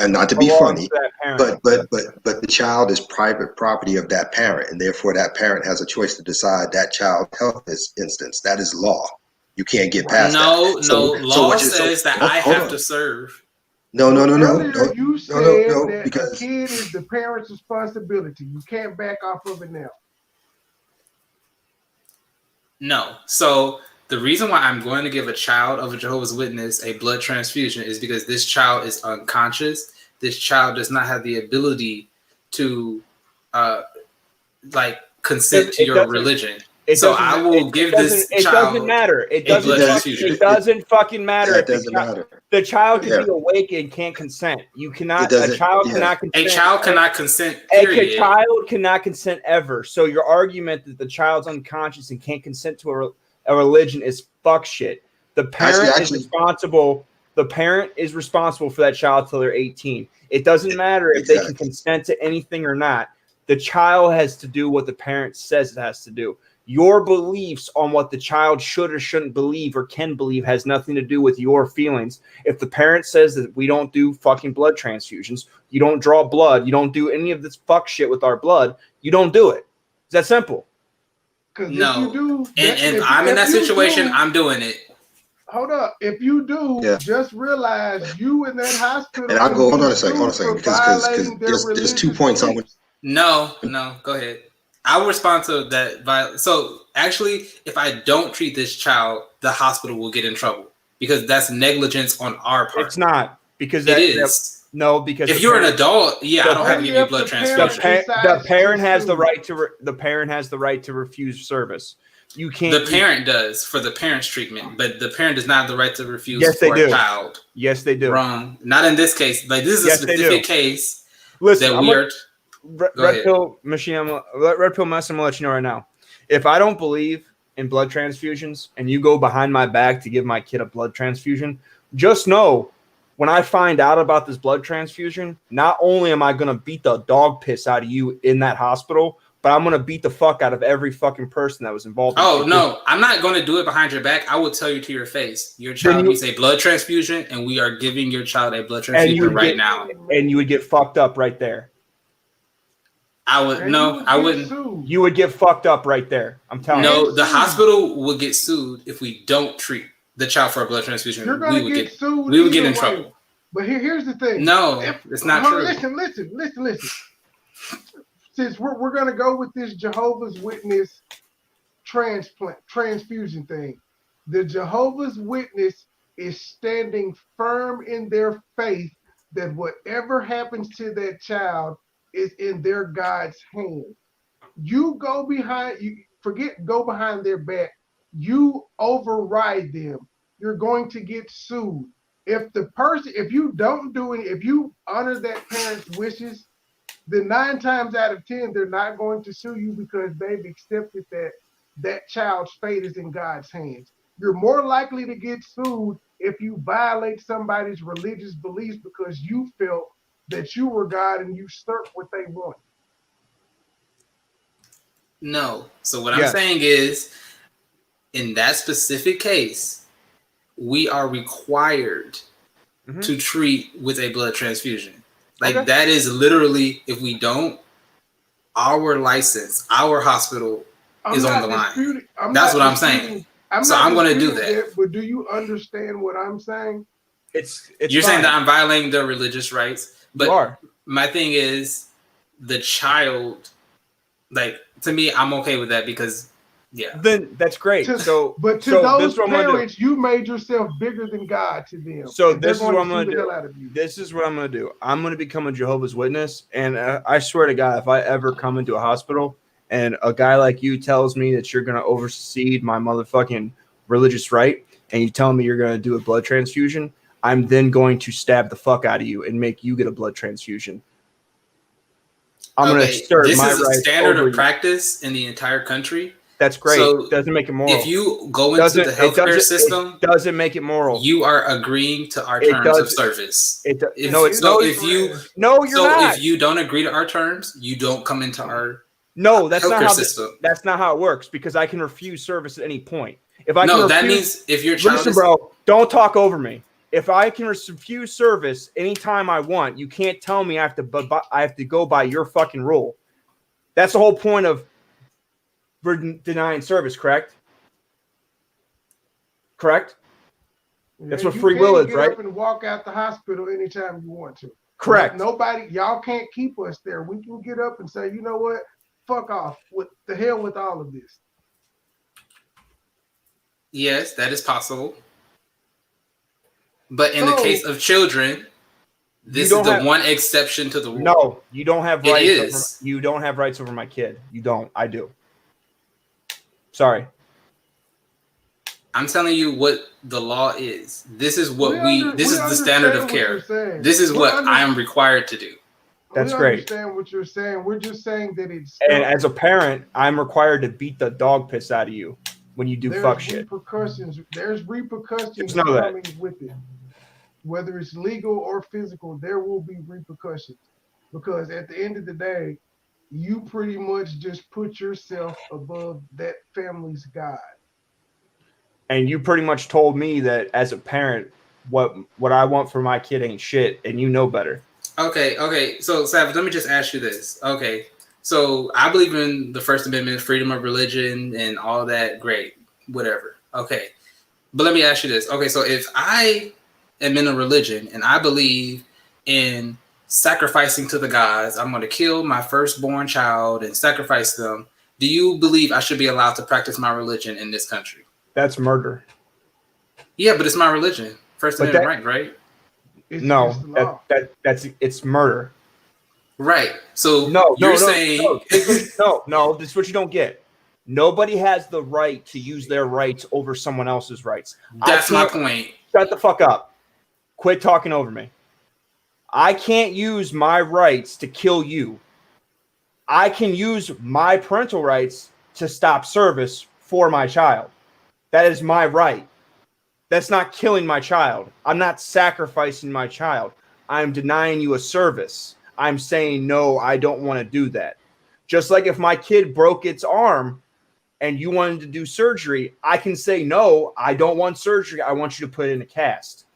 and not to be funny, but the child is private property of that parent, and therefore that parent has a choice to decide that child's health instance. That is law. You can't get past that. Law says that I have to serve. No. You said that a kid is the parent's responsibility. You can't back off of it now. No. So the reason why I'm going to give a child of a Jehovah's Witness a blood transfusion is because this child is unconscious. This child does not have the ability to consent to your religion. I will give this child. It doesn't matter. It doesn't fucking matter. It doesn't matter. The child can be awake and can't consent. You cannot. A child cannot consent. A child cannot consent. Period. A child cannot consent ever. So your argument that the child's unconscious and can't consent to a religion is fuck shit. The parent is responsible. The parent is responsible for that child till they're 18. It doesn't matter if they can consent to anything or not. The child has to do what the parent says it has to do. Your beliefs on what the child should or shouldn't believe or can believe has nothing to do with your feelings. If the parent says that we don't do fucking blood transfusions, you don't draw blood, you don't do any of this fuck shit with our blood, you don't do it. It's that simple. No. And I'm in that situation, I'm doing it. Hold up. If you do, just realize you in that hospital. And I'll go, hold on a second, because there's 2 points I would. No, go ahead. I will respond to that. So actually, if I don't treat this child, the hospital will get in trouble because that's negligence on our part. It's not, because it is. No, because if you're an adult, I don't have to give you blood transfusion. The parent has the right to. The parent has the right to refuse service. You can't. The parent does for the parent's treatment, but the parent does not have the right to refuse for a child. Yes, they do. Wrong. Not in this case. Like, this is a specific case. Listen, that we are. Red Pill Machine, Red Pill Mess, I'm gonna let you know right now. If I don't believe in blood transfusions and you go behind my back to give my kid a blood transfusion, just know when I find out about this blood transfusion, not only am I gonna beat the dog piss out of you in that hospital, but I'm gonna beat the fuck out of every fucking person that was involved. No, I'm not gonna do it behind your back. I will tell you to your face, your child needs a blood transfusion, and we are giving your child a blood transfusion right now. And you would get fucked up right there. I wouldn't. You would get fucked up right there. I'm telling you. No, the hospital would get sued if we don't treat the child for a blood transfusion. You're gonna get sued. We would get in trouble. But here's the thing. No, it's not true. Listen. Since we're gonna go with this Jehovah's Witness transfusion thing, The Jehovah's Witness is standing firm in their faith that whatever happens to that child is in their God's hand. You go behind, you forget go behind their back. You override them. You're going to get sued. If you don't do it, if you honor that parent's wishes, then 9 times out of 10, they're not going to sue you because they've accepted that that child's fate is in God's hands. You're more likely to get sued if you violate somebody's religious beliefs because you felt that you were God and usurped what they want. No. So what I'm saying is, in that specific case, we are required to treat with a blood transfusion. Like that is literally, if we don't, our license, our hospital is on the line. That's what I'm saying. I'm going to do that. But do you understand what I'm saying? It's You're saying that I'm violating their religious rights, but you are. My thing is the child. Like, to me, I'm okay with that because, then that's great. But to those parents, you made yourself bigger than God to them. So this is what I'm going to do. This is what I'm going to do. I'm going to become a Jehovah's Witness, and I swear to God, if I ever come into a hospital and a guy like you tells me that you're going to oversee my motherfucking religious right, and you tell me you're going to do a blood transfusion, I'm then going to stab the fuck out of you and make you get a blood transfusion. I'm going to assert my rights. This is a standard of practice in the entire country. That's great. So doesn't make it moral. If you go into the healthcare system, it doesn't make it moral. You are agreeing to our terms of service. If you don't agree to our terms, you don't come into our healthcare system. That's not how it works, because I can refuse service at any point. That means if your child listen, bro, don't talk over me. If I can refuse service anytime I want, you can't tell me I have to go by your fucking rule. That's the whole point of denying service, correct? Correct? That's what free will is, right? You can get up and walk out the hospital anytime you want to. Correct. Y'all can't keep us there. We can get up and say, you know what? Fuck off. What the hell with all of this? Yes, that is possible. But in the case of children, this is the one exception to the rule. No, you don't have rights. It is. You don't have rights over my kid. You don't. I do. Sorry. I'm telling you what the law is. This is what this is the standard of care. This is what I am required to do. That's great. I understand what you're saying. We're just saying that it's. And as a parent, I'm required to beat the dog piss out of you when you do fuck shit. There's repercussions coming with it. Whether it's legal or physical, there will be repercussions. Because at the end of the day, you pretty much just put yourself above that family's God. And you pretty much told me that as a parent, what I want for my kid ain't shit, and you know better. Okay. So, Savage, let me just ask you this. Okay, so I believe in the First Amendment, freedom of religion, and all that. Great, whatever. Okay, but let me ask you this. Okay, so if I am in a religion and I believe in sacrificing to the gods, I'm going to kill my firstborn child and sacrifice them. Do you believe I should be allowed to practice my religion in this country? That's murder. Yeah, but it's my religion. First Amendment right? It's murder. Right. So you're saying no, this is what you don't get. Nobody has the right to use their rights over someone else's rights. That's my point. Shut the fuck up. Quit talking over me. I can't use my rights to kill you. I can use my parental rights to stop service for my child. That is my right. That's not killing my child. I'm not sacrificing my child. I'm denying you a service. I'm saying, no, I don't want to do that. Just like if my kid broke its arm and you wanted to do surgery, I can say, no, I don't want surgery. I want you to put it in a cast.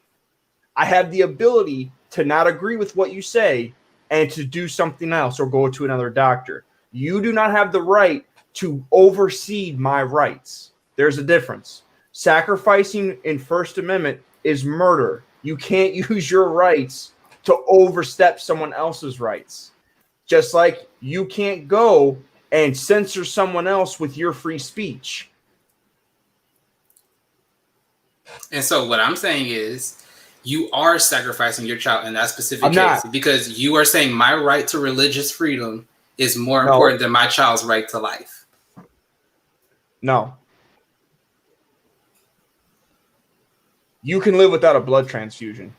I have the ability to not agree with what you say and to do something else or go to another doctor. You do not have the right to oversee my rights. There's a difference. Sacrificing in First Amendment is murder. You can't use your rights to overstep someone else's rights. Just like you can't go and censor someone else with your free speech. And so what I'm saying is you are sacrificing your child in that specific I'm case not. because you are saying my right to religious freedom is more No. important than my child's right to life. No. You can live without a blood transfusion.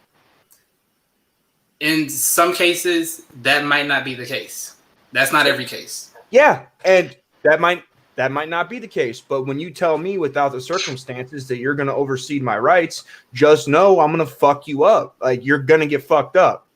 In some cases, that might not be the case. That's not every case. Yeah, and that might not be the case. But when you tell me without the circumstances that you're going to oversee my rights, just know I'm going to fuck you up. Like, you're going to get fucked up.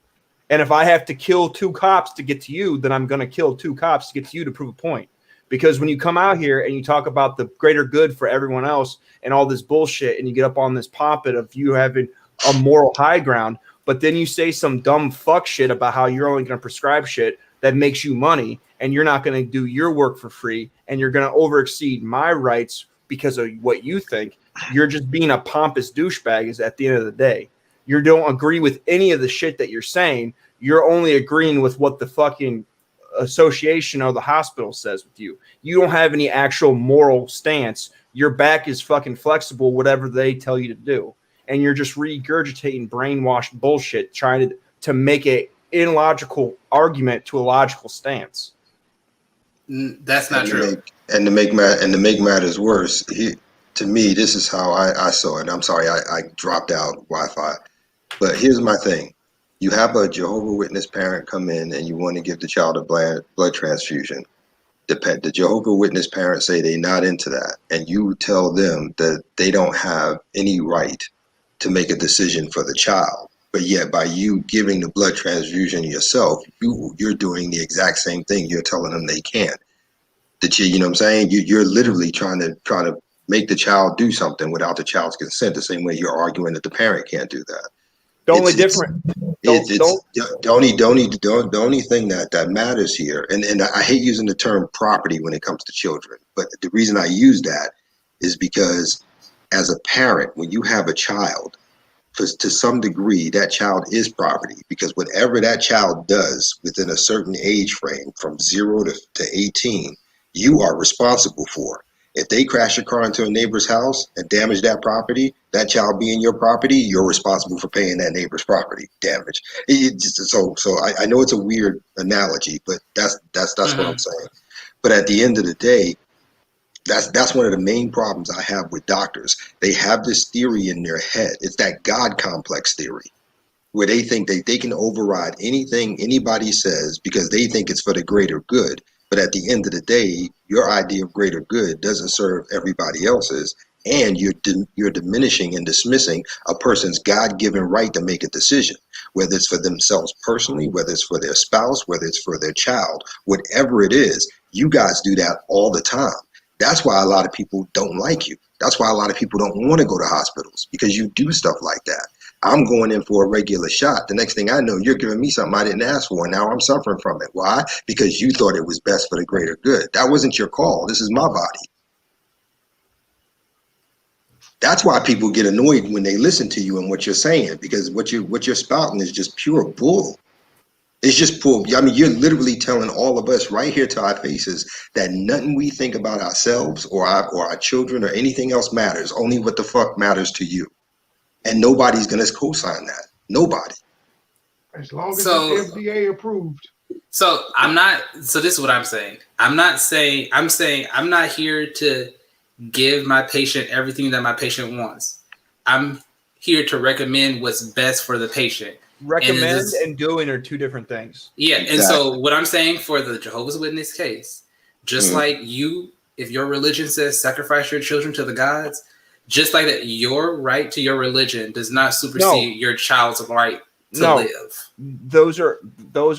And if I have to kill 2 cops to get to you, then I'm going to kill 2 cops to get to you to prove a point. Because when you come out here and you talk about the greater good for everyone else and all this bullshit, and you get up on this poppet of you having a moral high ground, but then you say some dumb fuck shit about how you're only going to prescribe shit that makes you money, and you're not going to do your work for free, and you're going to overexceed my rights because of what you think, you're just being a pompous douchebag is at the end of the day. You don't agree with any of the shit that you're saying. You're only agreeing with what the fucking association or the hospital says with you. You don't have any actual moral stance. Your back is fucking flexible, whatever they tell you to do. And you're just regurgitating brainwashed bullshit, trying to make an illogical argument to a logical stance. That's not true. To make matters worse, to me, this is how I saw it. I'm sorry, I dropped out Wi-Fi. But here's my thing. You have a Jehovah's Witness parent come in and you want to give the child a blood transfusion. The Jehovah's Witness parents say they're not into that. And you tell them that they don't have any right to make a decision for the child. But yet by you giving the blood transfusion yourself, you're doing the exact same thing. You're telling them they can't. You know what I'm saying? You're literally trying to make the child do something without the child's consent, the same way you're arguing that the parent can't do that. The only thing that matters here, and I hate using the term property when it comes to children, but the reason I use that is because as a parent, when you have a child, to some degree, that child is property, because whatever that child does within a certain age frame from 0 to 18, you are responsible for. If they crash a car into a neighbor's house and damage that property, that child being your property, you're responsible for paying that neighbor's property damage. So I know it's a weird analogy, but that's what I'm saying. But at the end of the day, that's one of the main problems I have with doctors. They have this theory in their head. It's that God complex theory, where they think they can override anything anybody says because they think it's for the greater good. But at the end of the day, your idea of greater good doesn't serve everybody else's, and you're diminishing and dismissing a person's God-given right to make a decision, whether it's for themselves personally, whether it's for their spouse, whether it's for their child, whatever it is. You guys do that all the time. That's why a lot of people don't like you. That's why a lot of people don't want to go to hospitals, because you do stuff like that. I'm going in for a regular shot. The next thing I know, you're giving me something I didn't ask for. Now I'm suffering from it. Why? Because you thought it was best for the greater good. That wasn't your call. This is my body. That's why people get annoyed when they listen to you and what you're saying, because what you're spouting is just pure bull. It's just bull. I mean, you're literally telling all of us right here to our faces that nothing we think about ourselves or our children or anything else matters. Only what the fuck matters to you. And nobody's going to co-sign that. Nobody. As long as it's FDA approved. So this is what I'm saying. I'm saying I'm not here to give my patient everything that my patient wants. I'm here to recommend what's best for the patient. Recommend and doing are two different things. Yeah. Exactly. And so what I'm saying for the Jehovah's Witness case, just like you, if your religion says sacrifice your children to the gods, just like that, your right to your religion does not supersede your child's right to live. Those are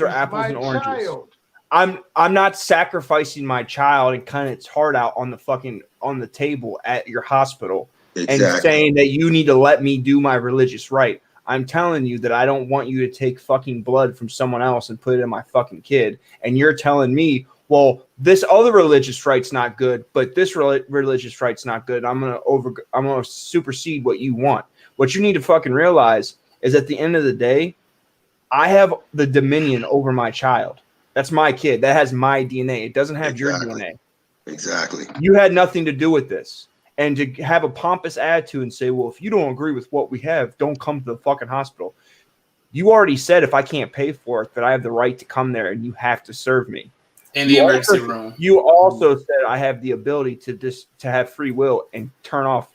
apples and oranges. Child. I'm not sacrificing my child and cutting its heart out on the table at your hospital and saying that you need to let me do my religious right. I'm telling you that I don't want you to take fucking blood from someone else and put it in my fucking kid. And you're telling me, well, this other religious right's not good, but this religious right's not good. I'm gonna supersede what you want. What you need to fucking realize is at the end of the day, I have the dominion over my child. That's my kid. That has my DNA. It doesn't have your DNA. Exactly. You had nothing to do with this. and to have a pompous attitude and say, well, if you don't agree with what we have, don't come to the fucking hospital. You already said if I can't pay for it, that I have the right to come there and you have to serve me. In the emergency room. You also said I have the ability to have free will and turn off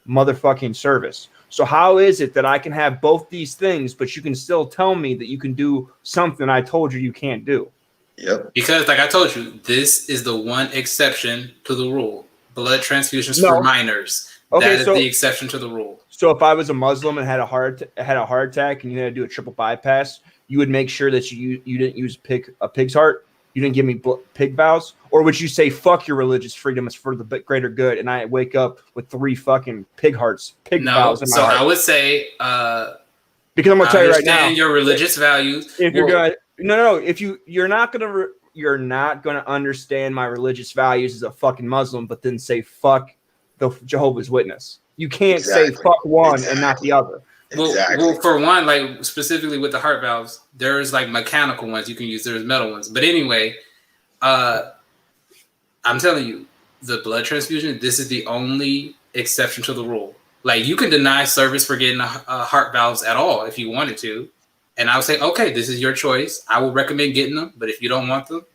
motherfucking service. So how is it that I can have both these things, but you can still tell me that you can do something I told you can't do? Yep. Because, like I told you, this is the one exception to the rule. Blood transfusions for minors. Okay, that is the exception to the rule. So if I was a Muslim and had a heart attack and you had to do a triple bypass, you would make sure that you didn't use a pig's heart. You didn't give me pig vows, or would you say fuck your religious freedom is for the greater good, and I wake up with 3 fucking pig vows in my heart? So I would say because I'm gonna tell you right now, your religious values. If you're gonna if you're not gonna understand my religious values as a fucking Muslim, but then say fuck the Jehovah's Witness. You can't say fuck one and not the other. Well, for one, like specifically with the heart valves, there's like mechanical ones you can use. There's metal ones, but anyway, I'm telling you, the blood transfusion. This is the only exception to the rule. Like you can deny service for getting heart valves at all if you wanted to, and I would say, okay, this is your choice. I would recommend getting them, but if you don't want them,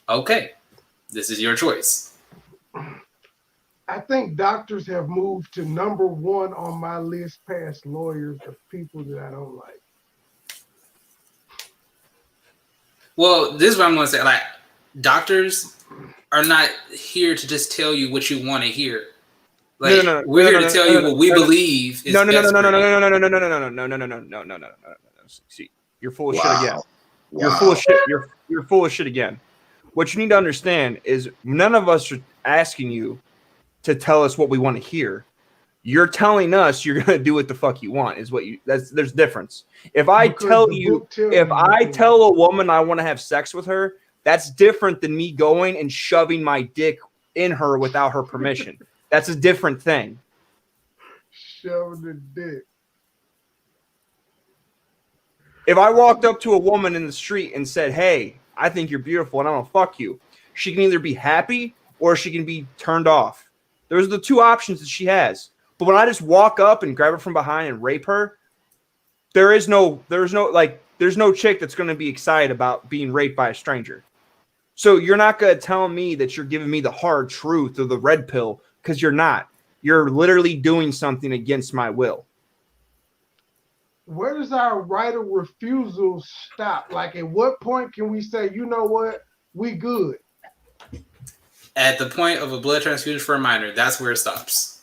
okay, this is your choice. I think doctors have moved to number 1 on my list past lawyers of people that I don't like. Well, this is what I'm going to say. Like, doctors are not here to just tell you what you want to hear. Like, we're here to tell you what we believe is best. No. See, you're full of shit again. You're full of shit. You're full of shit again. What you need to understand is none of us are asking you to tell us what we want to hear. You're telling us you're gonna do what the fuck you want. Is what you? There's difference. If I tell a woman I want to have sex with her, that's different than me going and shoving my dick in her without her permission. That's a different thing. Shove the dick. If I walked up to a woman in the street and said, "Hey, I think you're beautiful and I want to fuck you," she can either be happy or she can be turned off. Those are the 2 options that she has. But when I just walk up and grab her from behind and rape her, there's no chick that's going to be excited about being raped by a stranger. So you're not going to tell me that you're giving me the hard truth or the red pill, because you're not. You're literally doing something against my will. Where does our right of refusal stop? Like, at what point can we say, you know what, we good? At the point of a blood transfusion for a minor, that's where it stops.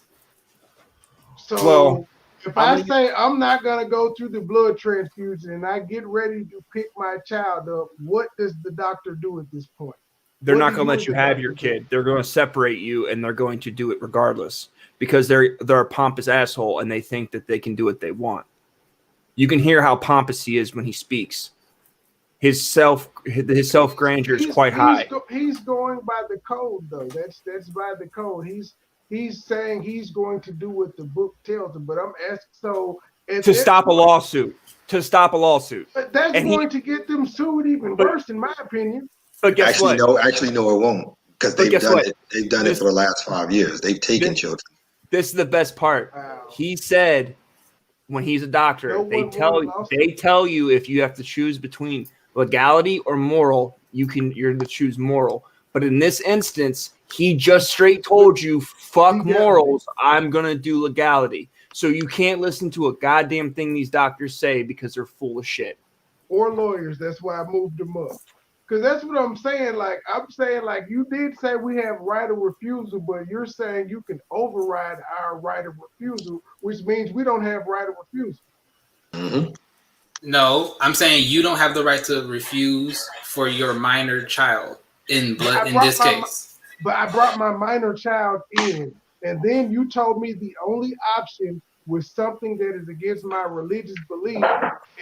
So if I say I'm not going to go through the blood transfusion and I get ready to pick my child up, what does the doctor do at this point? They're not going to let you have your kid. They're going to separate you, and they're going to do it regardless because they're a pompous asshole and they think that they can do what they want. You can hear how pompous he is when he speaks. His self grandeur is quite high. He's going by the code, though. That's by the code. He's saying he's going to do what the book tells him. But I'm asking to stop a lawsuit. But that's going to get them sued even worse, in my opinion. But guess what? Actually, no, it won't, because they've done it. They've done it for the last 5 years. They've taken children. This is the best part. Wow. He said when he's a doctor, they tell you if you have to choose between legality or moral, you're going to choose moral. But in this instance, he just straight told you, fuck morals, I'm going to do legality. So you can't listen to a goddamn thing these doctors say because they're full of shit. Or lawyers. That's why I moved them up. Because that's what I'm saying. Like, you did say we have right of refusal, but you're saying you can override our right of refusal, which means we don't have right of refusal. Mm-hmm. No, I'm saying you don't have the right to refuse for your minor child in this case. But I brought my minor child in, and then you told me the only option was something that is against my religious belief,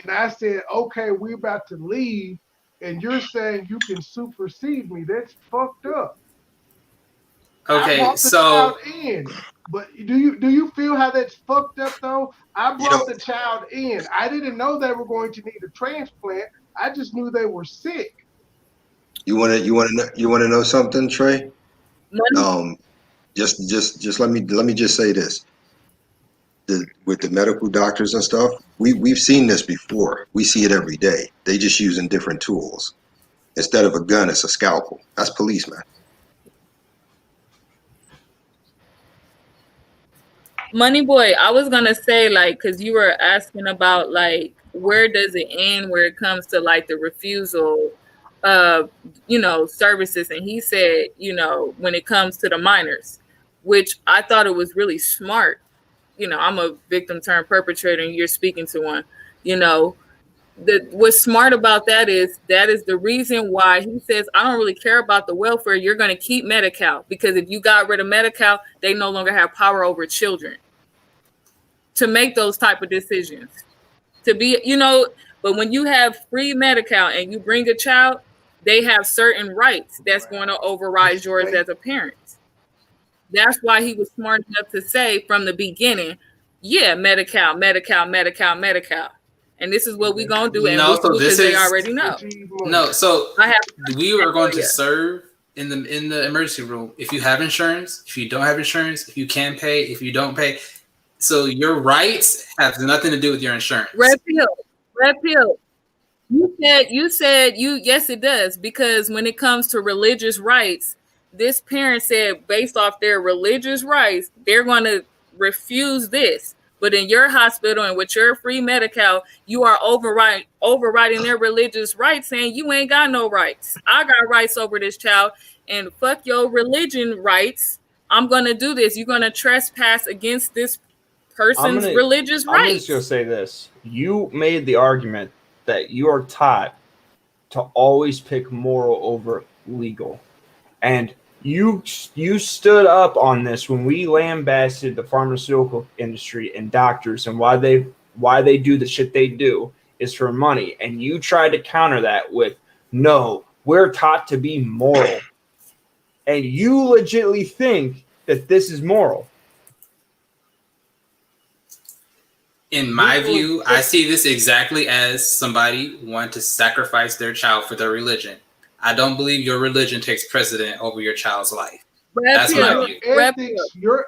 and I said, okay, we're about to leave, and you're saying you can supersede me. That's fucked up. Okay, I brought the child in. But do you feel how that's fucked up though? I brought the child in. I didn't know they were going to need a transplant. I just knew they were sick. You want to know something, Trey? just let me just say this. With the medical doctors and stuff, we've seen this before. We see it every day. They just using different tools. Instead of a gun, it's a scalpel. That's police, man. Money Boy, I was gonna say, like, because you were asking about, like, where does it end where it comes to, like, the refusal of, services, and he said, when it comes to the minors, which I thought it was really smart. I'm a victim turned perpetrator, and you're speaking to one. What's smart about that is the reason why he says, I don't really care about the welfare. You're going to keep Medi-Cal, because if you got rid of Medi-Cal, they no longer have power over children to make those type of decisions. But when you have free Medi-Cal and you bring a child, they have certain rights that's going to override yours as a parent. That's why he was smart enough to say from the beginning, yeah, Medi-Cal, Medi-Cal, Medi-Cal, Medi-Cal. And this is what we're going to do. And because they already know. No, so we are going to serve in the emergency room. If you have insurance, if you don't have insurance, if you can pay, if you don't pay. So your rights have nothing to do with your insurance. Red pill. You said yes, it does. Because when it comes to religious rights, this parent said based off their religious rights, they're going to refuse this. But in your hospital and with your free Medi-Cal, you are overriding their religious rights, saying you ain't got no rights. I got rights over this child, and fuck your religion rights. I'm going to do this. You're going to trespass against this person's religious rights. I'm just going to say this. You made the argument that you are taught to always pick moral over legal. And you stood up on this when we lambasted the pharmaceutical industry and doctors, and why they do the shit they do is for money. And you tried to counter that with, no, we're taught to be moral. And you legitimately think that this is moral. In my view, I see this exactly as somebody wanting to sacrifice their child for their religion. I don't believe your religion takes precedent over your child's life. That's my view. Your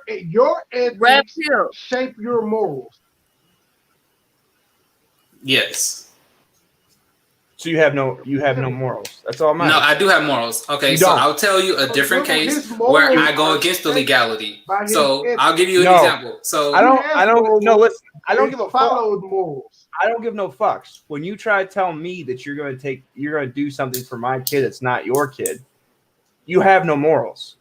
ethics shape your morals. Yes. So you have no morals. That's all mine. No, I do have morals. Okay, so I'll tell you a different case where I go against the legality. So I'll give you an example. So I don't listen. I don't give a fuck. Morals. I don't give no fucks. When you try to tell me that you're going to do something for my kid that's not your kid, you have no morals.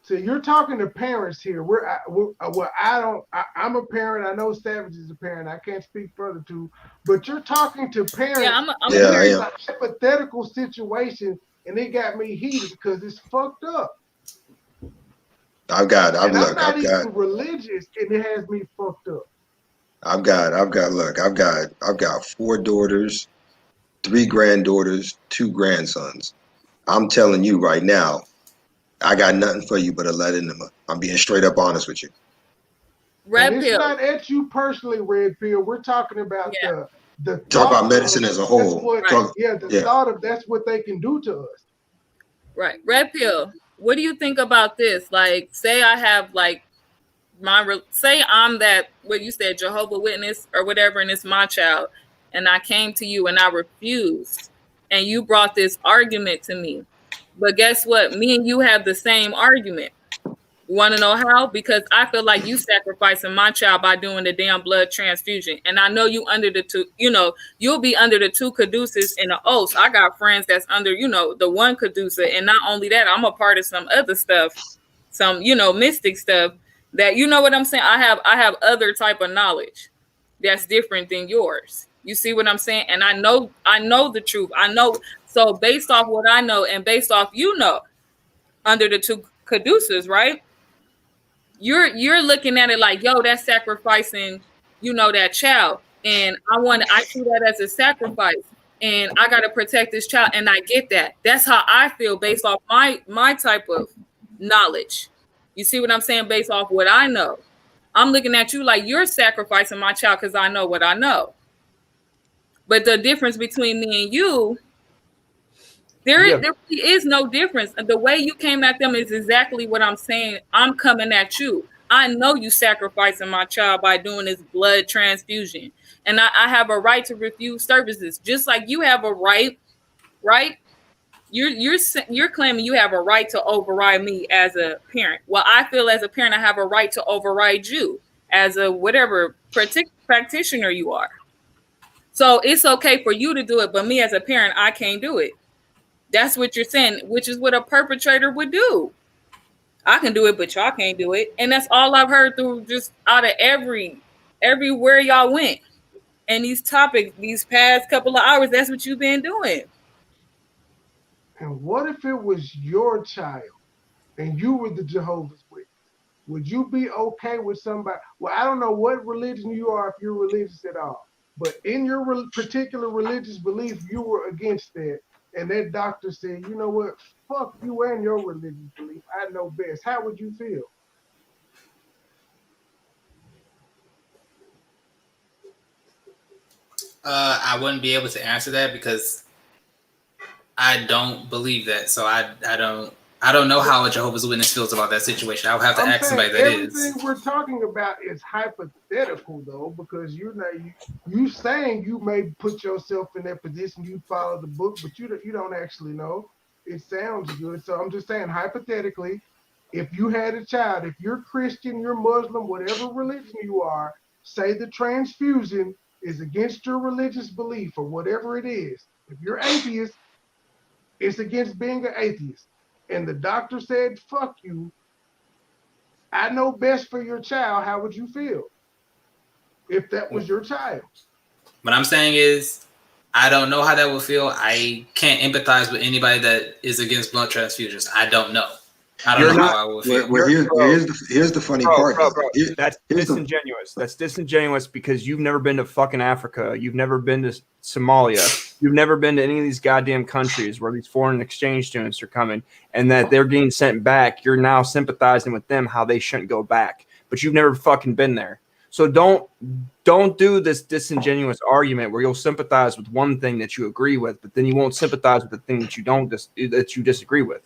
So you're talking to parents here. I'm a parent. I know Savage is a parent. I can't speak further to, but you're talking to parents. Yeah, I'm a hypothetical situation, and it got me heated because it's fucked up. I'm not even religious, and it has me fucked up. I've got 4 daughters, 3 granddaughters, 2 grandsons. I'm telling you right now, I got nothing for you but a lead enema. I'm being straight up honest with you. It's not at you personally, Red Pill. We're talking about the talk about medicine as a whole. Thought of that's what they can do to us. Right. Red Pill, what do you think about this? Like, say I have like say I'm that, what you said, Jehovah Witness or whatever, and it's my child, and I came to you and I refused, and you brought this argument to me. But guess what? Me and you have the same argument. You want to know how? Because I feel like you sacrificing my child by doing the damn blood transfusion. And I know you under the 2, you'll be under the 2 caduceus and the oaths. I got friends that's under, the 1 caduceus. And not only that, I'm a part of some other stuff, some, mystic stuff that, you know what I'm saying? I have other type of knowledge that's different than yours. You see what I'm saying? And I know the truth. I know. So based off what I know and based off, under the 2 caduceus, right? You're looking at it like, yo, that's sacrificing, that child. And I see that as a sacrifice. And I got to protect this child. And I get that. That's how I feel based off my type of knowledge. You see what I'm saying? Based off what I know. I'm looking at you like you're sacrificing my child because I know what I know. But the difference between me and you, There really is no difference. The way you came at them is exactly what I'm saying. I'm coming at you. I know you sacrificing my child by doing this blood transfusion, and I have a right to refuse services, just like you have a right. Right? You're claiming you have a right to override me as a parent. Well, I feel as a parent, I have a right to override you as a whatever practitioner you are. So it's okay for you to do it, but me as a parent, I can't do it. That's what you're saying, which is what a perpetrator would do. I can do it, but y'all can't do it. And that's all I've heard through just out of everywhere y'all went. And these topics, these past couple of hours, that's what you've been doing. And what if it was your child and you were the Jehovah's Witness? Would you be okay with somebody? Well, I don't know what religion you are, if you're religious at all, but in your particular religious belief, you were against that. And that doctor said, you know what? Fuck you and your religious belief. I know best. How would you feel? I wouldn't be able to answer that because I don't believe that. So I don't know how a Jehovah's Witness feels about that situation. I would have to ask somebody that is. Everything we're talking about is hypothetical, though, because you saying you may put yourself in that position, you follow the book, but you don't actually know. It sounds good, so I'm just saying hypothetically, if you had a child, if you're Christian, you're Muslim, whatever religion you are, say the transfusion is against your religious belief or whatever it is. If you're atheist, it's against being an atheist. And the doctor said, fuck you. I know best for your child. How would you feel if that was your child? What I'm saying is, I don't know how that would feel. I can't empathize with anybody that is against blood transfusions. I don't know. I don't know how I would feel. Here's the funny part. Bro. That's disingenuous. That's disingenuous because you've never been to fucking Africa. You've never been to Somalia. You've never been to any of these goddamn countries where these foreign exchange students are coming and that they're getting sent back. You're now sympathizing with them how they shouldn't go back. But you've never fucking been there. So don't do this disingenuous argument where you'll sympathize with one thing that you agree with, but then you won't sympathize with the thing that you disagree with.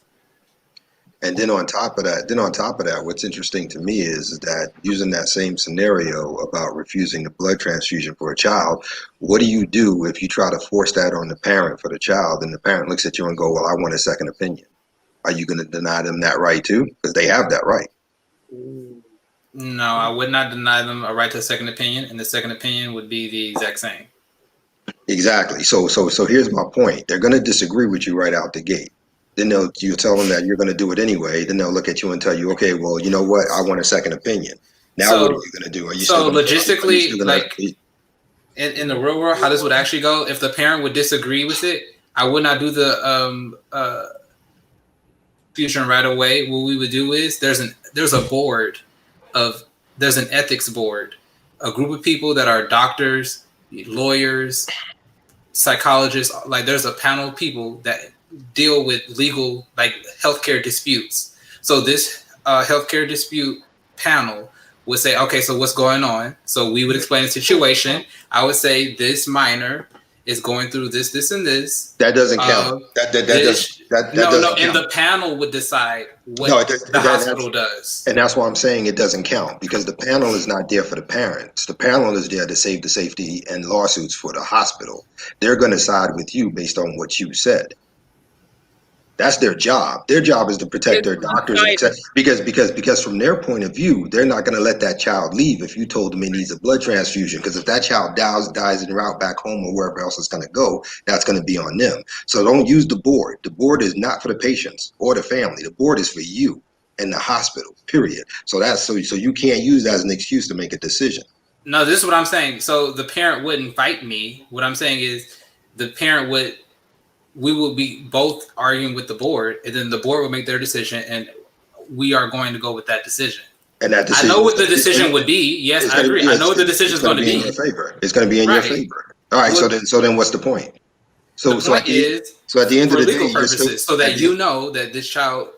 And then on top of that, what's interesting to me is that using that same scenario about refusing the blood transfusion for a child, what do you do if you try to force that on the parent for the child and the parent looks at you and go, well, I want a second opinion? Are you going to deny them that right too? Because they have that right. No, I would not deny them a right to a second opinion, and the second opinion would be the exact same. Exactly. So here's my point. They're going to disagree with you right out the gate. Then you tell them that you're going to do it anyway. Then they'll look at you and tell you, okay, well, you know what? I want a second opinion. Now, what are you going to do? Are you logistically, in the real world, how this would actually go, if the parent would disagree with it, I would not do the fusion right away. What we would do is there's an ethics board, a group of people that are doctors, lawyers, psychologists. Like there's a panel of people that deal with legal, like healthcare disputes. So this healthcare dispute panel would say, okay, so what's going on? So we would explain the situation. I would say this minor is going through this, and this. That doesn't count. And the panel would decide what the hospital does. And that's why I'm saying it doesn't count, because the panel is not there for the parents. The panel is there to save the safety and lawsuits for the hospital. They're going to side with you based on what you said. That's their job. Their job is to protect their doctors, because from their point of view, they're not going to let that child leave if you told them he needs a blood transfusion. Because if that child dies en route back home or wherever else it's going to go, that's going to be on them. So don't use the board. The board is not for the patients or the family. The board is for you and the hospital. Period. So you can't use that as an excuse to make a decision. No, this is what I'm saying. So the parent wouldn't fight me. What I'm saying is the parent would. We will be both arguing with the board, and then the board will make their decision, and we are going to go with that decision. And that decision, I know what the decision would be. Yes, I agree. I know what the decision is going to be. In your favor. It's going to be in your favor. All right. So then, what's the point? So at the end of the day, purposes, so that you know that this child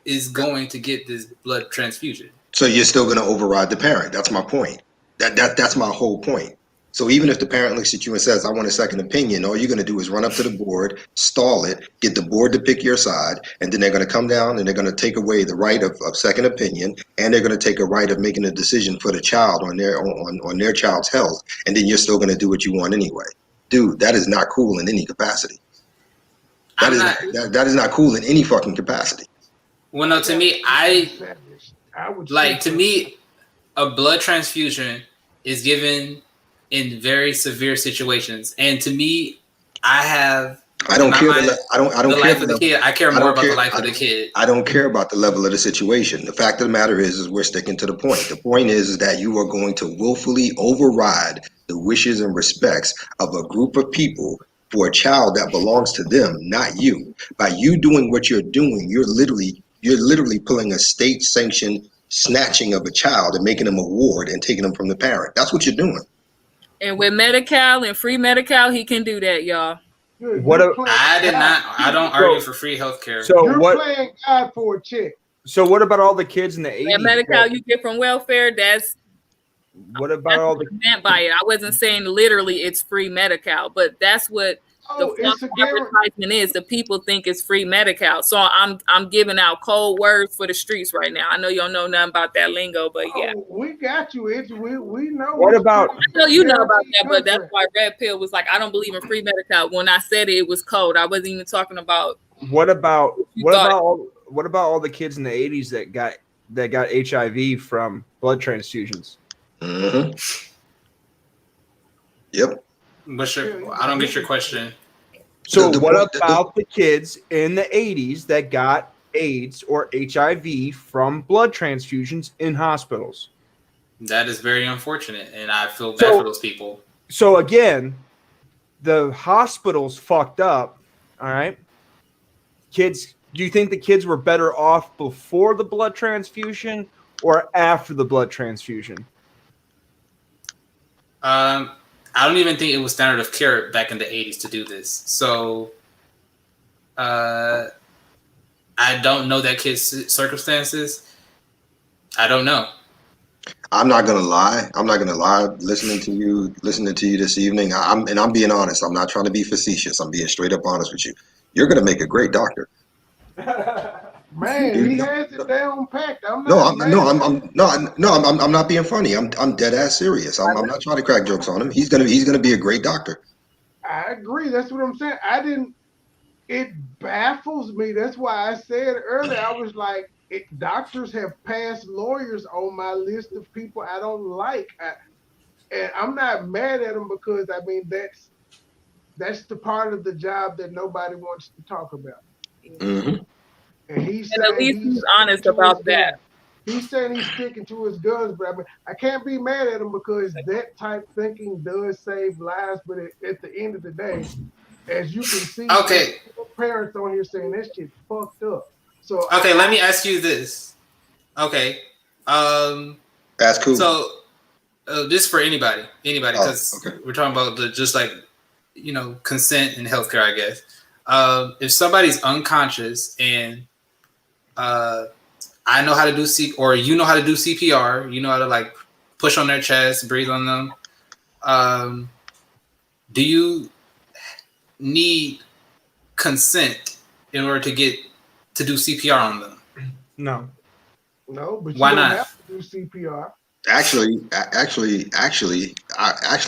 is going to get this blood transfusion. So you're still going to override the parent. That's my point. That's my whole point. So even if the parent looks at you and says, I want a second opinion, all you're going to do is run up to the board, stall it, get the board to pick your side, and then they're going to come down and they're going to take away the right of second opinion, and they're going to take a right of making a decision for the child on their child's health, and then you're still going to do what you want anyway. Dude, that is not cool in any capacity. That is not cool in any fucking capacity. Well, no, to me, to me, a blood transfusion is given in very severe situations, and to me, I don't care the life of the kid. I care more about the life of the kid. I don't care about the level of the situation. The fact of the matter is we're sticking to the point. The point is that you are going to willfully override the wishes and respects of a group of people for a child that belongs to them, not you. By you doing what you're doing, you're literally pulling a state-sanctioned snatching of a child and making them a ward and taking them from the parent. That's what you're doing. And with Medi-Cal and free Medi-Cal, he can do that, y'all. I don't argue for free healthcare. So you're playing God for a check. So what about all the kids in the 80s? And Medi-Cal you get from welfare, what about all the meant by it? I wasn't saying literally it's free Medi-Cal, but that's what the advertisement is. The people think it's free Medi-Cal. So I'm giving out cold words for the streets right now. I know you don't know nothing about that lingo, but yeah. We got you. We know. What about? I know you know about that, but that's why Red Pill was like, I don't believe in free Medi-Cal. When I said it was cold. I wasn't even talking about. What about all the kids in the 80s that got HIV from blood transfusions? Mm-hmm. Yep. I don't get your question. So what about the kids in the 80s that got AIDS or HIV from blood transfusions in hospitals? That is very unfortunate, and I feel bad for those people. So again, the hospitals fucked up, all right? Kids, do you think the kids were better off before the blood transfusion or after the blood transfusion? I don't even think it was standard of care back in the 80s to do this. So I don't know that kid's circumstances. I don't know. I'm not gonna lie. Listening to you this evening, I'm being honest. I'm not trying to be facetious. I'm being straight up honest with you. You're gonna make a great doctor. Man, he has it down packed. I'm not being funny. I'm dead ass serious. I'm not trying to crack jokes on him. He's gonna be a great doctor. I agree. That's what I'm saying. It baffles me. That's why I said earlier, I was like, doctors have passed lawyers on my list of people I don't like. And I'm not mad at them because I mean that's the part of the job that nobody wants to talk about. Mm-hmm. And at least he's honest about that. He's saying he's sticking to his guns, but I mean, I can't be mad at him because that type thinking does save lives. But at the end of the day, as you can see, parents on here saying that shit fucked up. So let me ask you this. Okay, that's cool. So this for anybody, because we're talking about consent in healthcare, I guess. If somebody's unconscious and I know how to do you know how to do CPR, you know how to like push on their chest, breathe on them. Do you need consent in order to do CPR on them? No, but why you don't not have to do CPR. Actually,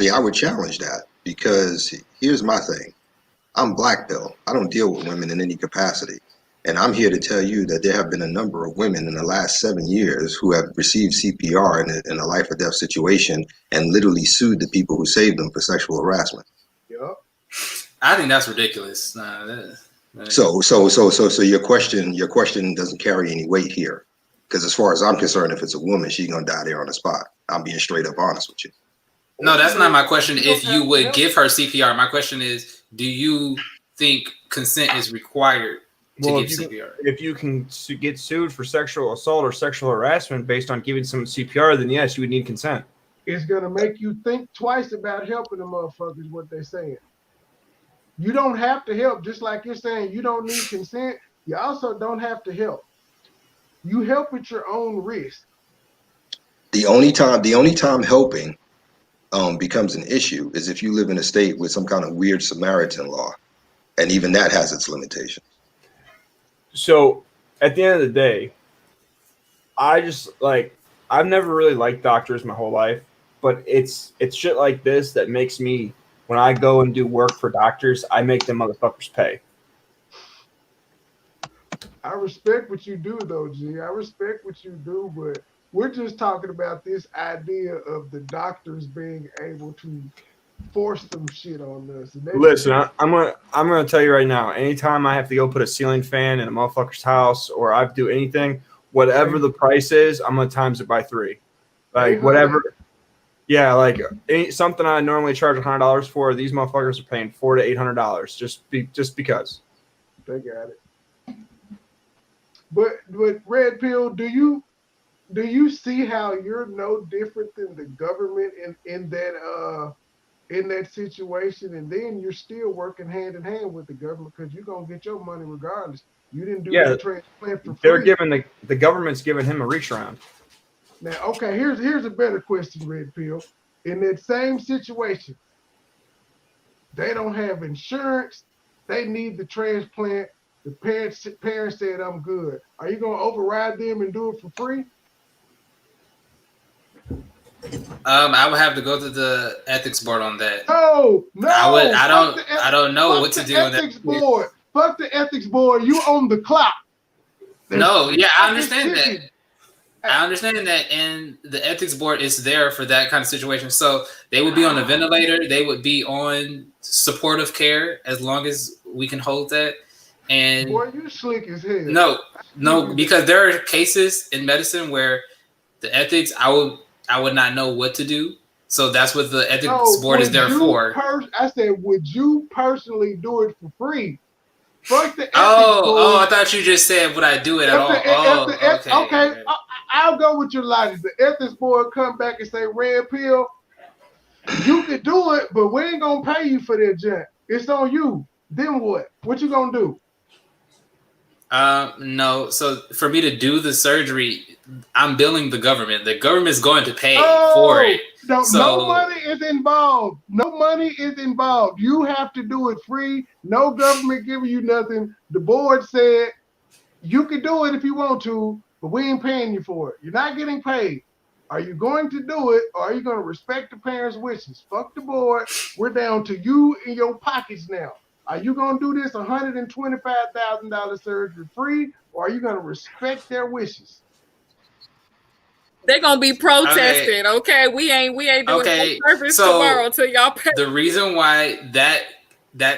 I would challenge that because here's my thing. I'm black pill. I don't deal with women in any capacity. And I'm here to tell you that there have been a number of women in the last 7 years who have received CPR in a life or death situation and literally sued the people who saved them for sexual harassment. Yep. I think that's ridiculous. So your question doesn't carry any weight here. Because as far as I'm concerned, if it's a woman, she's going to die there on the spot. I'm being straight up honest with you. No, that's not my question. If you would give her CPR, my question is, do you think consent is required to give CPR? If you can get sued for sexual assault or sexual harassment based on giving some CPR, then yes, you would need consent. It's going to make you think twice about helping the motherfuckers, what they're saying. You don't have to help, just like you're saying you don't need consent. You also don't have to help. You help at your own risk. The only time helping becomes an issue is if you live in a state with some kind of weird Samaritan law, and even that has its limitations. So at the end of the day, I've never really liked doctors my whole life, but it's shit like this that makes me, when I go and do work for doctors, I make them motherfuckers pay. I respect what you do, though, G. I respect what you do, but we're just talking about this idea of the doctors being able to force some shit on us. Listen, I'm gonna tell you right now. Anytime I have to go put a ceiling fan in a motherfucker's house, or I have to do anything, whatever the price is, I'm gonna times it by 3. Like whatever. Yeah, like something I normally charge $100 for, these motherfuckers are paying $400 to $800 just because. They got it. But Red Pill, do you see how you're no different than the government in that situation, and then you're still working hand in hand with the government because you're gonna get your money regardless. You didn't do the transplant for free. They're giving the government's giving him a reach around. Now, okay, here's a better question, Red Pill. In that same situation, they don't have insurance. They need the transplant. The parents said, I'm good. Are you going to override them and do it for free? I would have to go to the ethics board on that. No. I don't know what to do with ethics board. Fuck the ethics board. You own the clock. No, yeah, I understand that. I understand that, and the ethics board is there for that kind of situation. So they would be on a ventilator. They would be on supportive care as long as we can hold that. And boy, you slick as hell. No, because there are cases in medicine where the ethics, I would not know what to do. So that's what the ethics board is there for. I said, would you personally do it for free? Fuck the ethics board. I thought you just said would I do it at all? Okay. I'll go with your logic. The ethics board come back and say, Red Pill, you could do it, but we ain't gonna pay you for that junk. It's on you. Then what? What you gonna do? No. So for me to do the surgery, I'm billing the government. The government's going to pay for it. No money is involved. No money is involved. You have to do it free. No government giving you nothing. The board said you can do it if you want to, but we ain't paying you for it. You're not getting paid. Are you going to do it, or are you going to respect the parents' wishes? Fuck the board. We're down to you in your pockets now. Are you going to do this $125,000 surgery free, or are you going to respect their wishes? They're gonna be protesting. Okay, we ain't doing no service tomorrow till y'all pay. The reason why that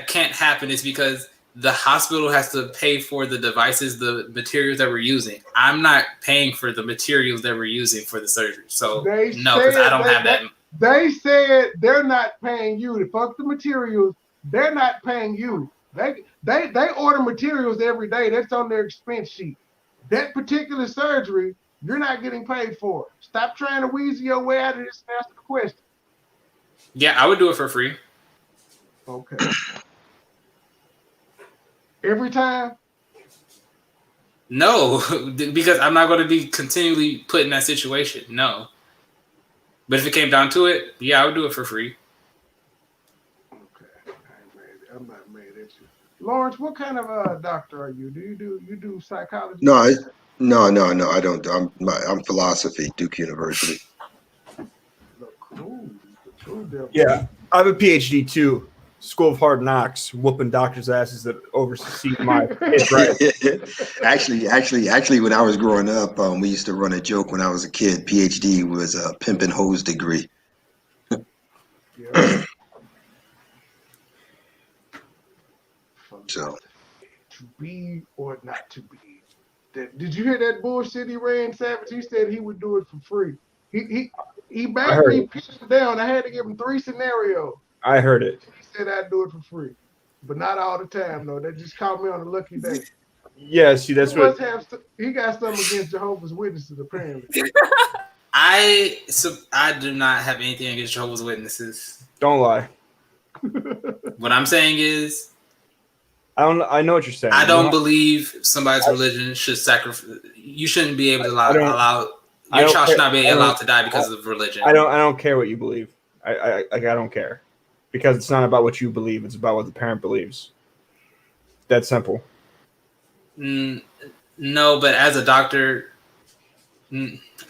can't happen is because the hospital has to pay for the devices, the materials that we're using. I'm not paying for the materials that we're using for the surgery. So no, because I don't have that. They said they're not paying you to fuck the materials. They're not paying you. They order materials every day. That's on their expense sheet. That particular surgery, you're not getting paid for it. Stop trying to weasel your way out of this and answer the question. Yeah, I would do it for free. Okay. Every time? No, because I'm not going to be continually put in that situation. No. But if it came down to it, yeah, I would do it for free. Okay. I'm not mad at you. Lawrence, what kind of doctor are you? Do you do psychology? No, I don't. I'm philosophy, Duke University. Cool. Yeah, I have a PhD too. School of Hard Knocks, whooping doctors' asses that oversee my kids' rights. Actually, when I was growing up, we used to run a joke when I was a kid. PhD was a pimp and hose degree. Yeah. So, to be or not to be. Did you hear that bullshit he ran, Savage? He said he would do it for free. He basically pitched it down. I had to give him 3 scenarios. I heard it. He said I'd do it for free, but not all the time, though. They just caught me on a lucky day. Yeah, see, that's what he got something against Jehovah's Witnesses, apparently. I do not have anything against Jehovah's Witnesses. Don't lie. What I'm saying is, I know what you're saying. I don't believe somebody's religion should sacrifice. You shouldn't be able to allow your child should not be allowed to die because of religion. I don't care what you believe. I don't care, because it's not about what you believe; it's about what the parent believes. That simple. No, but as a doctor,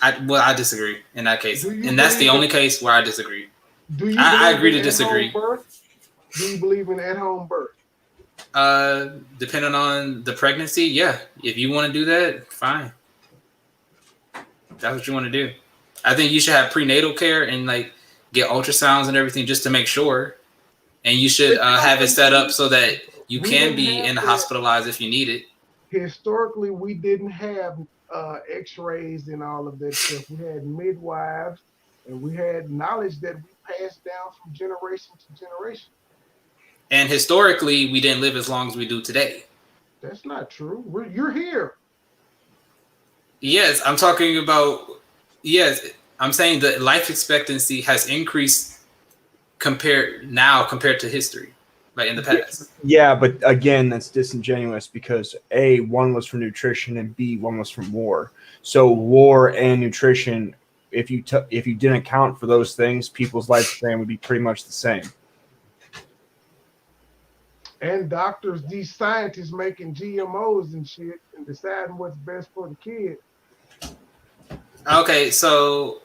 I disagree in that case, and that's the only case where I disagree. Do you I agree believe to in disagree. at-home birth? Do you believe in at-home birth? Depending on the pregnancy, yeah. If you want to do that, fine. That's what you want to do. I think you should have prenatal care and like get ultrasounds and everything just to make sure. And you should have it set up so that you can be hospitalized if you need it. Historically, we didn't have x-rays and all of that stuff. We had midwives, and we had knowledge that we passed down from generation to generation. And historically, we didn't live as long as we do today. That's not true. You're here. Yes, I'm talking about. Yes, I'm saying that life expectancy has increased compared to history, like in the past. Yeah, but again, that's disingenuous because A, one was from nutrition, and B, one was from war. So war and nutrition, if you didn't account for those things, people's lifespan would be pretty much the same. And doctors, these scientists making GMOs and shit and deciding what's best for the kid. Okay, so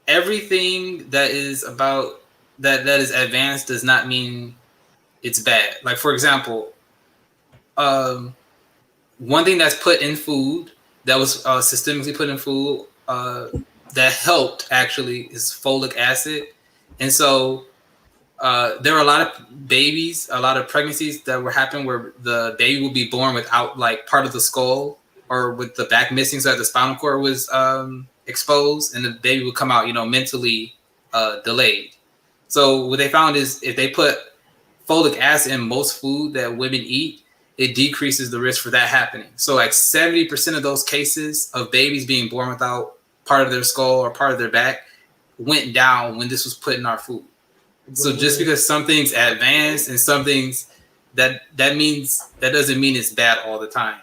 everything that is about that is advanced does not mean it's bad. Like for example, one thing that's put in food that was systemically put in food that helped actually is folic acid, and so there were a lot of babies, a lot of pregnancies that were happening where the baby would be born without like part of the skull or with the back missing, so that the spinal cord was exposed, and the baby would come out, mentally delayed. So what they found is if they put folic acid in most food that women eat, it decreases the risk for that happening. So like 70% of those cases of babies being born without part of their skull or part of their back went down when this was put in our food. So just because something's advanced and some things that doesn't mean it's bad all the time.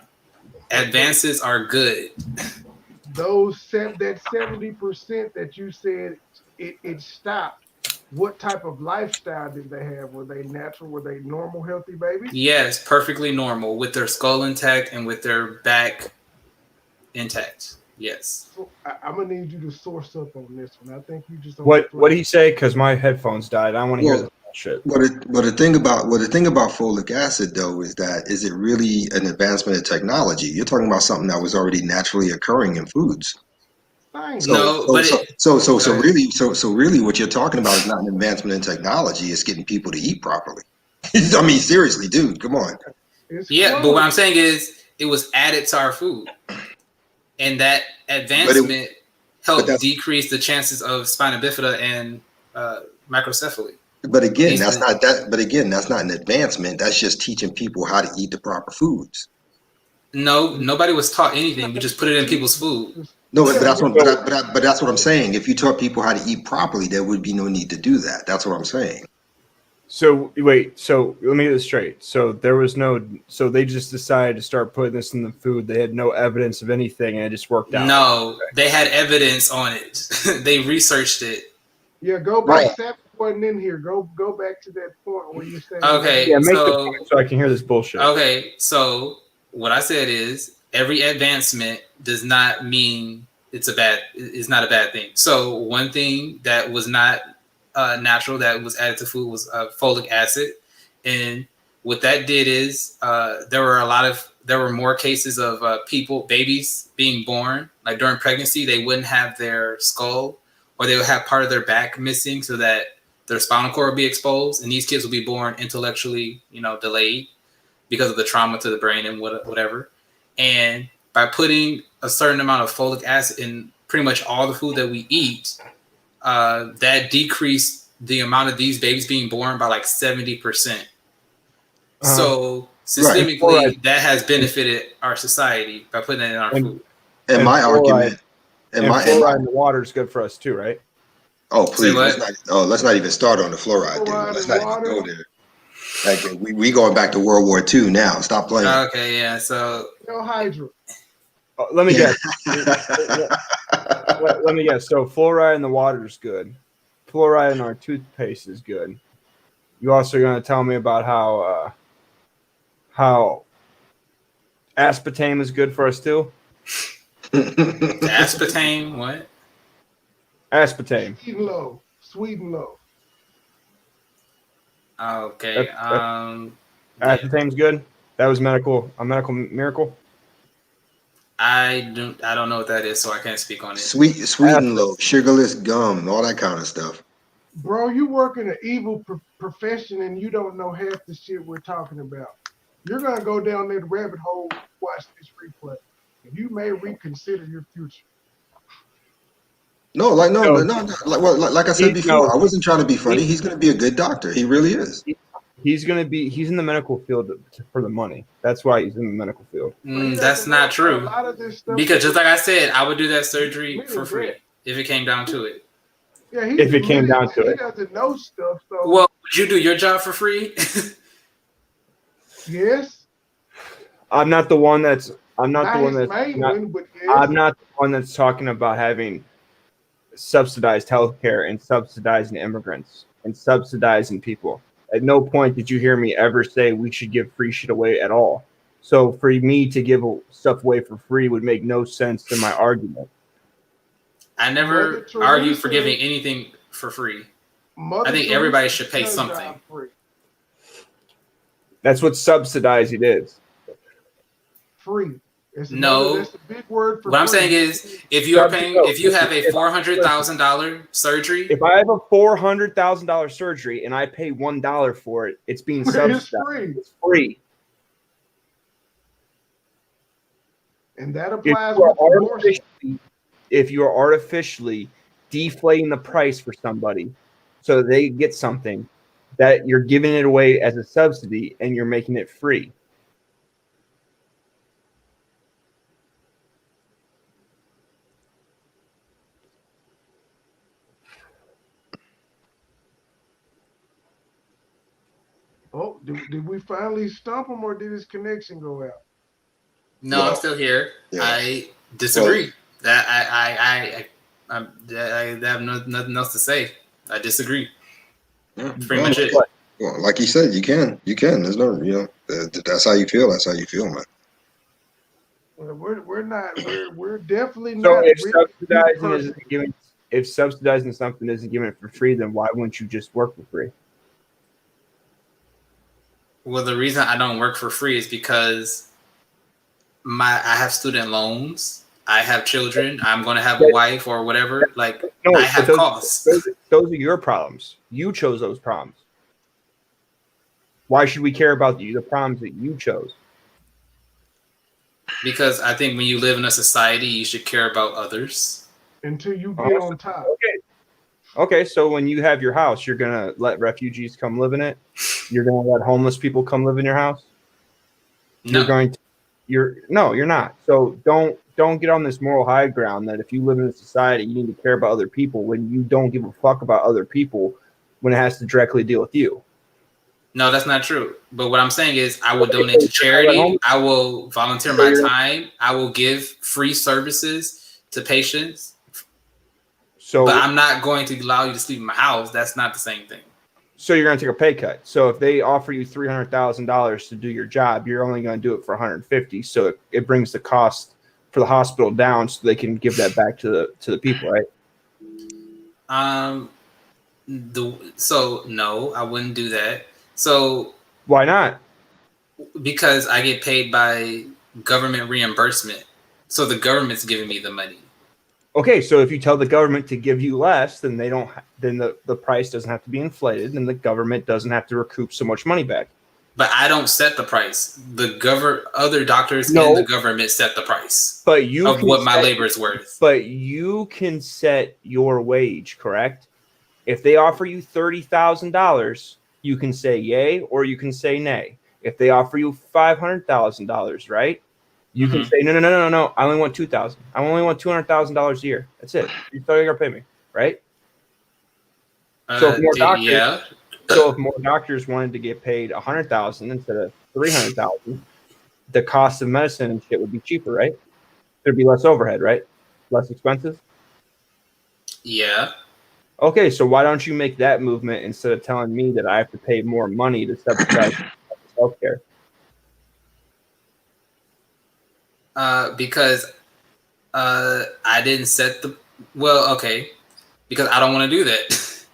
Advances are good. That 70% that you said it stopped. What type of lifestyle did they have? Were they natural? Were they normal, healthy babies? Yes, perfectly normal with their skull intact and with their back intact. Yes. So I'm gonna need you to source up on this one. I think you just what did he say? Because my headphones died. I want to hear this shit. But the thing about folic acid though is it really an advancement in technology? You're talking about something that was already naturally occurring in foods. So really what you're talking about is not an advancement in technology, it's getting people to eat properly. I mean, seriously, dude, come on. But what I'm saying is it was added to our food. And that advancement helped decrease the chances of spina bifida and microcephaly. But again, that's not an advancement. That's just teaching people how to eat the proper foods. No, nobody was taught anything. We just put it in people's food. No, but that's what I'm saying. If you taught people how to eat properly, there would be no need to do that. That's what I'm saying. So wait, so let me get this straight. So they just decided to start putting this in the food. They had no evidence of anything, and it just worked out. No, they had evidence on it. They researched it. Yeah, go back. That wasn't in here. Go back to that point where you said. Okay, yeah, make the point so I can hear this bullshit. Okay, so what I said is every advancement does not mean it's not a bad thing. So one thing that was not natural that was added to food was folic acid, and what that did is there were more cases of babies being born like during pregnancy. They wouldn't have their skull or they would have part of their back missing so that their spinal cord would be exposed, and these kids would be born intellectually delayed because of the trauma to the brain and whatever. And by putting a certain amount of folic acid in pretty much all the food that we eat, that decreased the amount of these babies being born by like 70%. So systemically, that has benefited our society by putting it in our food. And my argument, fluoride in the water is good for us too, right? Oh please, let's not even start on the fluoride thing. Let's not even go there. Like we going back to World War II now. Stop playing. Okay, yeah. So no hydro. Let me guess. Let me guess. So fluoride in the water is good. fluoride in our toothpaste is good. You also going to tell me about how aspartame is good for us too? Aspartame, what? Aspartame. Sweet and low. Okay. Aspartame's good. That was a medical miracle. I don't know what that is, so I can't speak on it. Sweet and low, sugarless gum, all that kind of stuff. Bro, you work in an evil profession and you don't know half the shit we're talking about. You're gonna go down that rabbit hole, watch this replay, and you may reconsider your future. No, like I said before, I wasn't trying to be funny. He's gonna be a good doctor. He really is. He's in the medical field for the money. That's why he's in the medical field. That's not true. A lot of this stuff because just like I said, I would do that surgery for free if it came down to it. Yeah, if it came down to it. He doesn't know stuff. So. Well, would you do your job for free? Yes. I'm not the one that's talking about having subsidized healthcare and subsidizing immigrants and subsidizing people. At no point did you hear me ever say we should give free shit away at all. So for me to give stuff away for free would make no sense to my argument. I never argued for giving anything for free. I think everybody should pay something. That's what subsidizing is. Free. No, that's a big word for what I'm saying is, if you have a $400,000 surgery, if I have a $400,000 surgery and I pay $1 for it, it's being subsidized. It's free. And that applies with abortion. If you are artificially deflating the price for somebody so they get something, that you're giving it away as a subsidy and you're making it free. Oh, did we finally stump him, or did his connection go out? No, I'm still here. Yeah. I disagree. I have nothing else to say. I disagree. Yeah. Pretty much it. Well, like you said, you can. There's no, that's how you feel. That's how you feel, man. Well, we're definitely so not. If subsidizing something isn't given it for free, then why wouldn't you just work for free? Well, the reason I don't work for free is because I have student loans. I have children. I'm going to have a wife or whatever. I have costs. Those are your problems. You chose those problems. Why should we care about the problems that you chose? Because I think when you live in a society, you should care about others. Until you get on top. Okay, so when you have your house, you're gonna let refugees come live in it. You're gonna let homeless people come live in your house. No. You're not. So don't get on this moral high ground that if you live in a society, you need to care about other people when you don't give a fuck about other people when it has to directly deal with you. No, that's not true. But what I'm saying is I will donate to charity. I will volunteer my time. I will give free services to patients. But I'm not going to allow you to sleep in my house. That's not the same thing. So you're going to take a pay cut. So if they offer you $300,000 to do your job, you're only going to do it for $150,000. So it brings the cost for the hospital down, so they can give that back to the people, right? So no, I wouldn't do that. So why not? Because I get paid by government reimbursement. So the government's giving me the money. Okay, so if you tell the government to give you less, then the price doesn't have to be inflated, and the government doesn't have to recoup so much money back. But I don't set the price. Other doctors and the government set the price. But what my labor is worth. But you can set your wage, correct? If they offer you $30,000, you can say yay or you can say nay. If they offer you $500,000, right? You can say, no. I only want $2,000. I only want $200,000 a year. That's it. You're still going to pay me, right? So if more doctors wanted to get paid $100,000 instead of $300,000, the cost of medicine and shit would be cheaper, right? There'd be less overhead, right? Less expensive. Yeah. Okay, so why don't you make that movement instead of telling me that I have to pay more money to subsidize healthcare? Because I didn't set the okay, because I don't want to do that.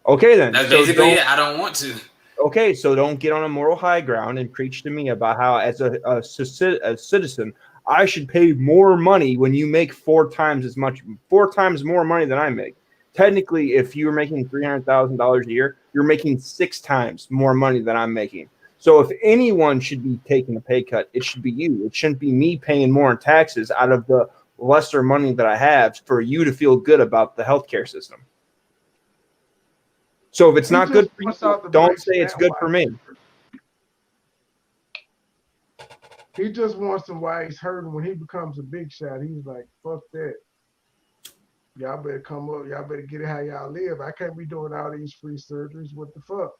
Okay, then. That's So basically it. I don't want to. Okay, so don't get on a moral high ground and preach to me about how, as a citizen, I should pay more money when you make 4 times more money than I make. Technically, if you're making $300,000 a year, you're making 6 times more money than I'm making. So if anyone should be taking a pay cut, it should be you. It shouldn't be me paying more in taxes out of the lesser money that I have for you to feel good about the healthcare system. So if it's not good for you, don't say it's good for me. He just wants him while he's hurting. When he becomes a big shot, he's like, fuck that. Y'all better come up. Y'all better get it how y'all live. I can't be doing all these free surgeries. What the fuck?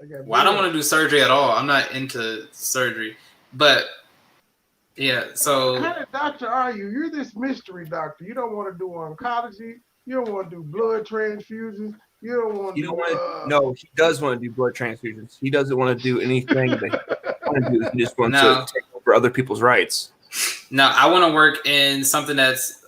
I don't want to do surgery at all. I'm not into surgery. But yeah, so what kind of doctor are you? You're this mystery doctor. You don't want to do oncology. You don't want to do blood transfusions. You don't want to No, he does want to do blood transfusions. He doesn't want to do anything that he want to do. He just wants to take over other people's rights. No, I want to work in something that's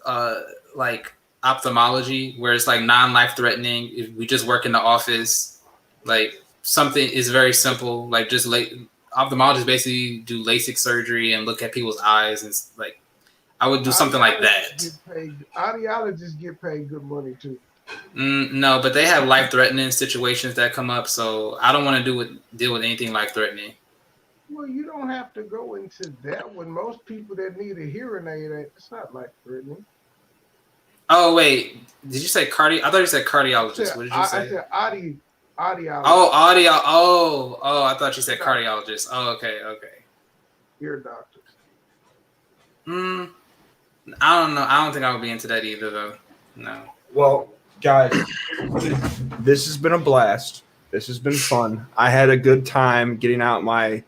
like ophthalmology, where it's like non-life threatening. If we just work in the office, like something is very simple, like just ophthalmologists basically do LASIK surgery and look at people's eyes, and like I would do something like that. Audiologists get paid good money too. No, but they have life-threatening situations that come up, so I don't want to deal with anything life-threatening. Well, you don't have to go into that one. Most people that need a hearing aid, it's not life-threatening. Oh wait, did you say cardi? I thought you said cardiologist. What did you say? I said audiologist. Oh, audio. Oh, I thought you said cardiologist. Oh, okay. Ear doctors. I don't know. I don't think I would be into that either, though. No. Well, guys, this has been a blast. This has been fun. I had a good time getting out my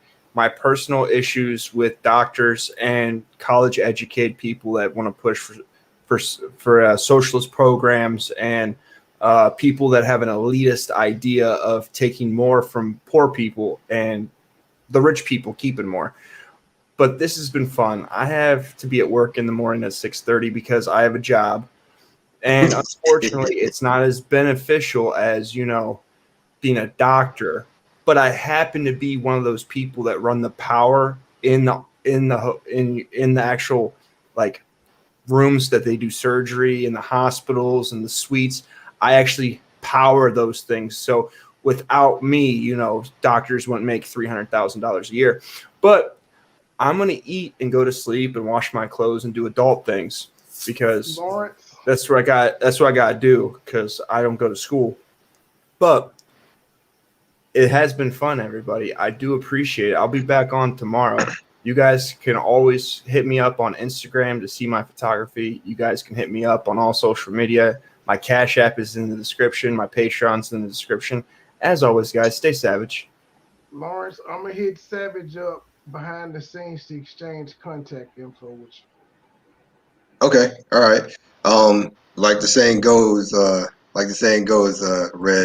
personal issues with doctors and college educated people that want to push for socialist programs and people that have an elitist idea of taking more from poor people and the rich people keeping more. But this has been fun. I have to be at work in the morning at 6:30 because I have a job. And unfortunately, it's not as beneficial as, being a doctor. But I happen to be one of those people that run the power in the actual like rooms that they do surgery, in the hospitals and the suites. I actually power those things. So without me, doctors wouldn't make $300,000 a year. But I'm going to eat and go to sleep and wash my clothes and do adult things because that's what I got to do because I don't go to school. But it has been fun, everybody. I do appreciate it. I'll be back on tomorrow. You guys can always hit me up on Instagram to see my photography. You guys can hit me up on all social media. My Cash App is in the description. My Patreon's in the description. As always, guys, stay savage. Lawrence, I'm going to hit Savage up behind the scenes to exchange contact info with you. Okay, all right. Like the saying goes, Red,